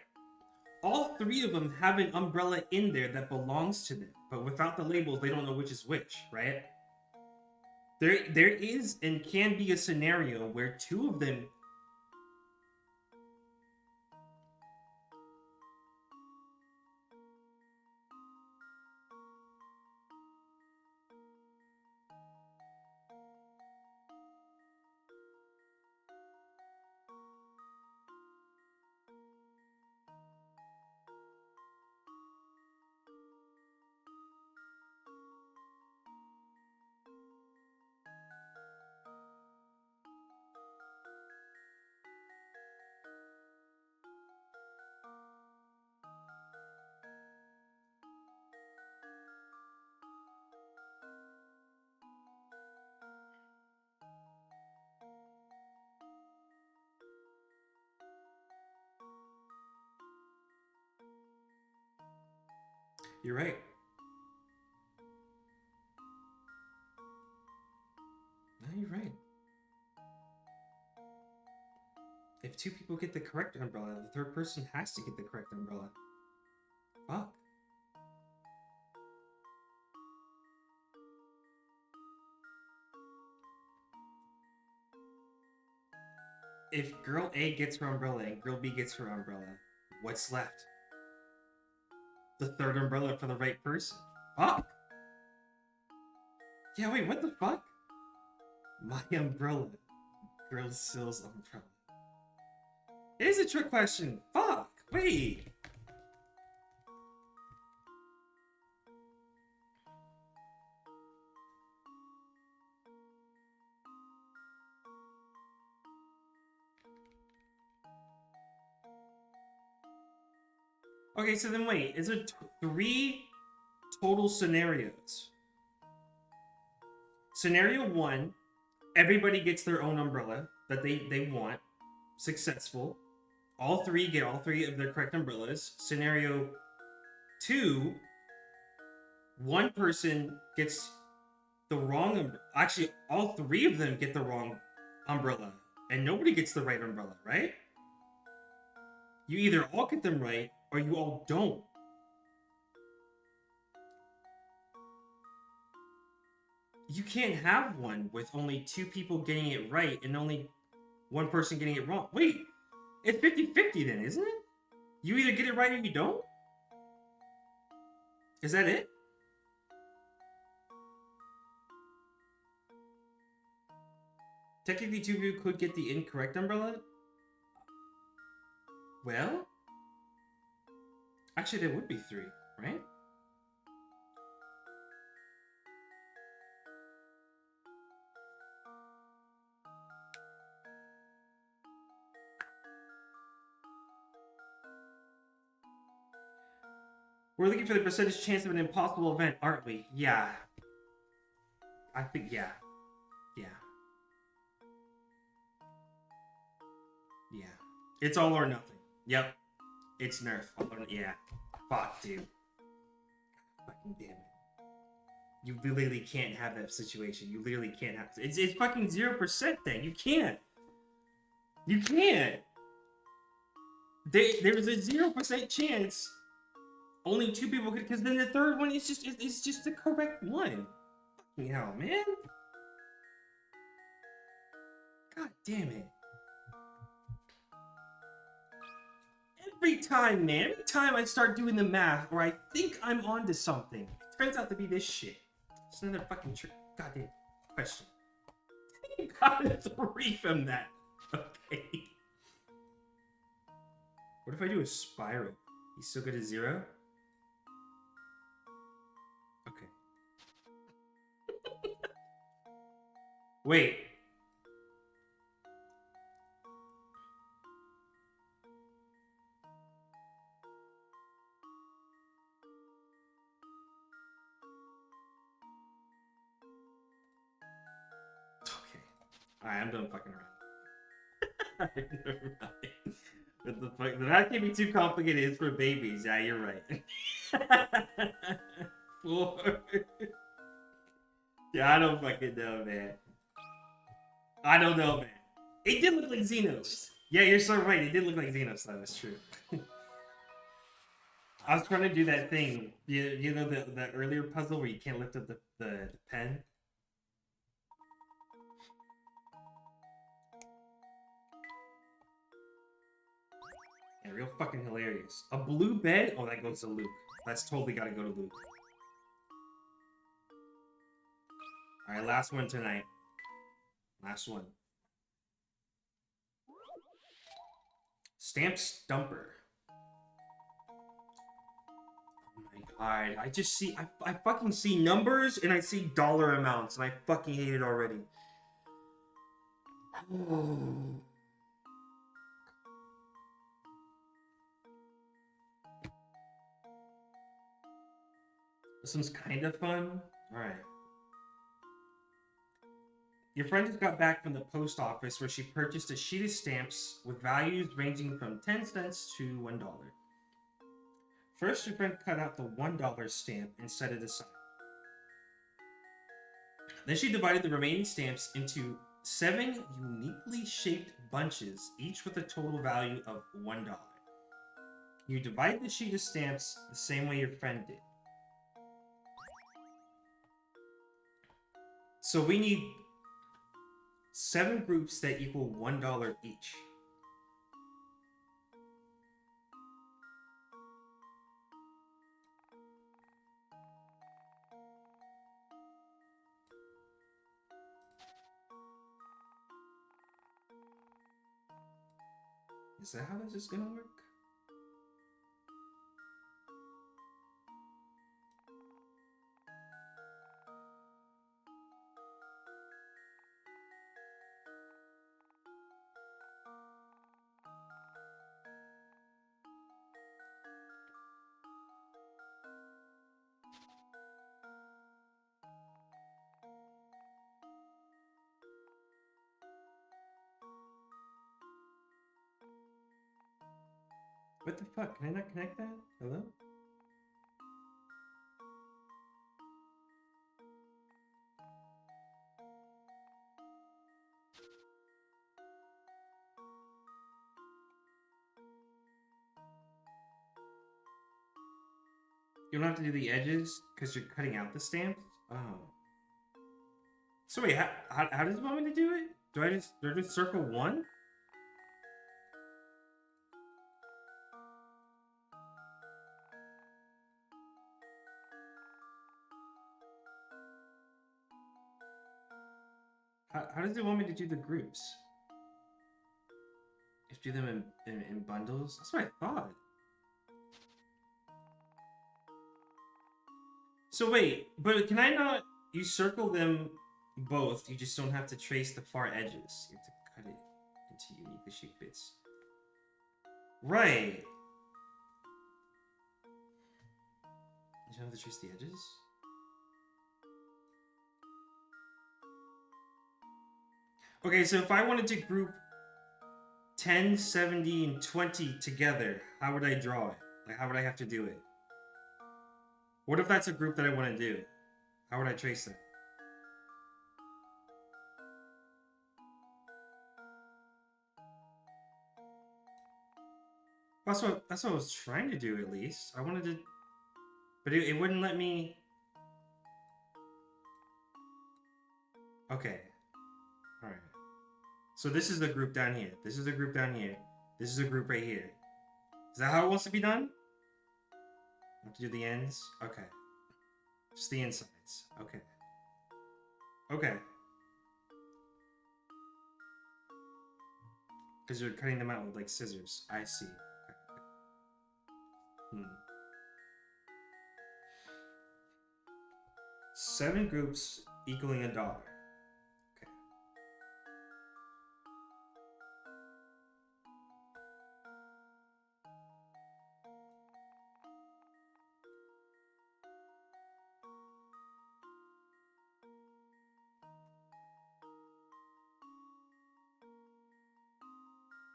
All 3 of them have an umbrella in there that belongs to them, but without the labels, they don't know which is which, right? There is and can be a scenario where 2 of them. You're right. No, you're right. If 2 people get the correct umbrella, the third person has to get the correct umbrella. Fuck. If girl A gets her umbrella and girl B gets her umbrella, what's left? The third umbrella for the right person. Fuck. Yeah, wait, what the fuck? My umbrella. Girl Sill's umbrella. It is a trick question. Fuck. Wait. Okay, so then wait. Is there 3 total scenarios? Scenario 1, everybody gets their own umbrella that they want. Successful. All 3 get all 3 of their correct umbrellas. Scenario 2, 1 person gets the wrong umbrella. Actually, all 3 of them get the wrong umbrella. And nobody gets the right umbrella, right? You either all get them right, or you all don't. You can't have one with only 2 people getting it right and only 1 person getting it wrong. Wait, it's 50-50 then, isn't it? You either get it right or you don't? Is that it? Technically, 2 people could get the incorrect umbrella? Well? Actually, there would be 3, right? We're looking for the percentage chance of an impossible event, aren't we? Yeah. I think, yeah. Yeah. Yeah. It's all or nothing. Yep. It's Nerf. Yeah. Fuck, dude. Fucking damn it. You literally can't have that situation. You literally can't have it. It's fucking 0% then. You can't. You can't. There's a 0% chance only 2 people could, because then the third one is just the correct one. Fucking hell, man. God damn it. Every time, man, every time I start doing the math or I think I'm onto something, it turns out to be this shit. It's another fucking goddamn question. You got a 3 from that. Okay. What if I do a spiral? He's still good at 0? Okay. Wait. Okay. Alright, I'm done fucking around. Never mind. What the fuck? That can't be too complicated. It's for babies. Yeah, you're right. 4. Yeah, I don't fucking know, man. I don't know, man. It did look like Xenos. Yeah, you're so right. It did look like Xenos. That was true. I was trying to do that thing. You know the earlier puzzle where you can't lift up the pen? Yeah, real fucking hilarious. A blue bed? Oh, that goes to Luke. That's totally gotta go to Luke. Alright, last one tonight. Last one. Stamp Stumper. Oh my god. I just see... I fucking see numbers and I see dollar amounts and I fucking hate it already. This one's kind of fun. Alright. Your friend just got back from the post office where she purchased a sheet of stamps with values ranging from 10 cents to $1. First, your friend cut out the $1 stamp and set it aside. Then she divided the remaining stamps into 7 uniquely shaped bunches, each with a total value of $1. You divide the sheet of stamps the same way your friend did. So we need 7 groups that equal $1 each. Is that how this is gonna work? What the fuck? Can I not connect that? Hello? You don't have to do the edges because you're cutting out the stamps? Oh. So wait, how does it want me to do it? Do I just circle 1? How does it want me to do the groups? If do them in bundles? That's what I thought. So wait, but can I not... You circle them both, you just don't have to trace the far edges. You have to cut it into uniquely shaped bits. Right. You don't have to trace the edges? Okay, so if I wanted to group 10, 70, and 20 together, how would I draw it? Like, how would I have to do it? What if that's a group that I want to do? How would I trace it? That's what I was trying to do, at least. I wanted to... But it wouldn't let me... Okay. Alright. So this is the group down here. This is the group down here. This is a group right here. Is that how it wants to be done? I have to do the ends? Okay. Just the insides. Okay. Okay. Because you're cutting them out with like scissors. I see. Hmm. 7 groups equaling $1. Okay.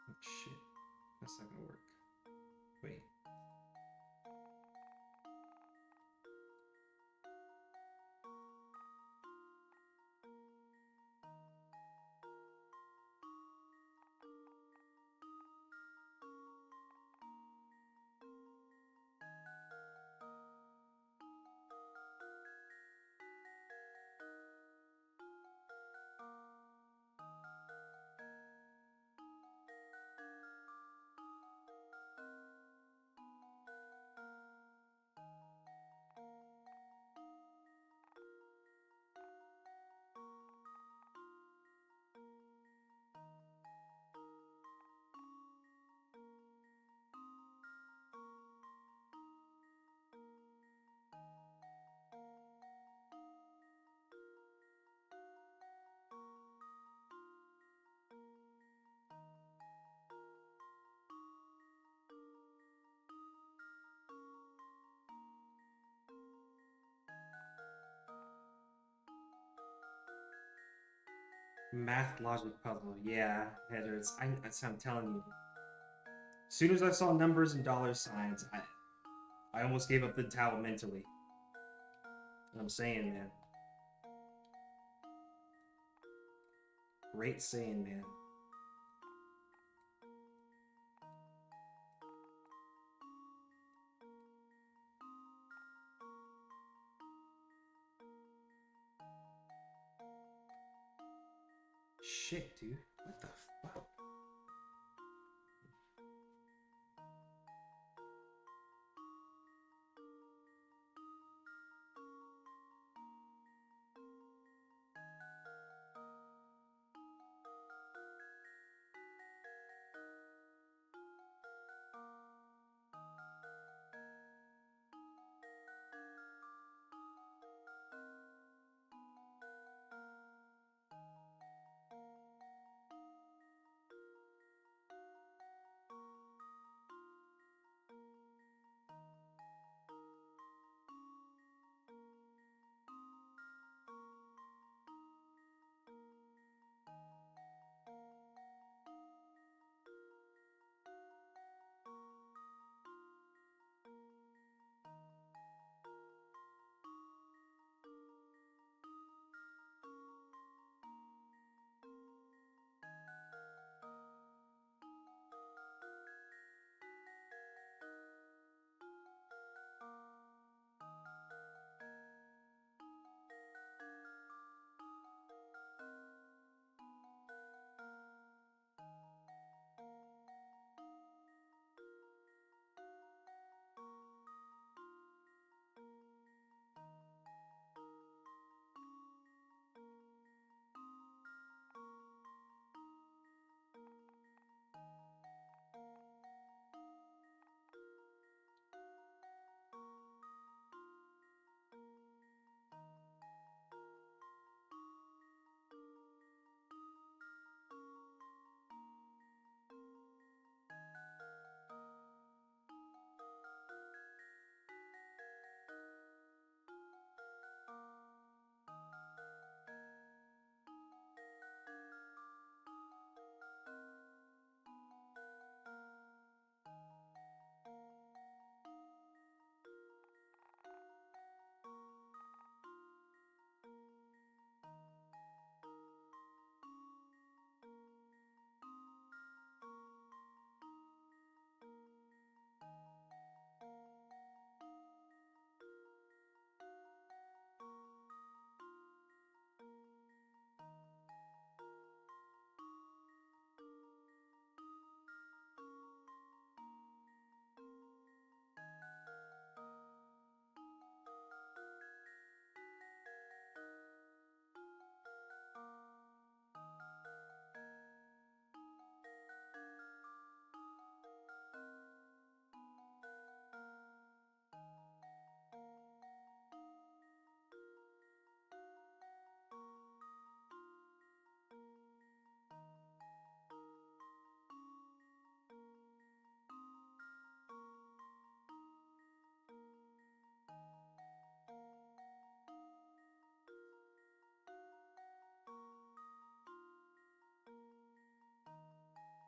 Oh, shit. That's not gonna work. Wait. Math logic puzzle. Yeah, headers. I'm telling you. As soon as I saw numbers and dollar signs, I almost gave up the towel mentally. I'm saying, man. Great saying, man. Shit, dude. What the fuck?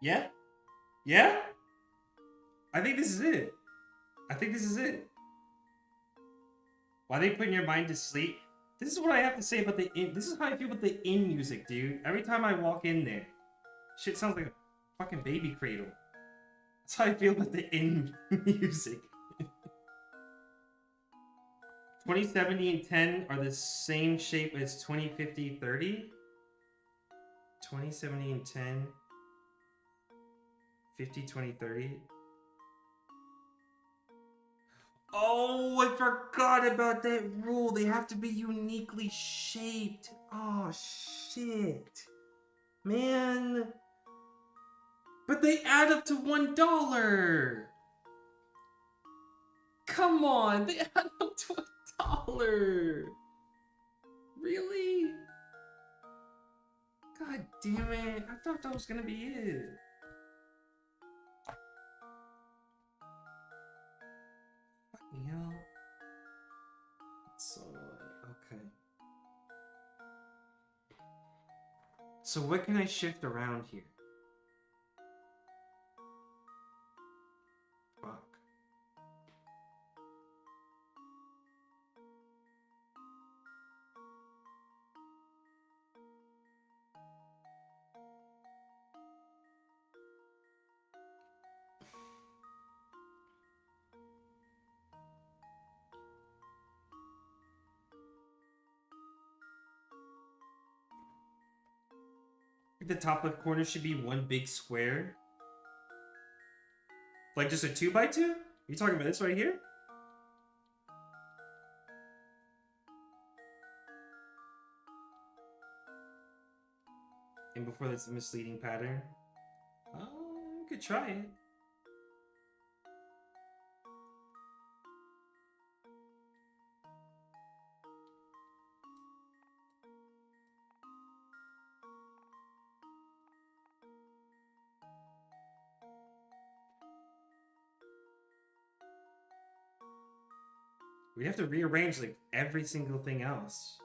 Yeah? Yeah? I think this is it. I think this is it. Why are they putting your mind to sleep? This is what I have to say about the in. This is how I feel about the in music, dude. Every time I walk in there, shit sounds like a fucking baby cradle. That's how I feel about the in music. 2070 and 10 are the same shape as 2050 30. 2070 and 10. 50 20 30. Oh, I forgot about that rule. They have to be uniquely shaped. Oh, shit. Man. But they add up to $1. Come on, they add up to $1. Really? God damn it. I thought that was gonna be it. Fucking hell. So, okay. So what can I shift around here? Fuck. The top left corner should be one big square. Like just a 2x2? You talking about this right here? And before that's a misleading pattern. Oh, you could try it. We'd have to rearrange like every single thing else.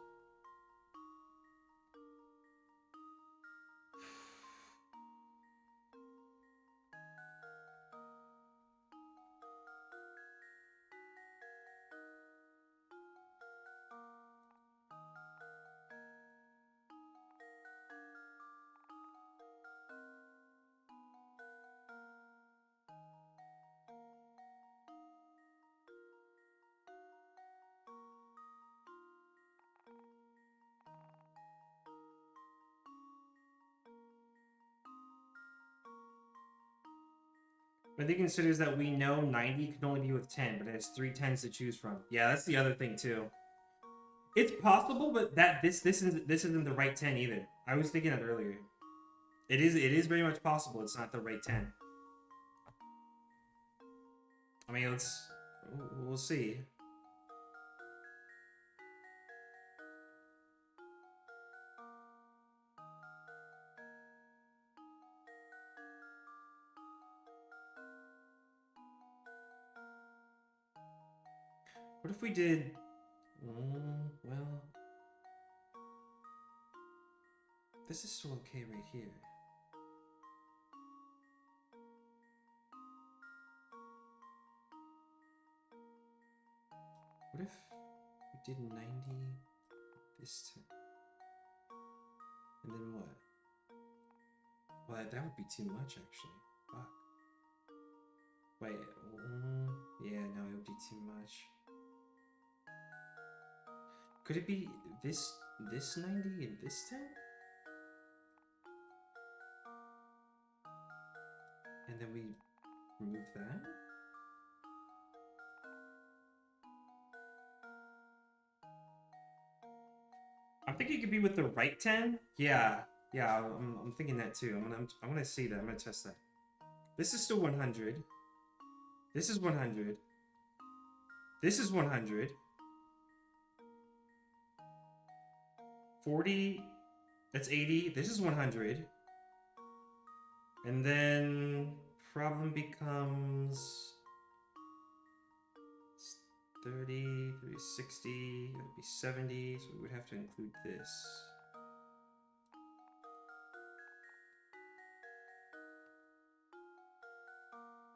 But they considers that we know 90 can only be with 10, but it has 3 10s to choose from. Yeah, that's the other thing too. It's possible, but this isn't the right 10 either. I was thinking that earlier. It is very much possible it's not the right 10. I mean, we'll see. What if we did... well... This is still okay right here. What if we did 90 this time? And then what? Well, that would be too much, actually. Fuck. Wait, yeah, no, it would be too much. Could it be this 90 and this 10? And then we remove that? I'm thinking it could be with the right 10. Yeah, I'm thinking that too. I'm gonna see that. I'm gonna test that. This is still 100. This is 100. This is 100. 40. That's 80. This is 100. And then problem becomes 30, 60, that would be 70, so we would have to include this. .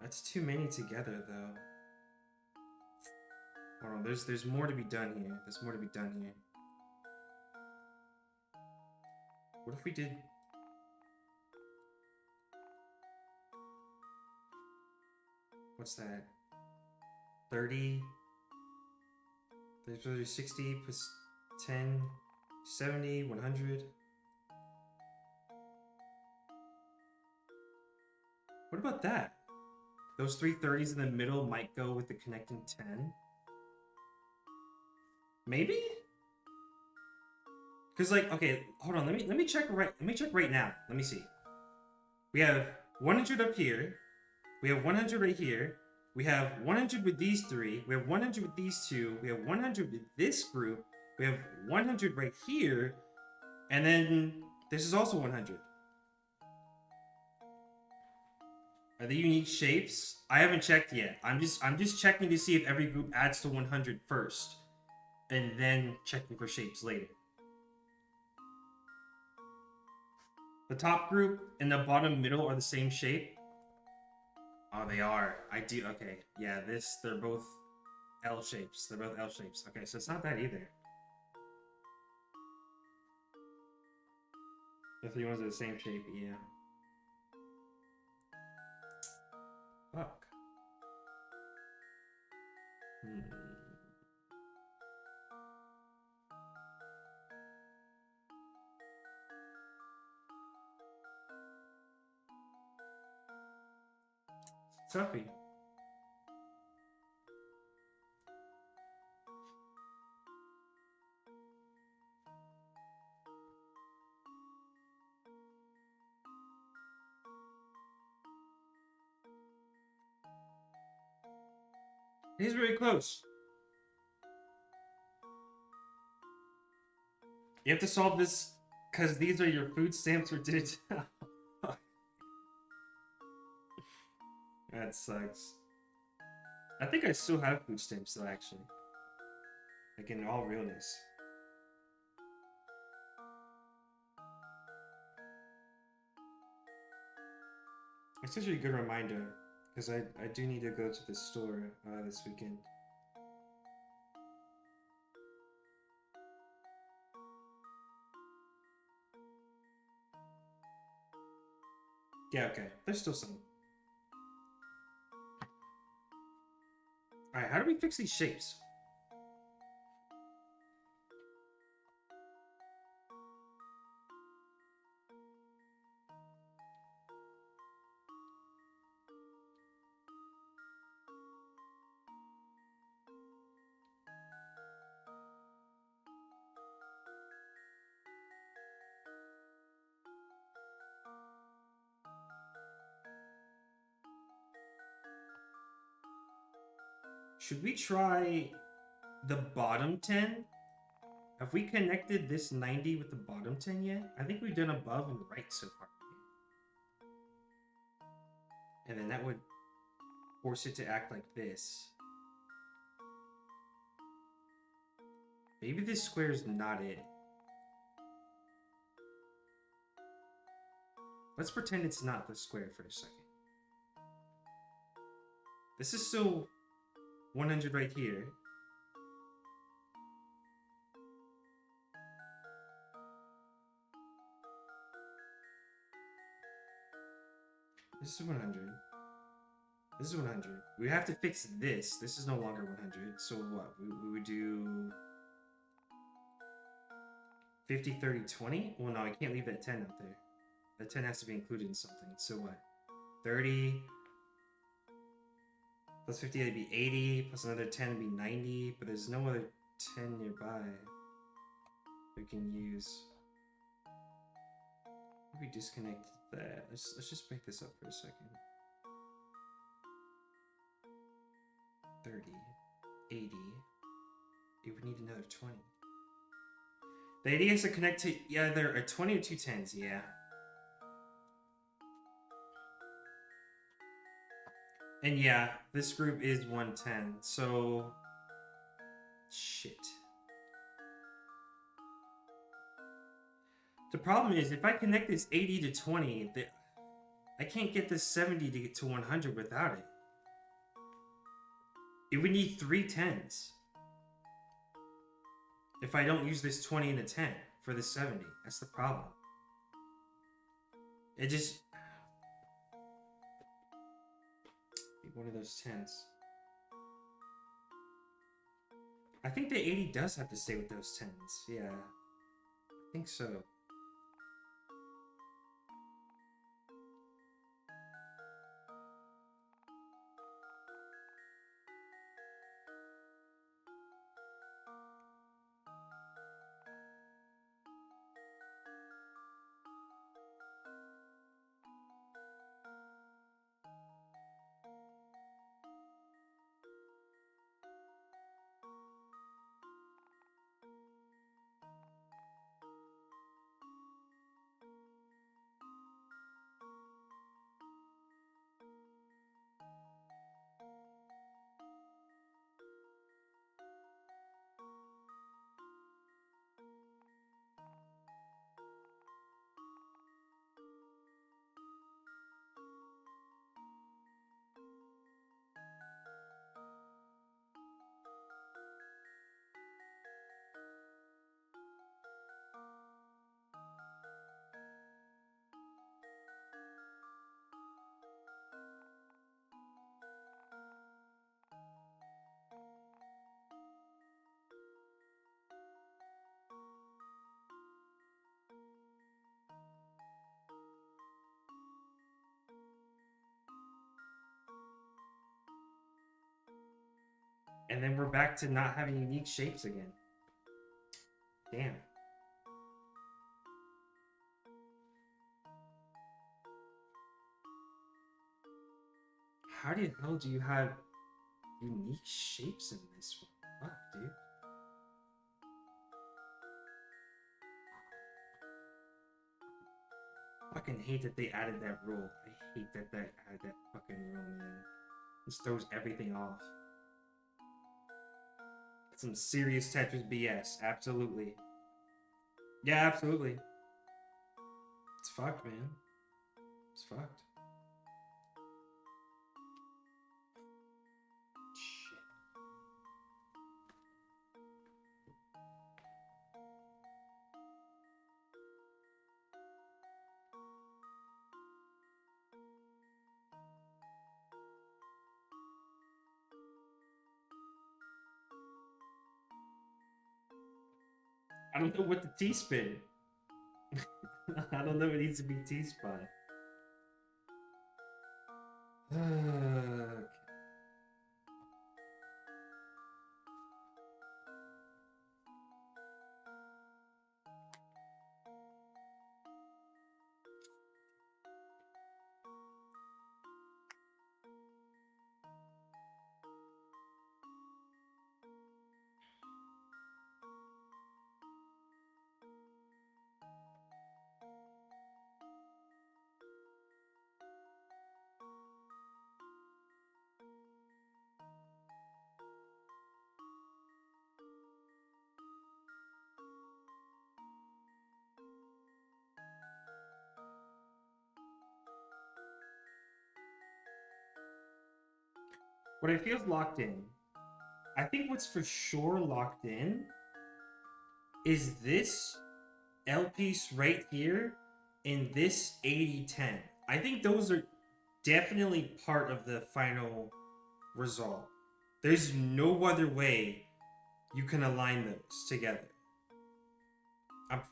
That's too many together, though. Hold on, there's more to be done here. There's more to be done here. What if we did... What's that? 30? There's 60 plus 10, 70, 100. What about that? Those 3 30s in the middle might go with the connecting 10. Maybe? Because like, okay, hold on, let me check right now. Let me see. We have 100 up here. We have 100 right here. We have 100 with these 3. We have 100 with these 2. We have 100 with this group. We have 100 right here. And then this is also 100. Are they unique shapes? I haven't checked yet. I'm just checking to see if every group adds to 100 first. And then checking for shapes later. The top group and the bottom middle are the same shape. Oh, they are. I do. Okay. Yeah, they're both L shapes. They're both L shapes. Okay, so it's not that either. The 3 ones are the same shape, yeah. Fuck. Toughie. He's very close. You have to solve this because these are your food stamps for digital. That sucks. I think I still have food stamps though, actually. Like in all realness. It's actually a good reminder. Because I do need to go to the store this weekend. Yeah, okay. There's still some. Alright, how do we fix these shapes? Should we try the bottom 10? Have we connected this 90 with the bottom 10 yet? I think we've done above and right so far. And then that would force it to act like this. Maybe this square is not it. Let's pretend it's not the square for a second. This is still 100 right here. This is 100. This is 100. We have to fix this. This is no longer 100. So what? We would do 50, 30, 20? Well, no, I can't leave that 10 out there. That 10 has to be included in something. So what? 30 plus 50 would be 80, plus another 10 would be 90, but there's no other 10 nearby we can use. Maybe disconnect that. Let's just make this up for a second. 30, 80. It would need another 20. The 80 has to connect to either a 20 or 2 10s, yeah. And yeah, this group is 110, so... Shit. The problem is, if I connect this 80 to 20, I can't get this 70 to get to 100 without it. It would need 3 10s. If I don't use this 20 and a 10 for the 70. That's the problem. It just... one of those 10s. I think the 80 does have to stay with those 10s. Yeah. I think so. And then we're back to not having unique shapes again. Damn. How the hell do you have unique shapes in this one? Fuck, dude. Fucking hate that they added that rule. I hate that they added that fucking rule, man. This throws everything off. Some serious Tetris BS. Absolutely. Yeah, absolutely. It's fucked, man. It's fucked. Shit. I don't know what the T-spin. I don't know what needs to be T-spun. Okay. What I feel is locked in. I think what's for sure locked in is this L piece right here and this 80-10. I think those are definitely part of the final result. There's no other way you can align those together.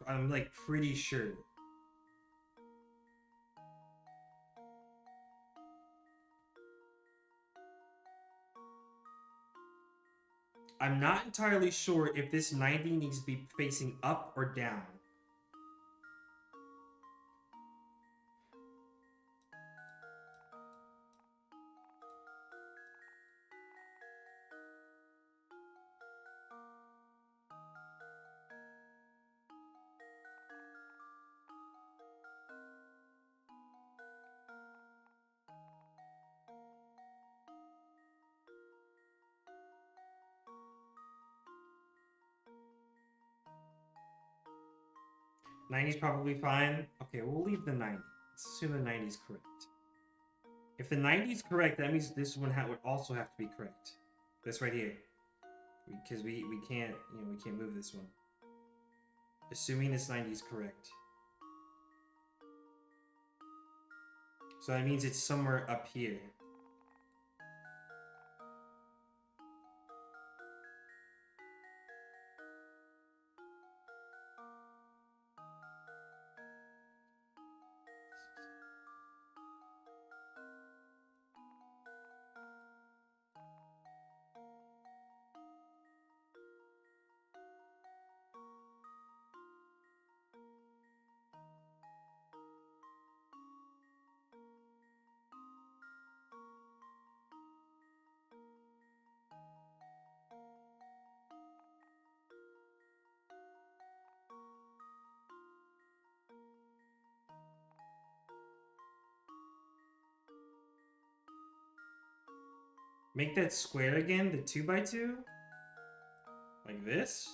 I'm like pretty sure. I'm not entirely sure if this 90 needs to be facing up or down. '90's probably fine. Okay, we'll leave the 90. Let's assume the 90's correct. If the 90's correct, that means this one would also have to be correct. This right here. Because we can't, you know, we can't move this one. Assuming this 90 is correct. So that means it's somewhere up here. Make that square again, the 2x2? Like this?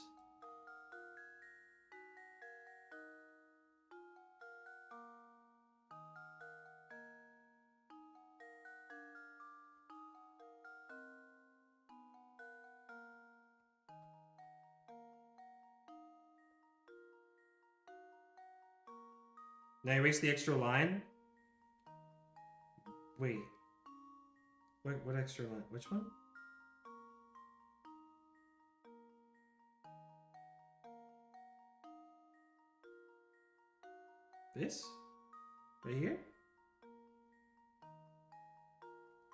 Now erase the extra line? Wait. What extra line? Which one? This? Right here?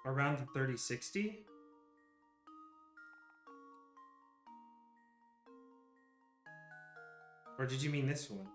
Around the 3060? Or did you mean this one?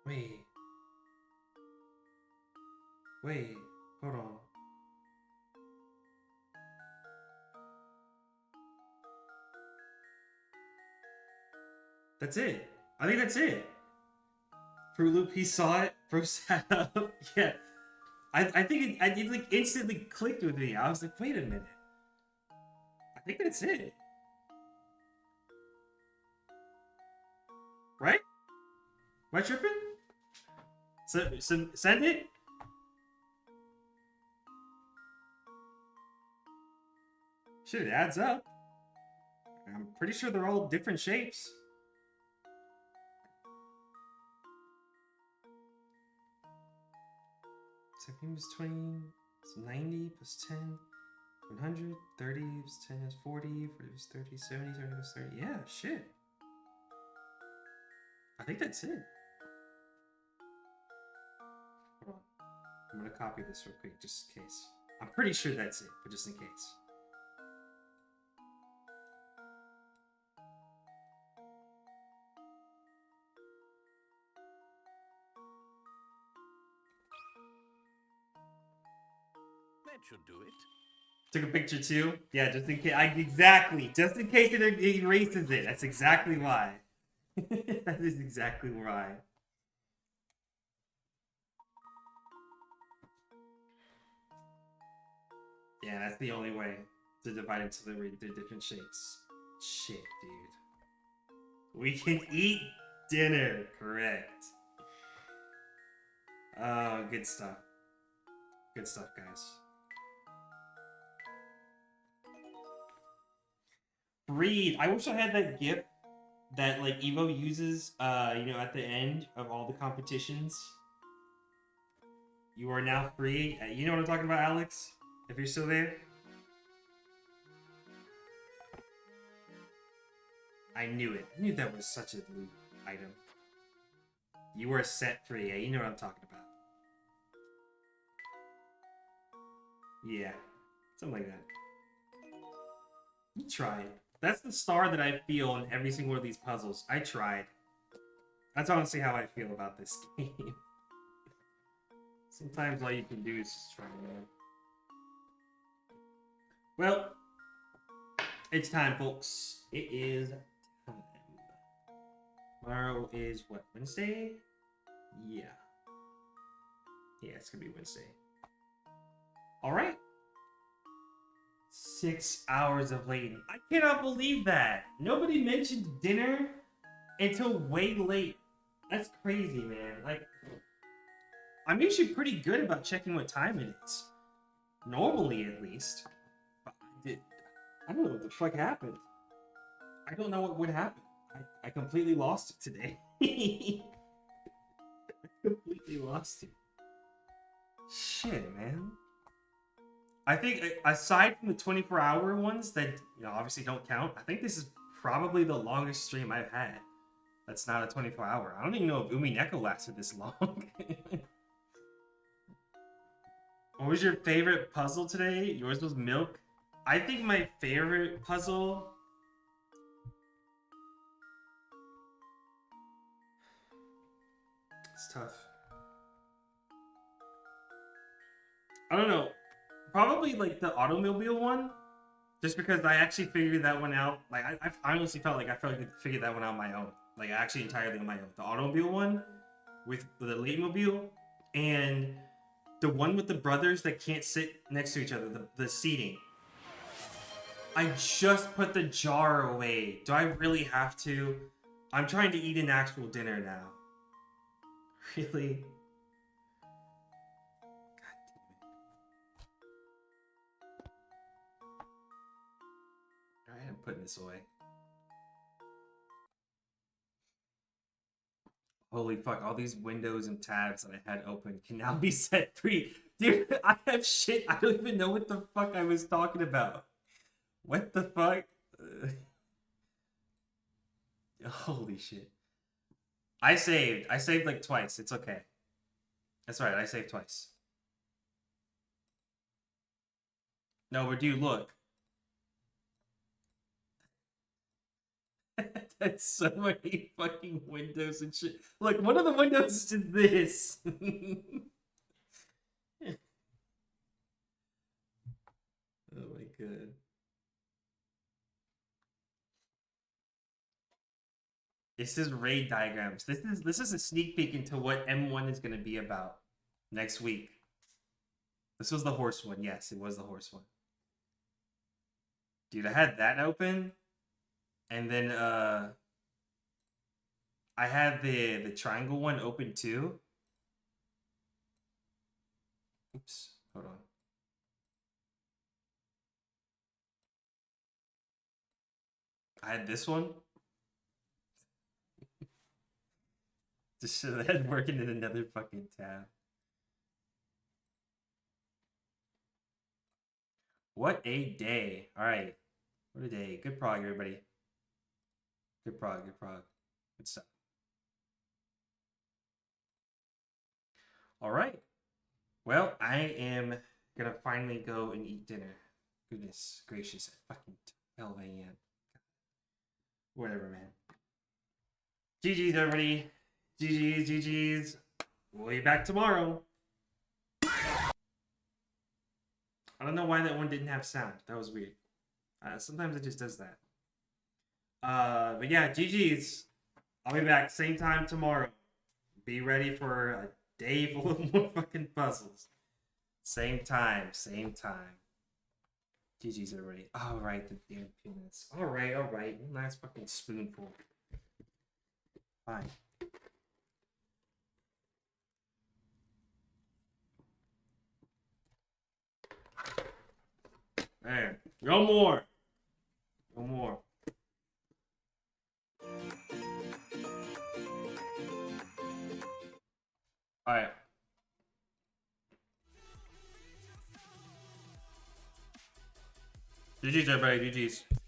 Wait. Wait. Hold on. That's it. I think that's it. Fruit Loop, he saw it. Bro sat up. Yeah. I think it like instantly clicked with me. I was like, wait a minute. I think that's it. Right? Am I tripping? So send it? Shit, it adds up. I'm pretty sure they're all different shapes. So I think it's 20, it's 90 plus 10, 100, 30 plus 10 is 40, 40 plus 30, 70, 70 plus 30. Yeah, shit. I think that's it. Hold on. I'm gonna copy this real quick just in case. I'm pretty sure that's it, but just in case. That should do it. Took a picture too? Yeah, just in case. Exactly. Just in case it erases it. That's exactly why. That is exactly why. Yeah, that's the only way to divide into the different shapes. Shit, dude. We can eat dinner, correct. Oh, good stuff. Good stuff, guys. Breed. I wish I had that gift that like Evo uses, you know, at the end of all the competitions. You are now free. You know what I'm talking about, Alex? If you're still there. I knew it. I knew that was such a loot item. You were set free. Yeah, you know what I'm talking about. Yeah, something like that. You tried. That's the star that I feel in every single one of these puzzles. I tried. That's honestly how I feel about this game. Sometimes all you can do is just try, man. Well, it's time, folks. It is time. Tomorrow is what? Wednesday? Yeah. Yeah, it's gonna be Wednesday. Alright. 6 hours of Layton. I cannot believe that. Nobody mentioned dinner until way late. That's crazy, man. Like, I'm usually pretty good about checking what time it is. Normally, at least. But I don't know what the fuck happened. I don't know what would happen. I completely lost it today. I completely lost it. Shit, man. I think, aside from the 24-hour ones that, you know, obviously don't count, I think this is probably the longest stream I've had. That's not a 24-hour. I don't even know if Umineko lasted this long. What was your favorite puzzle today? Yours was milk. I think my favorite puzzle... It's tough. I don't know. Probably like the automobile one, just because I actually figured that one out. Like I honestly felt like I figured that one out on my own. Like actually entirely on my own. The automobile one with the Laytmobile, and the one with the brothers that can't sit next to each other. The seating. I just put the jar away. Do I really have to? I'm trying to eat an actual dinner now. Really? Alright, I'm putting this away. Holy fuck, all these windows and tabs that I had open can now be set free. Dude, I have shit. I don't even know what the fuck I was talking about. What the fuck? Holy shit. I saved like twice. It's okay. That's right, I saved twice. No, but dude, look. That's so many fucking windows and shit. Look, one of the windows is just this. Oh my god. This is raid diagrams. This is a sneak peek into what M1 is gonna be about next week. This was the horse one. Yes, it was the horse one. Dude, I had that open. And then I have the triangle one open too. Oops, hold on. I had this one. Just so that working in another fucking tab. What a day. Alright. What a day. Good prog, everybody. Good prog, good prog. Good stuff. Alright. Well, I am gonna finally go and eat dinner. Goodness gracious, at fucking 12 a.m. Whatever, man. GG's, everybody. GG's, GG's. We'll be back tomorrow. I don't know why that one didn't have sound. That was weird. Sometimes it just does that. But yeah, GG's. I'll be back same time tomorrow. Be ready for a day full of more fucking puzzles. Same time, same time. GG's, everybody. Alright, the damn peanuts. Alright. Nice fucking spoonful. Fine. Hey, no more. No more. Alright. GG's everybody, GG's.